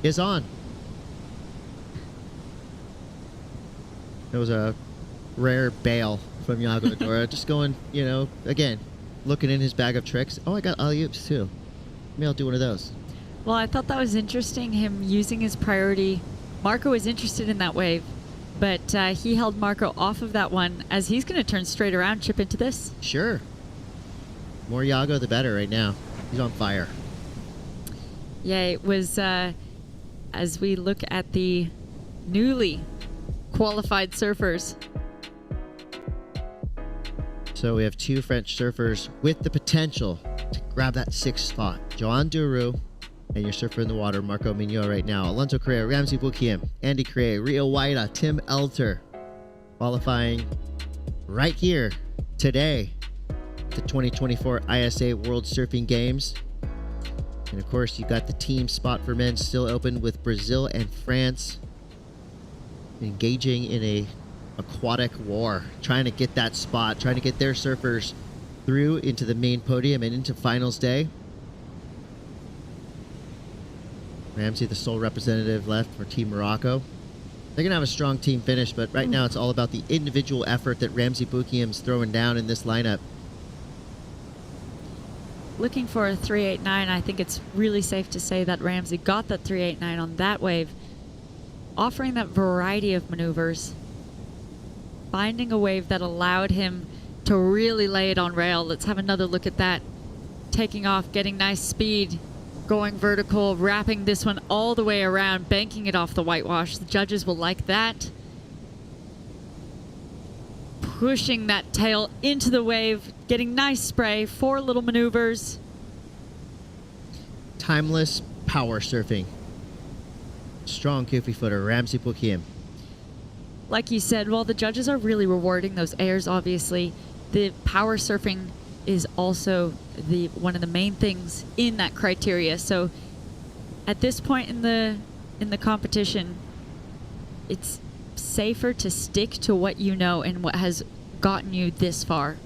is on. It was a rare bail from Yago Dora. Just going, again, looking in his bag of tricks. Oh, I got alley-oops too. Maybe I'll do one of those. Well, I thought that was interesting, him using his priority. Marco was interested in that wave, but he held Marco off of that one as he's going to turn straight around, chip into this. Sure. More Yago, the better right now. He's on fire. Yeah, it was, as we look at the newly qualified surfers. So we have two French surfers with the potential to grab that sixth spot. Joan Duru and your surfer in the water, Marco Mignot right now. Alonso Correa, Ramzi Bukiam, Andy Correa, Rio Waida, Tim Elter qualifying right here today at the 2024 ISA World Surfing Games. And of course, you got the team spot for men still open with Brazil and France engaging in a aquatic war, trying to get that spot, trying to get their surfers through into the main podium and into finals day. Ramzi, the sole representative left for Team Morocco. They're going to have a strong team finish, but right now it's all about the individual effort that Ramzi Bukiam's throwing down in this lineup. Looking for a 3.89, I think it's really safe to say that Ramzi got that 3.89 on that wave, offering that variety of maneuvers, finding a wave that allowed him to really lay it on rail. Let's have another look at that. Taking off, getting nice speed, going vertical, wrapping this one all the way around, banking it off the whitewash. The judges will like that. Pushing that tail into the wave, getting nice spray, 4 little maneuvers. Timeless power surfing. Strong goofy footer, Ramzi Bukiam. Like you said, while the judges are really rewarding those airs, obviously, the power surfing is also one of the main things in that criteria. So at this point in the competition, it's safer to stick to what you know and what has gotten you this far.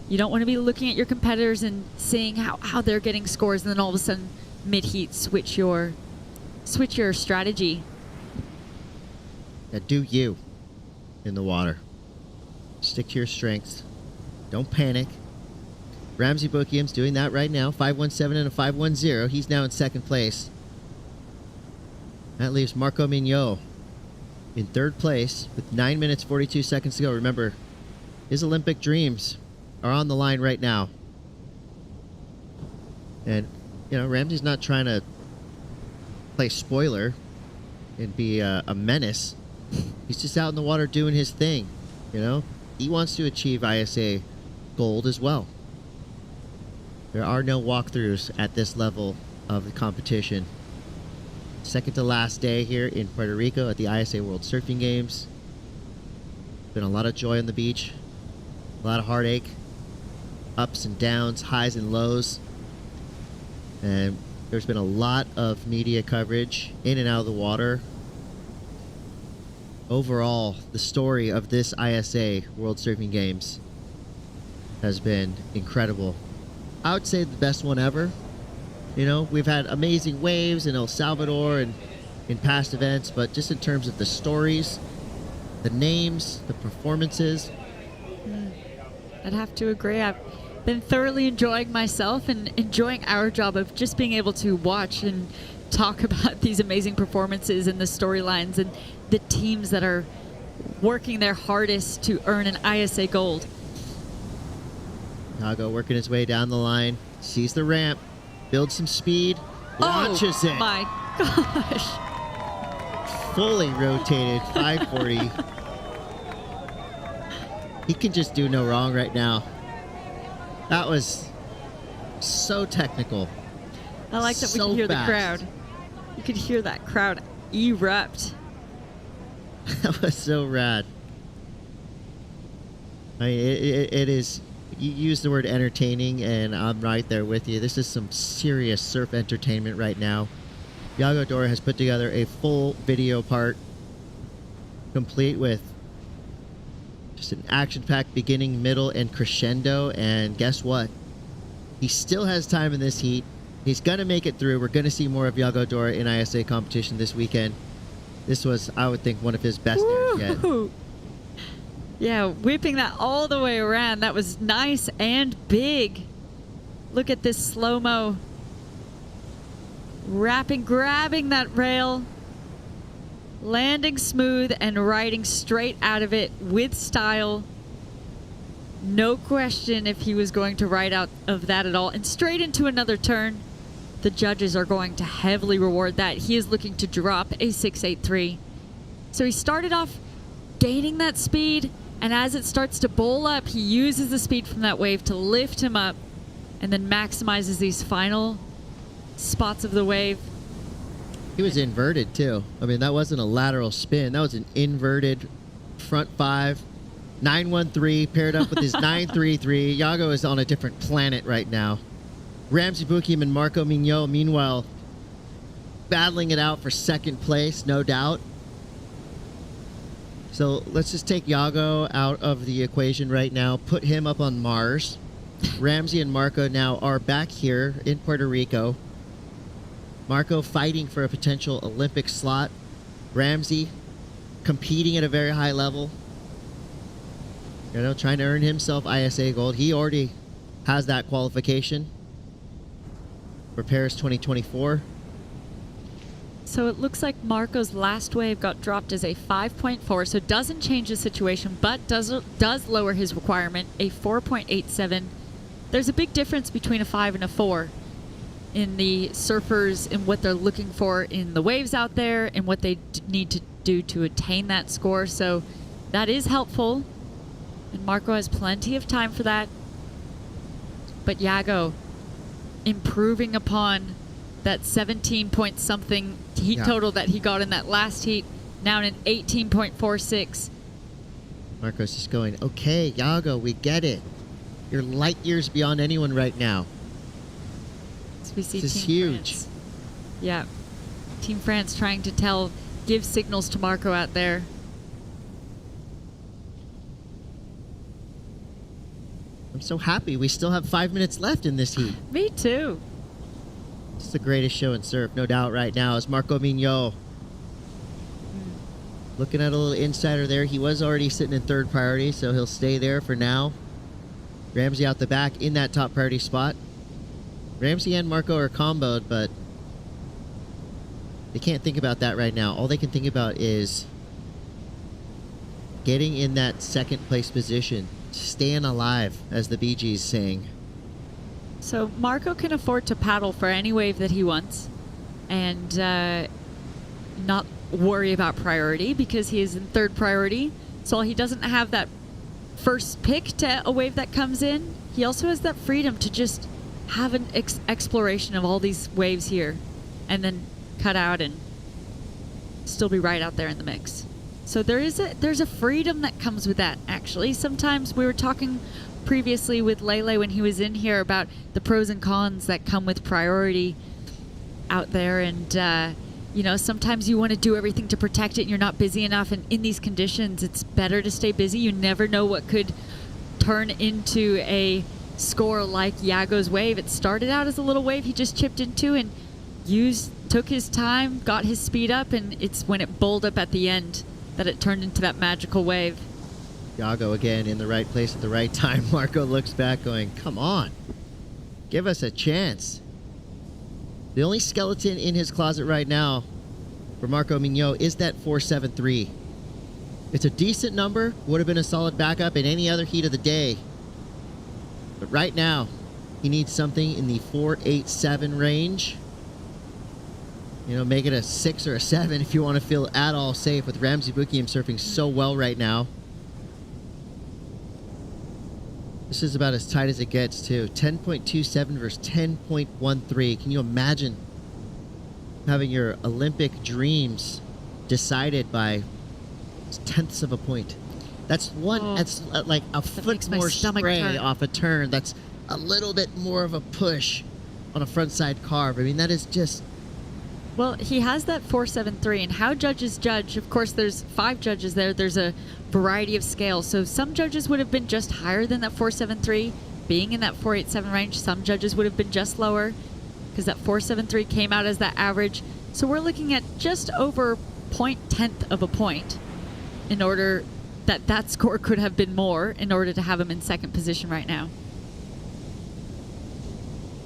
You don't want to be looking at your competitors and seeing how they're getting scores, and then all of a sudden mid-heat switch your strategy. Now do you in the water. Stick to your strengths. Don't panic. Ramzi Bukiam's doing that right now. 5.17 and a 5.10. He's now in second place. That leaves Marco Mignot in third place with 9 minutes 42 seconds to go. Remember, his Olympic dreams are on the line right now. And you know, Ramsey's not trying to play spoiler and be a menace. He's just out in the water doing his thing, you know? He wants to achieve ISA gold as well. There are no walkthroughs at this level of the competition. Second to last day here in Puerto Rico at the ISA World Surfing Games. Been a lot of joy on the beach, a lot of heartache, ups and downs, highs and lows. And there's been a lot of media coverage in and out of the water. Overall, the story of this ISA World Surfing Games has been incredible. I would say the best one ever. You know, we've had amazing waves in El Salvador and in past events, but just in terms of the stories, the names, the performances. I'd have to agree. I've been thoroughly enjoying myself and enjoying our job of just being able to watch and talk about these amazing performances and the storylines and the teams that are working their hardest to earn an ISA gold. Nago working his way down the line, sees the ramp, builds some speed, launches it. Oh my gosh. Fully rotated 540. He can just do no wrong right now. That was so technical. I like that we So could hear fast. the crowd. You could hear that crowd erupt. That was so rad. I mean, it is. You use the word entertaining, and I'm right there with you. This is some serious surf entertainment right now. Yago Dora has put together a full video part, complete with just an action-packed beginning, middle, and crescendo. And guess what? He still has time in this heat. He's going to make it through. We're going to see more of Yago Dora in ISA competition this weekend. This was, I would think, one of his best airs yet. Woo! Yeah, whipping that all the way around. That was nice and big. Look at this slow-mo. Grabbing that rail. Landing smooth and riding straight out of it with style. No question if he was going to ride out of that at all. And straight into another turn. The judges are going to heavily reward that. He is looking to drop a 6.83. So he started off gaining that speed, and as it starts to bowl up, he uses the speed from that wave to lift him up and then maximizes these final spots of the wave. He was inverted too. I mean, that wasn't a lateral spin. That was an inverted front five. 913 paired up with his 933. Yago is on a different planet right now. Ramsey Bukim and Marco Mignot, meanwhile, battling it out for second place, no doubt. So let's just take Yago out of the equation right now, put him up on Mars. Ramsey and Marco now are back here in Puerto Rico. Marco fighting for a potential Olympic slot. Ramsey competing at a very high level. You know, trying to earn himself ISA gold. He already has that qualification for Paris 2024. So it looks like Marco's last wave got dropped as a 5.4, so doesn't change the situation, but does lower his requirement, a 4.87. There's a big difference between a 5 and a 4 in the surfers and what they're looking for in the waves out there and what they need to do to attain that score. So that is helpful, and Marco has plenty of time for that. But Yago improving upon that 17 point something heat total that he got in that last heat, now in an 18.46. Marco's just going, okay, Yago, we get it. You're light years beyond anyone right now. So we see this is Team huge. France. Yeah. Team France trying to give signals to Marco out there. I'm so happy we still have 5 minutes left in this heat. Me too. It's the greatest show in surf, no doubt, right now, is Marco Mignot. Looking at a little insider there. He was already sitting in third priority, so he'll stay there for now. Ramsey out the back in that top priority spot. Ramsey and Marco are comboed, but they can't think about that right now. All they can think about is getting in that second place position. Staying alive, as the Bee Gees sing. So Marco can afford to paddle for any wave that he wants and not worry about priority because he is in third priority. So he doesn't have that first pick to a wave that comes in. He also has that freedom to just have an exploration of all these waves here and then cut out and still be right out there in the mix. So there's a freedom that comes with that, actually. Sometimes we were talking previously with Lele when he was in here about the pros and cons that come with priority out there, and you know, sometimes you want to do everything to protect it and you're not busy enough, and in these conditions it's better to stay busy. You never know what could turn into a score like Yago's wave. It started out as a little wave he just chipped into and took his time, got his speed up, and it's when it bowled up at the end that it turned into that magical wave. Yago again in the right place at the right time. Marco looks back going, come on, give us a chance. The only skeleton in his closet right now for Marco Mignot is that 4.73. It's a decent number, would have been a solid backup in any other heat of the day. But right now, he needs something in the 4.87 range. You know, make it a 6 or a 7 if you want to feel at all safe with Ramzi Bukiam surfing so well right now. This is about as tight as it gets, too. 10.27 versus 10.13. Can you imagine having your Olympic dreams decided by tenths of a point? That's one. That's like a foot more spray off a turn. That's a little bit more of a push on a frontside carve. I mean, that is just... Well, he has that 4.73, and how judges judge, of course, there's 5 judges there. There's a variety of scales. So some judges would have been just higher than that 4.73, being in that 4.87 range. Some judges would have been just lower because that 4.73 came out as that average. So we're looking at just over 0.10 of a point in order that score could have been more in order to have him in second position right now.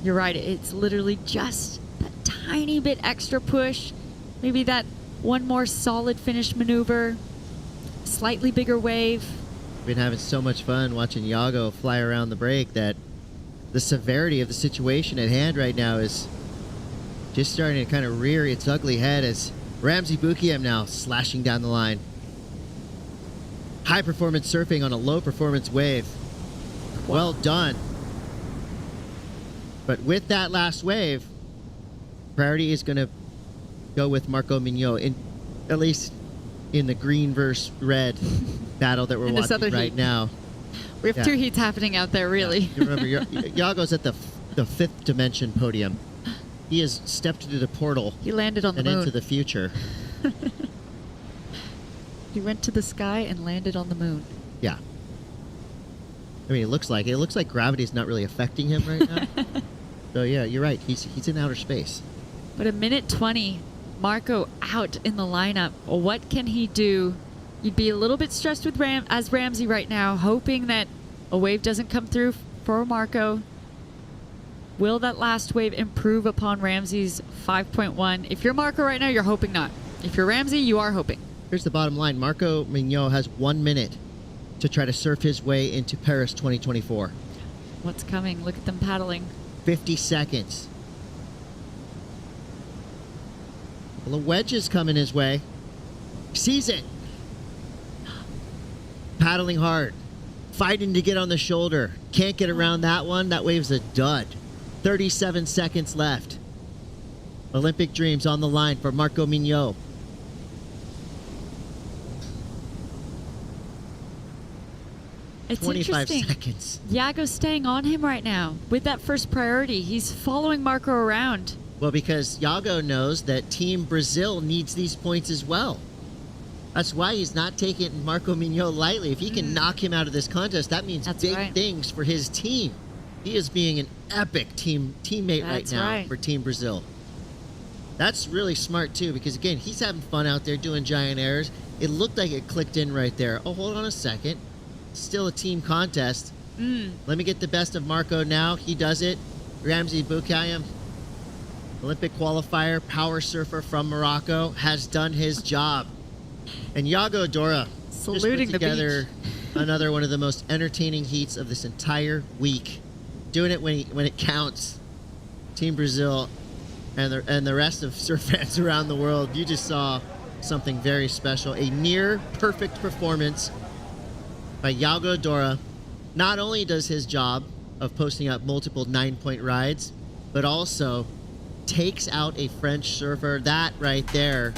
You're right. It's literally just that tiny bit extra push, maybe that one more solid finish maneuver, slightly bigger wave. Been having so much fun watching Yago fly around the break that the severity of the situation at hand right now is just starting to kind of rear its ugly head as Ramzi Bukiam now slashing down the line. High performance surfing on a low performance wave. Well done. But with that last wave, priority is going to go with Marco Mignot, at least in the green versus red battle that we're watching right now. We have 2 heats happening out there, really. You remember, Yago's at the 5th dimension podium. He has stepped through the portal. He landed on the moon. And into the future. He went to the sky and landed on the moon. Yeah. I mean, it looks like gravity's not really affecting him right now. So yeah, you're right. He's in outer space. But a minute 20, Marco out in the lineup. Well, what can he do? You'd be a little bit stressed with Ramzi right now, hoping that a wave doesn't come through for Marco. Will that last wave improve upon Ramzi's 5.1? If you're Marco right now, you're hoping not. If you're Ramzi, you are hoping. Here's the bottom line. Marco Mignot has 1 minute to try to surf his way into Paris 2024. What's coming? Look at them paddling. 50 seconds. Well, the wedge is coming his way. Sees it. Paddling hard. Fighting to get on the shoulder. Can't get around that one. That wave's a dud. 37 seconds left. Olympic dreams on the line for Marco Mignot. It's 25 interesting. seconds. Yago's staying on him right now with that first priority. He's following Marco around. Well, because Yago knows that Team Brazil needs these points as well. That's why he's not taking Marco Mignot lightly. If he can knock him out of this contest, that means big things for his team. He is being an epic teammate right now for Team Brazil. That's really smart, too, because, again, he's having fun out there doing giant errors. It looked like it clicked in right there. Oh, hold on a second. Still a team contest. Let me get the best of Marco now. He does it. Ramzi Bukiam, Olympic qualifier, power surfer from Morocco, has done his job. And Yago Dora saluting just put together another one of the most entertaining heats of this entire week. doing it when it counts. Team Brazil and the rest of surf fans around the world, you just saw something very special. A near perfect performance by Iago Dora. Not only does his job of posting up multiple 9-point rides, but also takes out a French surfer. That right there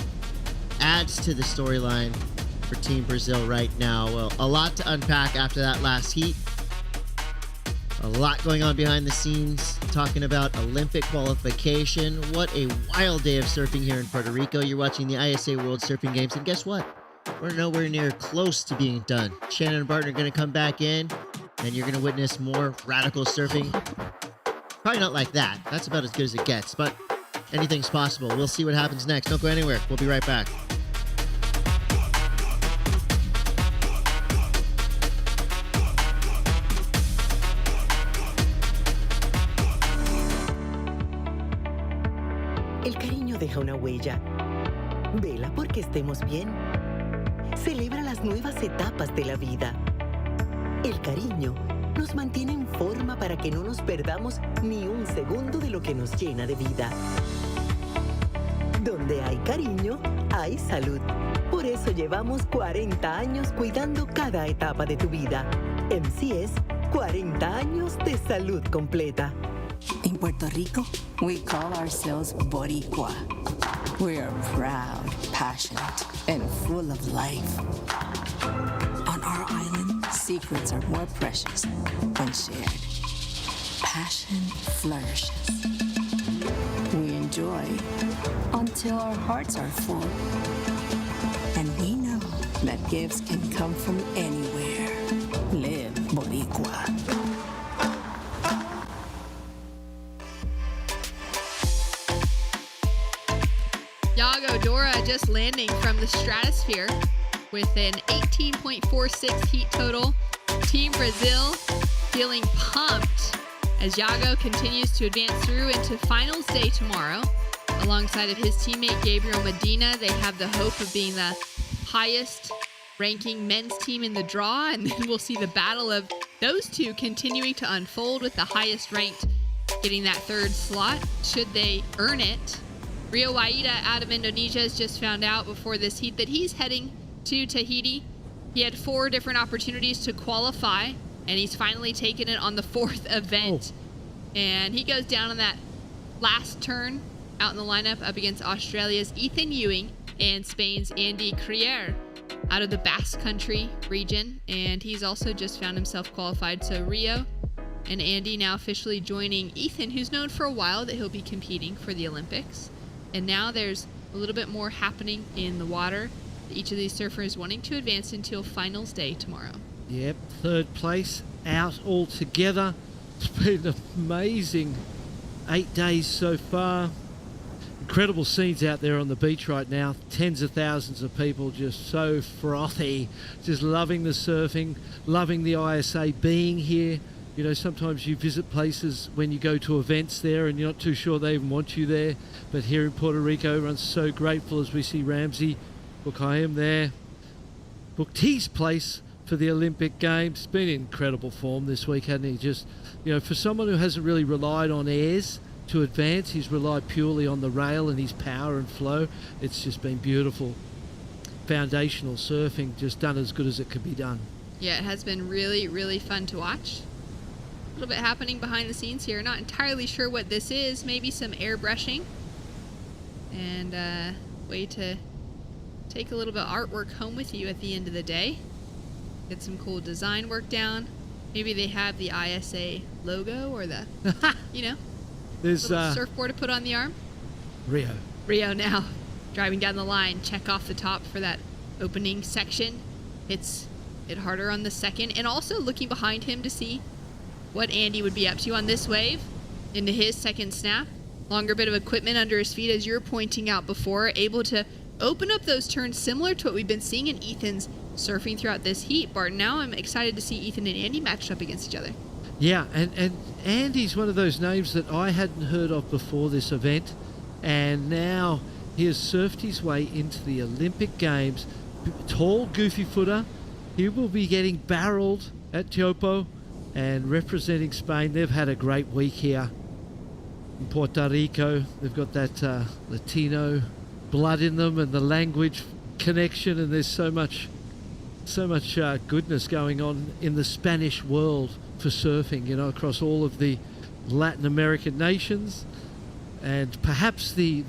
adds to the storyline for Team Brazil right now. Well, a lot to unpack after that last heat. A lot going on behind the scenes, talking about Olympic qualification. What a wild day of surfing here in Puerto Rico. You're watching the ISA World Surfing Games, and guess what? We're nowhere near close to being done. Shannon and Barton are going to come back in, and you're going to witness more radical surfing. Probably not like that. That's about as good as it gets, but anything's possible. We'll see what happens next. Don't go anywhere. We'll be right back. El cariño deja una huella. Vela porque estemos bien. Celebra las nuevas etapas de la vida. El cariño nos mantiene en forma para que no nos perdamos ni un segundo de lo que nos llena de vida. Donde hay cariño, hay salud. Por eso llevamos 40 años cuidando cada etapa de tu vida. MCS, 40 años de salud completa. In Puerto Rico, we call ourselves Boricua. We are proud, passionate, and full of life. On our island, secrets are more precious when shared. Passion flourishes. We enjoy until our hearts are full. And we know that gifts can come from anywhere. Live Boricua. Iago Dora just landing from the stratosphere with an 18.46 heat total. Team Brazil feeling pumped as Iago continues to advance through into finals day tomorrow. Alongside of his teammate Gabriel Medina, they have the hope of being the highest ranking men's team in the draw, and then we'll see the battle of those two continuing to unfold, with the highest ranked getting that third slot should they earn it. Rio Waida out of Indonesia has just found out before this heat that he's heading to Tahiti. He had 4 different opportunities to qualify, and he's finally taken it on the 4th event. And he goes down on that last turn out in the lineup up against Australia's Ethan Ewing and Spain's Andy Crier out of the Basque Country region. And he's also just found himself qualified. So Rio and Andy now officially joining Ethan, who's known for a while that he'll be competing for the Olympics. And now there's a little bit more happening in the water. Each of these surfers wanting to advance until finals day tomorrow. Yep, 3rd place out altogether. It's been an amazing 8 days so far. Incredible scenes out there on the beach right now. Tens of thousands of people just so frothy, just loving the surfing, loving the ISA, being here. You know, sometimes you visit places when you go to events there and you're not too sure they even want you there. But here in Puerto Rico, everyone's so grateful as we see Ramsey Bukhayem there. Booked his place for the Olympic Games. It's been in incredible form this week, hasn't he? Just, you know, for someone who hasn't really relied on airs to advance, he's relied purely on the rail and his power and flow. It's just been beautiful. Foundational surfing, just done as good as it could be done. Yeah, it has been really, really fun to watch. A little bit happening behind the scenes here. Not entirely sure what this is. Maybe some airbrushing. And way to take a little bit of artwork home with you at the end of the day. Get some cool design work down. Maybe they have the ISA logo or the, you know, there's little surfboard to put on the arm. Rio now driving down the line. Check off the top for that opening section. Hits it harder on the second. And also looking behind him to see what Andy would be up to on this wave into his second snap. Longer bit of equipment under his feet, as you were pointing out before, able to open up those turns similar to what we've been seeing in Ethan's surfing throughout this heat. Barton, now I'm excited to see Ethan and Andy matched up against each other. Yeah, and Andy's one of those names that I hadn't heard of before this event, and now he has surfed his way into the Olympic Games. Tall, goofy footer. He will be getting barreled at Tiopo and representing Spain. They've had a great week here in Puerto Rico. They've got that Latino blood in them and the language connection, and there's so much goodness going on in the Spanish world for surfing, you know, across all of the Latin American nations. And perhaps the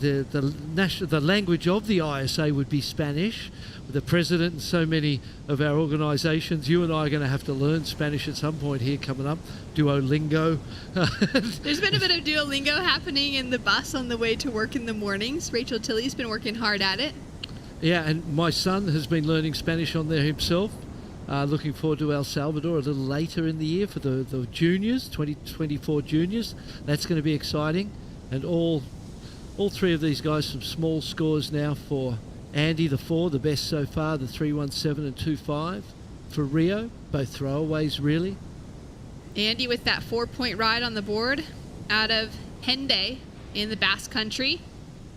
language of the ISA would be Spanish. The president and so many of our organisations, you and I are going to have to learn Spanish at some point here coming up. Duolingo. There's been a bit of Duolingo happening in the bus on the way to work in the mornings. Rachel Tilley's been working hard at it. Yeah, and my son has been learning Spanish on there himself. Looking forward to El Salvador a little later in the year for the juniors, 2024 juniors. That's going to be exciting. And all three of these guys some small scores now for Andy, the 4, the best so far, the 317 and 25 for Rio, both throwaways really. Andy with that 4-point ride on the board out of Henday in the Basque Country,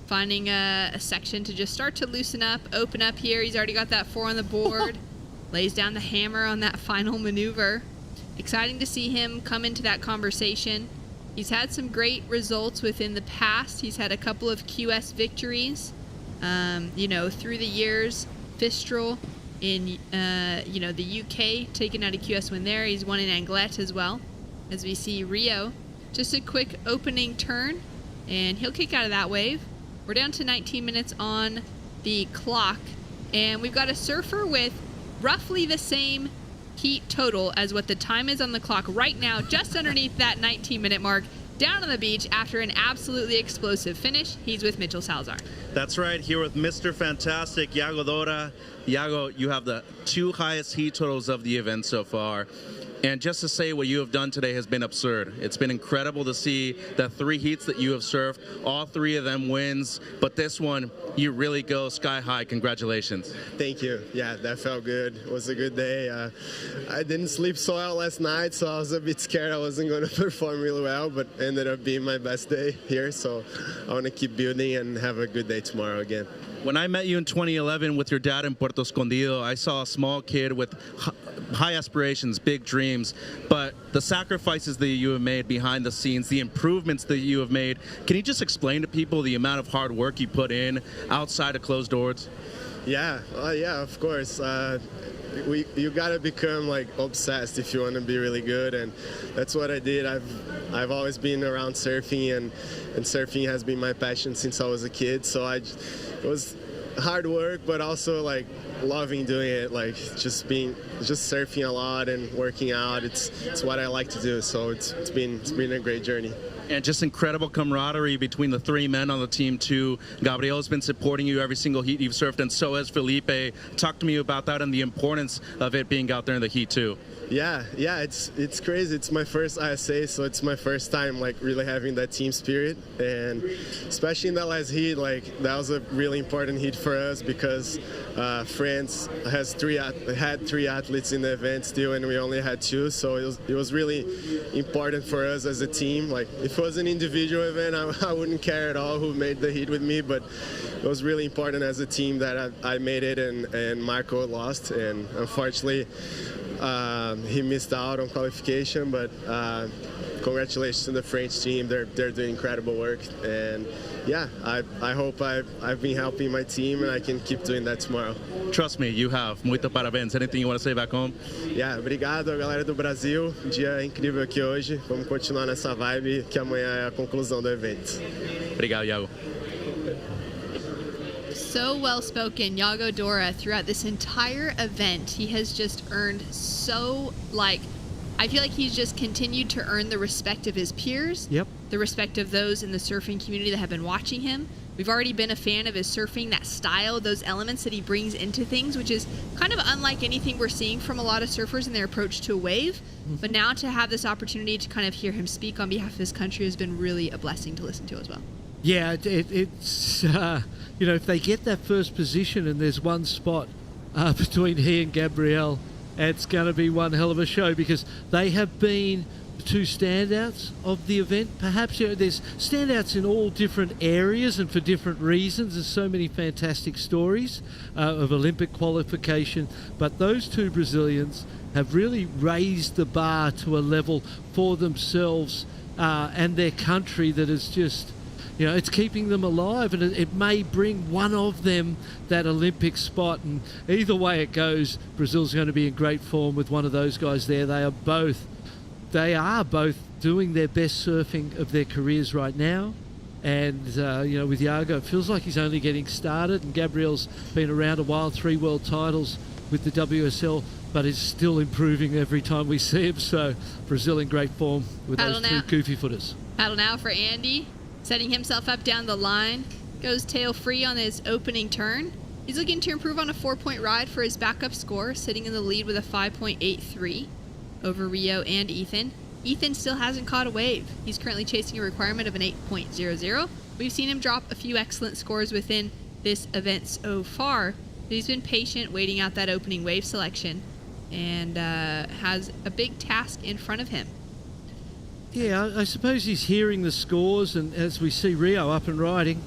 finding a section to just start to loosen up, open up here. He's already got that 4 on the board, lays down the hammer on that final maneuver. Exciting to see him come into that conversation. He's had some great results within the past. He's had a couple of QS victories, through the years. Fistral in, the UK, taking out a QS win there. He's won in Anglet as well. As we see Rio, just a quick opening turn, and he'll kick out of that wave. We're down to 19 minutes on the clock, and we've got a surfer with roughly the same heat total as what the time is on the clock right now, just underneath that 19-minute mark, down on the beach after an absolutely explosive finish. He's with Mitchell Salazar. That's right, here with Mr. Fantastic, Yago Dora. Yago, you have the 2 highest heat totals of the event so far. And just to say what you have done today has been absurd. It's been incredible to see the 3 heats that you have surfed, all 3 of them wins, but this one, you really go sky high. Congratulations. Thank you. Yeah, that felt good. It was a good day. I didn't sleep so well last night, so I was a bit scared I wasn't going to perform really well, but ended up being my best day here, so I want to keep building and have a good day tomorrow again. When I met you in 2011 with your dad in Puerto Escondido, I saw a small kid with high aspirations, big dreams, but the sacrifices that you have made behind the scenes, the improvements that you have made, can you just explain to people the amount of hard work you put in outside of closed doors? Yeah, of course. You gotta become like obsessed if you want to be really good, and that's what I did. I've always been around surfing, and surfing has been my passion since I was a kid. So it was hard work, but also like loving doing it, like just surfing a lot and working out. It's what I like to do. So it's been a great journey. And just incredible camaraderie between the 3 men on the team too. Gabriel's been supporting you every single heat you've surfed, and so has Felipe. Talk to me about that and the importance of it being out there in the heat too. Yeah, it's crazy. It's my first ISA, so it's my first time like really having that team spirit, and especially in that last heat, like that was a really important heat for us because France had 3 athletes in the event still, and we only had 2, so it was really important for us as a team. Like if it was an individual event, I wouldn't care at all who made the heat with me, but it was really important as a team that I made it and Marco lost, and unfortunately he missed out on qualification, but congratulations to the French team. They're doing incredible work, and yeah, I hope I've been helping my team and I can keep doing that tomorrow. Trust me, you have. Muito parabéns. Anything you want to say back home? Yeah, obrigado, galera do Brasil. Dia incrível aqui hoje. Vamos continuar nessa vibe que amanhã é a conclusão do evento. Obrigado, Yago. So well spoken, Yago Dora, throughout this entire event. He has just earned I feel like he's just continued to earn the respect of his peers. Yep. The respect of those in the surfing community that have been watching him. We've already been a fan of his surfing, that style, those elements that he brings into things, which is kind of unlike anything we're seeing from a lot of surfers in their approach to a wave. But now to have this opportunity to kind of hear him speak on behalf of his country has been really a blessing to listen to as well. Yeah, it's if they get that first position and there's one spot between he and Gabriel, it's going to be one hell of a show because they have been the 2 standouts of the event. Perhaps there's standouts in all different areas and for different reasons. There's so many fantastic stories of Olympic qualification, but those 2 Brazilians have really raised the bar to a level for themselves and their country that is just, it's keeping them alive, and it may bring one of them that Olympic spot. And either way it goes, Brazil's going to be in great form with one of those guys there. They are both doing their best surfing of their careers right now. And, with Iago, it feels like he's only getting started, and Gabriel's been around a while, 3 world titles with the WSL, but is still improving every time we see him. So Brazil in great form with those two goofy footers. Paddle now for Andy, setting himself up down the line. Goes tail free on his opening turn. He's looking to improve on a 4-point ride for his backup score, sitting in the lead with a 5.83 over Rio and Ethan. Ethan still hasn't caught a wave. He's currently chasing a requirement of an 8.00. We've seen him drop a few excellent scores within this event so far, but he's been patient, waiting out that opening wave selection, and has a big task in front of him. Yeah, I suppose he's hearing the scores, and as we see Rio up and riding.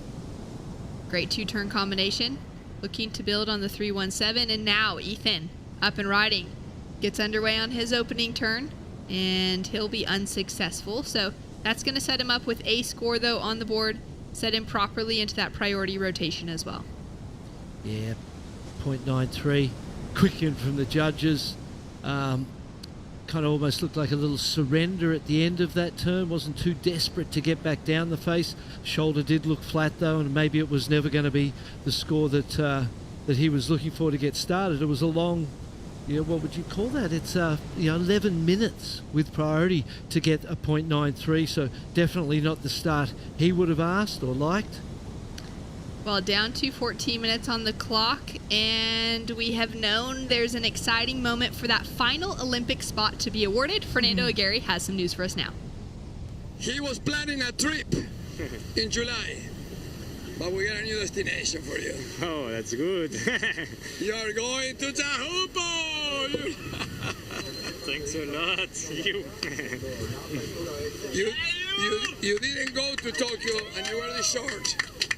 Great 2-turn combination, looking to build on the 317, and now Ethan up and riding. Gets underway on his opening turn, and he'll be unsuccessful. So that's going to set him up with a score, though, on the board, set him properly into that priority rotation as well. Yeah, 0.93. Quick in from the judges. Kind of almost looked like a little surrender at the end of that turn. Wasn't too desperate to get back down the face. Shoulder did look flat, though, and maybe it was never going to be the score that he was looking for to get started. It was a long... what would you call that? It's 11 minutes with priority to get a 0.93, so definitely not the start he would have asked or liked. Well, down to 14 minutes on the clock, and we have known there's an exciting moment for that final Olympic spot to be awarded. Fernando Aguirre has some news for us now. He was planning a trip in July, but we got a new destination for you. Oh, that's good. You're going to Tahupo! Thanks a lot. You didn't go to Tokyo and you were this short,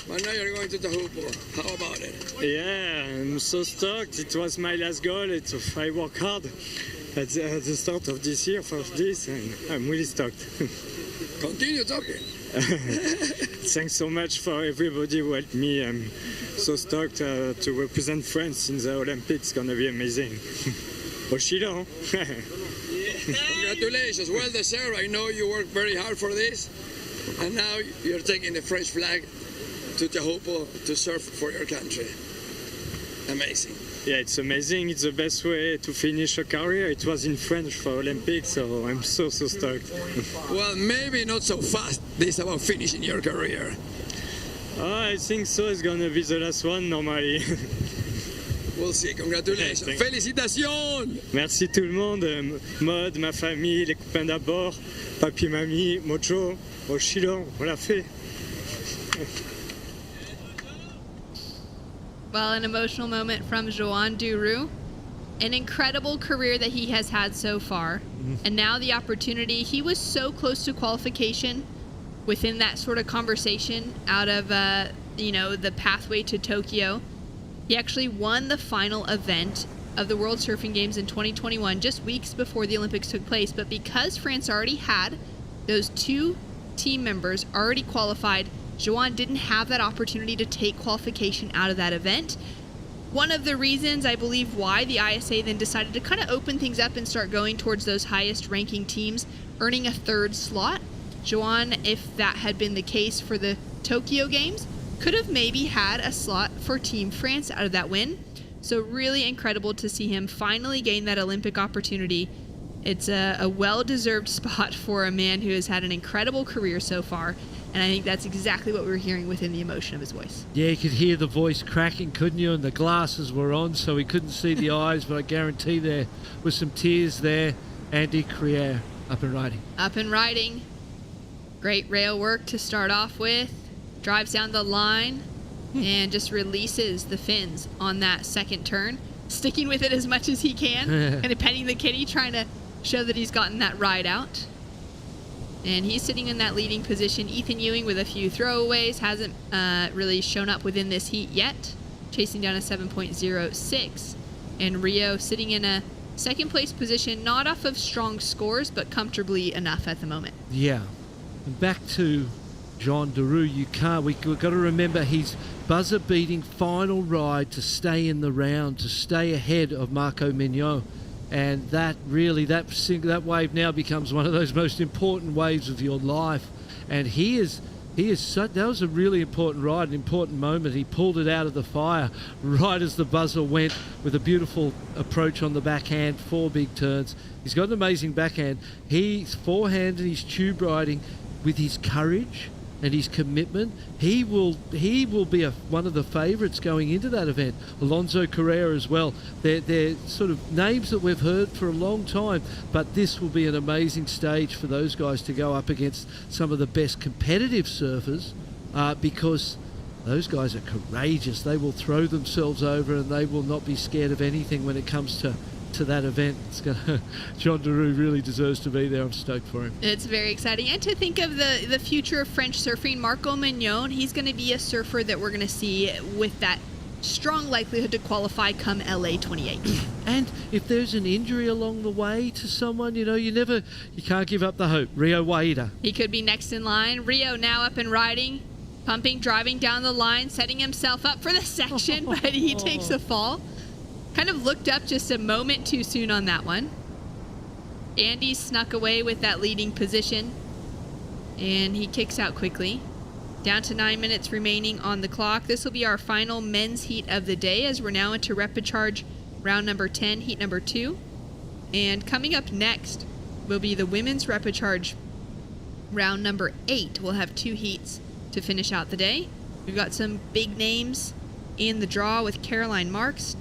but now you're going to Tahupo. How about it? Yeah, I'm so stoked. It was my last goal. I worked hard at the start of this year for this, and I'm really stoked. Continue talking. Thanks so much for everybody who helped me. I'm so stoked to represent France in the Olympics. It's gonna be amazing. Oshiro. Congratulations, well deserved. I know you worked very hard for this, and now you're taking the French flag to Tahupo to surf for your country. Amazing. Yeah, it's amazing. It's the best way to finish a career. It was in French for Olympics, so I'm so stoked. Well, maybe not so fast. This is about finishing your career. I think so. It's gonna be the last one normally. We'll see. Congratulations. Félicitations. Merci tout le monde. Mode, ma famille, les copains d'abord, papi, mamie, Mocho, Oshiro, on l'a fait. Well, an emotional moment from Joan Duru. An incredible career that he has had so far. And now the opportunity. He was so close to qualification within that sort of conversation out of, the pathway to Tokyo. He actually won the final event of the World Surfing Games in 2021, just weeks before the Olympics took place. But because France already had those 2 team members already qualified, Joan didn't have that opportunity to take qualification out of that event. One of the reasons, I believe, why the ISA then decided to kind of open things up and start going towards those highest ranking teams, earning a 3rd slot. Joan, if that had been the case for the Tokyo Games, could have maybe had a slot for Team France out of that win. So really incredible to see him finally gain that Olympic opportunity. It's a well-deserved spot for a man who has had an incredible career so far. And I think that's exactly what we were hearing within the emotion of his voice. Yeah, you could hear the voice cracking, couldn't you? And the glasses were on, so he couldn't see the eyes, but I guarantee there was some tears there. Andy Crier up and riding. Up and riding. Great rail work to start off with. Drives down the line and just releases the fins on that second turn. Sticking with it as much as he can. And petting the kitty, trying to show that he's gotten that ride out. And he's sitting in that leading position. Ethan Ewing with a few throwaways. Hasn't really shown up within this heat yet. Chasing down a 7.06. And Rio sitting in a second place position, not off of strong scores, but comfortably enough at the moment. Yeah. And back to John Daru, we've got to remember his buzzer-beating final ride to stay in the round, to stay ahead of Marco Mignon. And that wave now becomes one of those most important waves of your life. And that was a really important ride, an important moment. He pulled it out of the fire right as the buzzer went with a beautiful approach on the backhand, 4 big turns. He's got an amazing backhand. His forehand and his tube riding, with his courage and his commitment, he will be one of the favourites going into that event. Alonso Correa as well. They're sort of names that we've heard for a long time, but this will be an amazing stage for those guys to go up against some of the best competitive surfers, because those guys are courageous. They will throw themselves over and they will not be scared of anything when it comes to that event. John Daru really deserves to be there. I'm stoked for him. It's very exciting. And to think of the future of French surfing, Marco Mignon, he's going to be a surfer that we're going to see with that strong likelihood to qualify come LA 28. And if there's an injury along the way to someone, you can't give up the hope. Rio Waida. He could be next in line. Rio now up and riding, pumping, driving down the line, setting himself up for the section, but he takes a fall. Kind of looked up just a moment too soon on that one. Andy snuck away with that leading position, and he kicks out quickly. Down to 9 minutes remaining on the clock. This will be our final men's heat of the day, as we're now into repecharge round number 10, heat number 2. And coming up next will be the women's repecharge round number 8. We'll have 2 heats to finish out the day. We've got some big names in the draw with Caroline Marks,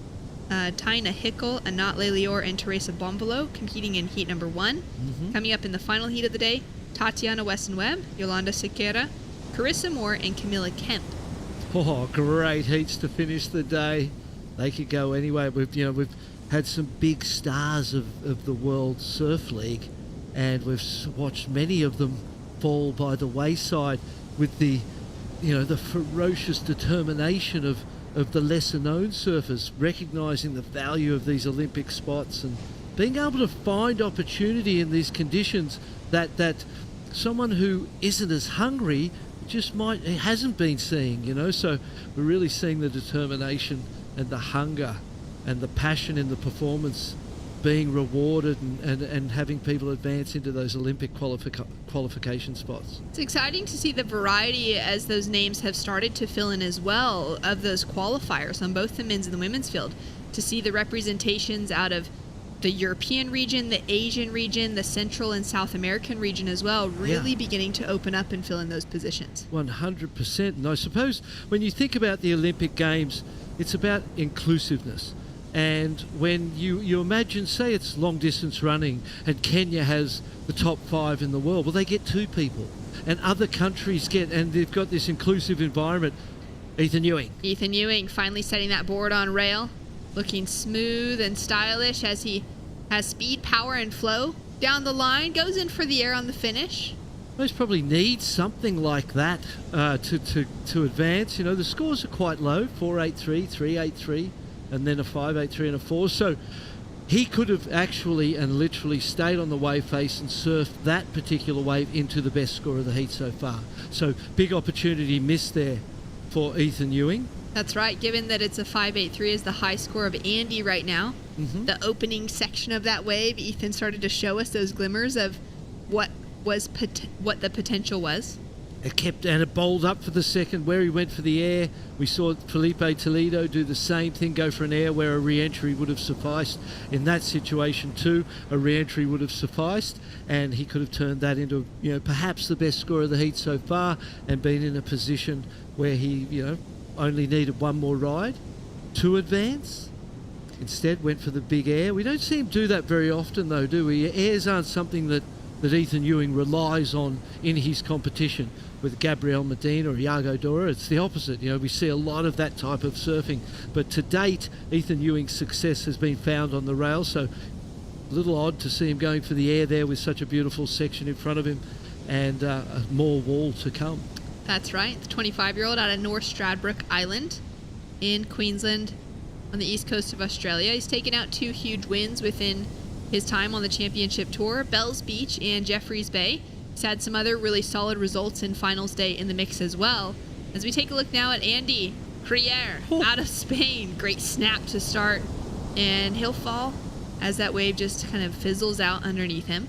Tina Hickel, Anat Lelior, and Teresa Bombolo competing in heat number 1. Mm-hmm. Coming up in the final heat of the day, Tatiana Weston-Webb, Yolanda Sequeira, Carissa Moore, and Camilla Kemp. Oh, great heats to finish the day. They could go anyway. We've had some big stars of the World Surf League, and we've watched many of them fall by the wayside with the ferocious determination of the lesser-known surfers, recognising the value of these Olympic spots and being able to find opportunity in these conditions that someone who isn't as hungry hasn't been seeing, So we're really seeing the determination and the hunger and the passion in the performance being rewarded and having people advance into those Olympic qualification spots. It's exciting to see the variety as those names have started to fill in as well of those qualifiers on both the men's and the women's field, to see the representations out of the European region, the Asian region, the Central and South American region as well, really beginning to open up and fill in those positions. 100%. And I suppose when you think about the Olympic Games, it's about inclusiveness. And when you imagine, say it's long distance running and Kenya has the top 5 in the world, well, they get 2 people, and other countries and they've got this inclusive environment. Ethan Ewing finally setting that board on rail, looking smooth and stylish as he has speed, power, and flow down the line, goes in for the air on the finish. Most probably needs something like that to advance. The scores are quite low, 4.83, 3.83. And then a 5.83 and a 4. So he could have actually and literally stayed on the wave face and surfed that particular wave into the best score of the heat so far. So big opportunity missed there for Ethan Ewing. That's right, given that it's a 5.83 is the high score of Andy right now. Mm-hmm. The opening section of that wave, Ethan started to show us those glimmers of what the potential was. It bowled up for the second where he went for the air. We saw Felipe Toledo do the same thing, go for an air where a re-entry would have sufficed. In that situation too, a re-entry would have sufficed, and he could have turned that into perhaps the best score of the heat so far and been in a position where he only needed one more ride to advance. Instead went for the big air. We don't see him do that very often though, do we? Airs aren't something that Ethan Ewing relies on in his competition with Gabriel Medina or Iago Dora. It's the opposite. We see a lot of that type of surfing. But to date, Ethan Ewing's success has been found on the rail, so a little odd to see him going for the air there with such a beautiful section in front of him and more wall to come. That's right. The 25-year-old out of North Stradbroke Island in Queensland. on the east coast of Australia. He's taken out 2 huge wins within his time on the championship tour, Bells Beach and Jeffreys Bay. He's had some other really solid results in finals day in the mix as well. As we take a look now at Andy Crier out of Spain. Great snap to start, and he'll fall as that wave just kind of fizzles out underneath him.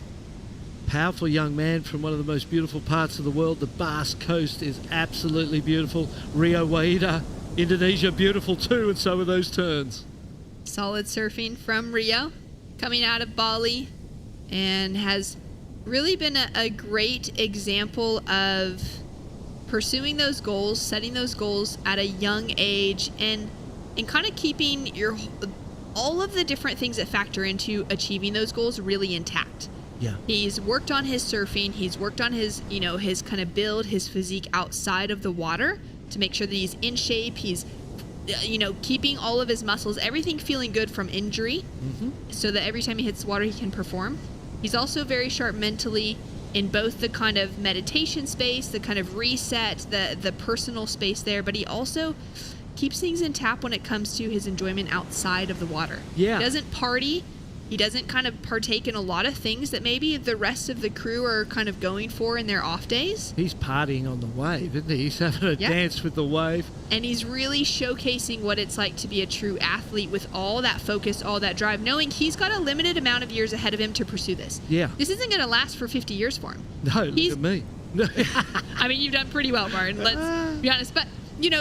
Powerful young man from one of the most beautiful parts of the world. The Basque Coast is absolutely beautiful. Rio Waida, Indonesia, beautiful too, and so are those turns. Solid surfing from Rio, coming out of Bali, and has really been a great example of pursuing those goals, setting those goals at a young age, and kind of keeping all of the different things that factor into achieving those goals really intact. Yeah. He's worked on his surfing. He's worked on his, his kind of build, his physique outside of the water to make sure that he's in shape. He's, keeping all of his muscles, everything feeling good from injury, so that every time he hits the water, he can perform. He's also very sharp mentally in both the kind of meditation space, the kind of reset, the personal space there, but he also keeps things in tap when it comes to his enjoyment outside of the water. Yeah. He doesn't party. He doesn't kind of partake in a lot of things that maybe the rest of the crew are kind of going for in their off days. He's partying on the wave, isn't he? He's having a dance with the wave. And he's really showcasing what it's like to be a true athlete with all that focus, all that drive, knowing he's got a limited amount of years ahead of him to pursue this. Yeah. This isn't going to last for 50 years for him. No, look at me. I mean, you've done pretty well, Martin. Let's be honest. But,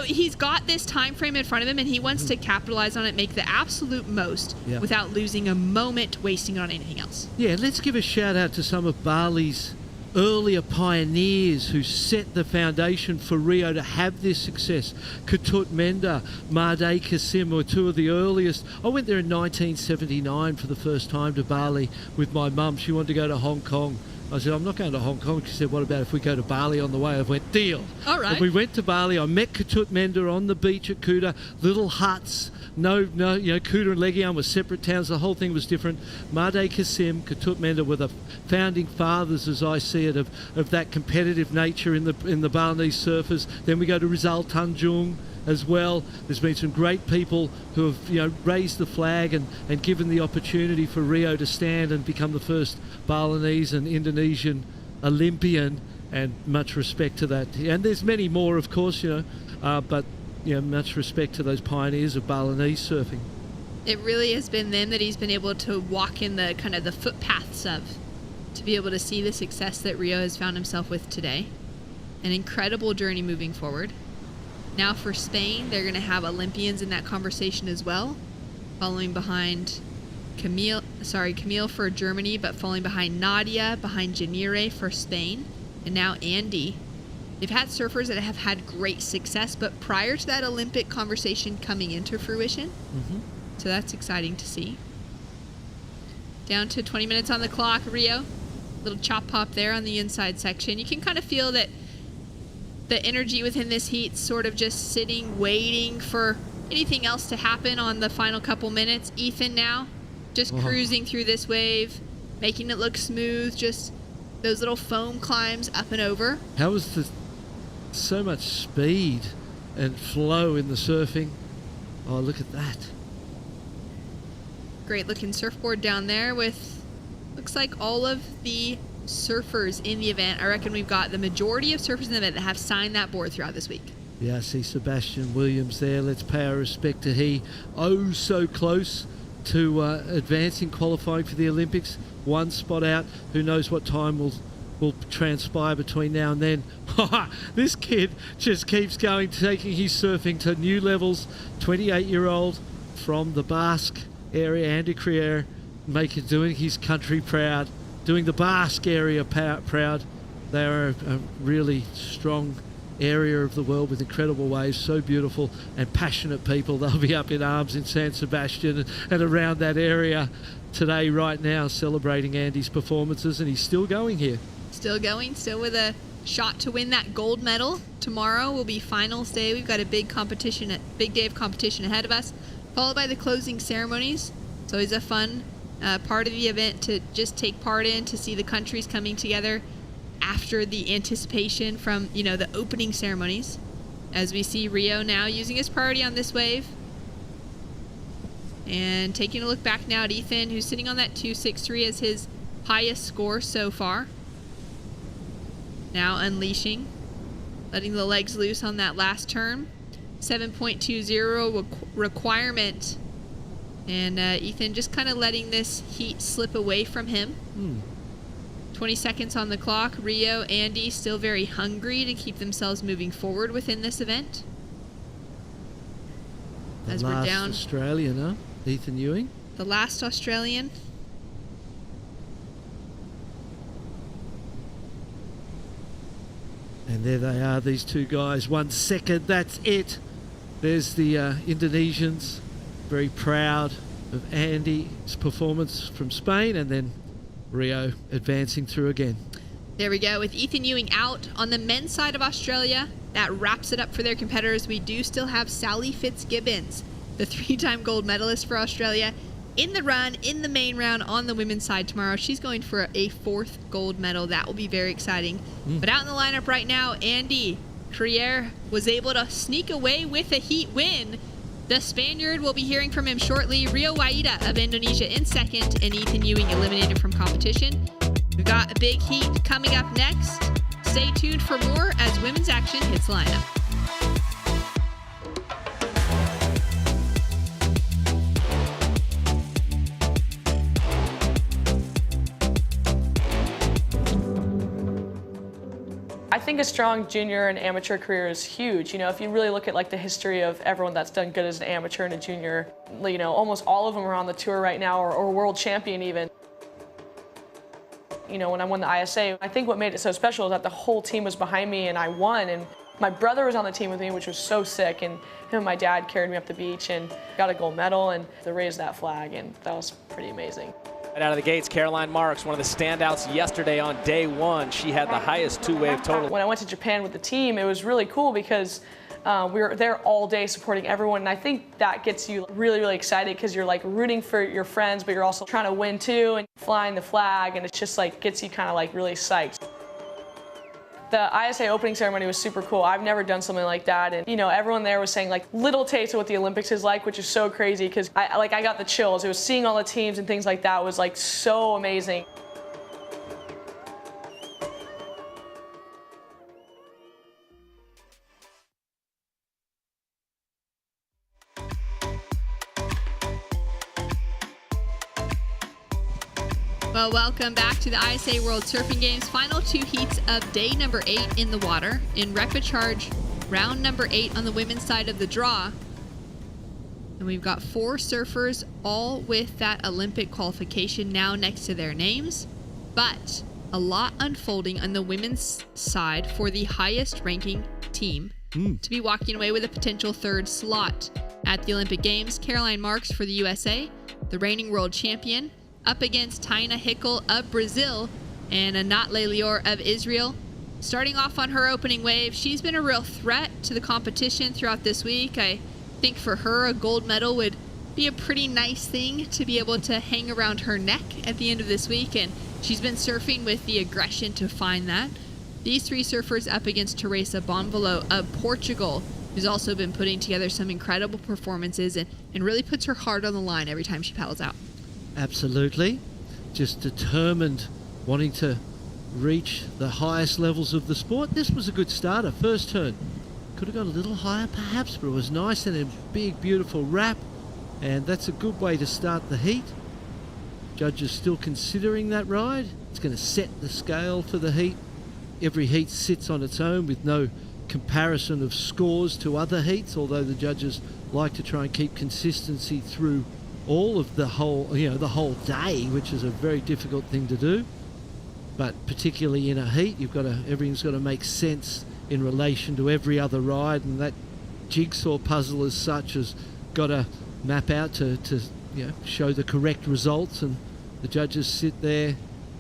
he's got this time frame in front of him, and he wants to capitalize on it, make the absolute most without losing a moment, wasting it on anything else. Yeah, let's give a shout out to some of Bali's earlier pioneers who set the foundation for Rio to have this success. Toth Menda, Made Kasim were 2 of the earliest. I went there in 1979 for the first time to Bali with my mum. She wanted to go to Hong Kong. I said, I'm not going to Hong Kong. She said, what about if we go to Bali on the way? I went, deal. All right. And we went to Bali. I met Toth Menda on the beach at Kuta. Little huts. No, Kuta and Legian were separate towns. The whole thing was different. Made Kasim, Toth Menda were the founding fathers, as I see it, of that competitive nature in the Balinese surfers. Then we go to Rizal Tanjung as well. There's been some great people who have raised the flag and given the opportunity for Rio to stand and become the first Balinese and Indonesian Olympian, and much respect to that. And there's many more, of course, but much respect to those pioneers of Balinese surfing. It really has been them that he's been able to walk in the kind of the footpaths of, to be able to see the success that Rio has found himself with today. An incredible journey moving forward. Now for Spain, they're going to have Olympians in that conversation as well, following behind Camille for Germany, but falling behind Nadia, behind Janire for Spain, and now Andy. They've had surfers that have had great success, but prior to that Olympic conversation coming into fruition, so that's exciting to see. Down to 20 minutes on the clock, Rio. Little chop pop there on the inside section. You can kind of feel that the energy within this heat sort of just sitting, waiting for anything else to happen on the final couple minutes. Ethan now just cruising through this wave, making it look smooth, just those little foam climbs up and over. How was so much speed and flow in the surfing? Oh, look at that. Great looking surfboard down there with, looks like all of the surfers in the event. I reckon we've got the majority of surfers in the event that have signed that board throughout this week. Yeah, I see Sebastian Williams there. Let's pay our respect to he. Oh, so close to advancing, qualifying for the Olympics. One spot out. Who knows what time will transpire between now and then. This kid just keeps going, taking his surfing to new levels. 28-year-old from the Basque area, Andy Crier, doing his country proud, doing the Basque area proud. They are a really strong area of the world with incredible waves, so beautiful and passionate people. They'll be up in arms in San Sebastian and around that area today, right now, celebrating Andy's performances, and he's still going here. Still going, still with a shot to win that gold medal. Tomorrow will be finals day. We've got a big day of competition ahead of us, followed by the closing ceremonies. It's always a fun part of the event to just take part in, to see the countries coming together after the anticipation from, the opening ceremonies. As we see Rio now using his priority on this wave. And taking a look back now at Ethan, who's sitting on that 2.63 as his highest score so far. Now unleashing, letting the legs loose on that last turn. 7.20 requirement. And Ethan just kind of letting this heat slip away from him. 20 seconds on the clock. Rio, Andy still very hungry to keep themselves moving forward within this event. As we're down. Australian, huh? Ethan Ewing. The last Australian. And there they are, these two guys. 1 second, that's it. There's the Indonesians. Very proud of Andy's performance from Spain, and then Rio advancing through again. There we go, with Ethan Ewing out on the men's side of Australia. That wraps it up for their competitors. We do still have Sally Fitzgibbons, the 3-time gold medalist for Australia, in the run, in the main round on the women's side tomorrow. She's going for a 4th gold medal. That will be very exciting. But out in the lineup right now, Andy Crier was able to sneak away with a heat win. The Spaniard, will be hearing from him shortly. Rio Waida of Indonesia in second, and Ethan Ewing eliminated from competition. We've got a big heat coming up next. Stay tuned for more as women's action hits the lineup. I think a strong junior and amateur career is huge. You know, if you really look at like the history of everyone that's done good as an amateur and a junior, you know, almost all of them are on the tour right now or world champion even. You know, when I won the ISA, I think what made it so special is that the whole team was behind me and I won. And my brother was on the team with me, which was so sick. And him and my dad carried me up the beach and got a gold medal and they raised that flag. And that was pretty amazing. Right out of the gates, Caroline Marks, one of the standouts yesterday on day one. She had the highest 2-wave total. When I went to Japan with the team, it was really cool because we were there all day supporting everyone. And I think that gets you really, really excited because you're like rooting for your friends, but you're also trying to win too and flying the flag. And it just like gets you kind of like really psyched. The ISA opening ceremony was super cool. I've never done something like that. And, you know, everyone there was saying like little taste of what the Olympics is like, which is so crazy because I got the chills. It was seeing all the teams and things like that was like so amazing. Well, welcome back to the ISA World Surfing Games. Final 2 heats of day number 8 in the water. In repechage, round number 8 on the women's side of the draw. And we've got 4 surfers, all with that Olympic qualification now next to their names. But a lot unfolding on the women's side for the highest ranking team to be walking away with a potential 3rd slot at the Olympic Games. Caroline Marks for the USA, the reigning world champion, up against Taina Hickel of Brazil and Anat Leilior of Israel. Starting off on her opening wave, she's been a real threat to the competition throughout this week. I think for her, a gold medal would be a pretty nice thing to be able to hang around her neck at the end of this week, and she's been surfing with the aggression to find that. These 3 surfers up against Teresa Bonvalo of Portugal, who's also been putting together some incredible performances and really puts her heart on the line every time she paddles out. Absolutely. Just determined, wanting to reach the highest levels of the sport. This was a good starter. First turn. Could have got a little higher perhaps, but it was nice and a big, beautiful wrap. And that's a good way to start the heat. Judges still considering that ride. It's going to set the scale for the heat. Every heat sits on its own with no comparison of scores to other heats, although the judges like to try and keep consistency through all of the whole day, which is a very difficult thing to do. But particularly in a heat, everything's got to make sense in relation to every other ride, and that jigsaw puzzle as such has got to map out to show the correct results. And the judges sit there.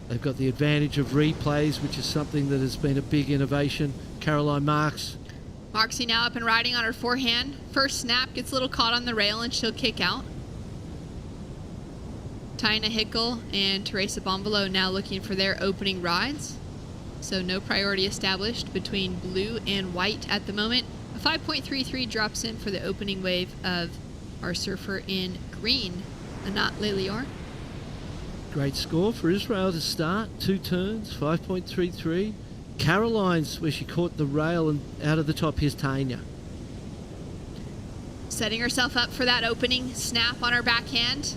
They've got the advantage of replays, which is something that has been a big innovation. Caroline Marks. Marksy now up and riding on her forehand. First snap, gets a little caught on the rail and she'll kick out. Taina Hickel and Teresa Bonvalo now looking for their opening rides. So no priority established between blue and white at the moment. A 5.33 drops in for the opening wave of our surfer in green, Anat Lelior. Great score for Israel to start. 2 turns, 5.33. Caroline's where she caught the rail and out of the top. Here's Tanya. Setting herself up for that opening snap on her backhand.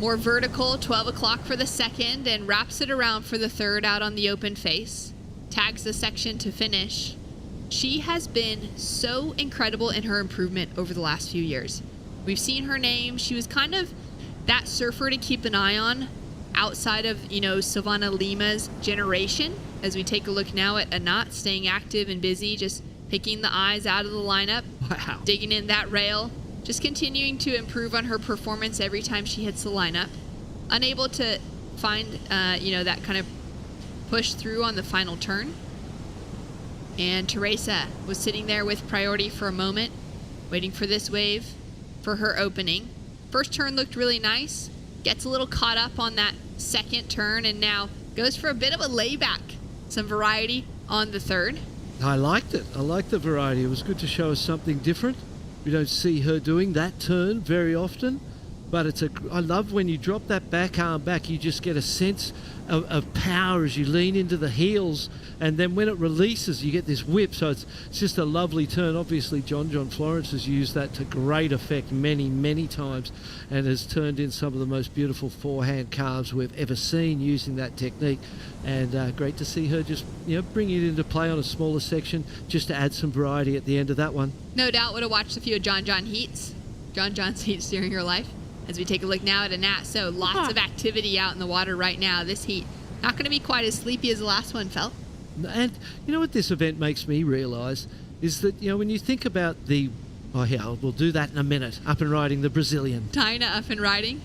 More vertical, 12 o'clock for the second, and wraps it around for the third out on the open face. Tags the section to finish. She has been so incredible in her improvement over the last few years. We've seen her name. She was kind of that surfer to keep an eye on outside of, you know, Savannah Lima's generation. As we take a look now at Anat staying active and busy, just picking the eyes out of the lineup. Wow. Digging in that rail. Just continuing to improve on her performance every time she hits the lineup. Unable to find, that kind of push through on the final turn. And Teresa was sitting there with priority for a moment, waiting for this wave for her opening. First turn looked really nice. Gets a little caught up on that second turn and now goes for a bit of a layback. Some variety on the third. I liked it. I liked the variety. It was good to show us something different. We don't see her doing that turn very often, but I love when you drop that back arm back, you just get a sense of power as you lean into the heels, and then when it releases, you get this whip. So it's just a lovely turn. Obviously, John Florence has used that to great effect many times, and has turned in some of the most beautiful forehand carves we've ever seen using that technique. And great to see her just bring it into play on a smaller section, just to add some variety at the end of that one. No doubt would have watched a few of John's heats during her life. As we take a look now at Anat, so lots of activity out in the water right now. This heat not going to be quite as sleepy as the last one felt. And you know what this event makes me realise is that when you think about we'll do that in a minute. Up and riding the Brazilian. Taina up and riding,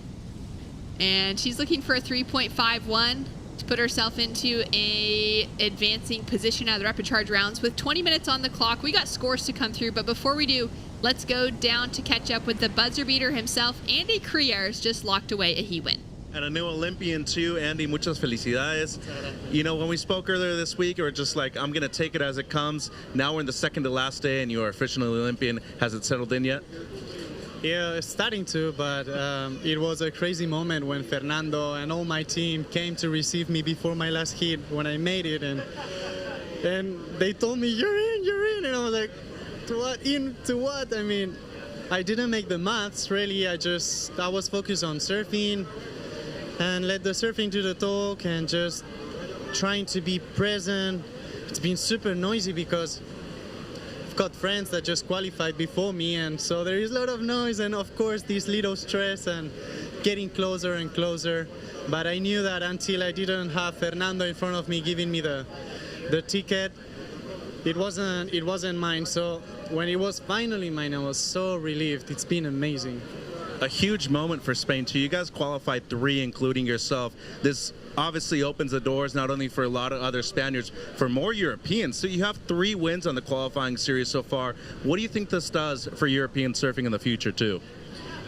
and she's looking for a 3.51 to put herself into a advancing position out of the repechage rounds. With 20 minutes on the clock, we got scores to come through, but before we do, let's go down to catch up with the buzzer beater himself. Andy Criers just locked away a heat win. And a new Olympian too, Andy, muchas felicidades. When we spoke earlier this week, we were just like, I'm going to take it as it comes. Now we're in the second to last day and you are officially Olympian. Has it settled in yet? Yeah, it's starting to, but it was a crazy moment when Fernando and all my team came to receive me before my last heat when I made it. And they told me, you're in. And I was like, to what? I mean, I didn't make the maths really. I was focused on surfing and let the surfing do the talk and just trying to be present. It's been super noisy because I've got friends that just qualified before me, and so there is a lot of noise and of course this little stress and getting closer and closer. But I knew that until I didn't have Fernando in front of me giving me the ticket, it wasn't mine. So when it was finally mine, I was so relieved. It's been amazing. A huge moment for Spain too. You guys qualified 3, including yourself. This obviously opens the doors not only for a lot of other Spaniards, for more Europeans. So you have 3 wins on the qualifying series so far. What do you think this does for European surfing in the future too?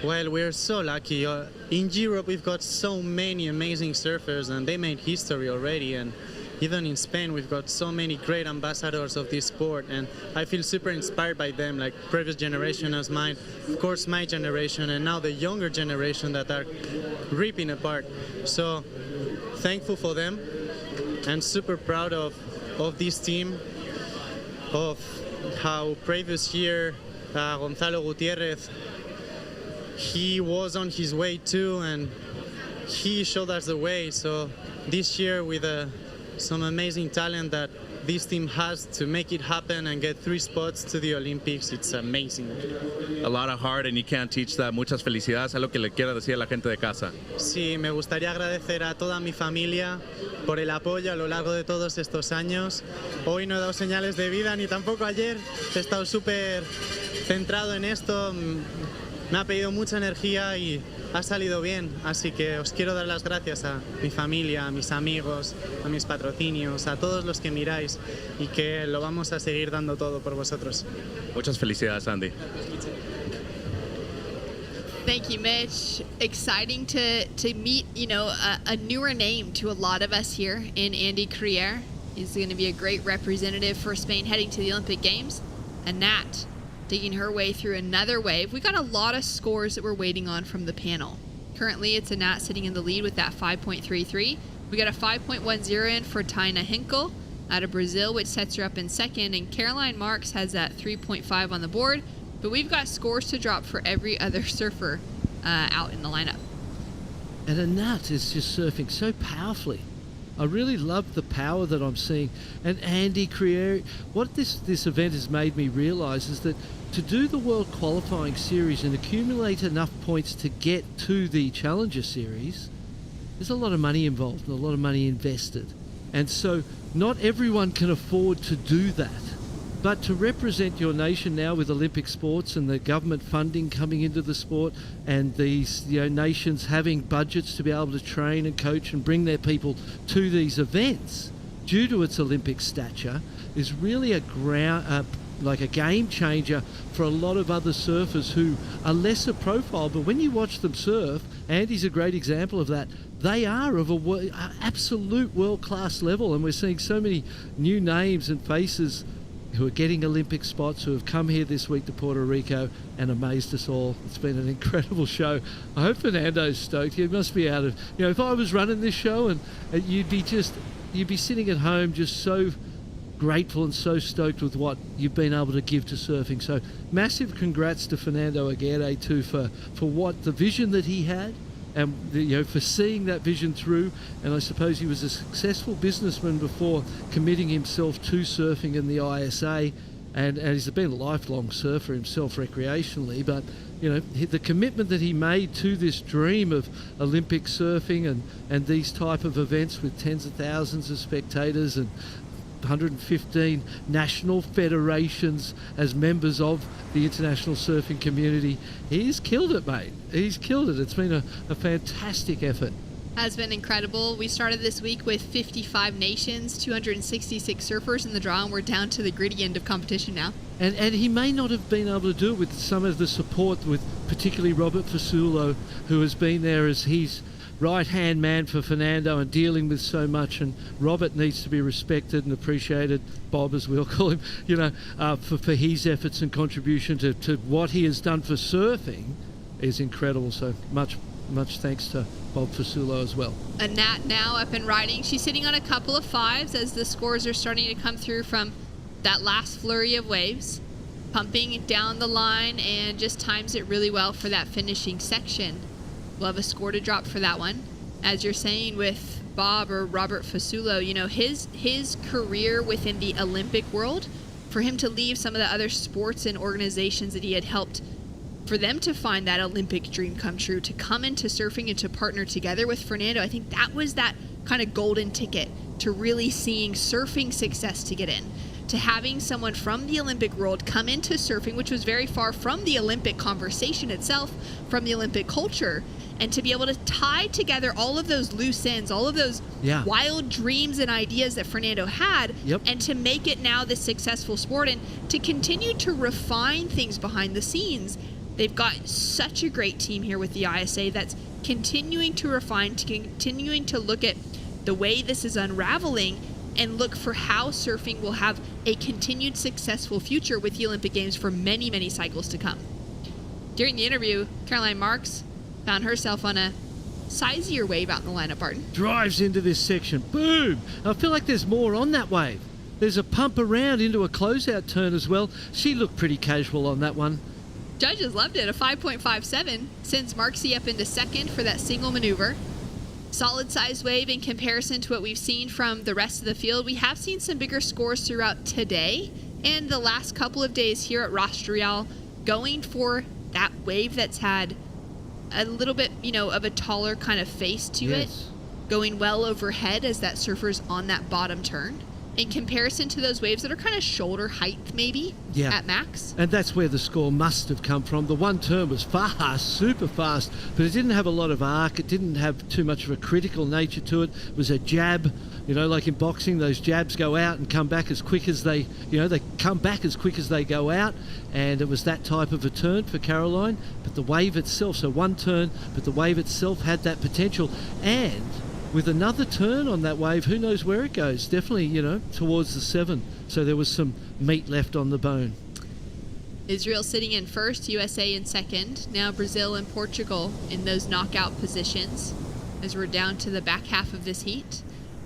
Well, we're so lucky. In Europe, we've got so many amazing surfers, and they made history already. And even in Spain, we've got so many great ambassadors of this sport, and I feel super inspired by them, like previous generation as mine, of course my generation, and now the younger generation that are ripping apart. So thankful for them and super proud of this team, of how previous year Gonzalo Gutierrez, he was on his way too, and he showed us the way. So this year with some amazing talent that this team has to make it happen and get 3 spots to the Olympics, it's amazing. A lot of heart, and you can't teach that. Muchas felicidades. ¿Algo que le quiera decir a la gente de casa? Sí, me gustaría agradecer a toda mi familia por el apoyo a lo largo de todos estos años. Hoy no he dado señales de vida, ni tampoco ayer. He estado súper centrado en esto. Me ha pedido mucha energía y ha salido bien, así que os quiero dar las gracias a mi familia, a mis amigos, a mis patrocinios, a todos los que miráis, y que lo vamos a seguir dando todo por vosotros. Muchas felicidades, Andy. Thank you, Mitch. Exciting to meet, a newer name to a lot of us here in Andy Crier. He's going to be a great representative for Spain heading to the Olympic Games. And Nat digging her way through another wave. We got a lot of scores that we're waiting on from the panel. Currently, it's Anat sitting in the lead with that 5.33. We got a 5.10 in for Taina Hinkle out of Brazil, which sets her up in second, and Caroline Marks has that 3.5 on the board. But we've got scores to drop for every other surfer out in the lineup. And Anat is just surfing so powerfully. I really love the power that I'm seeing. And Andy Crieri, what this event has made me realise is that to do the World Qualifying Series and accumulate enough points to get to the Challenger Series, there's a lot of money involved and a lot of money invested. And so not everyone can afford to do that. But to represent your nation now with Olympic sports and the government funding coming into the sport and these nations having budgets to be able to train and coach and bring their people to these events due to its Olympic stature is really a game changer for a lot of other surfers who are lesser profile. But when you watch them surf, Andy's a great example of that. They are of an absolute world-class level, and we're seeing so many new names and faces who are getting Olympic spots, who have come here this week to Puerto Rico and amazed us all. It's been an incredible show. I hope Fernando's stoked. You must be out of, if I was running this show and you'd be sitting at home just so grateful and so stoked with what you've been able to give to surfing. So massive congrats to Fernando Aguirre too for what the vision that he had, and for seeing that vision through. And I suppose he was a successful businessman before committing himself to surfing in the ISA, and he's been a lifelong surfer himself recreationally, but the commitment that he made to this dream of Olympic surfing and these type of events with tens of thousands of spectators and 115 national federations as members of the international surfing community. He's killed it, mate. He's killed it. It's been a fantastic effort. Has been incredible. We started this week with 55 nations, 266 surfers in the draw, and we're down to the gritty end of competition now. And he may not have been able to do it with some of the support with particularly Robert Fasulo, who has been there as his right-hand man for Fernando and dealing with so much, and Robert needs to be respected and appreciated, Bob as we'll call him, for his efforts and contribution to what he has done for surfing is incredible. So much thanks to Bob Fasulo as well. Anat now up and riding. She's sitting on a couple of fives as the scores are starting to come through from that last flurry of waves, pumping down the line, and just times it really well for that finishing section. We'll have a score to drop for that one. As you're saying with Bob or Robert Fasulo, his career within the Olympic world, for him to leave some of the other sports and organizations that he had helped, for them to find that Olympic dream come true, to come into surfing and to partner together with Fernando, I think that was that kind of golden ticket to really seeing surfing success to get in. To having someone from the Olympic world come into surfing, which was very far from the Olympic conversation itself, from the Olympic culture, and to be able to tie together all of those loose ends, all of those wild dreams and ideas that Fernando had, and to make it now this successful sport, and to continue to refine things behind the scenes. They've got such a great team here with the ISA that's continuing to refine, continuing to look at the way this is unraveling and look for how surfing will have a continued successful future with the Olympic Games for many, many cycles to come. During the interview, Caroline Marks found herself on a sizier wave out in the lineup, Barton. Drives into this section. Boom! I feel like there's more on that wave. There's a pump around into a closeout turn as well. She looked pretty casual on that one. Judges loved it. A 5.57 sends Marksy up into second for that single maneuver. Solid sized wave in comparison to what we've seen from the rest of the field. We have seen some bigger scores throughout today and the last couple of days here at Rostrial, going for that wave that's had a little bit, of a taller kind of face to it, going well overhead as that surfer's on that bottom turn, in comparison to those waves that are kind of shoulder height maybe at max. And that's where the score must have come from. The one turn was fast, super fast, but it didn't have a lot of arc. It didn't have too much of a critical nature to it. It was a jab, like in boxing, those jabs go out and come back as quick as they come back as quick as they go out. And it was that type of a turn for Caroline. But the wave itself, so one turn, but the wave itself had that potential. And with another turn on that wave, who knows where it goes? Definitely, towards the 7. So there was some meat left on the bone. Israel sitting in first, USA in second. Now Brazil and Portugal in those knockout positions as we're down to the back half of this heat.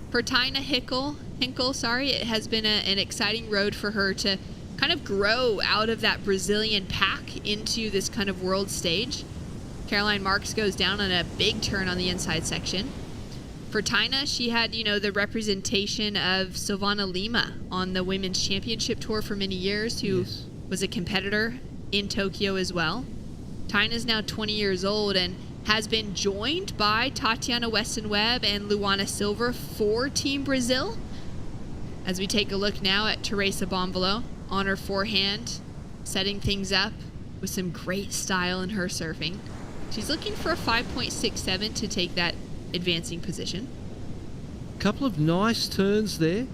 For Taina Hinkle, it has been an exciting road for her to kind of grow out of that Brazilian pack into this kind of world stage. Caroline Marks goes down on a big turn on the inside section. For Taina, she had, the representation of Silvana Lima on the Women's Championship Tour for many years, who was a competitor in Tokyo as well. Taina's now 20 years old and has been joined by Tatiana Weston-Webb and Luana Silva for Team Brazil. As we take a look now at Teresa Bonvalo on her forehand, setting things up with some great style in her surfing. She's looking for a 5.67 to take that advancing position. Couple of nice turns there,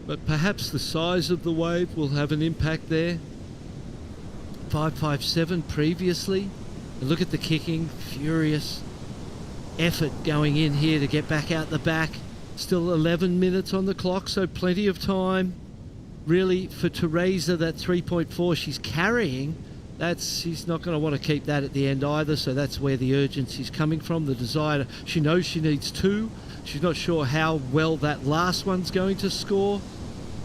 but perhaps the size of the wave will have an impact there. 5.57 previously. And look at the kicking, furious effort going in here to get back out the back. Still 11 minutes on the clock, so plenty of time. Really, for Teresa, that 3.4 she's carrying, she's not going to want to keep that at the end either, so that's where the urgency's coming from, the desire. She knows she needs 2. She's not sure how well that last one's going to score.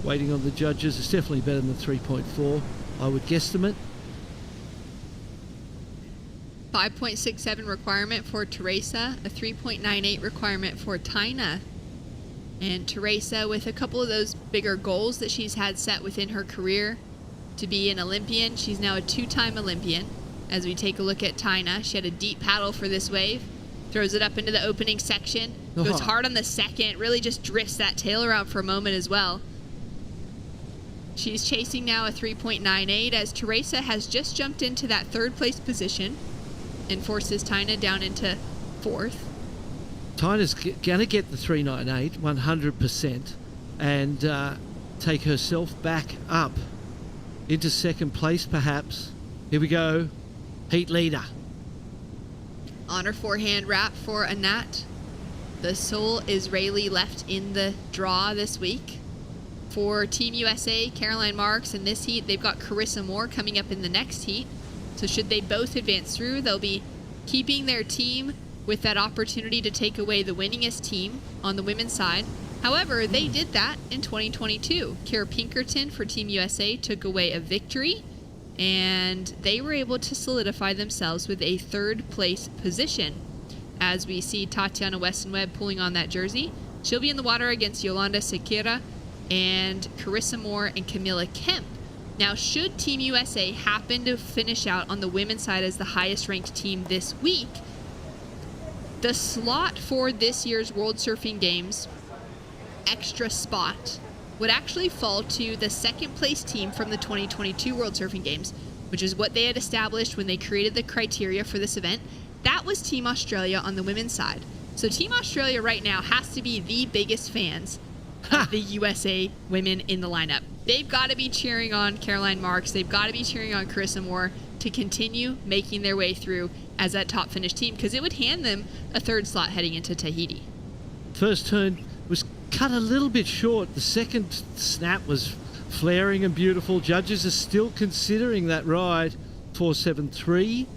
Waiting on the judges. It's definitely better than the 3.4, I would guesstimate. 5.67 requirement for Teresa, a 3.98 requirement for Taina. And Teresa, with a couple of those bigger goals that she's had set within her career, to be an Olympian. She's now a 2-time Olympian. As we take a look at Taina, she had a deep paddle for this wave, throws it up into the opening section, goes hard on the second, really just drifts that tail around for a moment as well. She's chasing now a 3.98 as Teresa has just jumped into that 3rd place position and forces Taina down into 4th. Taina's going to get the 3.98 100% and take herself back up into 2nd place perhaps. Here we go. Heat leader. On her forehand wrap for Anat, the sole Israeli left in the draw this week. For Team USA, Caroline Marks in this heat, they've got Carissa Moore coming up in the next heat. So should they both advance through, they'll be keeping their team with that opportunity to take away the winningest team on the women's side. However, they did that in 2022. Kara Pinkerton for Team USA took away a victory, and they were able to solidify themselves with a 3rd place position. As we see Tatiana Weston-Webb pulling on that jersey, she'll be in the water against Yolanda Sequeira and Carissa Moore and Camilla Kemp. Now, should Team USA happen to finish out on the women's side as the highest ranked team this week, the slot for this year's World Surfing Games extra spot would actually fall to the 2nd place team from the 2022 World Surfing Games, which is what they had established when they created the criteria for this event. That was Team Australia on the women's side. So Team Australia right now has to be the biggest fans of the USA women in the lineup. They've got to be cheering on Caroline Marks. They've got to be cheering on Carissa Moore to continue making their way through as that top finish team, because it would hand them a 3rd slot heading into Tahiti. First turn was cut a little bit short. The second snap was flaring and beautiful. Judges are still considering that ride. 4.73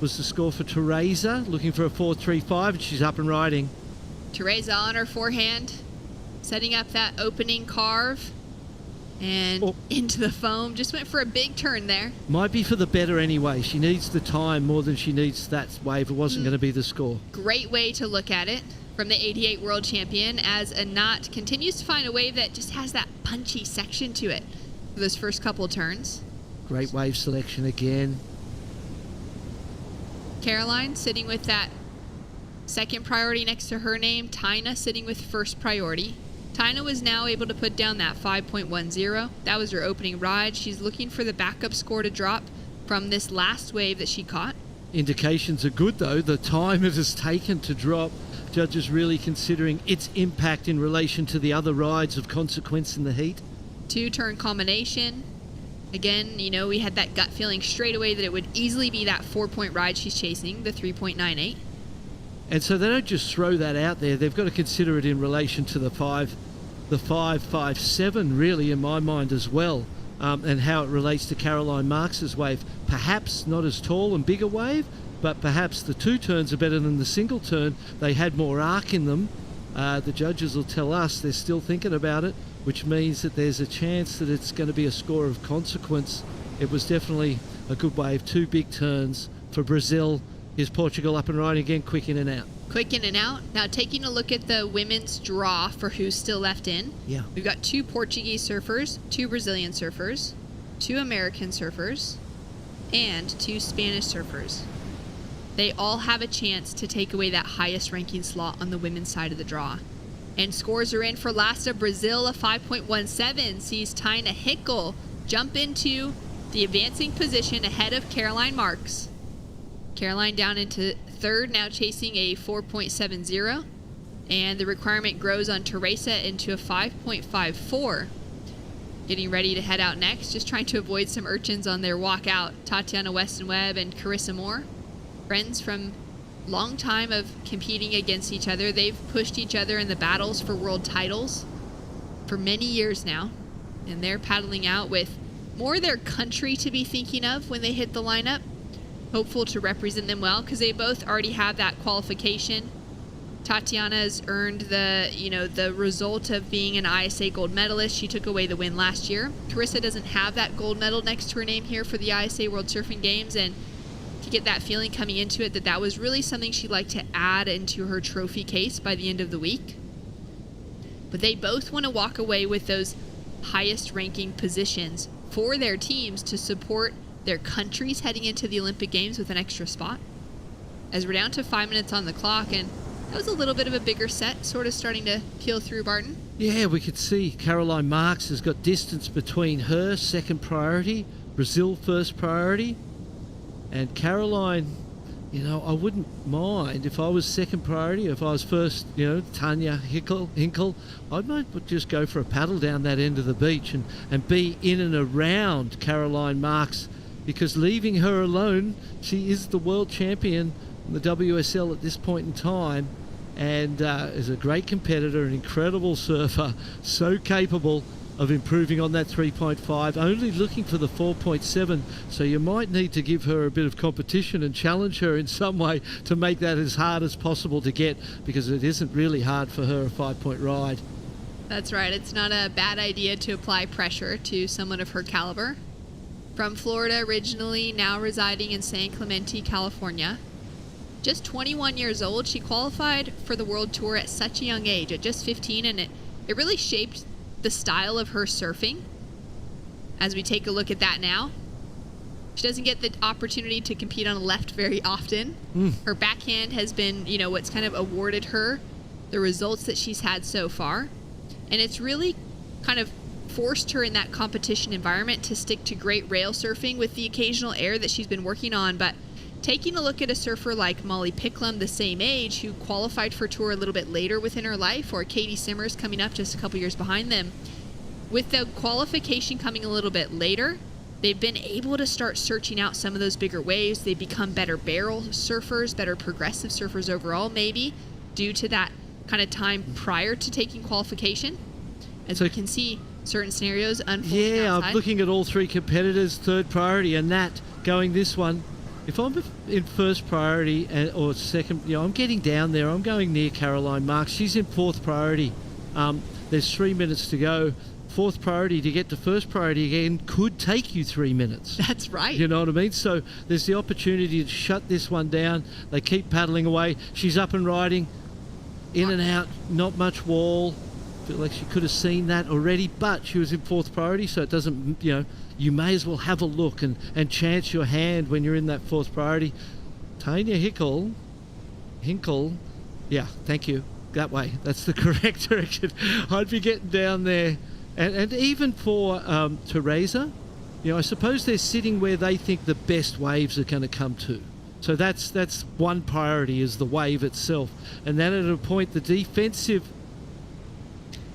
was the score for Teresa, looking for a 4.35, and she's up and riding. Teresa on her forehand, setting up that opening carve and into the foam. Just went for a big turn there. Might be for the better anyway. She needs the time more than she needs that wave. It wasn't going to be the score. Great way to look at it from the 88 world champion, as Anat continues to find a wave that just has that punchy section to it for those first couple turns. Great wave selection again. Caroline sitting with that 2nd priority next to her name. Taina sitting with 1st priority. Taina was now able to put down that 5.10. That was her opening ride. She's looking for the backup score to drop from this last wave that she caught. Indications are good though. The time it has taken to drop, judges really considering its impact in relation to the other rides of consequence in the heat. 2-turn combination. Again, we had that gut feeling straight away that it would easily be that 4-point ride she's chasing, the 3.98. And so they don't just throw that out there. They've got to consider it in relation to the 5.57 really in my mind as well. and how it relates to Caroline Marks's wave. Perhaps not as tall and big a wave, but perhaps the two turns are better than the single turn. They had more arc in them. The judges will tell us they're still thinking about it, which means that there's a chance that it's going to be a score of consequence. It was definitely a good wave. Two big turns for Brazil. Is Portugal up and riding again? Quick in and out. Quick in and out. Now taking a look at the women's draw for who's still left in. Yeah. We've got 2 Portuguese surfers, 2 Brazilian surfers, 2 American surfers, and 2 Spanish surfers. They all have a chance to take away that highest ranking slot on the women's side of the draw. And scores are in for last of Brazil. A 5.17 sees Taina Hickel jump into the advancing position ahead of Caroline Marks. Caroline down into third, now chasing a 4.70. And the requirement grows on Teresa into a 5.54. Getting ready to head out next, just trying to avoid some urchins on their walk out. Tatiana Weston Webb and Carissa Moore. Friends from long time of competing against each other. They've pushed each other in the battles for world titles for many years now. And they're paddling out with more their country to be thinking of when they hit the lineup. Hopeful to represent them well because they both already have that qualification. Tatiana's earned the result of being an ISA gold medalist. She took away the win last year. Carissa doesn't have that gold medal next to her name here for the ISA World Surfing Games, and to get that feeling coming into it that was really something she'd like to add into her trophy case by the end of the week. But they both want to walk away with those highest ranking positions for their teams to support their countries heading into the Olympic Games with an extra spot. As we're down to 5 minutes on the clock, and that was a little bit of a bigger set, sort of starting to peel through, Barton. Yeah, we could see Caroline Marks has got distance between her, second priority, Brazil first priority, and Caroline, I wouldn't mind if I was second priority, if I was first, Tanya Hinkle, I might just go for a paddle down that end of the beach and be in and around Caroline Marks, because leaving her alone, she is the world champion in the WSL at this point in time, and is a great competitor, an incredible surfer, so capable of improving on that 3.5, only looking for the 4.7, so you might need to give her a bit of competition and challenge her in some way to make that as hard as possible to get, because it isn't really hard for her, a 5-point ride. That's right, it's not a bad idea to apply pressure to someone of her caliber. From Florida originally, now residing in San Clemente, California. Just 21 years old, she qualified for the World Tour at such a young age, at just 15, and it really shaped the style of her surfing. As we take a look at that now, she doesn't get the opportunity to compete on a left very often. Her backhand has been, what's kind of awarded her the results that she's had so far, and it's really kind of forced her in that competition environment to stick to great rail surfing with the occasional air that she's been working on. But taking a look at a surfer like Molly Picklum, the same age, who qualified for tour a little bit later within her life, or Katie Simmers coming up just a couple years behind them, with the qualification coming a little bit later, they've been able to start searching out some of those bigger waves. They've become better barrel surfers, better progressive surfers overall, maybe due to that kind of time prior to taking qualification. As we can see, certain scenarios unfolding outside. I'm looking at all three competitors, third priority, and Nat going this one. If I'm in first priority or second, I'm getting down there. I'm going near Caroline Marks. She's in fourth priority. There's 3 minutes to go. Fourth priority to get to first priority again could take you 3 minutes. That's right. You know what I mean? So there's the opportunity to shut this one down. They keep paddling away. She's up and riding, in and out, not much wall. Feel like she could have seen that already, but she was in fourth priority, so it doesn't, you may as well have a look and chance your hand when you're in that fourth priority. Tanya Hinkle, yeah, thank you, that way, that's the correct direction. I'd be getting down there, and even for Teresa, I suppose they're sitting where they think the best waves are going to come to. So that's one priority, is the wave itself, and then at a point the defensive.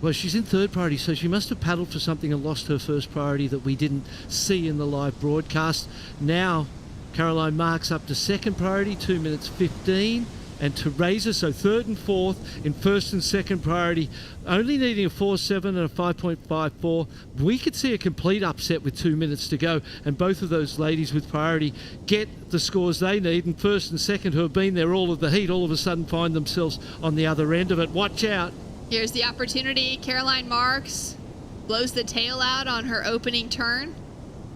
Well, she's in third priority, so she must have paddled for something and lost her first priority that we didn't see in the live broadcast. Now, Caroline Marks up to second priority, 2 minutes 15, and Teresa, so third and fourth in first and second priority, only needing a 4.7 and a 5.54. We could see a complete upset with 2 minutes to go, and both of those ladies with priority get the scores they need, and first and second, who have been there all of the heat, all of a sudden find themselves on the other end of it. Watch out. Here's the opportunity. Caroline Marks blows the tail out on her opening turn,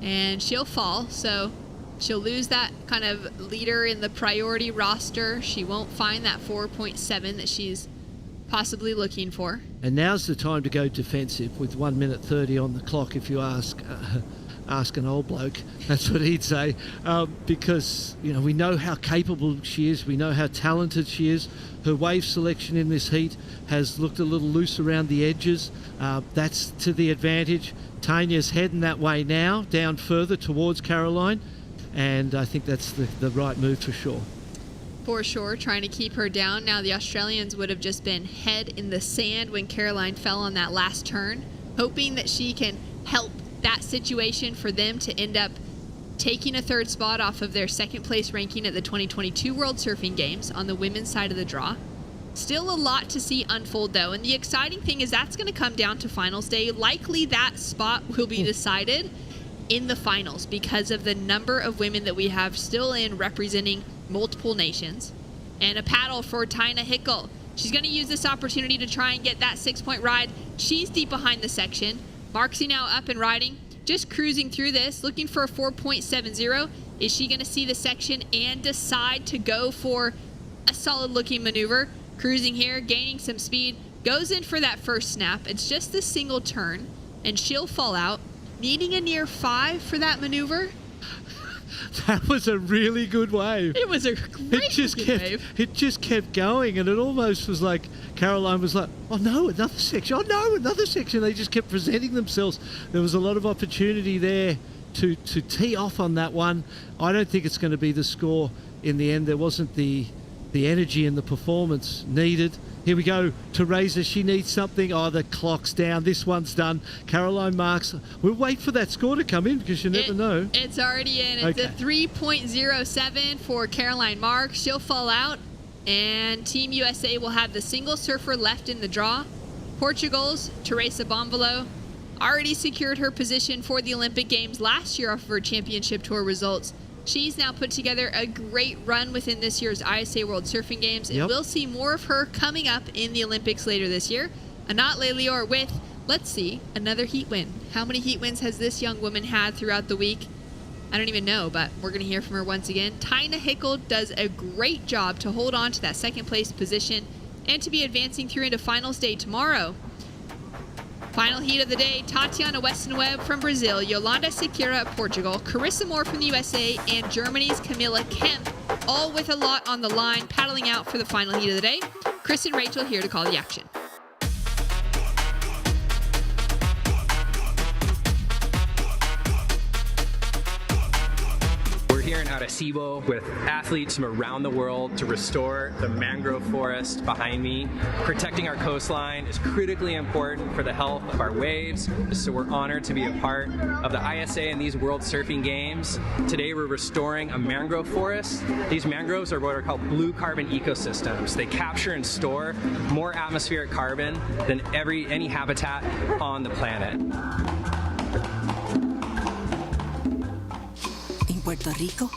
and she'll fall, so she'll lose that kind of leader in the priority roster. She won't find that 4.7 that she's possibly looking for. And now's the time to go defensive with 1 minute 30 on the clock, if you ask an old bloke. That's what he'd say, because we know how capable she is. We know how talented she is. Her wave selection in this heat has looked a little loose around the edges. That's to the advantage. Tanya's heading that way now, down further towards Caroline, and I think that's the right move for sure. For sure, trying to keep her down. Now the Australians would have just been head in the sand when Caroline fell on that last turn, hoping that she can help that situation for them to end up taking a third spot off of their second place ranking at the 2022 World Surfing Games on the women's side of the draw. Still a lot to see unfold though, and the exciting thing is that's going to come down to finals day. Likely that spot will be decided in the finals because of the number of women that we have still in representing multiple nations. And a paddle for Tina Hickel. She's going to use this opportunity to try and get that 6-point ride. She's deep behind the section. Marksy now up and riding, just cruising through this, looking for a 4.70. Is she going to see the section and decide to go for a solid looking maneuver? Cruising here, gaining some speed, goes in for that first snap. It's just a single turn, and she'll fall out, needing a near 5 for that maneuver. That was a really good wave. It was a great wave. It just kept going, and it almost was like Caroline was like, oh no, another section. Oh no, another section. They just kept presenting themselves. There was a lot of opportunity there to tee off on that one. I don't think it's going to be the score in the end. There wasn't the energy and the performance needed. Here we go. Teresa, she needs something. Oh, the clock's down. This one's done. Caroline Marks. We'll wait for that score to come in because you never know. It's already in. It's a 3.07 for Caroline Marks. She'll fall out, and Team USA will have the single surfer left in the draw. Portugal's Teresa Bonvalo already secured her position for the Olympic Games last year off of her championship tour results. She's now put together a great run within this year's ISA World Surfing Games, and we'll see more of her coming up in the Olympics later this year. Anat Lelior with, let's see, another heat win. How many heat wins has this young woman had throughout the week? I don't even know, but we're going to hear from her once again. Tina Hickel does a great job to hold on to that second place position and to be advancing through into finals day tomorrow. Final heat of the day, Tatiana Weston-Webb from Brazil, Yolanda Sequeira of Portugal, Carissa Moore from the USA, and Germany's Camilla Kemp, all with a lot on the line, paddling out for the final heat of the day. Chris and Rachel here to call the action. Here in Arecibo with athletes from around the world to restore the mangrove forest behind me. Protecting our coastline is critically important for the health of our waves, so we're honored to be a part of the ISA and these World Surfing Games. Today we're restoring a mangrove forest. These mangroves are what are called blue carbon ecosystems. They capture and store more atmospheric carbon than any habitat on the planet. Puerto Rico,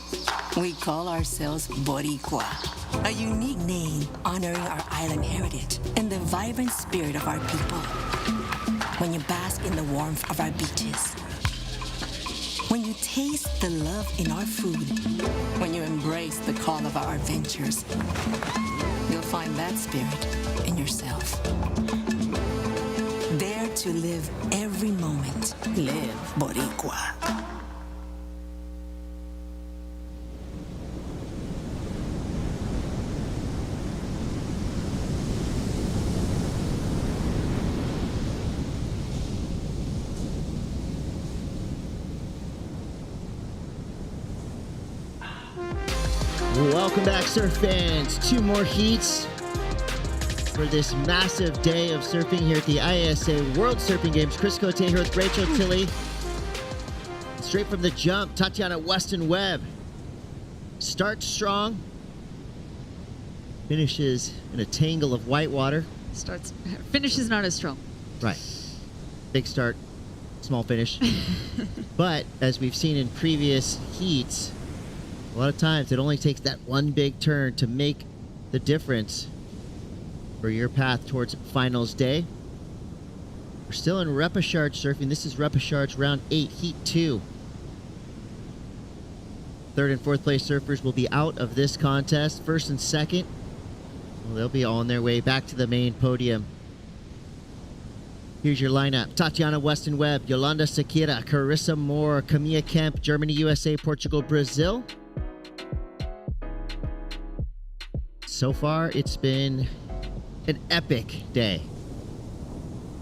we call ourselves Boricua, a unique name honoring our island heritage and the vibrant spirit of our people. When you bask in the warmth of our beaches, when you taste the love in our food, when you embrace the call of our adventures, you'll find that spirit in yourself. Dare to live every moment. Live Boricua. Welcome back, surf fans. 2 more heats for this massive day of surfing here at the ISA World Surfing Games. Chris Cote here with Rachel Tilley. Straight from the jump, Tatiana Weston-Webb starts strong. finishes in a tangle of white water. Finishes not as strong. Right. Big start, small finish. But as we've seen in previous heats, a lot of times it only takes that one big turn to make the difference for your path towards finals day. We're still in repechage surfing. This is repechage round 8, heat 2. Third and fourth place surfers will be out of this contest. First and second, well, they'll be on their way back to the main podium. Here's your lineup. Tatiana Weston Webb, Yolanda Sequeira, Carissa Moore, Camilla Kemp, Germany, USA, Portugal, Brazil. So far, it's been an epic day.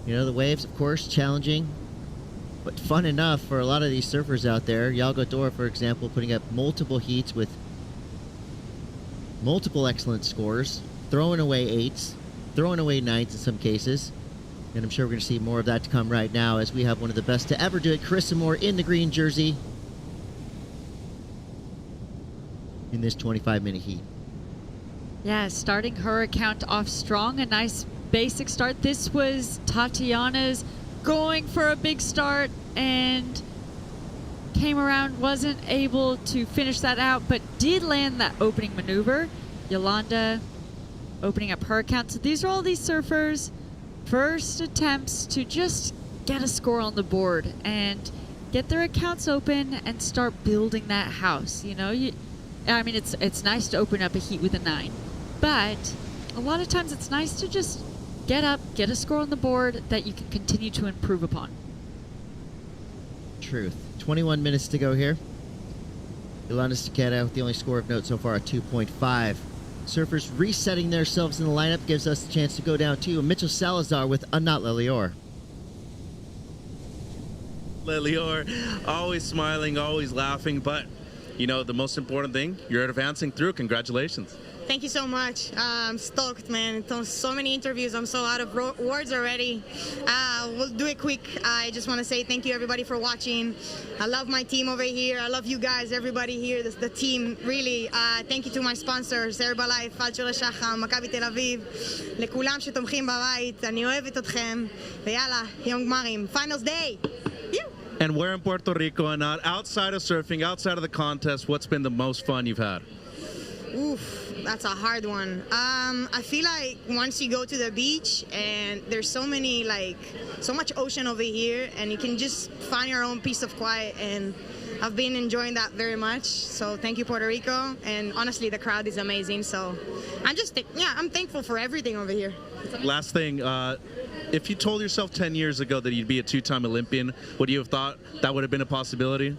You know, the waves, of course, challenging, but fun enough for a lot of these surfers out there. Yalgo Dora, for example, putting up multiple heats with multiple excellent scores, throwing away 8s, throwing away 9s in some cases. And I'm sure we're going to see more of that to come right now as we have one of the best to ever do it, Carissa Moore in the green jersey in this 25-minute heat. Yeah, starting her account off strong, a nice basic start. This was Tatiana's going for a big start and came around, wasn't able to finish that out, but did land that opening maneuver. Yolanda opening up her account. So these are all these surfers' first attempts to just get a score on the board and get their accounts open and start building that house. You know, I mean, it's nice to open up a heat with a 9, but a lot of times it's nice to just get up, get a score on the board that you can continue to improve upon. Truth. 21 minutes to go here. Yolanda Sequeira with the only score of note so far, a 2.5. Surfers resetting themselves in the lineup gives us the chance to go down to Mitchell Salazar with Anat Lelior. Lelior, always smiling, always laughing, but you know, the most important thing, you're advancing through. Congratulations. Thank you so much. I'm stoked, man. So many interviews. I'm so out of words already. We'll do it quick. I just want to say thank you, everybody, for watching. I love my team over here. I love you guys, everybody here, the team, really. Thank you to my sponsors, Herbalife, Falcho לשחם, מכבי תל אביב, לכולם שתומכים בבית. אני אוהבת אתכם. ויאללה, יום גמרים. Finals day. And where in Puerto Rico and not outside of surfing, outside of the contest, what's been the most fun you've had? Oof, that's a hard one. I feel like once you go to the beach and there's so much ocean over here, and you can just find your own peace of quiet, and I've been enjoying that very much. So thank you, Puerto Rico, and honestly, the crowd is amazing. So I'm thankful for everything over here. Last thing, if you told yourself 10 years ago that you'd be a 2-time Olympian, would you have thought that would have been a possibility?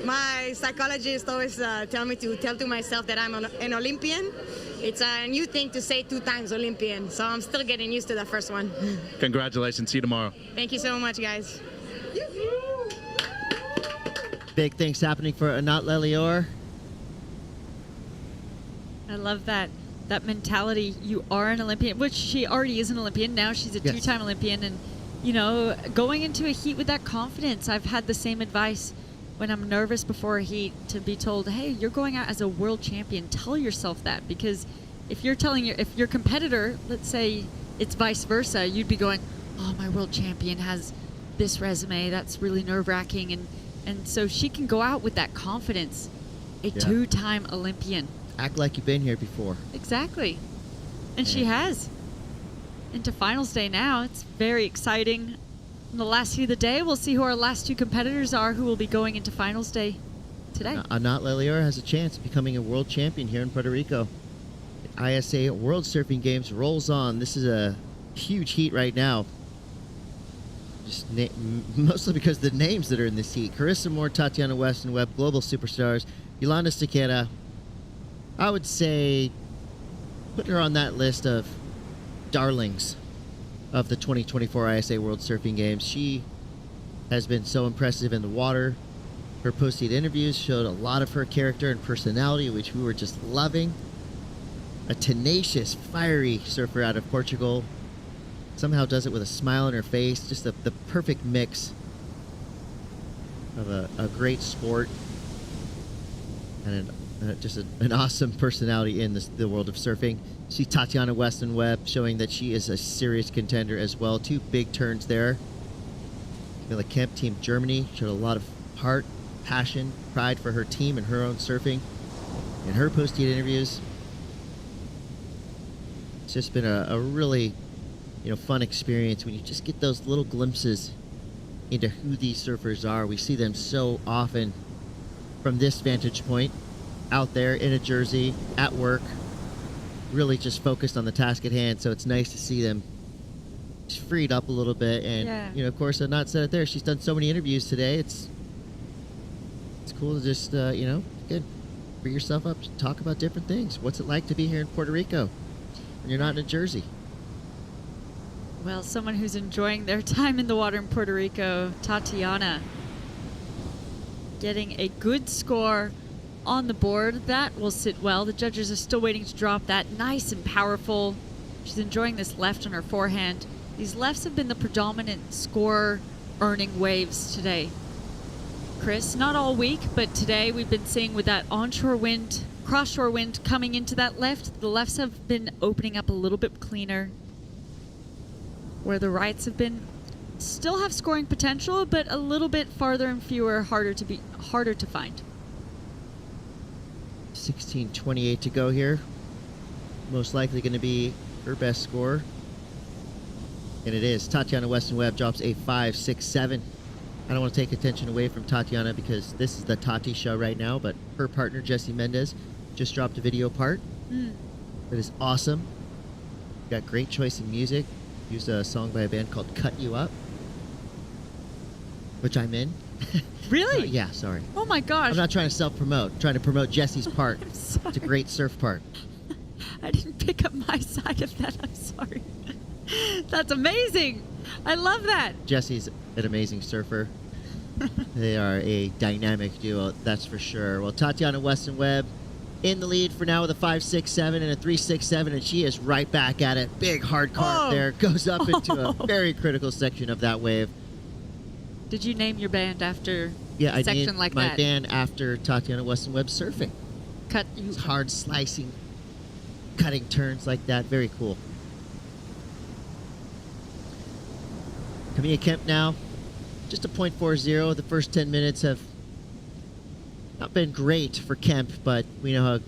My psychologist always tell to myself that I'm an Olympian. It's a new thing to say 2 times Olympian, so I'm still getting used to the first one. Congratulations. See you tomorrow. Thank you so much, guys. Big things happening for Anat Lelior. I love that mentality. You are an Olympian, which she already is an Olympian. Now she's a 2-time Olympian, and you know, going into a heat with that confidence. I've had the same advice when I'm nervous before a heat, to be told, hey, you're going out as a world champion. Tell yourself that, because if you're if your competitor, let's say it's vice versa, you'd be going, oh, my world champion has this resume, that's really nerve-wracking, and so she can go out with that confidence. A 2-time Olympian. Act like you've been here before. Exactly. And she has. Into finals day now. It's very exciting. In the last heat of the day, we'll see who our last 2 competitors are who will be going into finals day today. Anat Lelior has a chance of becoming a world champion here in Puerto Rico. The ISA World Surfing Games rolls on. This is a huge heat right now. Just mostly because of the names that are in this heat. Carissa Moore, Tatiana Weston Webb, global superstars. Yolanda Sequeira, I would say, put her on that list of darlings of the 2024 ISA World Surfing Games. She has been so impressive in the water. Her post-heat interviews showed a lot of her character and personality, which we were just loving. A tenacious, fiery surfer out of Portugal. Somehow does it with a smile on her face. Just the perfect mix of a great sport and an just an awesome personality in the world of surfing. See Tatiana Weston-Webb showing that she is a serious contender as well. 2 big turns there. Camilla Kemp, Team Germany, showed a lot of heart, passion, pride for her team and her own surfing. In her post-heat interviews, it's just been a really, fun experience when you just get those little glimpses into who these surfers are. We see them so often from this vantage point, out there in a jersey, at work, really just focused on the task at hand. So it's nice to see them just freed up a little bit. And, of course, Anat said it there. She's done so many interviews today. It's cool to just, again, free yourself up to talk about different things. What's it like to be here in Puerto Rico when you're not in a jersey? Well, someone who's enjoying their time in the water in Puerto Rico, Tatiana, getting a good score on the board. That will sit well. The judges are still waiting to drop that. Nice and powerful. She's enjoying this left on her forehand. These lefts have been the predominant score earning waves today. Chris, not all week, but today we've been seeing with that onshore wind, cross-shore wind coming into that left, the lefts have been opening up a little bit cleaner, where the rights have been still have scoring potential, but a little bit farther and fewer, harder to find. 16:28 to go here. Most likely going to be her best score. And it is. Tatiana Weston-Webb drops a 5.67. I don't want to take attention away from Tatiana because this is the Tati show right now, but her partner, Jessie Mendez, just dropped a video part. That is awesome. Got great choice in music. Used a song by a band called Cut You Up, which I'm in. Really? Yeah, sorry. Oh my gosh. I'm not trying to self-promote. I'm trying to promote Jessie's part. It's a great surf part. I didn't pick up my side of that. I'm sorry. That's amazing. I love that. Jessie's an amazing surfer. They are a dynamic duo, that's for sure. Well, Tatiana Weston-Webb in the lead for now with a 5.67 and a 3.67, and she is right back at it. Big hard carve there. Goes up into a very critical section of that wave. Did you name your band after a section named like my that? band after Tatiana Weston-Webb surfing. It's hard slicing, cutting turns like that. Very cool. Camilla Kemp now, just a .40. The first 10 minutes have not been great for Kemp, but we know how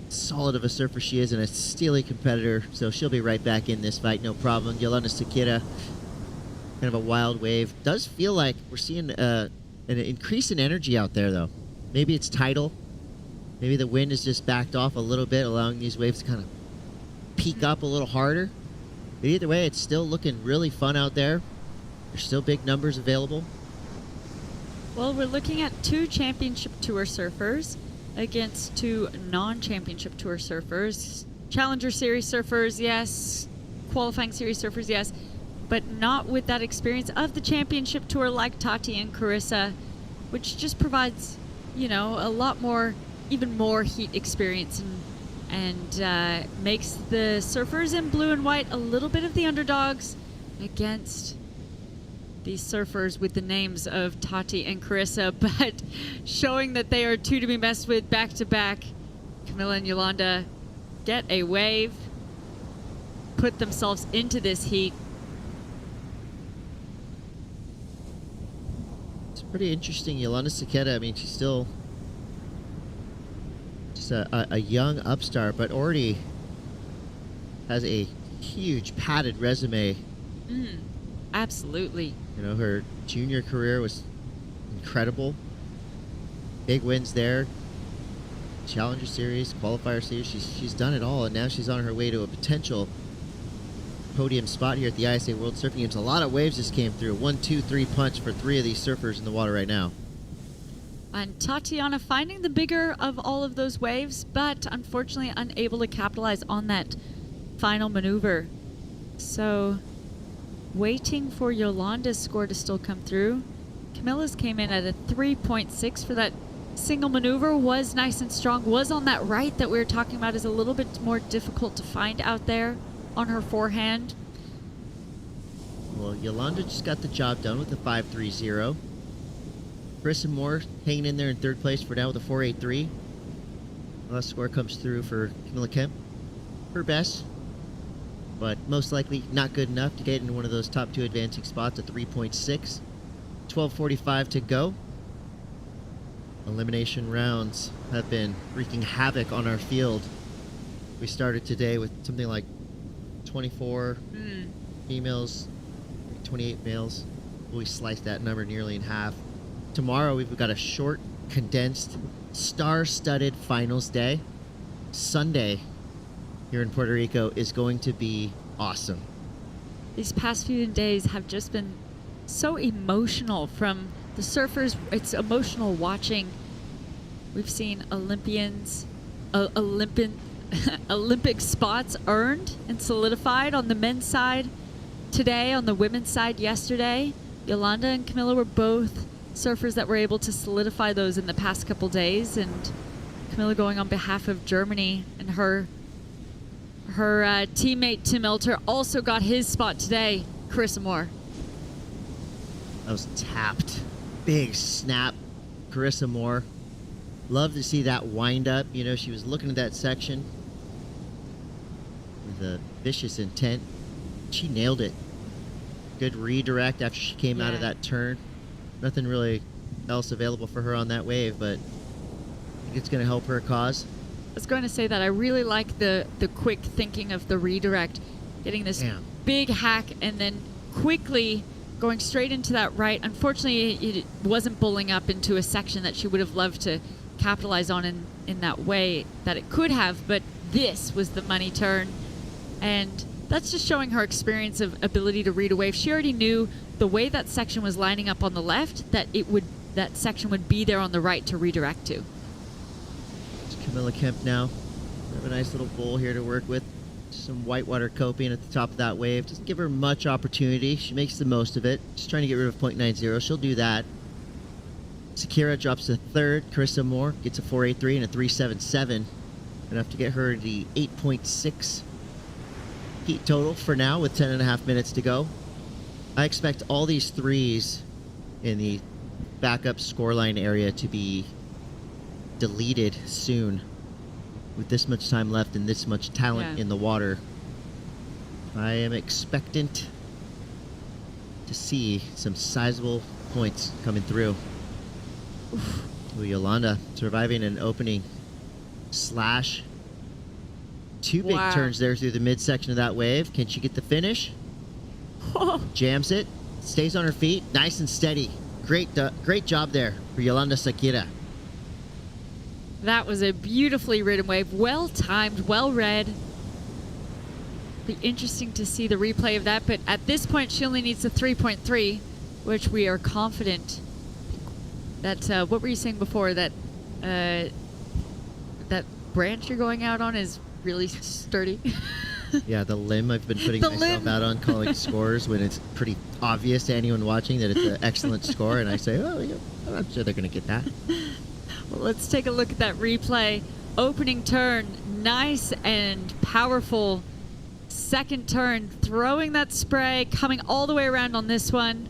solid of a surfer she is and a steely competitor, so she'll be right back in this fight, no problem. Yolanda Sequeira, kind of a wild wave. Does feel like we're seeing an increase in energy out there, though. Maybe it's tidal. Maybe the wind is just backed off a little bit, allowing these waves to kind of peak up a little harder. But either way, it's still looking really fun out there. There's still big numbers available. Well, we're looking at 2 championship tour surfers against 2 non-championship tour surfers. Challenger Series surfers, yes. Qualifying Series surfers, yes. But not with that experience of the championship tour like Tati and Carissa, which just provides, a lot more, even more heat experience and makes the surfers in blue and white a little bit of the underdogs against these surfers with the names of Tati and Carissa, but showing that they are 2 to be messed with back to back. Camilla and Yolanda get a wave, put themselves into this heat. It's pretty interesting. Yolanda Sequeira, she's still just a young upstart, but already has a huge padded resume. Absolutely. Her junior career was incredible. Big wins there. Challenger Series, Qualifier Series. She's done it all, and now she's on her way to a potential podium spot here at the ISA World Surfing Games. A lot of waves just came through. 1, 2, 3 punch for 3 of these surfers in the water right now. And Tatiana finding the bigger of all of those waves, but unfortunately unable to capitalize on that final maneuver. So waiting for Yolanda's score to still come through. Camilla's came in at a 3.6 for that single maneuver. Was nice and strong. Was on that right that we were talking about is a little bit more difficult to find out there on her forehand. Well, Yolanda just got the job done with the 5.30. Chris and Moore hanging in there in 3rd place for now with a 4.83. Last score comes through for Camilla Kemp. Her best, but most likely not good enough to get into one of those top 2 advancing spots at 3.6. 12:45 to go. Elimination rounds have been wreaking havoc on our field. We started today with something like 24 females, 28 males. We sliced that number nearly in half. Tomorrow we've got a short, condensed, star-studded finals day. Sunday here in Puerto Rico is going to be awesome. These past few days have just been so emotional from the surfers. It's emotional watching. We've seen Olympians, Olympic spots earned and solidified on the men's side today, on the women's side yesterday. Yolanda and Camilla were both surfers that were able to solidify those in the past couple days, and Camilla going on behalf of Germany, and her teammate Tim Elter also got his spot today. Carissa Moore. That was tapped. Big snap. Carissa Moore. Love to see that wind up. You know, she was looking at that section with a vicious intent. She nailed it. Good redirect after she came out of that turn. Nothing really else available for her on that wave, but I think it's going to help her cause. I was going to say that I really like the quick thinking of the redirect, getting this big hack and then quickly going straight into that right. Unfortunately, it wasn't bulling up into a section that she would have loved to capitalize on in that way that it could have, but this was the money turn, and that's just showing her experience of ability to read a wave. She already knew the way that section was lining up on the left, that that section would be there on the right to redirect to. It's Camilla Kemp now. We have a nice little bowl here to work with. Some whitewater coping at the top of that wave. Doesn't give her much opportunity. She makes the most of it. Just trying to get rid of 0.90. She'll do that. Sakira drops to third. Carissa Moore gets a 4.83 and a 3.77. Enough to get her the 8.6 heat total for now with 10.5 minutes to go. I expect all these threes in the backup scoreline area to be deleted soon. With this much time left and this much talent in the water, I am expectant to see some sizable points coming through. Ooh, Yolanda surviving an opening slash. Two big turns there through the midsection of that wave. Can she get the finish? Jams it, stays on her feet, nice and steady. Great job there for Yolanda Sakira. That was a beautifully ridden wave, well timed, well read. Be interesting to see the replay of that, but at this point she only needs a 3.3, which we are confident that, what were you saying before, that that branch you're going out on is really sturdy? Yeah, the limb I've been putting myself out on calling scores when it's pretty obvious to anyone watching that it's an excellent score, and I say, oh, yeah, I'm sure they're going to get that. Well, let's take a look at that replay. Opening turn, nice and powerful. Second turn, throwing that spray, coming all the way around on this one,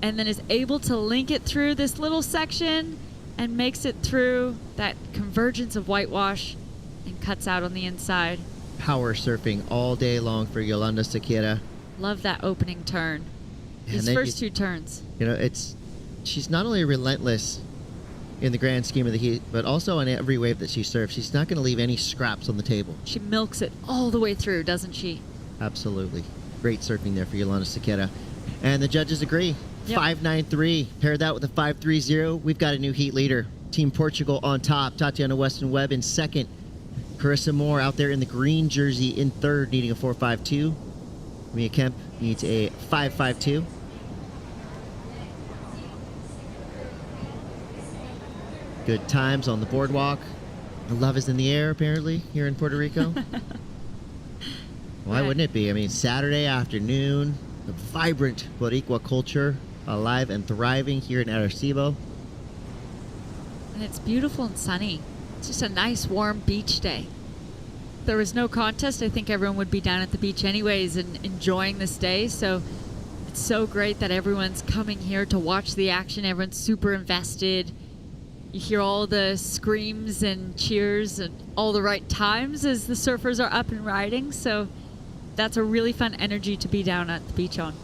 and then is able to link it through this little section and makes it through that convergence of whitewash and cuts out on the inside. Power surfing all day long for Yolanda Sakira. Love that opening turn. These first two turns. You know, she's not only relentless in the grand scheme of the heat, but also on every wave that she surfs. She's not going to leave any scraps on the table. She milks it all the way through, doesn't she? Absolutely. Great surfing there for Yolanda Sakira. And the judges agree. Yep. 5.93. Pair that with a 5.30. We've got a new heat leader. Team Portugal on top. Tatiana Weston Webb in second. Carissa Moore out there in the green jersey in third, needing a 4.52. Mia Kemp needs a 5.52. Good times on the boardwalk. The love is in the air, apparently, here in Puerto Rico. Why wouldn't it be? I mean, Saturday afternoon, the vibrant Boricua culture, alive and thriving here in Arecibo. And it's beautiful and sunny. It's just a nice, warm beach day. If there was no contest, I think everyone would be down at the beach anyways and enjoying this day. So it's so great that everyone's coming here to watch the action. Everyone's super invested. You hear all the screams and cheers at all the right times as the surfers are up and riding. So that's a really fun energy to be down at the beach on.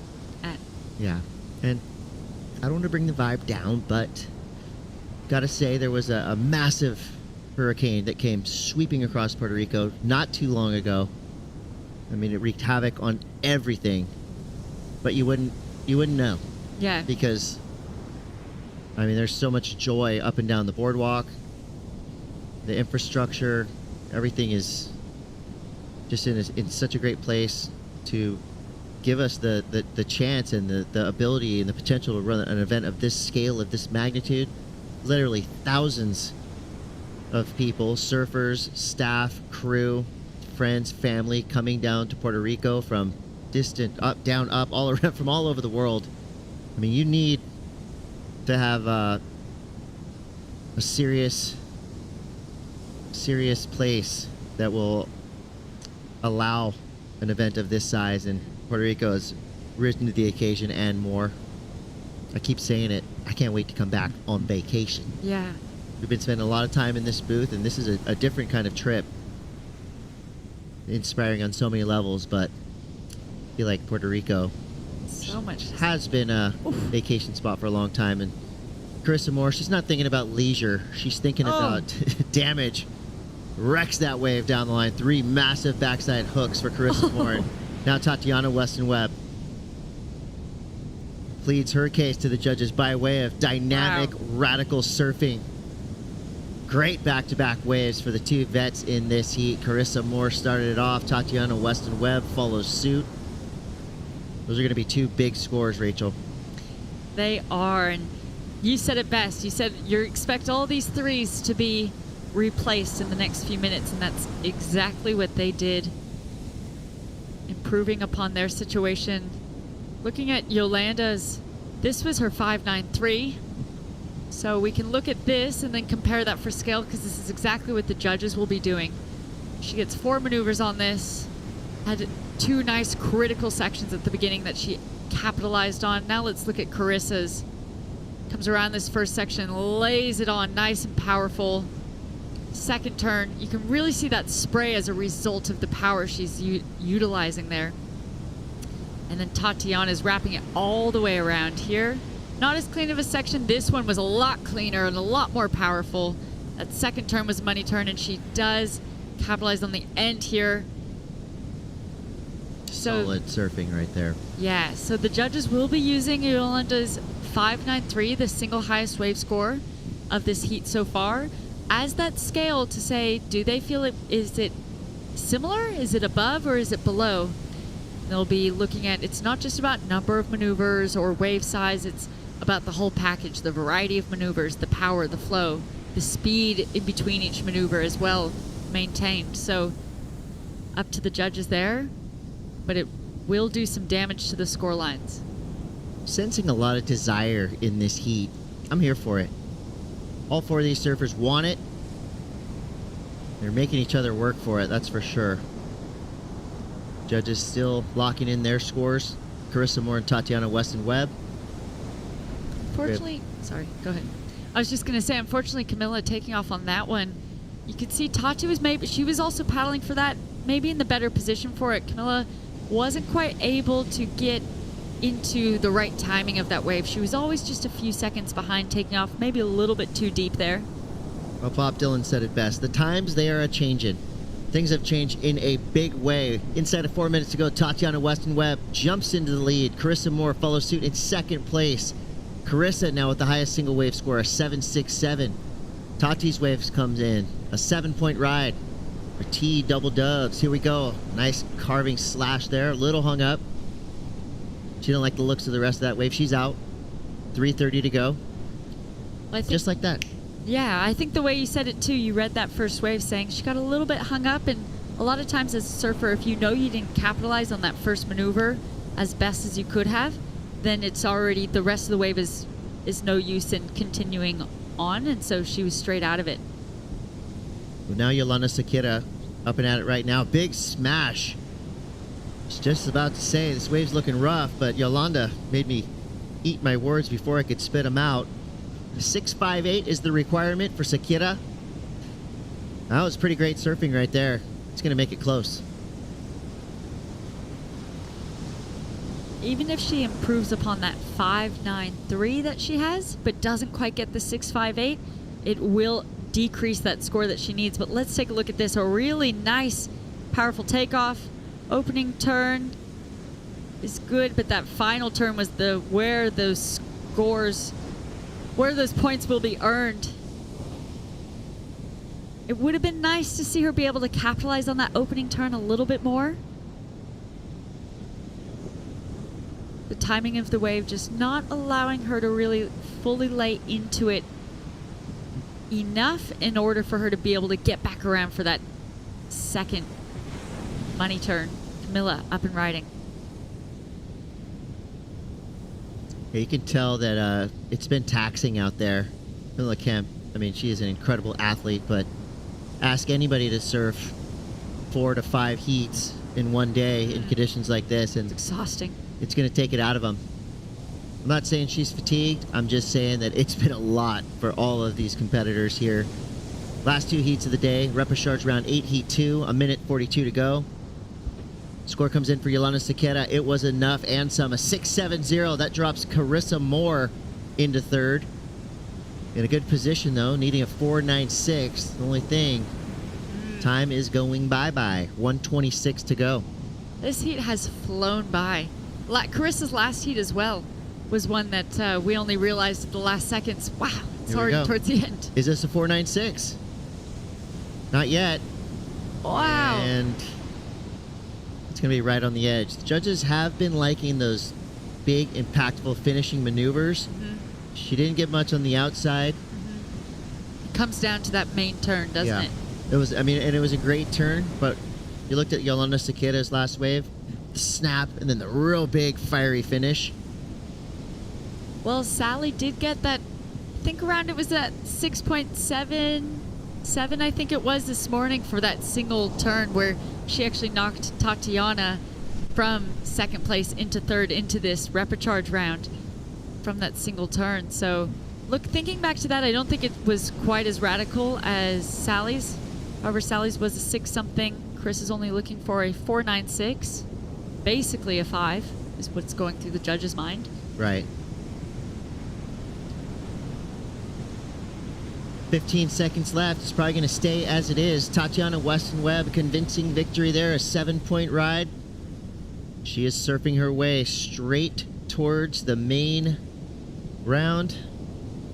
Yeah. And I don't want to bring the vibe down, but gotta say there was a massive hurricane that came sweeping across Puerto Rico not too long ago. I mean, it wreaked havoc on everything, but you wouldn't know. Yeah. Because, I mean, there's so much joy up and down the boardwalk. The infrastructure, everything is just in such a great place to give us the chance and the ability and the potential to run an event of this scale, of this magnitude. Literally thousands of people, surfers, staff, crew, friends, family coming down to Puerto Rico from distant, up, down, up, all around, from all over the world. I mean, you need to have a serious place that will allow an event of this size, and Puerto Rico has risen to the occasion and more. I keep saying it, I can't wait to come back on vacation. Yeah. We've been spending a lot of time in this booth, and this is a different kind of trip. Inspiring on so many levels, but I feel like Puerto Rico so much has been a vacation spot for a long time. And Carissa Moore, she's not thinking about leisure. She's thinking about damage. Wrecks that wave down the line. 3 massive backside hooks for Carissa Moore. Now Tatiana Weston-Webb pleads her case to the judges by way of dynamic, radical surfing. Great back-to-back waves for the 2 vets in this heat. Carissa Moore started it off. Tatiana Weston-Webb follows suit. Those are going to be 2 big scores, Rachel. They are, and you said it best. You said you expect all these 3s to be replaced in the next few minutes, and that's exactly what they did. Improving upon their situation. Looking at Yolanda's, this was her 5.93. So we can look at this and then compare that for scale, because this is exactly what the judges will be doing. She gets 4 maneuvers on this. Had 2 nice critical sections at the beginning that she capitalized on. Now let's look at Carissa's. Comes around this first section, lays it on nice and powerful. Second turn, you can really see that spray as a result of the power she's utilizing there. And then Tatiana's wrapping it all the way around here. Not as clean of a section. This one was a lot cleaner and a lot more powerful. That second turn was a money turn, and she does capitalize on the end here. Solid surfing right there. Yeah, so the judges will be using Yolanda's 5.93, the single highest wave score of this heat so far, as that scale to say, do they feel it, is it similar, is it above, or is it below? They'll be looking at, it's not just about number of maneuvers or wave size, it's about the whole package, the variety of maneuvers, the power, the flow, the speed in between each maneuver as well maintained. So up to the judges there, but it will do some damage to the score lines. Sensing a lot of desire in this heat. I'm here for it. All 4 of these surfers want it. They're making each other work for it, that's for sure. Judges still locking in their scores. Carissa Moore and Tatiana Weston-Webb. Unfortunately, sorry, go ahead. I was just going to say, unfortunately, Camilla taking off on that one. You could see Tati was maybe, she was also paddling for that, maybe in the better position for it. Camilla wasn't quite able to get into the right timing of that wave. She was always just a few seconds behind taking off, maybe a little bit too deep there. Well, Bob Dylan said it best. The times, they are a-changing. Things have changed in a big way. Inside of 4 minutes to go, Tatiana Weston-Webb jumps into the lead. Carissa Moore follows suit in second place. Carissa now with the highest single wave score, a 7.67. Tati's waves comes in, a 7-point ride. For T double dubs. Here we go. Nice carving slash there. A little hung up. She didn't like the looks of the rest of that wave. She's out. 3:30 to go. Just like that. Yeah, I think the way you said it too, you read that first wave saying she got a little bit hung up, and a lot of times as a surfer, if you know you didn't capitalize on that first maneuver as best as you could have, then it's already, the rest of the wave is no use in continuing on, and so she was straight out of it. Well, now Yolanda Sakira up and at it right now. Big smash. I was just about to say this wave's looking rough, but Yolanda made me eat my words before I could spit them out. 6.58 is the requirement for Sakira. That was pretty great surfing right there. It's going to make it close. Even if she improves upon that 5.93 that she has, but doesn't quite get the 6.58, it will decrease that score that she needs. But let's take a look at this. A really nice, powerful takeoff. Opening turn is good, but that final turn was where those points will be earned. It would have been nice to see her be able to capitalize on that opening turn a little bit more. The timing of the wave just not allowing her to really fully lay into it enough in order for her to be able to get back around for that second money turn. Camilla up and riding. Yeah, you can tell that it's been taxing out there. Camilla Kemp, I mean, she is an incredible athlete, but ask anybody to surf 4 to 5 heats in one day in conditions like this, and it's exhausting. It's going to take it out of them. I'm not saying she's fatigued. I'm just saying that it's been a lot for all of these competitors here. Last 2 heats of the day. Repechage round 8, heat 2, a minute 42 to go. Score comes in for Yolanda Sequeira. It was enough and some. A 6.70. That drops Carissa Moore into third. In a good position, though, needing a 4.96. The only thing, time is going bye-bye. 1:26 to go. This heat has flown by. Carissa's last heat as well was one that we only realized at the last seconds. Wow, it's already towards the end. Is this a 4.96? Not yet. Wow. And it's going to be right on the edge. The judges have been liking those big, impactful finishing maneuvers. She didn't get much on the outside. It comes down to that main turn, doesn't it? It was, I mean, and it was a great turn, but you looked at Yolanda Sequeira's last wave, the snap, and then the real big fiery finish. Well, Sally did get that, I think around it was at 6.77, I think it was this morning for that single turn where she actually knocked Tatiana from second place into third into this repechage round from that single turn. So look, thinking back to that, I don't think it was quite as radical as Sally's. However, Sally's was a 6 something. Chris is only looking for a 4.96. Basically a 5 is what's going through the judge's mind. Right. 15 seconds left. It's probably going to stay as it is. Tatiana Weston Webb, convincing victory there, a 7-point ride. She is surfing her way straight towards the main round.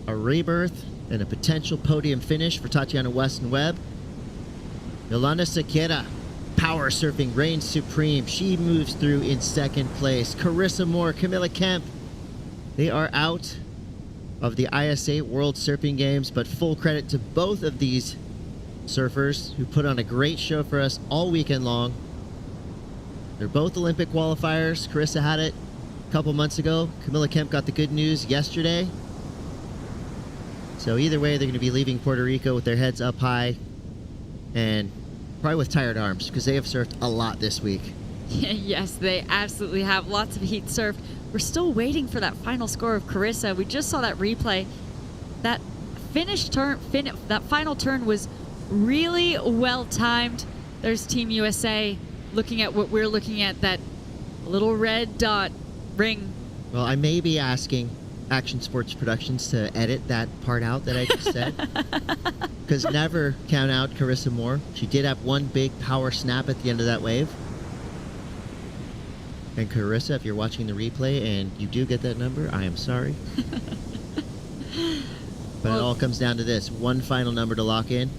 A rebirth and a potential podium finish for Tatiana Weston Webb. Yolanda Sequeira, power surfing, reigns supreme. She moves through in second place. Carissa Moore, Camilla Kemp, they are out of the ISA World Surfing Games, but full credit to both of these surfers who put on a great show for us all weekend long. They're both Olympic qualifiers. Carissa had it a couple months ago. Camilla Kemp got the good news yesterday. So either way, they're going to be leaving Puerto Rico with their heads up high and probably with tired arms because they have surfed a lot this week. Yes, they absolutely have. Lots of heat surfed. We're still waiting for that final score of Carissa. We just saw that replay. That that final turn was really well timed. There's Team USA looking at what we're looking at, that little red dot ring. Well, I may be asking Action Sports Productions to edit that part out that I just said. Because never count out Carissa Moore. She did have one big power snap at the end of that wave. And Carissa, if you're watching the replay and you do get that number, I am sorry. But it all comes down to this. One final number to lock in.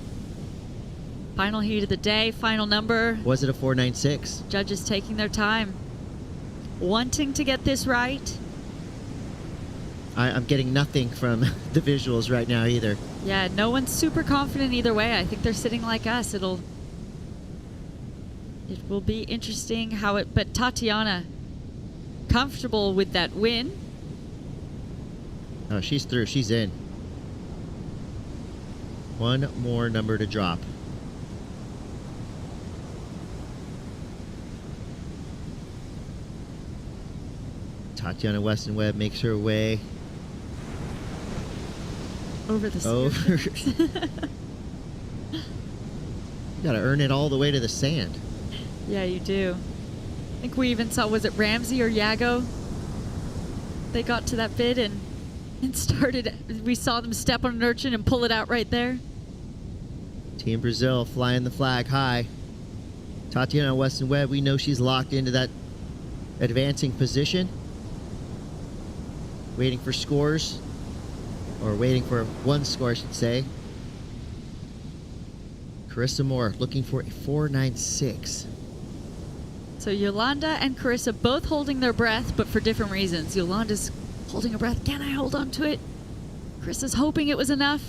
Final heat of the day, final number. Was it a 4.96? Judges taking their time. Wanting to get this right. I'm getting nothing from the visuals right now either. Yeah, no one's super confident either way. I think they're sitting like us. It will be interesting how it, but Tatiana, comfortable with that win. Oh, she's through. She's in. One more number to drop. Tatiana Weston Webb makes her way Over the Over. You got to earn it all the way to the sand. Yeah, you do. I think we even saw, was it Ramsey or Yago? They got to that bid and started. We saw them step on an urchin and pull it out right there. Team Brazil flying the flag high. Tatiana Weston-Webb, we know she's locked into that advancing position. Waiting for scores. Or waiting for one score, I should say. Carissa Moore looking for a 4.96. So Yolanda and Carissa both holding their breath, but for different reasons. Yolanda's holding her breath. Can I hold on to it? Carissa's hoping it was enough.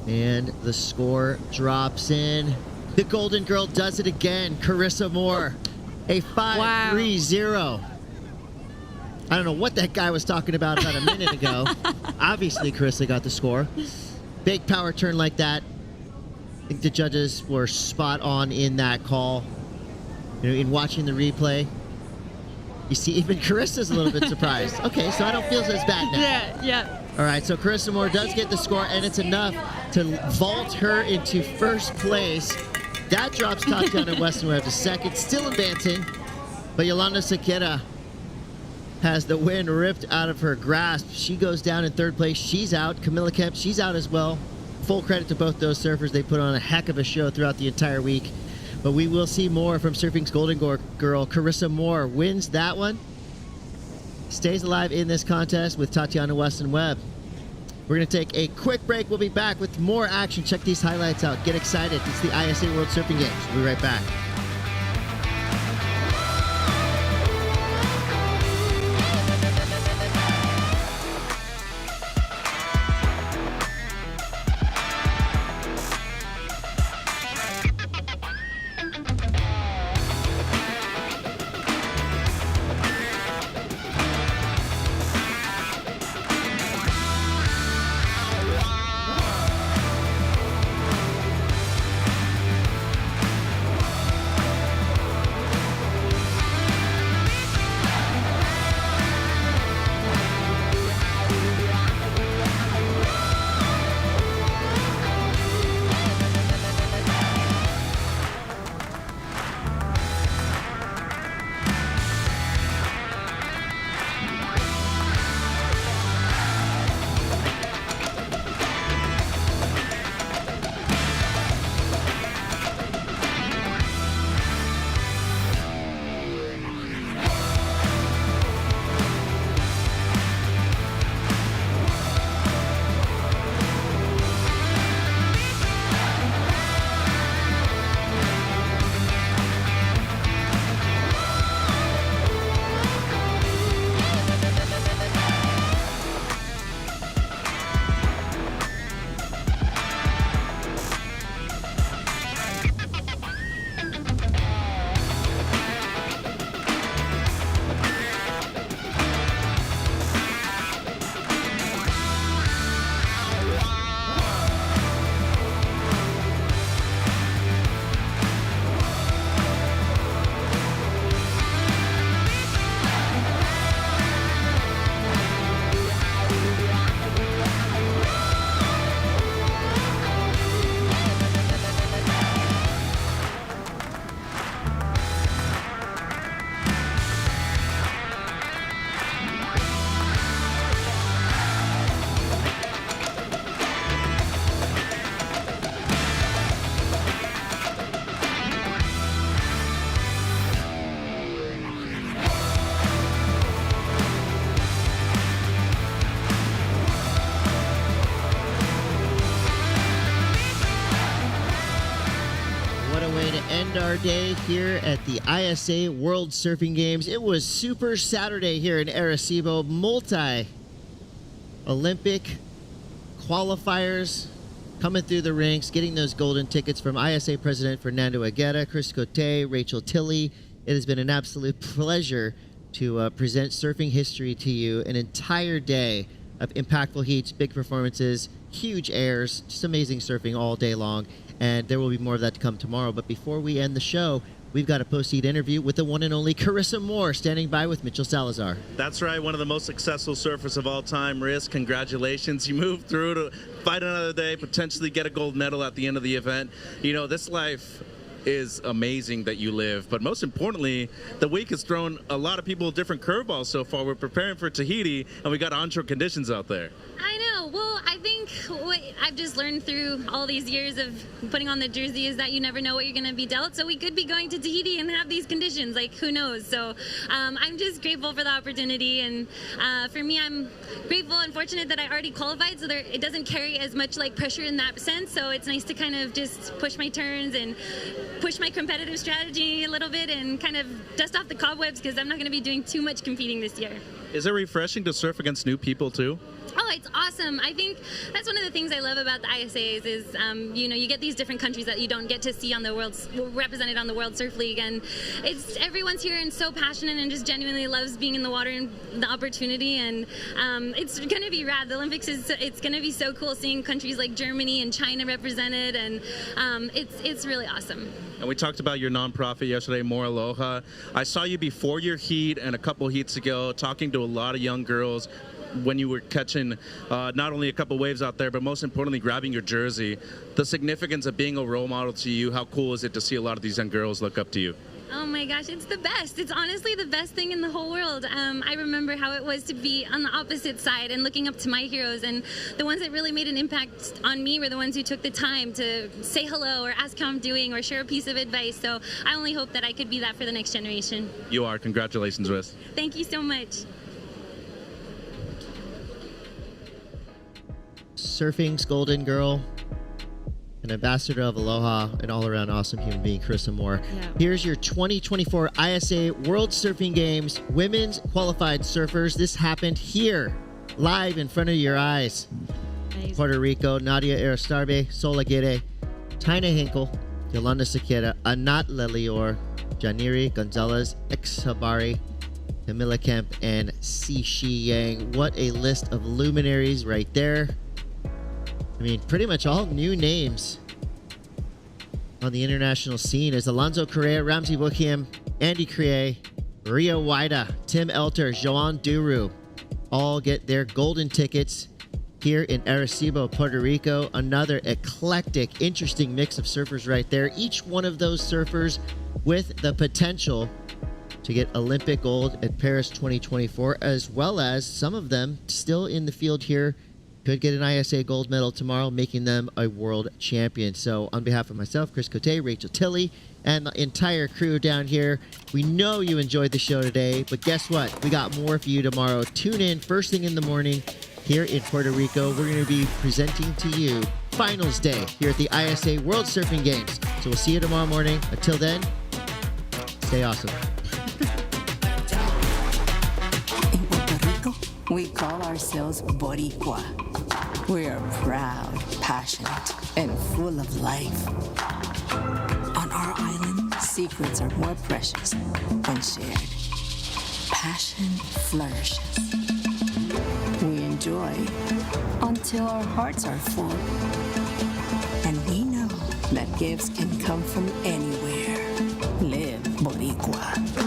And the score drops in. The Golden Girl does it again. Carissa Moore, a 5.30. I don't know what that guy was talking about a minute ago. Obviously, Carissa got the score. Big power turn like that. I think the judges were spot on in that call. You know, in watching the replay, you see even Carissa's a little bit surprised. Okay, so I don't feel as bad now. Yeah. All right, so Carissa Moore does get the score, and it's enough to vault her into first place. That drops Tatiana Weston-Webb to second, still advancing. But Yolanda Sequeira has the win ripped out of her grasp. She goes down in third place. She's out. Camilla Kemp, she's out as well. Full credit to both those surfers. They put on a heck of a show throughout the entire week. But we will see more from surfing's Golden Girl. Carissa Moore wins that one. Stays alive in this contest with Tatiana Weston-Webb. We're going to take a quick break. We'll be back with more action. Check these highlights out. Get excited. It's the ISA World Surfing Games. We'll be right back. Our day here at the ISA World Surfing Games. It was Super Saturday here in Arecibo. Multi-Olympic qualifiers coming through the ranks, getting those golden tickets from ISA President Fernando Aguirre, Chris Cote, Rachel Tilley. It has been an absolute pleasure to present surfing history to you. An entire day of impactful heats, big performances, huge airs, just amazing surfing all day long. And there will be more of that to come tomorrow. But before we end the show, we've got a post-heat interview with the one and only Carissa Moore standing by with Mitchell Salazar. That's right, one of the most successful surfers of all time. Riz, congratulations. You moved through to fight another day, potentially get a gold medal at the end of the event. You know, this life is amazing that you live, but most importantly, the week has thrown a lot of people different curveballs so far. We're preparing for Tahiti, and we got onshore conditions out there. I know. Well, I think what I've just learned through all these years of putting on the jersey is that you never know what you're going to be dealt. So we could be going to Tahiti and have these conditions. Like, who knows? So I'm just grateful for the opportunity. And for me, I'm grateful and fortunate that I already qualified. So it doesn't carry as much like pressure in that sense. So it's nice to kind of just push my turns and push my competitive strategy a little bit and kind of dust off the cobwebs because I'm not going to be doing too much competing this year. Is it refreshing to surf against new people too? Oh, it's awesome. I think that's one of the things I love about the ISAs is, you know, you get these different countries that you don't get to see on the represented on the World Surf League, and everyone's here and so passionate and just genuinely loves being in the water and the opportunity, and it's going to be rad. The Olympics it's going to be so cool seeing countries like Germany and China represented, and it's really awesome. And we talked about your nonprofit yesterday, More Aloha. I saw you before your heat and a couple heats ago talking to a lot of young girls when you were catching not only a couple waves out there, but most importantly, grabbing your jersey. The significance of being a role model to you, how cool is it to see a lot of these young girls look up to you? Oh my gosh, it's the best. It's honestly the best thing in the whole world. I remember how it was to be on the opposite side and looking up to my heroes, and the ones that really made an impact on me were the ones who took the time to say hello or ask how I'm doing or share a piece of advice. So I only hope that I could be that for the next generation. You are. Congratulations, Riz. Thank you so much. Surfing's golden girl, an ambassador of Aloha, an all-around awesome human being, Carissa Moore. Yeah. Here's your 2024 ISA World Surfing Games Women's Qualified Surfers. This happened here, live in front of your eyes. Amazing. Puerto Rico, Nadia Aristarbe, Sol Aguirre, Tina Hinkle, Yolanda Sequeira, Anat Lelior, Janiri Gonzalez, Exhabari, Camila Kemp, and Sishi Yang. What a list of luminaries right there. I mean, pretty much all new names on the international scene as Alonso Correa, Ramsey Buchheim, Andy Crier, Rio Waida, Tim Elter, Joan Duru all get their golden tickets here in Arecibo, Puerto Rico. Another eclectic, interesting mix of surfers right there. Each one of those surfers with the potential to get Olympic gold at Paris 2024, as well as some of them still in the field here could get an ISA gold medal tomorrow, making them a world champion. So on behalf of myself, Chris Cote, Rachel Tilley, and the entire crew down here, we know you enjoyed the show today, but guess what? We got more for you tomorrow. Tune in first thing in the morning here in Puerto Rico. We're going to be presenting to you finals day here at the ISA World Surfing Games. So we'll see you tomorrow morning. Until then, stay awesome. In Puerto Rico, we call ourselves Boricua. We are proud, passionate, and full of life. On our island, secrets are more precious when shared. Passion flourishes. We enjoy until our hearts are full. And we know that gifts can come from anywhere. Live Boricua.